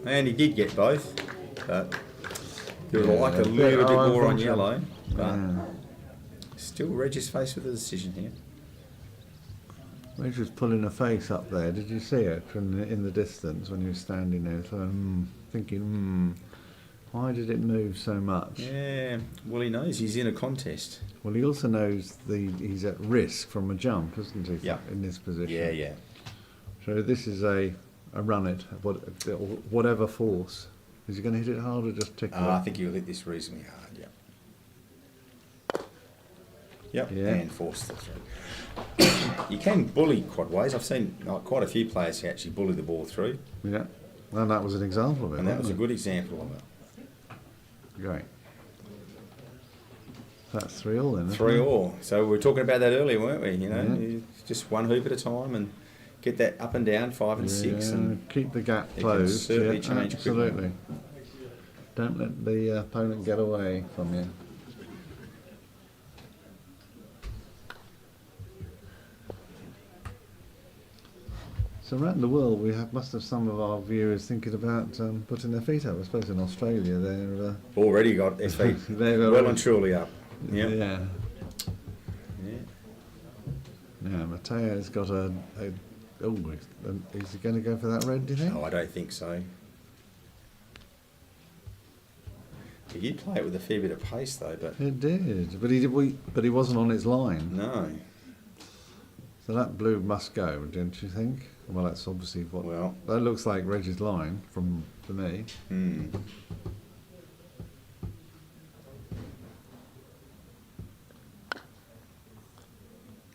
And he did get both, but you would Yeah, like a a bit little bit more on unfortunate. yellow. But Yeah. still, Reg is faced with a decision here. Reg was pulling a face up there. Did you see it from in the distance when he was standing there? So, thinking, why did it move so much? Yeah, well, he knows he's in a contest. Well, he also knows he's at risk from a jump, isn't he? Yeah. In this position. Yeah, yeah. So this is a run it, whatever force. Is he going to hit it hard or just tick it? I think he'll hit this reasonably hard, Yep, Yeah. and force the through. You can bully quad ways. I've seen quite a few players who actually bully the ball through, Yeah. And that was an example of it. and that was a wasn't good example of it. it? Great. That's 3-3 then. isn't 3-3. So we were talking about that earlier, weren't we? You know, Yeah. you just one hoop at a time and get that up and down, 5 and 6, and keep the gap it can closed. certainly Yeah, change quickly. absolutely. Don't let the opponent get away from you. So around the world, must have some of our viewers thinking about putting their feet up. I suppose in Australia, they're already got their feet they've well already- and truly up. Yep. Yeah. Yeah. Yeah, Mateo's got is he going to go for that red, do you think? No, I don't think so. He did play it with a fair bit of pace though, but It did, but he wasn't on its line. no. So that blue must go, don't you think? Well, that's obviously what. Well, That looks like Reg's line to me.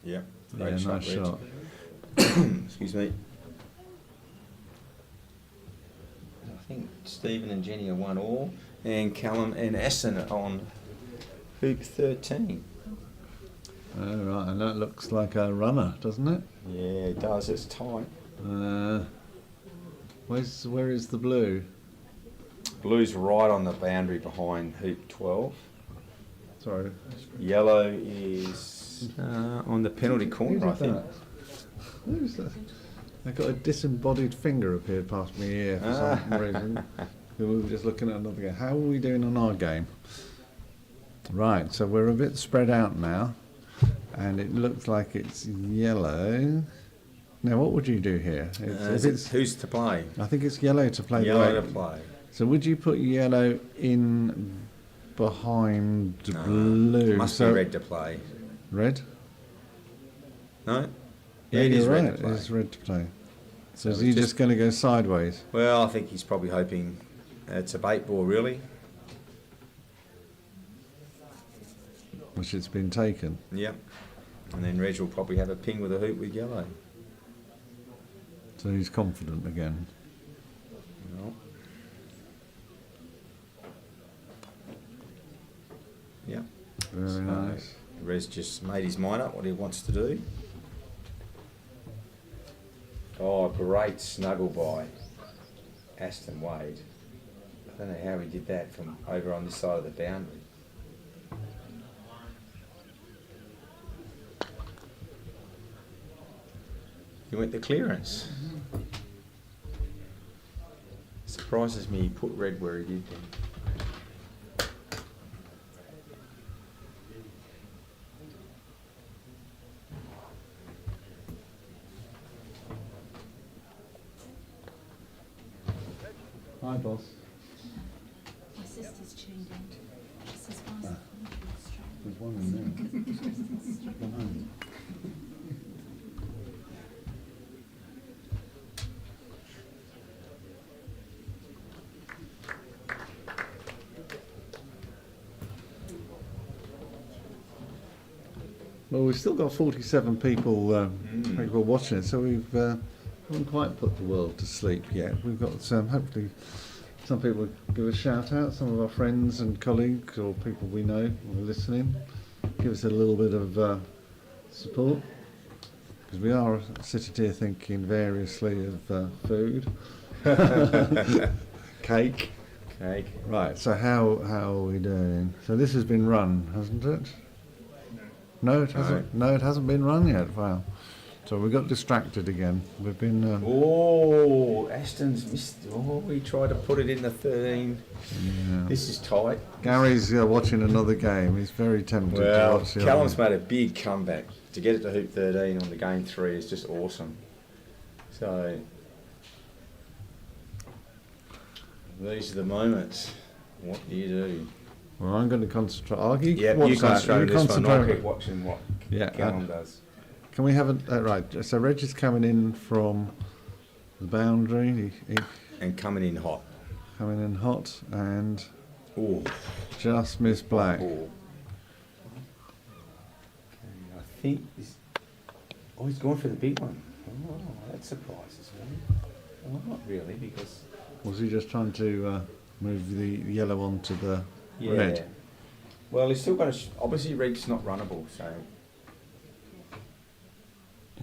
Yep. Yeah, Great shot, nice Reg. shot. Excuse me. I think Stephen and Jenny are 1-1, and Callum and Aston are on hoop 13. Oh, right, and that looks like a runner, doesn't it? Yeah, it does. It's tight. Where is the blue? Blue's right on the boundary behind hoop 12. Sorry. Yellow is on the penalty corner, I think. Who's that? I got a disembodied finger appeared past my ear for some reason. We were just looking at another game. How are we doing on our game? Right, so we're a bit spread out now, and it looks like it's yellow. Now, what would you do here? Who's to play? I think it's yellow to play. Yellow the to play. So would you put yellow in behind blue? Must So be red to play. Red? No? Yeah, it is you're red right. to play. It's red to play. So So is he it's just going to go sideways? Well, I think he's probably hoping it's a bait ball, really. Which it's been taken. Yep. And then Reg will probably have a ping with a hoop with yellow. So he's confident again. No. Yep. Very So nice. Reg just made his mind up what he wants to do. Oh, great snuggle by Aston Wade. I don't know how he did that from over on this side of the boundary. He went the clearance. Surprises me he put red where he did then. Hi, boss. My sister's tuned in. She says, why is it There's one in there. Behind. Well, we've still got 47 people people watching it, so we've haven't quite put the world to sleep yet. We've got hopefully some people give a shout out, some of our friends and colleagues or people we know who are listening. Give us a little bit of support, because we are sitting here thinking variously of food, cake. Cake. Right. So how are we doing? So this has been run, hasn't it? No, it hasn't. No, it hasn't been run yet. Wow. So we got distracted again. We've been. Oh, Ashton's missed. Oh, he tried to put it in the 13. Yeah. This is tight. Gary's watching another game. He's very tempted to Well, watch the Callum's other. made a big comeback. To get it to hoop 13 on the game 3 is just awesome. So, these are the moments. What do you do? Well, I'm going to concentrate. Argue. Yeah, you concentrate on this one. I'll keep watching what Callum does. Can we have a right? So Reg is coming in from the boundary. And coming in hot. Coming in hot and Ooh. just missed black. Ooh. I think he's gone for the big one. Oh, that surprises me. Well, not really, because Was he just trying to move the yellow onto the red? Well, he's still got obviously red's not runnable, so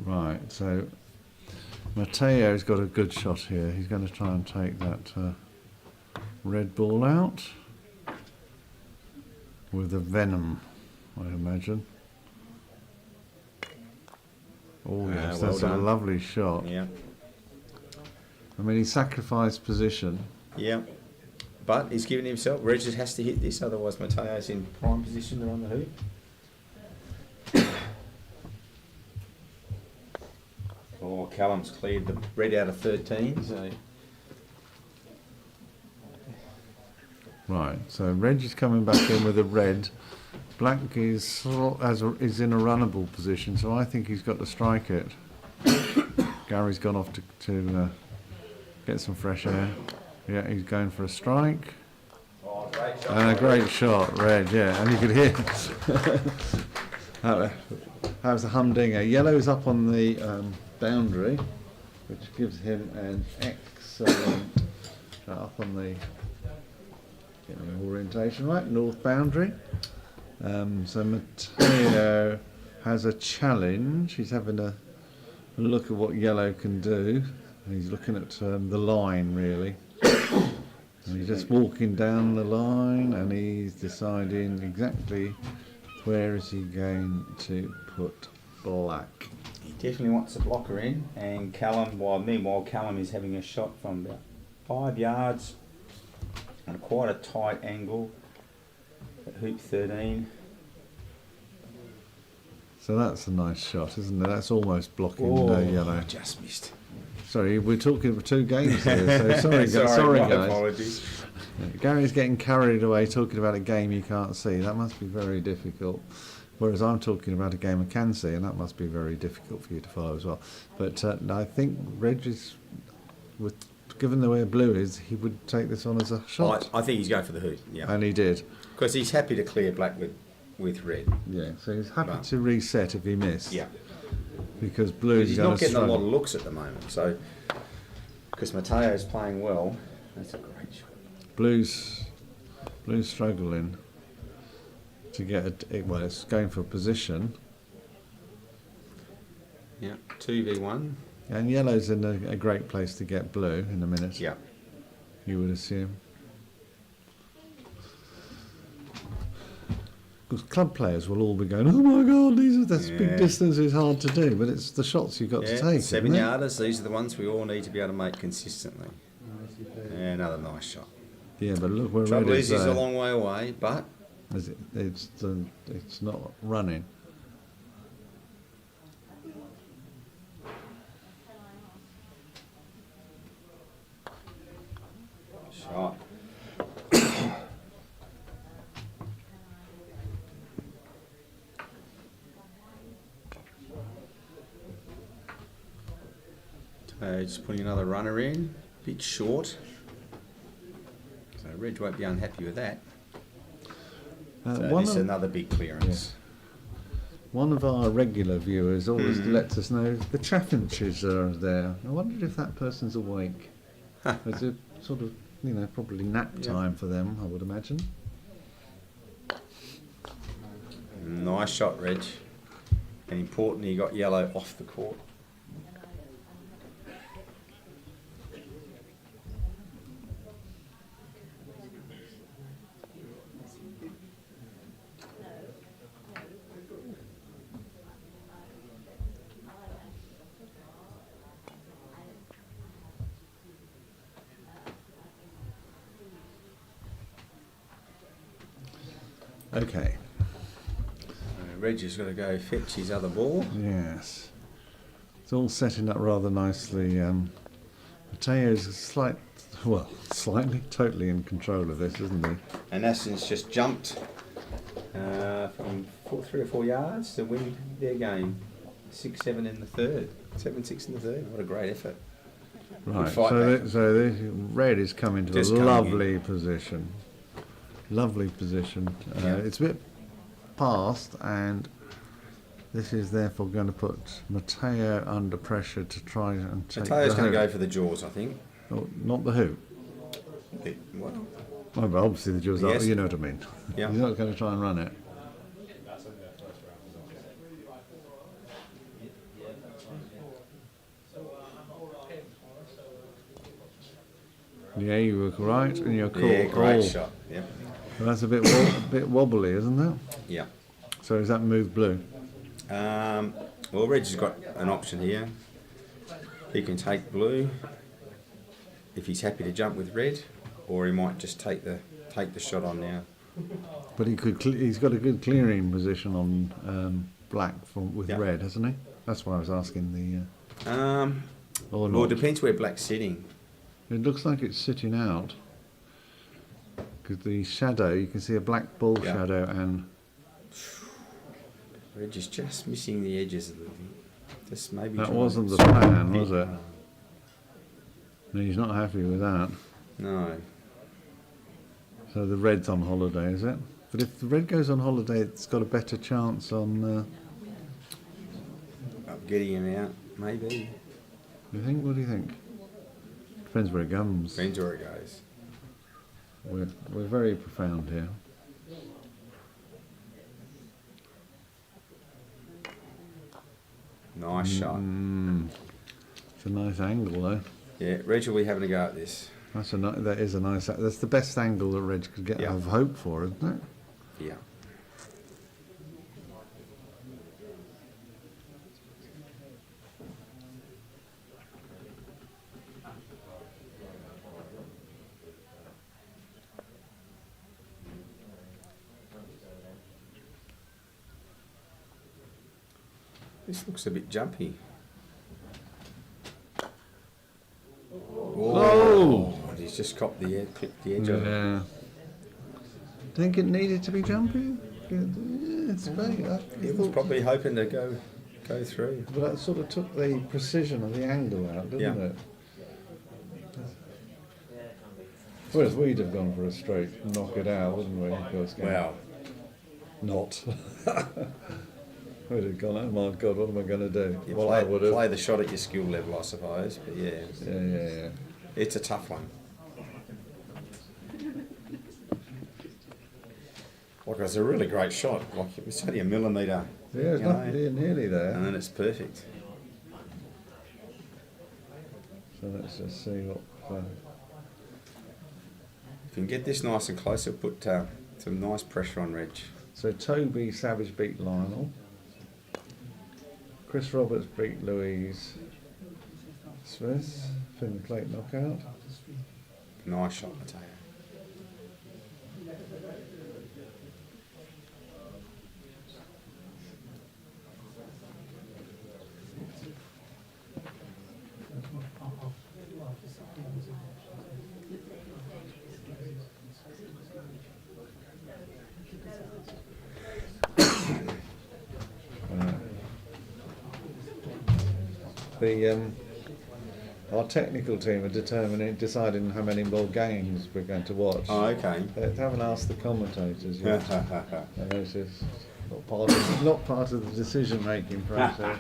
Right. So Matteo's got a good shot here. He's going to try and take that red ball out with the venom, I imagine. Oh yes, well that's a done. lovely shot. yeah, I mean, he sacrificed position. yeah. But he's giving himself. Reg just has to hit this, otherwise Matteo's in prime position to run the hoop. Oh, Callum's cleared the red out of 13, so Right. So Reg is coming back in with a red. Black is in a runnable position, so I think he's got to strike it. Gary's gone off to get some fresh air. Yeah, he's going for a strike. great shot. And a great shot, Reg, yeah. And you could hear that was a humdinger. Yellow's up on the boundary, which gives him an excellent shot up on the orientation, right? North boundary. So Matteo has a challenge. He's having a look at what yellow can do. He's looking at the line, really. And he's just walking down the line, and he's deciding exactly where is he going to put black. He definitely wants a blocker in, and meanwhile Callum is having a shot from about 5 yards on quite a tight angle at hoop 13. So that's a nice shot, isn't it? That's almost blocking yellow. Just missed. Sorry, we're talking for 2 games here, so sorry my guys. apologies. Gary's getting carried away talking about a game you can't see. That must be very difficult. Whereas I'm talking about a game I can see, and that must be very difficult for you to follow as well. But I think Reg is, given the way blue is, he would take this on as a shot. I think he's going for the hoop, yeah. And he did. Because he's happy to clear black with red. Yeah, so he's happy Right. to reset if he missed. Yeah. Because blue He's is not going to getting a lot struggle. of looks at the moment, so because Matteo's playing well, that's a great shot. Blue's struggling to get well, it's going for position. Yeah, 2v1. And yellow's in a great place to get blue in a minute. Yeah. You would assume. Because club players will all be going, oh my God, this big Yeah. distance is hard to do, but it's the shots you've got to take. 7 isn't it? yarders, these are the ones we all need to be able to make consistently. Yeah, another nice shot. Yeah, but look where Trouble red is, is he's a there. long way away, but It's not running. shot. Just putting another runner in, bit short. So Reg won't be unhappy with that. So this is another big clearance. One of our regular viewers always lets us know the chaffinches are there. I wondered if that person's awake. It's a sort of, probably nap time for them, I would imagine. Nice shot, Reg. And important, he got yellow off the court. Okay. Reggie's got to go fetch his other ball. Yes. It's all setting up rather nicely. Mateo's slightly, totally in control of this, isn't he? And Aston's just jumped from 3 or 4 yards to win their game. 6-7 in the third. 7-6 in the third. What a great effort. Right. fight So back. red is coming to Just a coming lovely position. Lovely position. Yeah. It's a bit past, and this is therefore going to put Mateo under pressure to try and take Mateo's the going to hoop. go for the jaws, I think. Oh, not the hoop. Well, Oh, but obviously the jaws are, Yes. you know what I mean. Yeah. He's not going to try and run it. Yeah, you were right, and you're cool. yeah, great Oh, shot. Yeah. well, that's a bit bit wobbly, isn't it? Yeah. So is that move blue? Well, Reggie's got an option here. He can take blue if he's happy to jump with red, or he might just take the shot on now. But he could. He's got a good clearing position on black with Yeah. red, hasn't he? That's why I was asking the. Or Well, not. it depends where black's sitting. It looks like it's sitting out. Because the shadow, you can see a black ball Yeah. shadow, and Reggie's just missing the edges a little bit. Just maybe. that trying wasn't to the plan, fit- was it? No, he's not happy with that. No. So the red's on holiday, is it? But if the red goes on holiday, it's got a better chance on. Of getting him out, maybe. You think? What do you think? Depends where it comes. Depends where it goes. We're very profound here. Nice shot. It's a nice angle, though. Yeah, Reg will be having a go at this. That is a nice. That's the best angle that Reg could get. Yeah. Have hope for, isn't it? Yeah. This looks a bit jumpy. Oh! He's just clipped the edge of it. Yeah. Think it needed to be jumpy? It's great. He was probably hoping to go through. But that sort of took the precision of the angle out, didn't Yeah. it? Whereas we'd have gone for a straight knock it out, wouldn't we? First game? Wow. Not. We'd have gone, oh my God, what am I going to do? You Well, I would have. play the shot at your skill level, I suppose. But yeah, Yeah. it's a tough one. Like, it's a really great shot. Like, it's only a millimetre. Yeah, it's you not know, nearly there. and then it's perfect. So let's just see what. If you can get this nice and close, it'll put some nice pressure on Reg. So Toby Savage beat Lionel. Chris Roberts beat Louise Smith. Thin plate knockout. Nice shot, Mateo. Our technical team are deciding how many more games we're going to watch. Oh, okay. They haven't asked the commentators yet. And it's just not part of the decision-making process.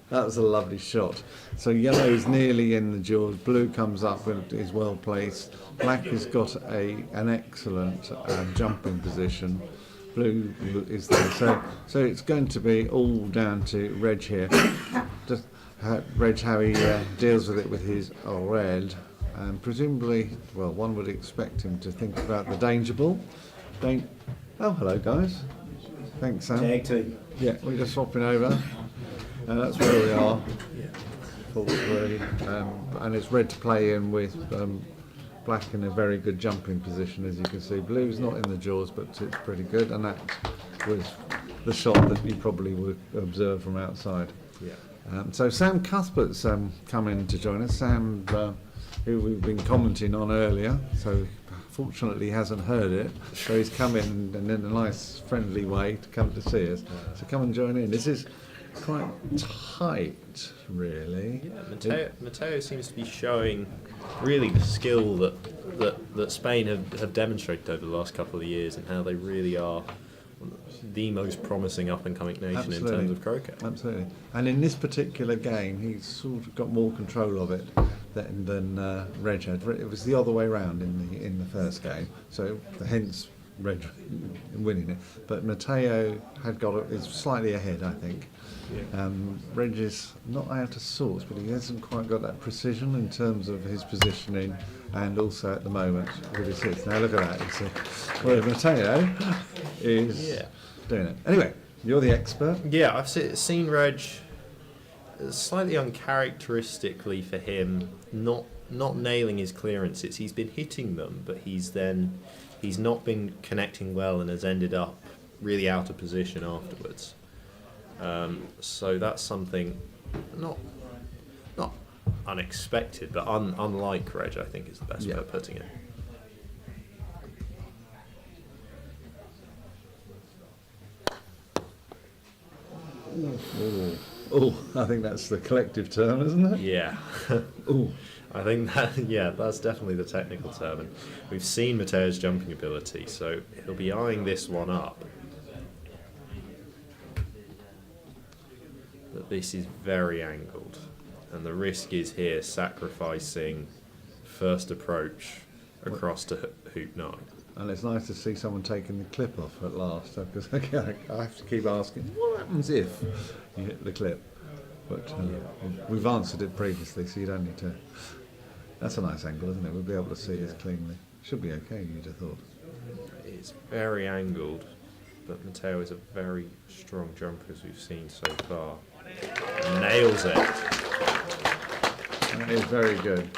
That was a lovely shot. So yellow's nearly in the jaws. Blue comes up and is well placed. Black has got an excellent jumping position. Blue is there. So it's going to be all down to Reg here. Just Reg how he deals with it with his red. And presumably, well, one would expect him to think about the danger ball. Oh, hello guys. Thanks, Sam. Tag team. Yeah, we're just swapping over. That's where we are. 4-3. And it's red to play in with black in a very good jumping position, as you can see. Blue's not in the jaws, but it's pretty good, and that was the shot that you probably would observe from outside. Yeah. So Sam Cuthbert's come in to join us. Sam, who we've been commenting on earlier, so fortunately he hasn't heard it, so he's come in and in a nice friendly way to come to see us. So come and join in. This is quite tight, really. Yeah, Mateo seems to be showing really the skill that Spain have demonstrated over the last couple of years, and how they really are the most promising up-and-coming nation in terms of croquet. Absolutely. And in this particular game, he's sort of got more control of it than Reg had. It was the other way around in the first game, so hence Reg winning it. But Mateo is slightly ahead, I think. Yeah. Reg is not out of sorts, but he hasn't quite got that precision in terms of his positioning, and also at the moment with his hits. Now look at that. Whereas Mateo is doing it. Anyway, you're the expert. Yeah, I've seen Reg slightly uncharacteristically for him, not nailing his clearances. He's been hitting them, but he's not been connecting well and has ended up really out of position afterwards. So that's something not unexpected, but unlike Reg, I think is the best way of putting it. Oh, I think that's the collective term, isn't it? Yeah. Oh, I think that's definitely the technical term. And we've seen Mateo's jumping ability, so he'll be eyeing this one up. But this is very angled, and the risk is here sacrificing first approach across to hoop 9. and it's nice to see someone taking the clip off at last, because I have to keep asking, what happens if you hit the clip? But we've answered it previously, so you don't need to. That's a nice angle, isn't it? We'll be able to see it cleanly. Should be okay, you'd have thought. It's very angled, but Mateo is a very strong jumper, as we've seen so far. Nails it. That is very good.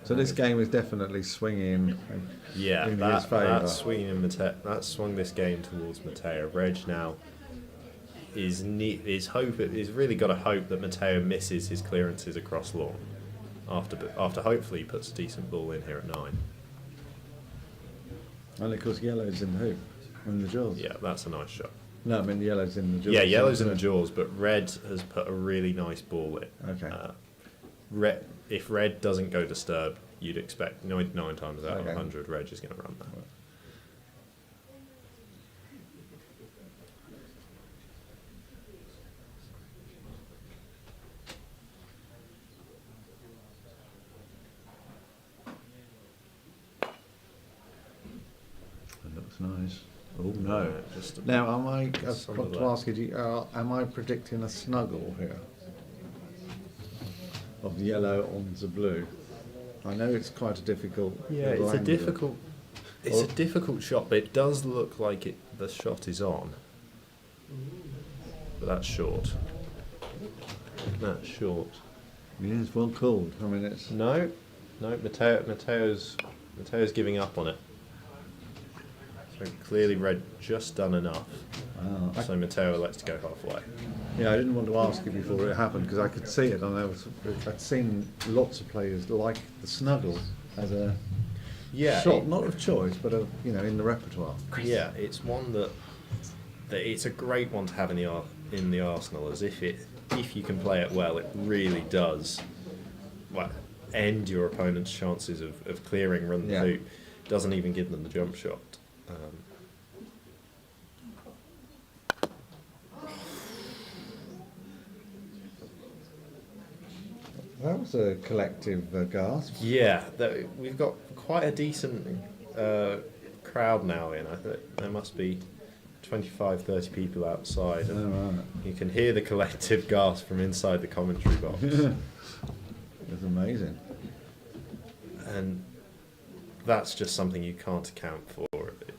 So this game is definitely swinging in his favour. That's swinging in Mateo. That's swung this game towards Mateo. Reg now is really got to hope that Mateo misses his clearances across lawn after hopefully he puts a decent ball in here at 9. And of course yellow's in the hoop, in the jaws. Yeah, that's a nice shot. No, I mean yellow's in the jaws. Yeah, yellow's in the jaws, but red has put a really nice ball in. Okay. If red doesn't go disturb, you'd expect 99 times out of 100 red is going to run that. That looks nice. Oh no! Now, I've got to ask you, am I predicting a snuggle here of yellow on the blue? I know it's quite a difficult. Yeah, it's a difficult. It's a difficult shot, but it does look like the shot is on. But that's short. That's short. Yes, well called. I mean, it's no. Mateo's giving up on it. So clearly, red just done enough. Wow. So Mateo elects to go halfway. Yeah, I didn't want to ask you before it happened because I could see it, and I'd seen lots of players like the snuggle as a shot, not of choice, but in the repertoire. Yeah, it's one that it's a great one to have in the arsenal, as if you can play it well, it really does end your opponent's chances of clearing run the hoop. Doesn't even give them the jump shot. That was a collective gasp. Yeah, we've got quite a decent crowd now in. I think there must be 25, 30 people outside, and you can hear the collective gasp from inside the commentary box. It's amazing. And that's just something you can't account for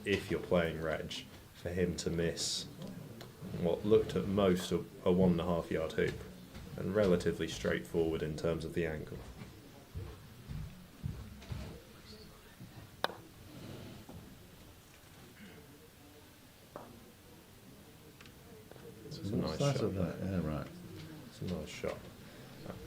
if you're playing Reg, for him to miss what looked at most a 1.5 yard hoop, and relatively straightforward in terms of the angle. It's a What's nice that shot. of that? Yeah, right. It's a nice shot.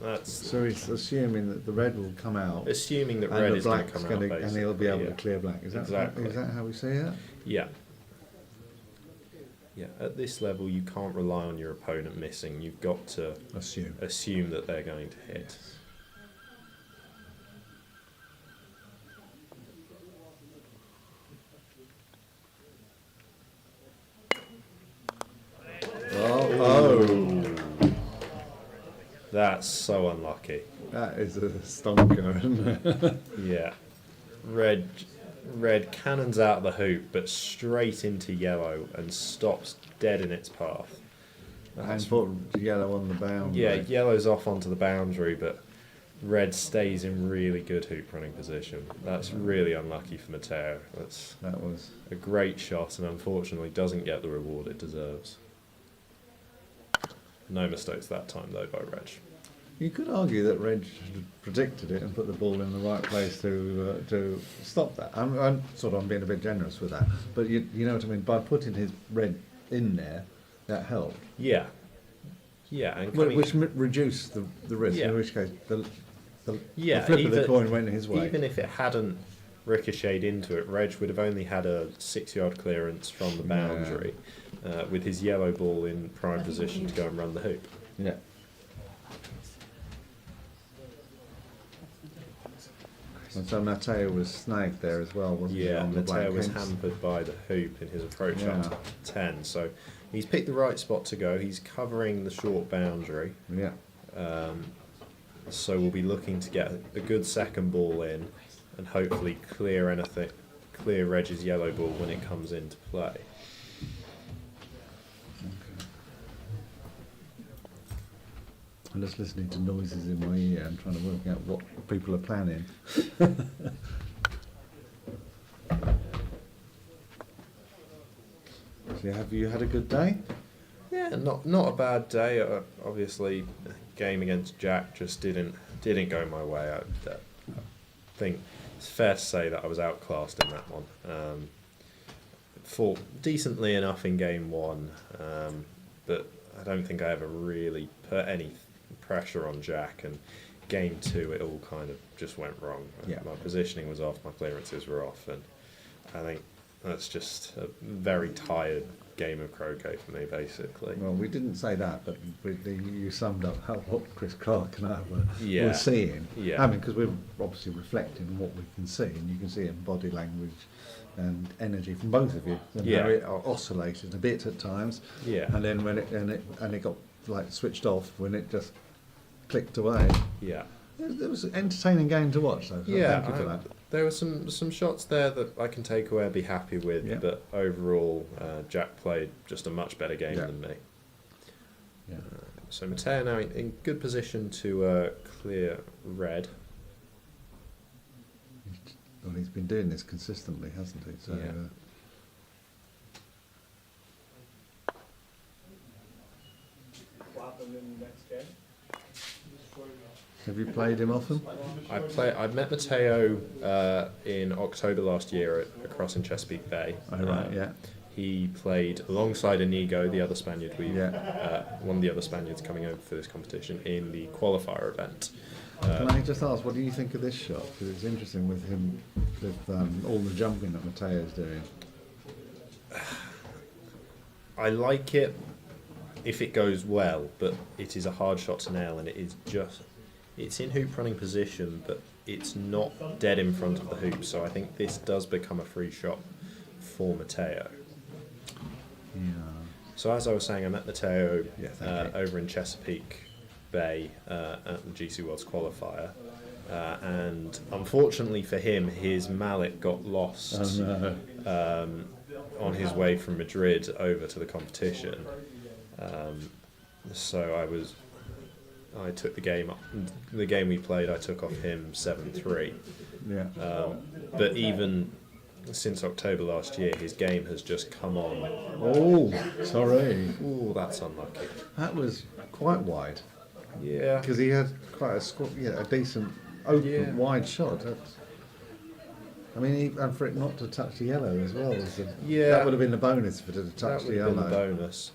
That's So he's assuming that the red will come out, assuming that and red the is going to black's come out, going to, and he'll be able basically, to clear black. Is that Exactly. is that how we see it? Yeah. Yeah. At this level, you can't rely on your opponent missing. You've got to assume that they're going to hit. Oh. That's so unlucky. That is a stonker, isn't it? Yeah. Red cannons out the hoop, but straight into yellow and stops dead in its path. And put yellow on the boundary. Yeah, yellow's off onto the boundary, but red stays in really good hoop running position. That's really unlucky for Matteo. That was a great shot, and unfortunately doesn't get the reward it deserves. No mistakes that time though by Reg. You could argue that Reg predicted it and put the ball in the right place to stop that. I'm being a bit generous with that, but you know what I mean. By putting his red in there, that helped. Yeah, yeah, and which reduced the risk. Yeah. In which case, the yeah, flip of the coin went his way. Even if it hadn't ricocheted into it, Reg would have only had a 6-yard clearance from the boundary, with his yellow ball in prime position to go and run the hoop. Yeah. And so Matteo was snagged there as well, wasn't he? Yeah, on the Matteo black was hints? hampered by the hoop in his approach Yeah. up to 10. So he's picked the right spot to go. He's covering the short boundary. Yeah. So we'll be looking to get a good second ball in and hopefully clear Reg's yellow ball when it comes into play. I'm just listening to noises in my ear and trying to work out what people are planning. So have you had a good day? Yeah, not a bad day. Obviously, the game against Jack just didn't go my way. I think it's fair to say that I was outclassed in that one. Fought decently enough in game one, but I don't think I ever really put any pressure on Jack. And game two, it all kind of just went wrong. Yeah. My positioning was off, my clearances were off, and I think that's just a very tired game of croquet for me, basically. Well, we didn't say that, but you summed up what Chris Clark and I were Yeah. seeing. Yeah. I mean, because we're obviously reflecting on what we can see, and you can see in body language and energy from both of you, and Yeah. how it oscillated a bit at times. Yeah. And then when it got like switched off when it just clicked away. Yeah. It was an entertaining game to watch, though. So Yeah, thank you for that. there were some shots there that I can take away and be happy with, Yeah. but overall, Jack played just a much better game Yeah. than me. Yeah. So Matteo now in good position to clear red. Well, he's been doing this consistently, hasn't he? So, Yeah. What happened in the next game? have you played him often? I met Matteo in October last year across in Chesapeake Bay. Oh, right, yeah. He played alongside Inigo, the other Spaniard Yeah. one of the other Spaniards coming over for this competition in the qualifier event. Can I just ask, what do you think of this shot? Because it's interesting with him, with all the jumping that Matteo's doing. I like it if it goes well, but it is a hard shot to nail, and it's in hoop running position, but it's not dead in front of the hoop, so I think this does become a free shot for Matteo. Yeah. So as I was saying, I met Matteo Yeah, thank you. over in Chesapeake Bay at the GC Worlds qualifier, and unfortunately for him, his mallet got lost Oh, no. on his way from Madrid over to the competition. So I took the game up. The game we played, I took off him 7-3. Yeah. But even since October last year, his game has just come on. Oh, sorry. Ooh, that's unlucky. That was quite wide. Yeah. Because he had quite a decent, open, wide shot. I mean, and for it not to touch the yellow as well. That would have been the bonus if it had touched That the would have yellow. been the bonus.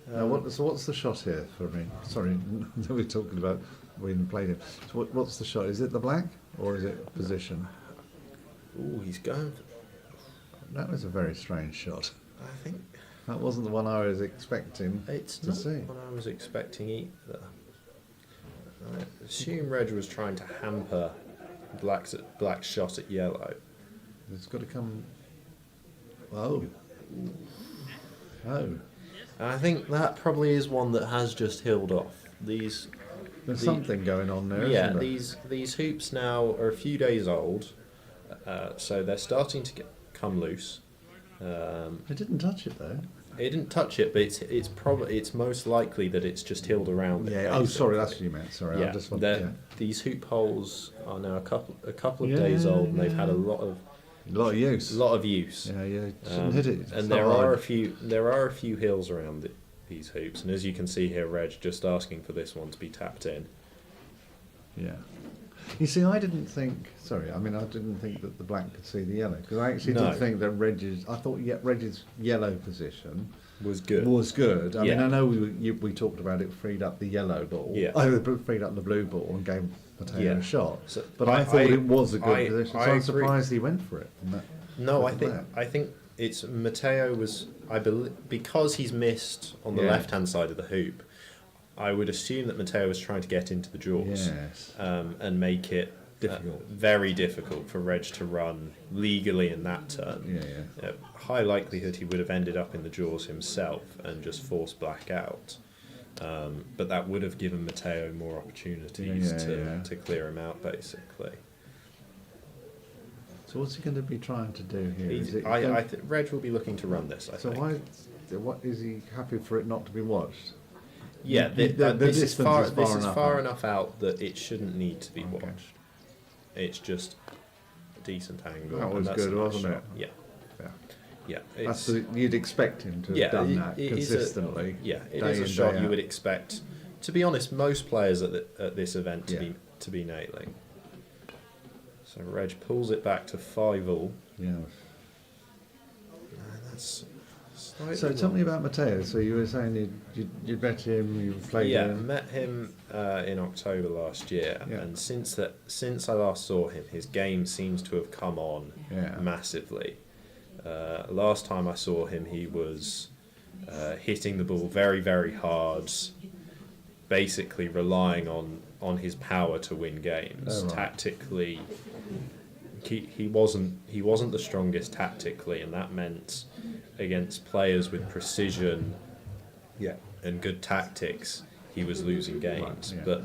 Now, what's the shot here for me? Sorry, we're talking about we didn't play him. So what's the shot? Is it the black or is it position? Oh, he's going. That was a very strange shot. I think That wasn't the one I was expecting it's to not see. what I was expecting either. I assume Reg was trying to hamper black's shot at yellow. It's got to come. Oh. Oh. I think that probably is one that has just healed off. There's something going on there, yeah, isn't there? these hoops now are a few days old, so they're starting to come loose. It didn't touch it though. It didn't touch it, but it's most likely that it's just healed around it. Yeah. Oh, sorry, that's what you meant. Sorry, Yeah, I just wanted. these hoop holes are now a couple of Yeah, days old, and they've yeah. had a lot of use. Yeah, Yeah, shouldn't hit it. It's and not there are hard. a few hills around these hoops, and as you can see here, Reg just asking for this one to be tapped in. Yeah. You see, I didn't think. Sorry, I mean, I didn't think that the black could see the yellow because I actually No. did think that Reg's. I thought Reg's yellow position Was good. Was good. I mean, Yeah. I know we talked about it freed up the yellow ball. Yeah. Freed up the blue ball and gave Matteo Yeah. a shot. So but I thought it was a good position. So I I'm agree. surprised he went for it. No, with that. I think it's Matteo was because he's missed on the Yeah. left-hand side of the hoop. I would assume that Matteo was trying to get into the jaws Yes. and make it Difficult. very difficult for Reg to run legally in that turn. Yeah. High likelihood he would have ended up in the jaws himself and just forced black out. But that would have given Matteo more opportunities to clear him out, basically. So what's he going to be trying to do here? Is it I think Reg will be looking to run this, I so think. what is he happy for it not to be watched? Yeah, The this is distance far enough enough out that it shouldn't need to be watched. It's just a decent angle. That and was that's good, a nice wasn't it? shot. Yeah. Yeah. Yeah. That's you'd expect him to have done that it is consistently. it day is a in, shot day you out. would expect. To be honest, most players at this event to be nailing. So Reg pulls it back to 5-all. Yeah. That's slightly So tell wrong. me about Matteo. So you were saying you'd met him, you played Yeah, him. met him in October last year, Yeah. and since I last saw him, his game seems to have come on Yeah. massively. Last time I saw him, he was hitting the ball very, very hard, basically relying on his power to win games. Oh, right. Tactically, he wasn't the strongest tactically, and that meant against players with precision and good tactics, he was losing games. Right, yeah. But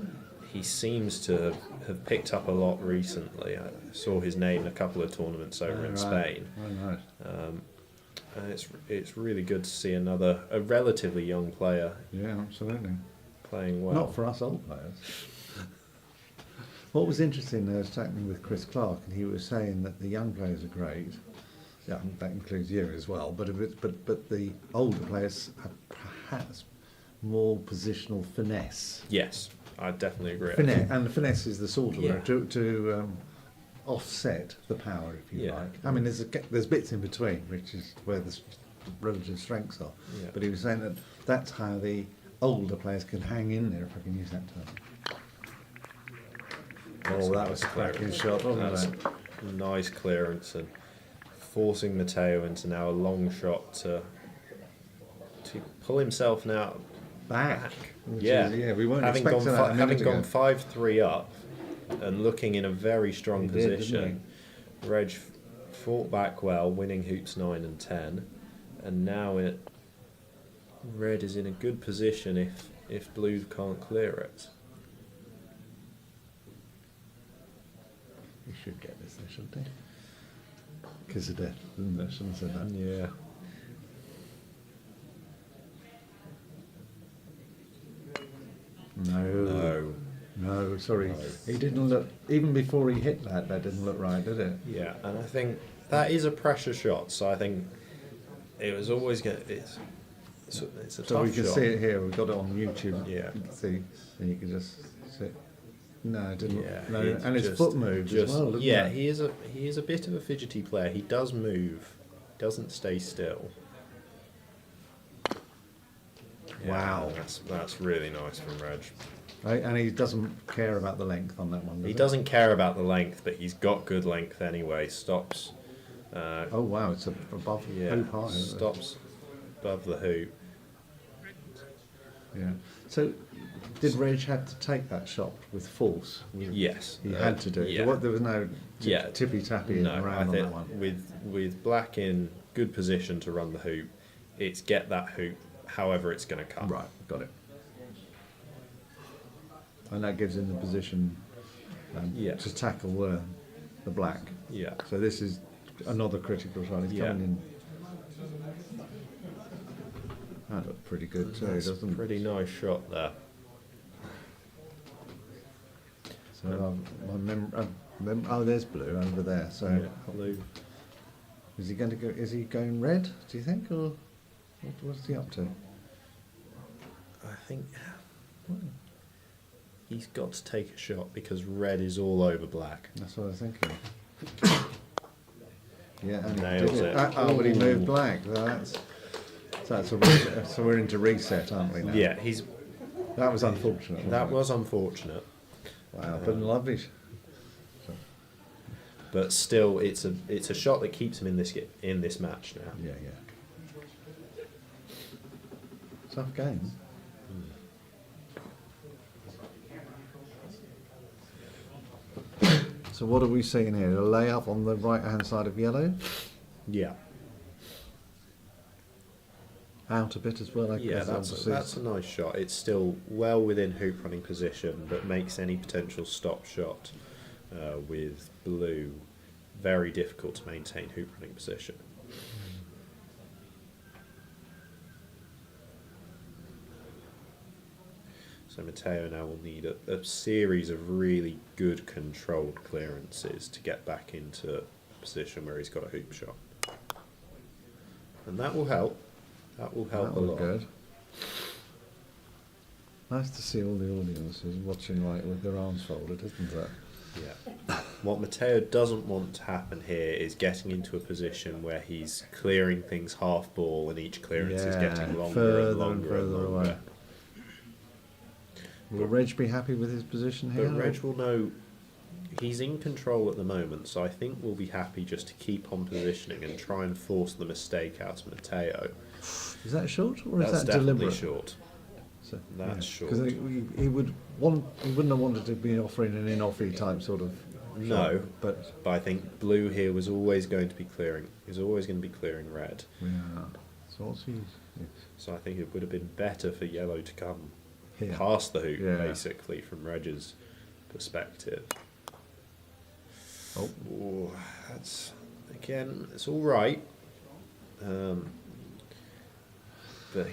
he seems to have picked up a lot recently. I saw his name in a couple of tournaments over in Spain. Oh, right. And it's really good to see a relatively young player Yeah, absolutely. playing well. Not for us old players. What was interesting, I was chatting with Chris Clark, and he was saying that the young players are great. Yeah, that includes you as well. But the older players have perhaps more positional finesse. Yes, I definitely agree. Finesse, and the finesse is the sort of Yeah. word to offset the power, if you Yeah. like. I mean, there's bits in between, which is where the relative strengths are. Yeah. But he was saying that that's how the older players can hang in there, if I can use that term. Oh, that was a cracking shot, wasn't That's it? a nice clearance and forcing Matteo into now a long shot to pull himself now Back. Which Yeah, is- we weren't having expecting that a minute having gone ago. 5-3 up and looking in a very strong He did, didn't position. Reg fought back well, winning hoops 9 and 10, and now Red is in a good position if Blue can't clear it. You should get this, they shouldn't they? Kiss of death, isn't it? Shouldn't have said that. Yeah. No, sorry. He didn't look, even before he hit that didn't look right, did it? Yeah, and I think that is a pressure shot, so I think it was always going to... It's a So tough we can shot. see it here, we've got it on YouTube. Yeah. You can see, and you can just see it. No, it didn't. Yeah, No, it's and his just- foot moved as well, didn't yeah, it? he is a bit of a fidgety player. He does move, doesn't stay still. Wow. That's really nice from Reg. Right, and he doesn't care about the length on that one, does He doesn't care about the length, but he's got good length anyway. Stops. Oh wow, it's above hoop high. Isn't it? Stops above the hoop. Yeah. So, did Reg have to take that shot with force? Yes, He had to do it. yeah. There was no tippy tappy No, I around on think that one. with black in good position to run the hoop, it's get that hoop however it's going to come. Right, got it. And that gives him the position to tackle the black. Yeah. So this is another critical shot. He's coming in. That looked pretty good too, That's a doesn't it? pretty nice shot there. So there's blue over there. So Blue. is he going to go? Is he going red? Do you think, or what's he up to? I think he's got to take a shot because red is all over black. That's what I was thinking. Yeah, and Nails he did it. But he moved black. So we're into reset, aren't we now? Yeah, that was unfortunate. that wasn't was unfortunate. it? Wow, but lovely. But still, it's a shot that keeps him in this match now. Yeah. Tough game. So what are we seeing here? A layup on the right-hand side of yellow. Yeah. Out a bit as well. I Yeah, guess, that's a nice shot. It's still well within hoop running position, but makes any potential stop shot with blue very difficult to maintain hoop running position. So Matteo now will need a series of really good controlled clearances to get back into a position where he's got a hoop shot. And that will help. That will help a lot. Good. Nice to see all the audiences watching like with their arms folded, isn't it? Yeah. What Matteo doesn't want to happen here is getting into a position where he's clearing things half ball and each clearance is getting longer further and longer further and longer. away. Will Reg be happy with his position here? But Reg will know he's in control at the moment, so I think we'll be happy just to keep on positioning and try and force the mistake out of Matteo. Is that short or That's is that definitely deliberate? short. So, That's short. Because he wouldn't have wanted to be offering an in-offy type sort of. No, shot, but I think blue here was always going to be clearing. He was always going to be clearing red. yeah. So what's he? Yes. So I think it would have been better for yellow to come Here. past the hoop, Yeah. basically, from Reg's perspective. Oh. Ooh, that's again, it's all right. But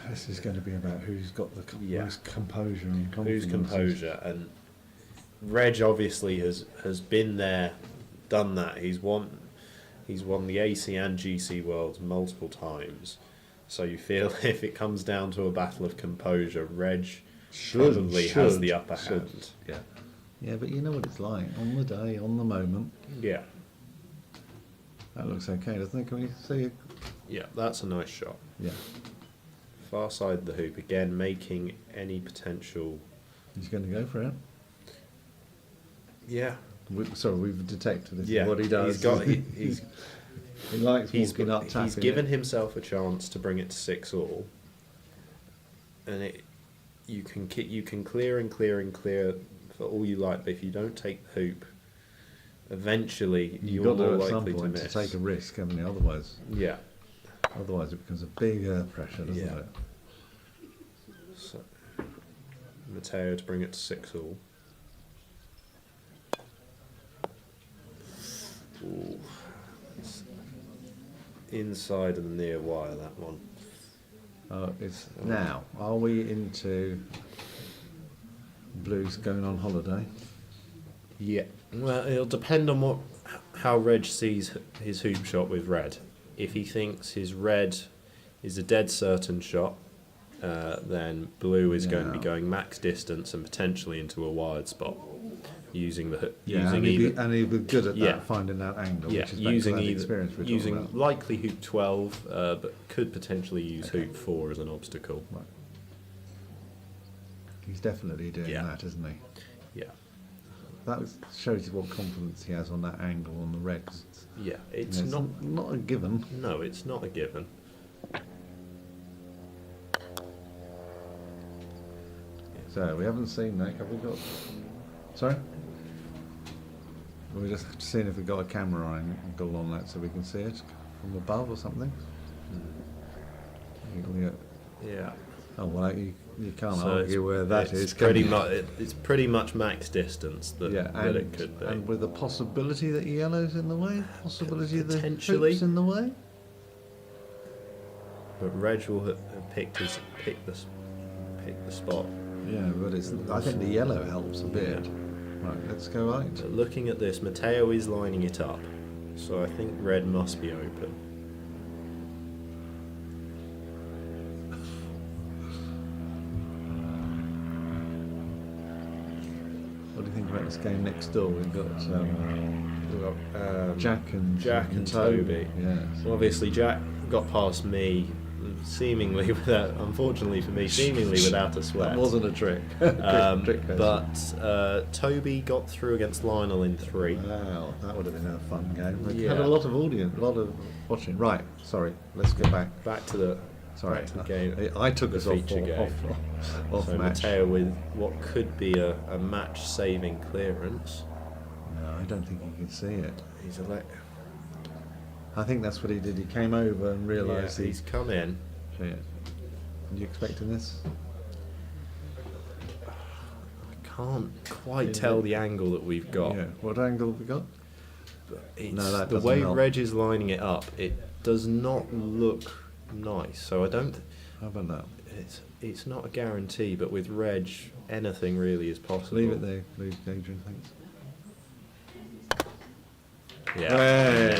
This is going to be about who's got the Yeah. most composure and confidence. whose composure, and Reg obviously has been there, done that. He's won the AC and GC Worlds multiple times. So you feel if it comes down to a battle of composure, Reg probably has the upper hand. Yeah. Yeah, but you know what it's like on the day, on the moment. Yeah, That looks okay, doesn't it? Can we see it? yeah, that's a nice shot. Yeah. Far side of the hoop again, making any potential. He's going to go for it. Yeah, We've detected this. yeah. Is what he does. He likes walking up, tapping. He's given himself a chance to bring it to 6-all, and you can clear and clear and clear for all you like, but if you don't take the hoop, eventually You've you're got more to at some likely to point miss. to take a risk, haven't you? Otherwise it becomes a bigger pressure, doesn't Yeah. it? So, Matteo to bring it to 6-all. Ooh. It's inside and near wire, that one. Now, are we into blues going on holiday? Yeah. Well, it'll depend on how Reg sees his hoop shot with red. If he thinks his red is a dead certain shot, then blue is going to be Yeah. going max distance and potentially into a wired spot. using the Yeah, using and either and he'd be good at Yeah. that, finding that angle, yeah which is using back to that either experience we're talking using about. likely hoop 12, but could potentially use hoop 4 as an obstacle. Right. He's definitely doing Yeah. that, isn't he? Yeah, That shows you what confidence he has on that angle on the red. yeah. It's You know, not a given. No, it's not a given. So we haven't seen that. Have we got? Sorry. We're just seeing if we've got a camera angle on that so we can see it from above or something. Yeah. Oh well, you can't So argue where that it's is. Pretty can you? much, it's pretty much max distance that, Yeah, that it could be. and with the possibility that yellow's in the way, possibility that Potentially. hoop's in the way. But Reg will have picked the spot. Yeah, but it's. I think the yellow helps a bit. Right, let's go right. But looking at this, Matteo is lining it up, so I think red must be open. What do you think about this game next door? We've got Jack and Toby. Yeah. So obviously Jack got past me, seemingly without, unfortunately for me, seemingly without a sweat. That wasn't a trick. Trick question. But Toby got through against Lionel in 3. Wow, that would have been a fun game. We Yeah. had a lot of audience, a lot of watching. Right, sorry, let's go back. Back to the Sorry, back to the game. I took the us off feature game. off So match. Matteo with what could be a match-saving clearance. No, I don't think you can see it. He's I think that's what he did. He came over and realised he's come in. Yeah. Are you expecting this? Can't quite tell the angle that we've got. Yeah. What angle have we got? It's, No, that the doesn't way help. Reg is lining it up, it does not look nice. So I don't. How about that? It's not a guarantee, but with Reg, anything really is possible. Leave it there, leave Adrian, thanks. Yeah.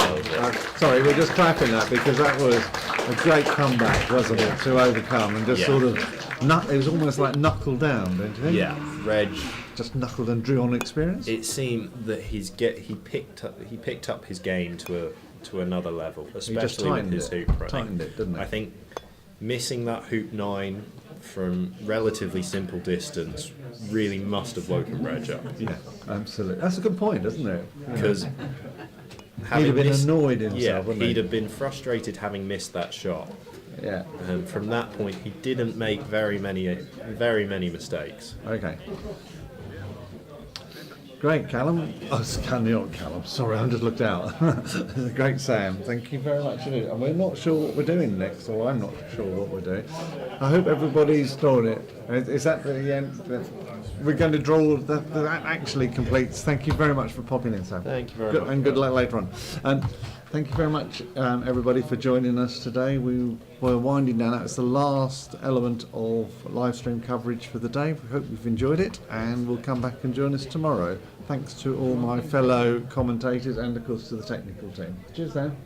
Sorry, we're just clapping that because that was a great comeback, wasn't it, to overcome and just Yeah. sort of, it was almost like knuckle down, don't you think? Yeah, Reg. Just knuckled and drew on experience. It seemed that he picked up his game to another level, especially with his hoop running. Tightened it, didn't he? I think missing that hoop 9 from relatively simple distance really must have woken Reg up. Yeah, absolutely. That's a good point, isn't it? Because he'd have been annoyed himself, yeah, wouldn't he? he'd have been frustrated having missed that shot. Yeah. And from that point, he didn't make very many mistakes. Okay. Great, Callum. Oh, it's not Callum. Sorry, I just looked out. Great, Sam. Thank you very much. And we're not sure what we're doing next, or I'm not sure what we're doing. I hope everybody's drawn it. Is that the end? We're going to draw. That actually completes. Thank you very much for popping in, Sam. Thank you very much. And good luck later on. And thank you very much, everybody, for joining us today. We were winding down. That was the last element of live stream coverage for the day. We hope you've enjoyed it, and we'll come back and join us tomorrow. Thanks to all my fellow commentators and, of course, to the technical team. Cheers, Dan.